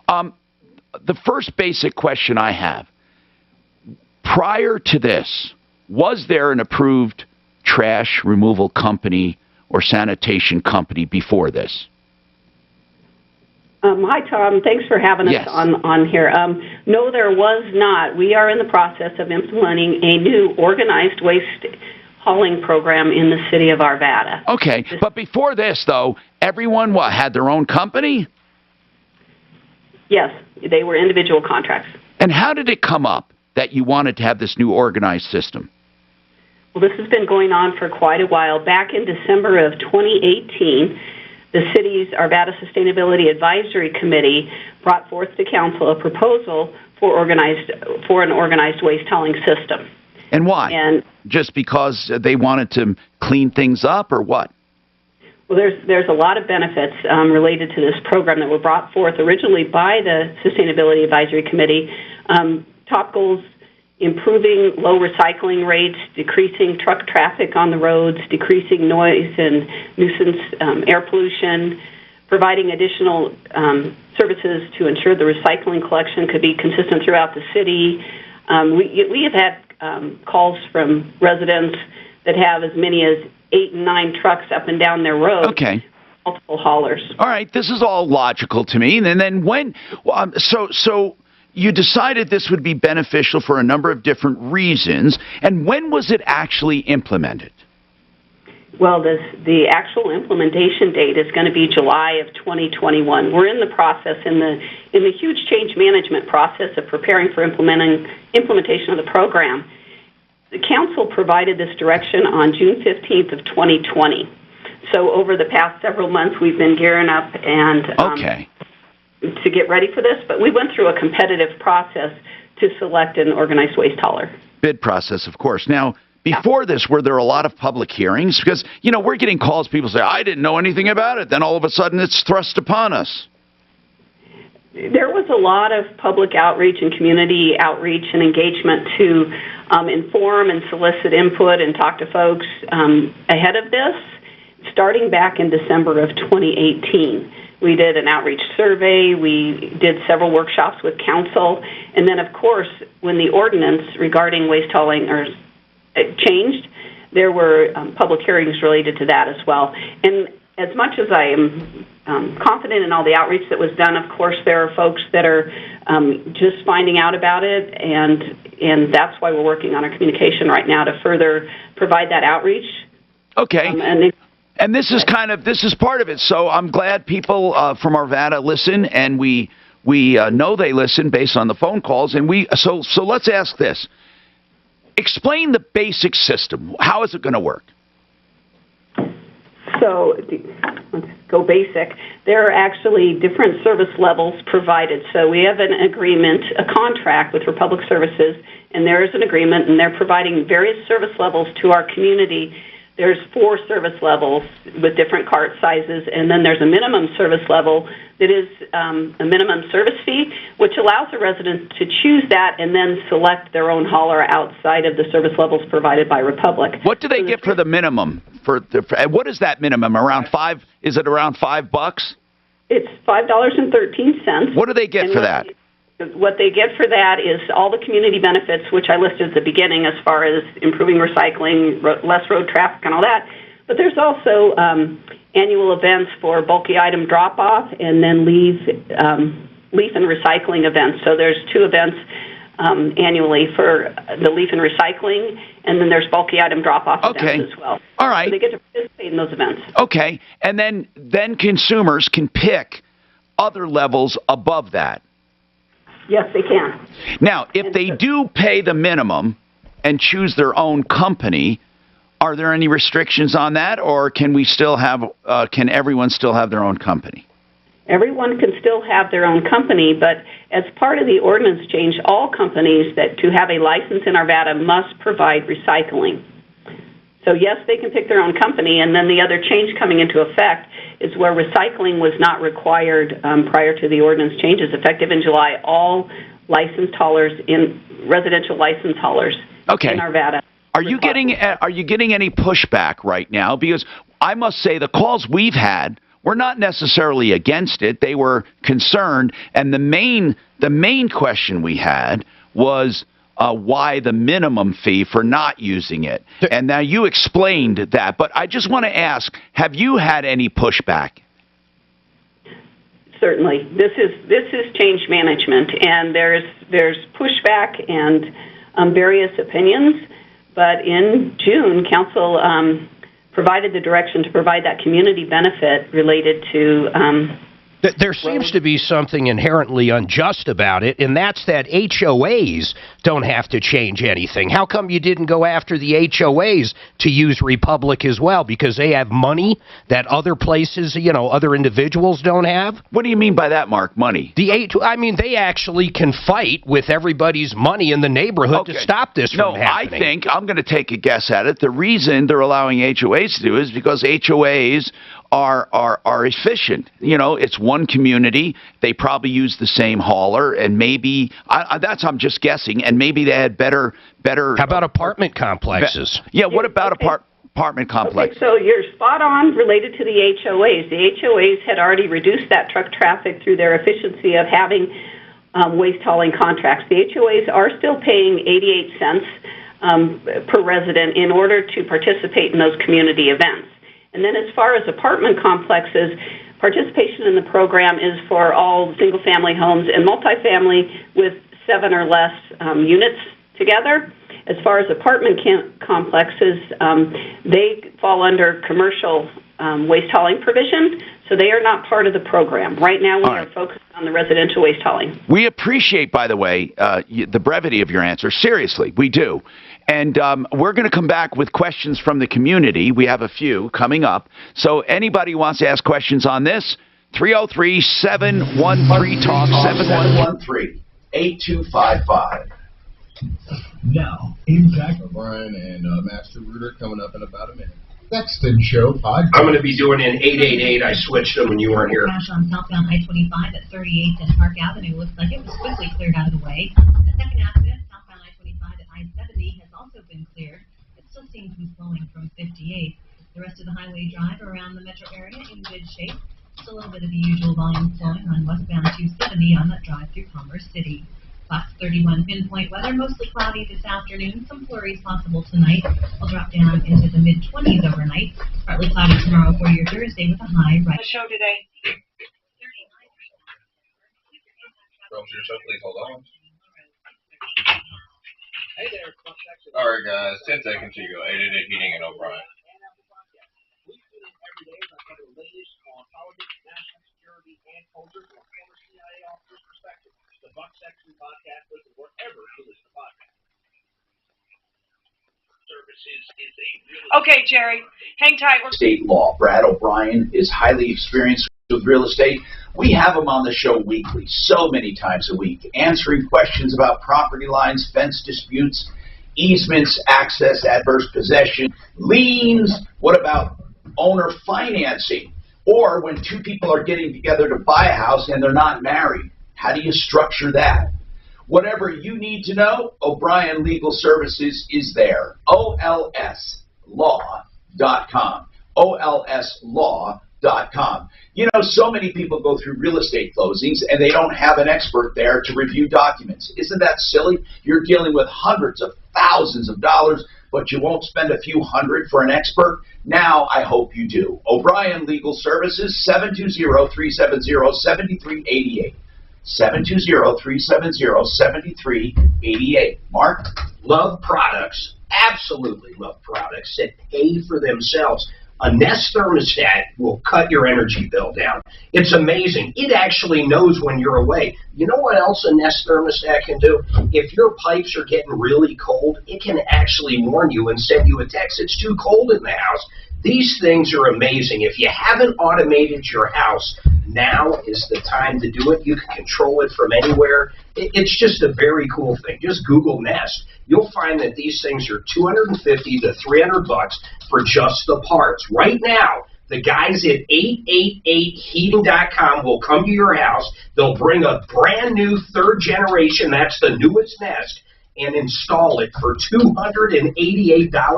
The first basic question I have, prior to this, was there an approved trash removal company or sanitation company before this? Hi, Tom. Thanks for having us on here. No, there was not. We are in the process of implementing a new organized waste hauling program in the city of Arvada. Okay, but before this, though, everyone, had their own company? Yes, they were individual contracts. And how did it come up that you wanted to have this new organized system? Well, this has been going on for quite a while. Back in December of 2018, the city's Arvada Sustainability Advisory Committee brought forth to council a proposal for an organized waste hauling system. And why? And just because they wanted to clean things up, or what? well, there's a lot of benefits related to this program that were brought forth originally by the Sustainability Advisory Committee. Top goals: improving low recycling rates, decreasing truck traffic on the roads, decreasing noise and nuisance air pollution, providing additional services to ensure the recycling collection could be consistent throughout the city. We have had calls from residents that have as many as 8 and 9 trucks up and down their road. Okay. Multiple haulers. All right, this is all logical to me. And then when, so you decided this would be beneficial for a number of different reasons. And when was it actually implemented? Well, the actual implementation date is going to be July of 2021. We're in the process, in the huge change management process of preparing for implementation of the program. The council provided this direction on June 15th of 2020. So over the past several months, we've been gearing up and to get ready for this. But we went through a competitive process to select an organized waste hauler. Bid process, of course. Now, Before this, were there a lot of public hearings? Because, we're getting calls, people say, I didn't know anything about it. Then all of a sudden it's thrust upon us. There was a lot of public outreach and community outreach and engagement to inform and solicit input and talk to folks ahead of this, starting back in December of 2018. We did an outreach survey. We did several workshops with council. And then, of course, when the ordinance regarding waste hauling changed, there were public hearings related to that as well. And as much as I am confident in all the outreach that was done, of course, there are folks that are just finding out about it, and that's why we're working on our communication right now to further provide that outreach. Okay. And this is part of it. So I'm glad people from Arvada listen, and we know they listen based on the phone calls. And so let's ask this: explain the basic system. How is it going to work? So let's go basic. There are actually different service levels provided. So we have an agreement, a contract with Republic Services, and there is an agreement, and they're providing various service levels to our community. There's 4 service levels with different cart sizes, and then there's a minimum service level that is a minimum service fee, which allows a resident to choose that and then select their own hauler outside of the service levels provided by Republic. What do they get for the minimum? What is that minimum? Around $5? Is it around $5? It's $5.13. What do they get for that? What they get for that is all the community benefits, which I listed at the beginning as far as improving recycling, less road traffic, and all that. But there's also annual events for bulky item drop-off and then leaf and recycling events. So there's 2 events annually for the leaf and recycling, and then there's bulky item drop-off events as well. All right. So they get to participate in those events. Okay. And then consumers can pick other levels above that. Yes, they can. Now, if they do pay the minimum and choose their own company, are there any restrictions on that, or can everyone still have their own company? Everyone can still have their own company, but as part of the ordinance change, all companies that to have a license in Arvada must provide recycling. So yes, they can pick their own company, and then the other change coming into effect is where recycling was not required prior to the ordinance changes. Effective in July, all licensed haulers residential license haulers in Arvada. Are you getting any pushback right now? Because I must say the calls we've had were not necessarily against it. They were concerned, and the main question we had was why the minimum fee for not using it. And now you explained that, but I just want to ask, have you had any pushback? Certainly. This is change management, and there's pushback and various opinions, but in June, Council provided the direction to provide that community benefit related to there seems to be something inherently unjust about it, and that's that HOAs don't have to change anything. How come you didn't go after the HOAs to use Republic as well? Because they have money that other places, other individuals don't have? What do you mean by that, Mark, money? They actually can fight with everybody's money in the neighborhood to stop this from happening. I think, I'm going to take a guess at it, the reason they're allowing HOAs to do it is because HOAs are efficient. It's one community. They probably use the same hauler, and maybe I'm just guessing. And maybe they had better. How about apartment complexes? What about apartment complexes? Okay, so you're spot on related to the HOAs. The HOAs had already reduced that truck traffic through their efficiency of having waste hauling contracts. The HOAs are still paying 88 cents per resident in order to participate in those community events. And then as far as apartment complexes, participation in the program is for all single-family homes and multifamily with 7 or less units together. As far as apartment complexes, they fall under commercial waste hauling provision, so they are not part of the program. Right now we are focused on the residential waste hauling. We appreciate, by the way, the brevity of your answer. Seriously, we do. And we're going to come back with questions from the community. We have a few coming up. So anybody who wants to ask questions on this, 303-713-TALK, 7113-8255. Now, Impact O'Brien and Master Rooter coming up in about a minute. Sexton Show podcast. I'm going to be doing an 888. I switched them when you weren't here. Crash on southbound I-25 at 38th and Park Avenue looks like it was quickly cleared out of the way. A second accident, southbound I-25 at I-70, has also been cleared. It still seems to be flowing from 58. The rest of the highway drive around the metro area in good shape. Just a little bit of the usual volume flowing on westbound 270 on that drive through Commerce City. Class 31 pinpoint weather, mostly cloudy this afternoon. Some flurries possible tonight. Will drop down into the mid-20s overnight. Partly cloudy tomorrow for your Thursday with a high right. The show today. Troubleshooter, please hold on. Hey there, All right, guys. 10 seconds. Here you go. 888 Heating and O'Brien. The Buck Section Podcast is wherever you listen to podcasts. Services is a Okay, Jerry, hang tight. State law. Brad O'Brien is highly experienced with real estate. We have him on the show weekly, so many times a week, answering questions about property lines, fence disputes, easements, access, adverse possession, liens. What about owner financing? Or when two people are getting together to buy a house and they're not married, how do you structure that? Whatever you need to know, O'Brien Legal Services is there. OLSlaw.com. OLSlaw.com. You know, so many people go through real estate closings and they don't have an expert there to review documents. Isn't that silly? You're dealing with hundreds of thousands of dollars, but you won't spend a few hundred for an expert? Now I hope you do. O'Brien Legal Services, 720-370-7388. 720-370-7388. Mark? Love products. Absolutely love products that pay for themselves. A Nest thermostat will cut your energy bill down. It's amazing. It actually knows when you're away. You know what else a Nest thermostat can do? If your pipes are getting really cold, it can actually warn you and send you a text. It's too cold in the house. These things are amazing. If you haven't automated your house, now is the time to do it. You can control it from anywhere. It's just a very cool thing. Just Google Nest. You'll find that these things are $250 to $300 for just the parts. Right now, the guys at 888heating.com will come to your house. They'll bring a brand new third generation, that's the newest Nest, and install it for $288.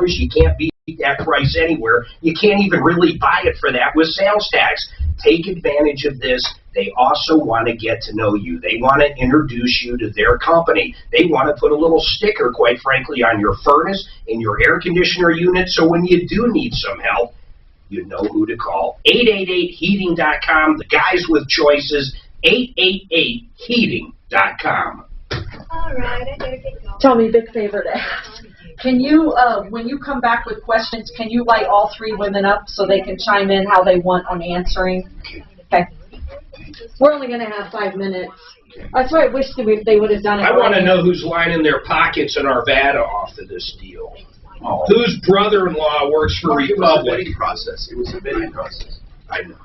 You can't beat that price anywhere. You can't even really buy it for that with sales tax. Take advantage of this. They also want to get to know you. They want to introduce you to their company. They want to put a little sticker, quite frankly, on your furnace and your air conditioner unit, so when you do need some help, you know who to call. 888heating.com. The guys with choices. 888heating.com. All right, I better get going. Tell me a big favor to ask. Can you, when you come back with questions, can you light all three women up so they can chime in how they want on answering? Okay. We're only going to have 5 minutes. That's why I wish they would have done it. I want to know who's lining their pockets in Arvada off of this deal. Oh. Whose brother-in-law works for It was a Republic? bidding process. It was a bidding process. I know.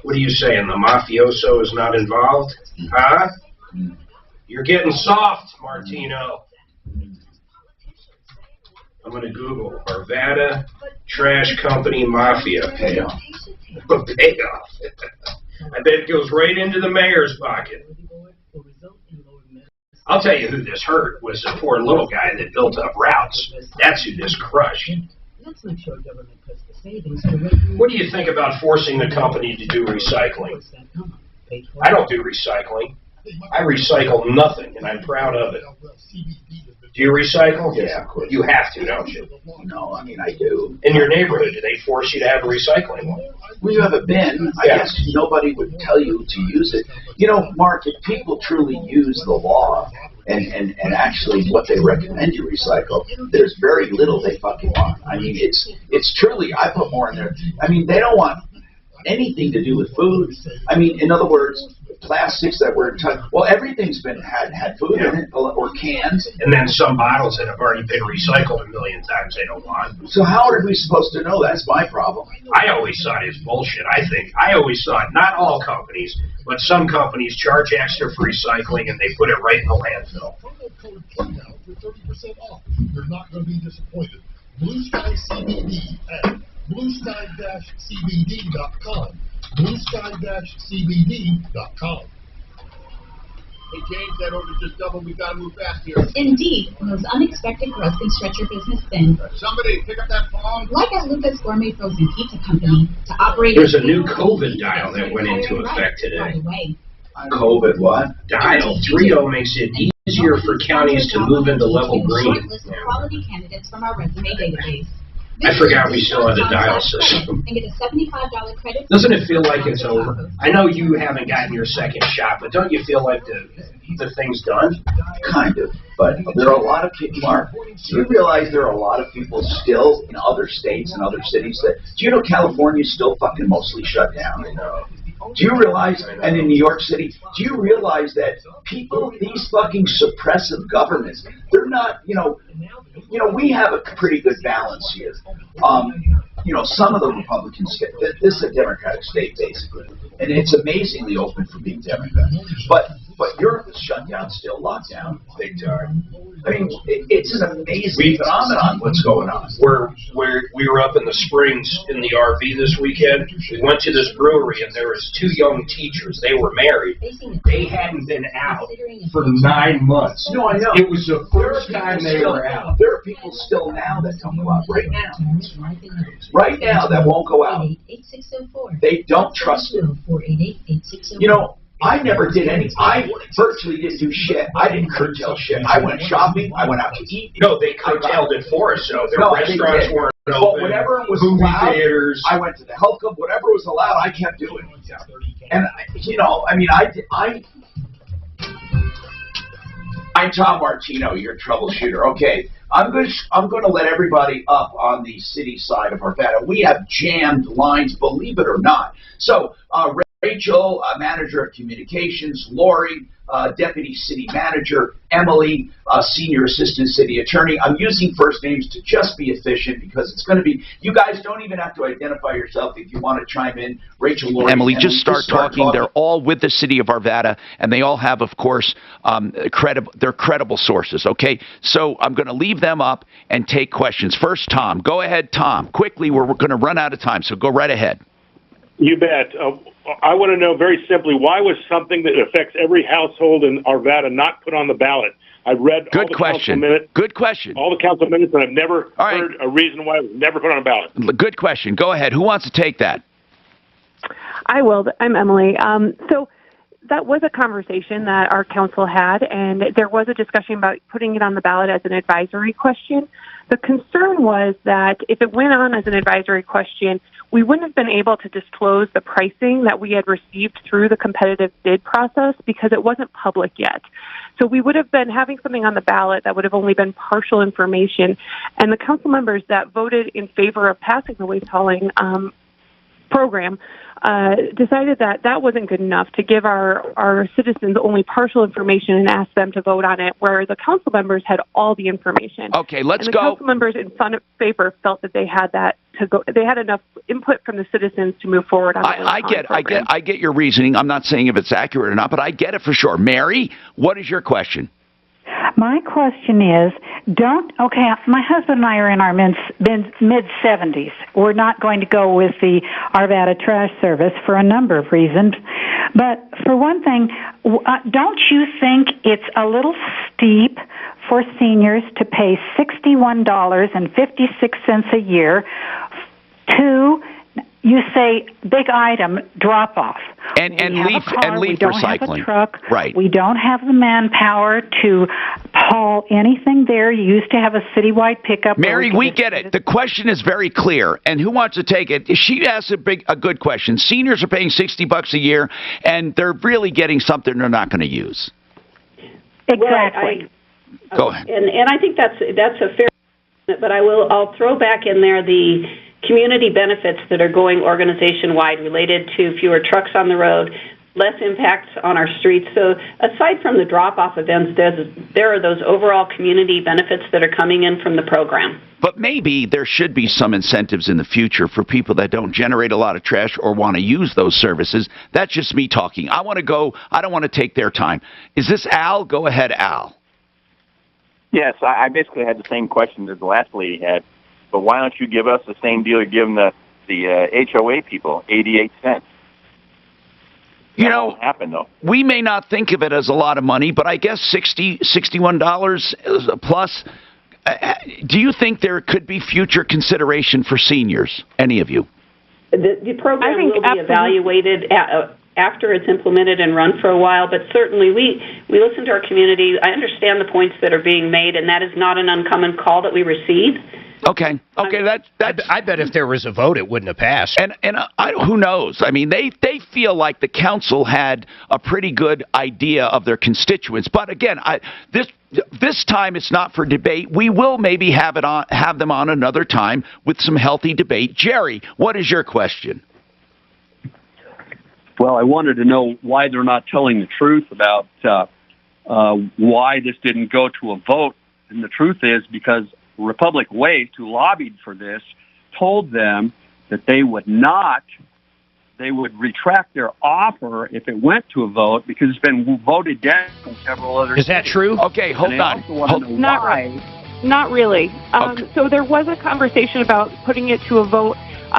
What are you saying? The mafioso is not involved? Huh? You're getting soft, Martino. I'm going to Google Arvada Trash Company Mafia. Payoff. Payoff. I bet it goes right into the mayor's pocket. I'll tell you who this hurt was the poor little guy that built up routes. That's who this crushed. Let's make sure government cuts the savings. What do you think about forcing the company to do recycling? I don't do recycling. I recycle nothing, and I'm proud of it. Do you recycle? Yeah, of course. You have to, don't you? No, I mean, I do. In your neighborhood, do they force you to have a recycling one? Well, you have a bin. I guess nobody would tell you to use it. You know, Mark, if people truly use the law and actually what they recommend you recycle, there's very little they fucking want. I mean, it's truly, I put more in there. I mean, they don't want anything to do with food. I mean, in other words, plastics that were well, everything's been had food in it, or cans, and then some bottles that have already been recycled a million times they don't want. So how are we supposed to know? That's my problem. I always thought it's bullshit. I always thought not all companies, but some companies charge extra for recycling and they put it right in the landfill. code PLOUGH for 30% off. You're not going to be disappointed. Blue Sky CBD at bluesky-cbd.com. bluesky-cbd.com. Hey, James, that order just doubled. We gotta move fast here. Indeed, those unexpected growth can stretch your business thin. Somebody pick up that phone. Like at Luca's Gourmet Frozen Pizza Company, to operate. There's a new COVID dial that went into effect today. Right away. COVID what? Dial 30 makes it easier for counties to move into level green. Short list of quality candidates from our resume database. I forgot we still have the dial system. And get a $75 credit. Doesn't it feel like it's over? I know you haven't gotten your second shot, but don't you feel like the thing's done? Kind of, but there are a lot of people, Mark, do you realize there are a lot of people still in other states and other cities that, do you know California's still fucking mostly shut down? Do you realize, and in New York City, do you realize that people, these fucking suppressive governments, they're not, we have a pretty good balance here. Some of the Republicans, this is a Democratic state basically, and it's amazingly open for being Democrat. But Europe is shut down still, locked down, big time. I mean, it's an amazing phenomenon what's going on. We were up in the Springs in the RV this weekend. We went to this brewery and there was two young teachers. They were married. They hadn't been out for 9 months. No, I know. It was the first time they were out. There are people still now that don't go out right now. Right now that won't go out. They don't trust it. I never did I virtually didn't do shit. I didn't curtail shit. I went shopping. I went out to eat. No, they curtailed it for us, so their restaurants weren't open. But whatever was allowed, theaters. I went to the health club. Whatever was allowed, I kept doing. And I'm Tom Martino, your troubleshooter. Okay, I'm going to let everybody up on the city side of Arvada. We have jammed lines, believe it or not. So, Rachel, manager of communications, Lori, deputy city manager, Emily, senior assistant city attorney. I'm using first names to just be efficient because it's going to be, you guys don't even have to identify yourself if you want to chime in. Rachel, Lori, Emily, just start talking. They're all with the city of Arvada, and they all have, of course, they're credible sources, okay? So I'm going to leave them up and take questions. First, Tom. Go ahead, Tom. Quickly, we're going to run out of time, so go right ahead. You bet. I want to know very simply, why was something that affects every household in Arvada not put on the ballot? I've read all the council minutes. Good question. All the council minutes, and I've never heard a reason why it was never put on a ballot. Good question. Go ahead. Who wants to take that? I will. I'm Emily. So that was a conversation that our council had, and there was a discussion about putting it on the ballot as an advisory question. The concern was that if it went on as an advisory question, we wouldn't have been able to disclose the pricing that we had received through the competitive bid process because it wasn't public yet. So we would have been having something on the ballot that would have only been partial information. And the council members that voted in favor of passing the waste hauling program decided that that wasn't good enough to give our citizens only partial information and ask them to vote on it, where the council members had all the information. Okay, let's and go. The council members in favor felt that they had that to go. They had enough input from the citizens to move forward on the I get your reasoning. I'm not saying if it's accurate or not, but I get it for sure. Mary, what is your question? My question is, my husband and I are in our mid-70s. We're not going to go with the Arvada trash service for a number of reasons. But for one thing, don't you think it's a little steep for seniors to pay $61.56 a year to, you say, big item drop-off? And leaf recycling. We don't have a truck. Right. We don't have the manpower to haul anything there. You used to have a citywide pickup. Mary, we get it. The question is very clear. And who wants to take it? She asked a good question. Seniors are paying $60 a year, and they're really getting something they're not going to use. Exactly. Go ahead. And I think that's a fair, but I'll throw back in there the community benefits that are going organization-wide related to fewer trucks on the road, less impacts on our streets. So aside from the drop-off events, there are those overall community benefits that are coming in from the program. But maybe there should be some incentives in the future for people that don't generate a lot of trash or want to use those services. That's just me talking. I want to go. I don't want to take their time. Is this Al? Go ahead, Al. Yes, I basically had the same question that the last lady had, but why don't you give us the same deal you're giving the HOA people, 88 cents? You That know, won't happen though. we may not think of it as a lot of money, but I guess $61 plus. Do you think there could be future consideration for seniors? Any of you? The program will be evaluated after it's implemented and run for a while, but certainly we listen to our community. I understand the points that are being made, and that is not an uncommon call that we receive. Okay. I bet if there was a vote, it wouldn't have passed. And who knows? I mean, they feel like the council had a pretty good idea of their constituents. But again, this time it's not for debate. We will maybe have them on another time with some healthy debate. Jerry, what is your question? Well, I wanted to know why they're not telling the truth about why this didn't go to a vote. And the truth is because Republic Waste, who lobbied for this, told them that they would retract their offer if it went to a vote because it's been voted down from several other Is that true? Okay, hold on. Not really. Okay. So there was a conversation about putting it to a vote.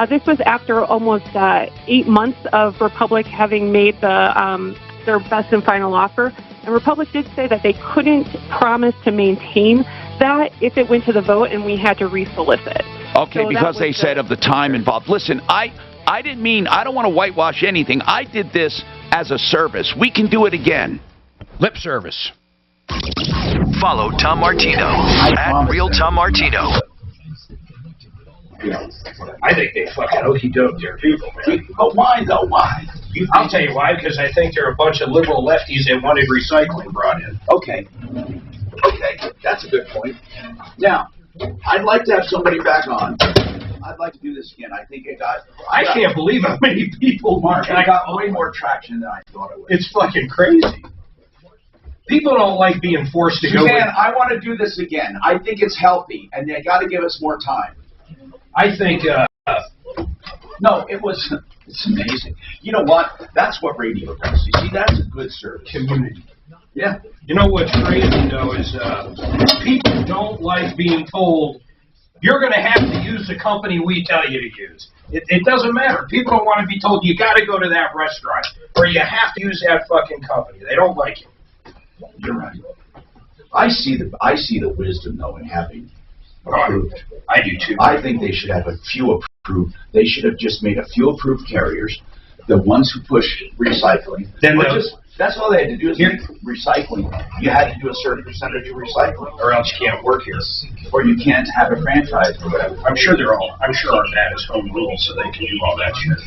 This was after almost 8 months of Republic having made their best and final offer. And Republic did say that they couldn't promise to maintain that if it went to the vote and we had to resolicit. Okay, so because they said of the time involved. Listen, I didn't mean, I don't want to whitewash anything. I did this as a service. We can do it again. Lip service. Follow Tom Martino at Real Tom Martino. I think they fucking okey-doke their people, man. But why, though? Why? I'll tell you why, because I think they're a bunch of liberal lefties that wanted recycling brought in. Okay, that's a good point. Now, I'd like to have somebody back on. I'd like to do this again. I think I can't believe how many people, Mark. I got way more traction than I thought it would. It's fucking crazy. People don't like being forced to go. Suzanne, I want to do this again. I think it's healthy, and they got to give us more time. I think. No, it's amazing. You know what? That's what radio does. You see, that's a good service. Community. Yeah. You know what's crazy, though, is people don't like being told, you're going to have to use the company we tell you to use. It doesn't matter. People don't want to be told, you got to go to that restaurant, or you have to use that fucking company. They don't like it. You're right. I see the wisdom, though, in having approved. I do, too. I think they should have a few approved. They should have just made a few approved carriers, the ones who push recycling. That's all they had to do is make recycling. You had to do a certain percentage of recycling, or else you can't work here, or you can't have a franchise or whatever. I'm sure our dad is home rule, so they can do all that shit.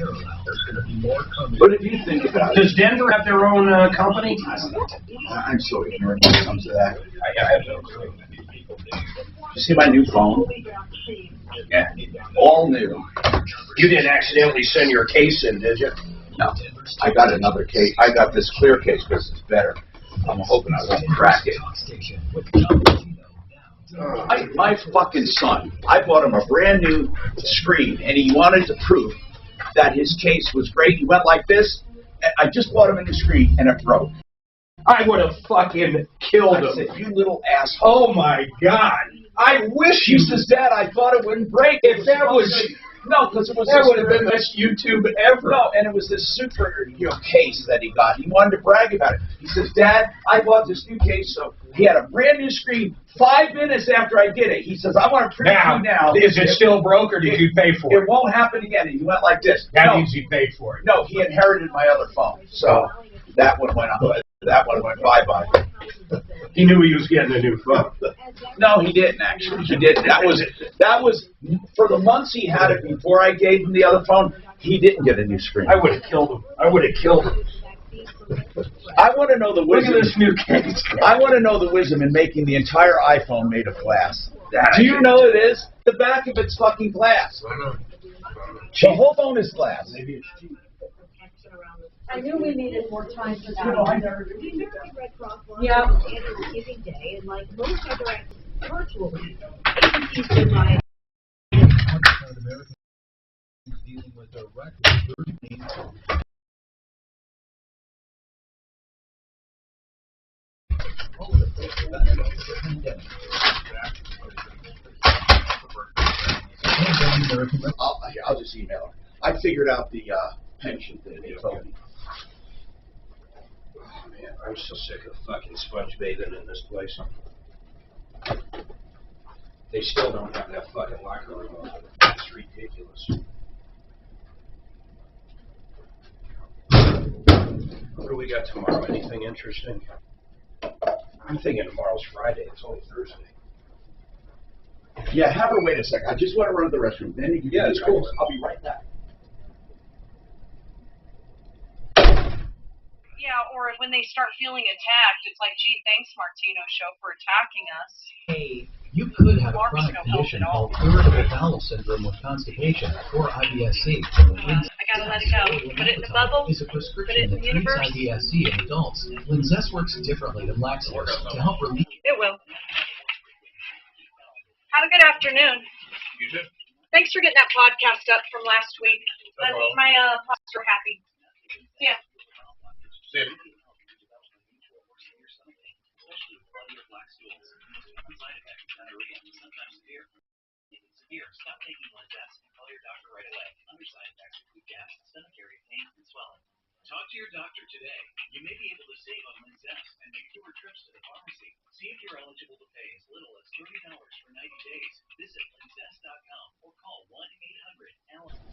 But if you think about it, does Denver have their own company? I don't know. I'm so ignorant when it comes to that. I have no clue. You see my new phone? Yeah, all new. You didn't accidentally send your case in, did you? No, I got another case. I got this clear case because it's better. I'm hoping I won't crack it. My fucking son, I bought him a brand new screen, and he wanted to prove that his case was great. He went like this. I just bought him a new screen, and it broke. I would have fucking killed him. I said, you little asshole. Oh, my God. I wish he says, Dad, I thought it wouldn't break. If that was... No, because it was... That would have been the best YouTube ever. No, and it was this super case that he got. He wanted to brag about it. He says, Dad, I bought this new case, so he had a brand new screen 5 minutes after I did it. He says, I want to print it now. Is it still broke, or did you pay for it? It won't happen again. And he went like this. That means he paid for it. No, he inherited my other phone. So that one went on. That one went bye-bye. He knew he was getting a new phone. No, he didn't, actually. He didn't. That was for the months he had it before I gave him the other phone, he didn't get a new screen. I would have killed him. I want to know the wisdom. Look at this new case. I want to know the wisdom in making the entire iPhone made of glass. Do you know it is? The back of it's fucking glass. The whole phone is glass. Maybe it's cheap. I knew we needed more time for that. Yeah. Thanksgiving Day, and like most other virtually, agencies provide. Dealing with a record I'll just email her. I figured out the pension thing they told me. Oh, man, I'm so sick of fucking sponge bathing in this place. They still don't have that fucking locker room open. It's ridiculous. What do we got tomorrow? Anything interesting? I'm thinking tomorrow's Friday. It's only Thursday. Yeah, have her wait a second. I just want to run to the restroom. Then you can Yeah, it's cool. I'll be right back. Yeah, or when they start feeling attacked, it's like, gee, thanks, Martino Show, for attacking us. Hey, you could have a chronic condition called irritable bowel syndrome with constipation, or IBS-C. I gotta let it go. Put it in the bubble. Is a prescription that treats IBS-C in adults. Linzess works differently than laxatives to help relieve. It will. Have a good afternoon. You too. Thanks for getting that podcast up from last week. My pops were happy. Yeah. See you. Stop taking Linzess and call your doctor right away. Other side effects include gas, stomach area pain, and swelling. Talk to your doctor today. You may be able to save on Linzess and make fewer trips to the pharmacy. See if you're eligible to pay as little as $30 for 90 days. Visit Linzess.com or call 1-800-ALLEN.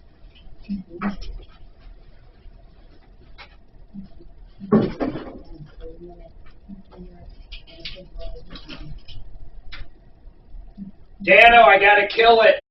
Dano, I gotta kill it.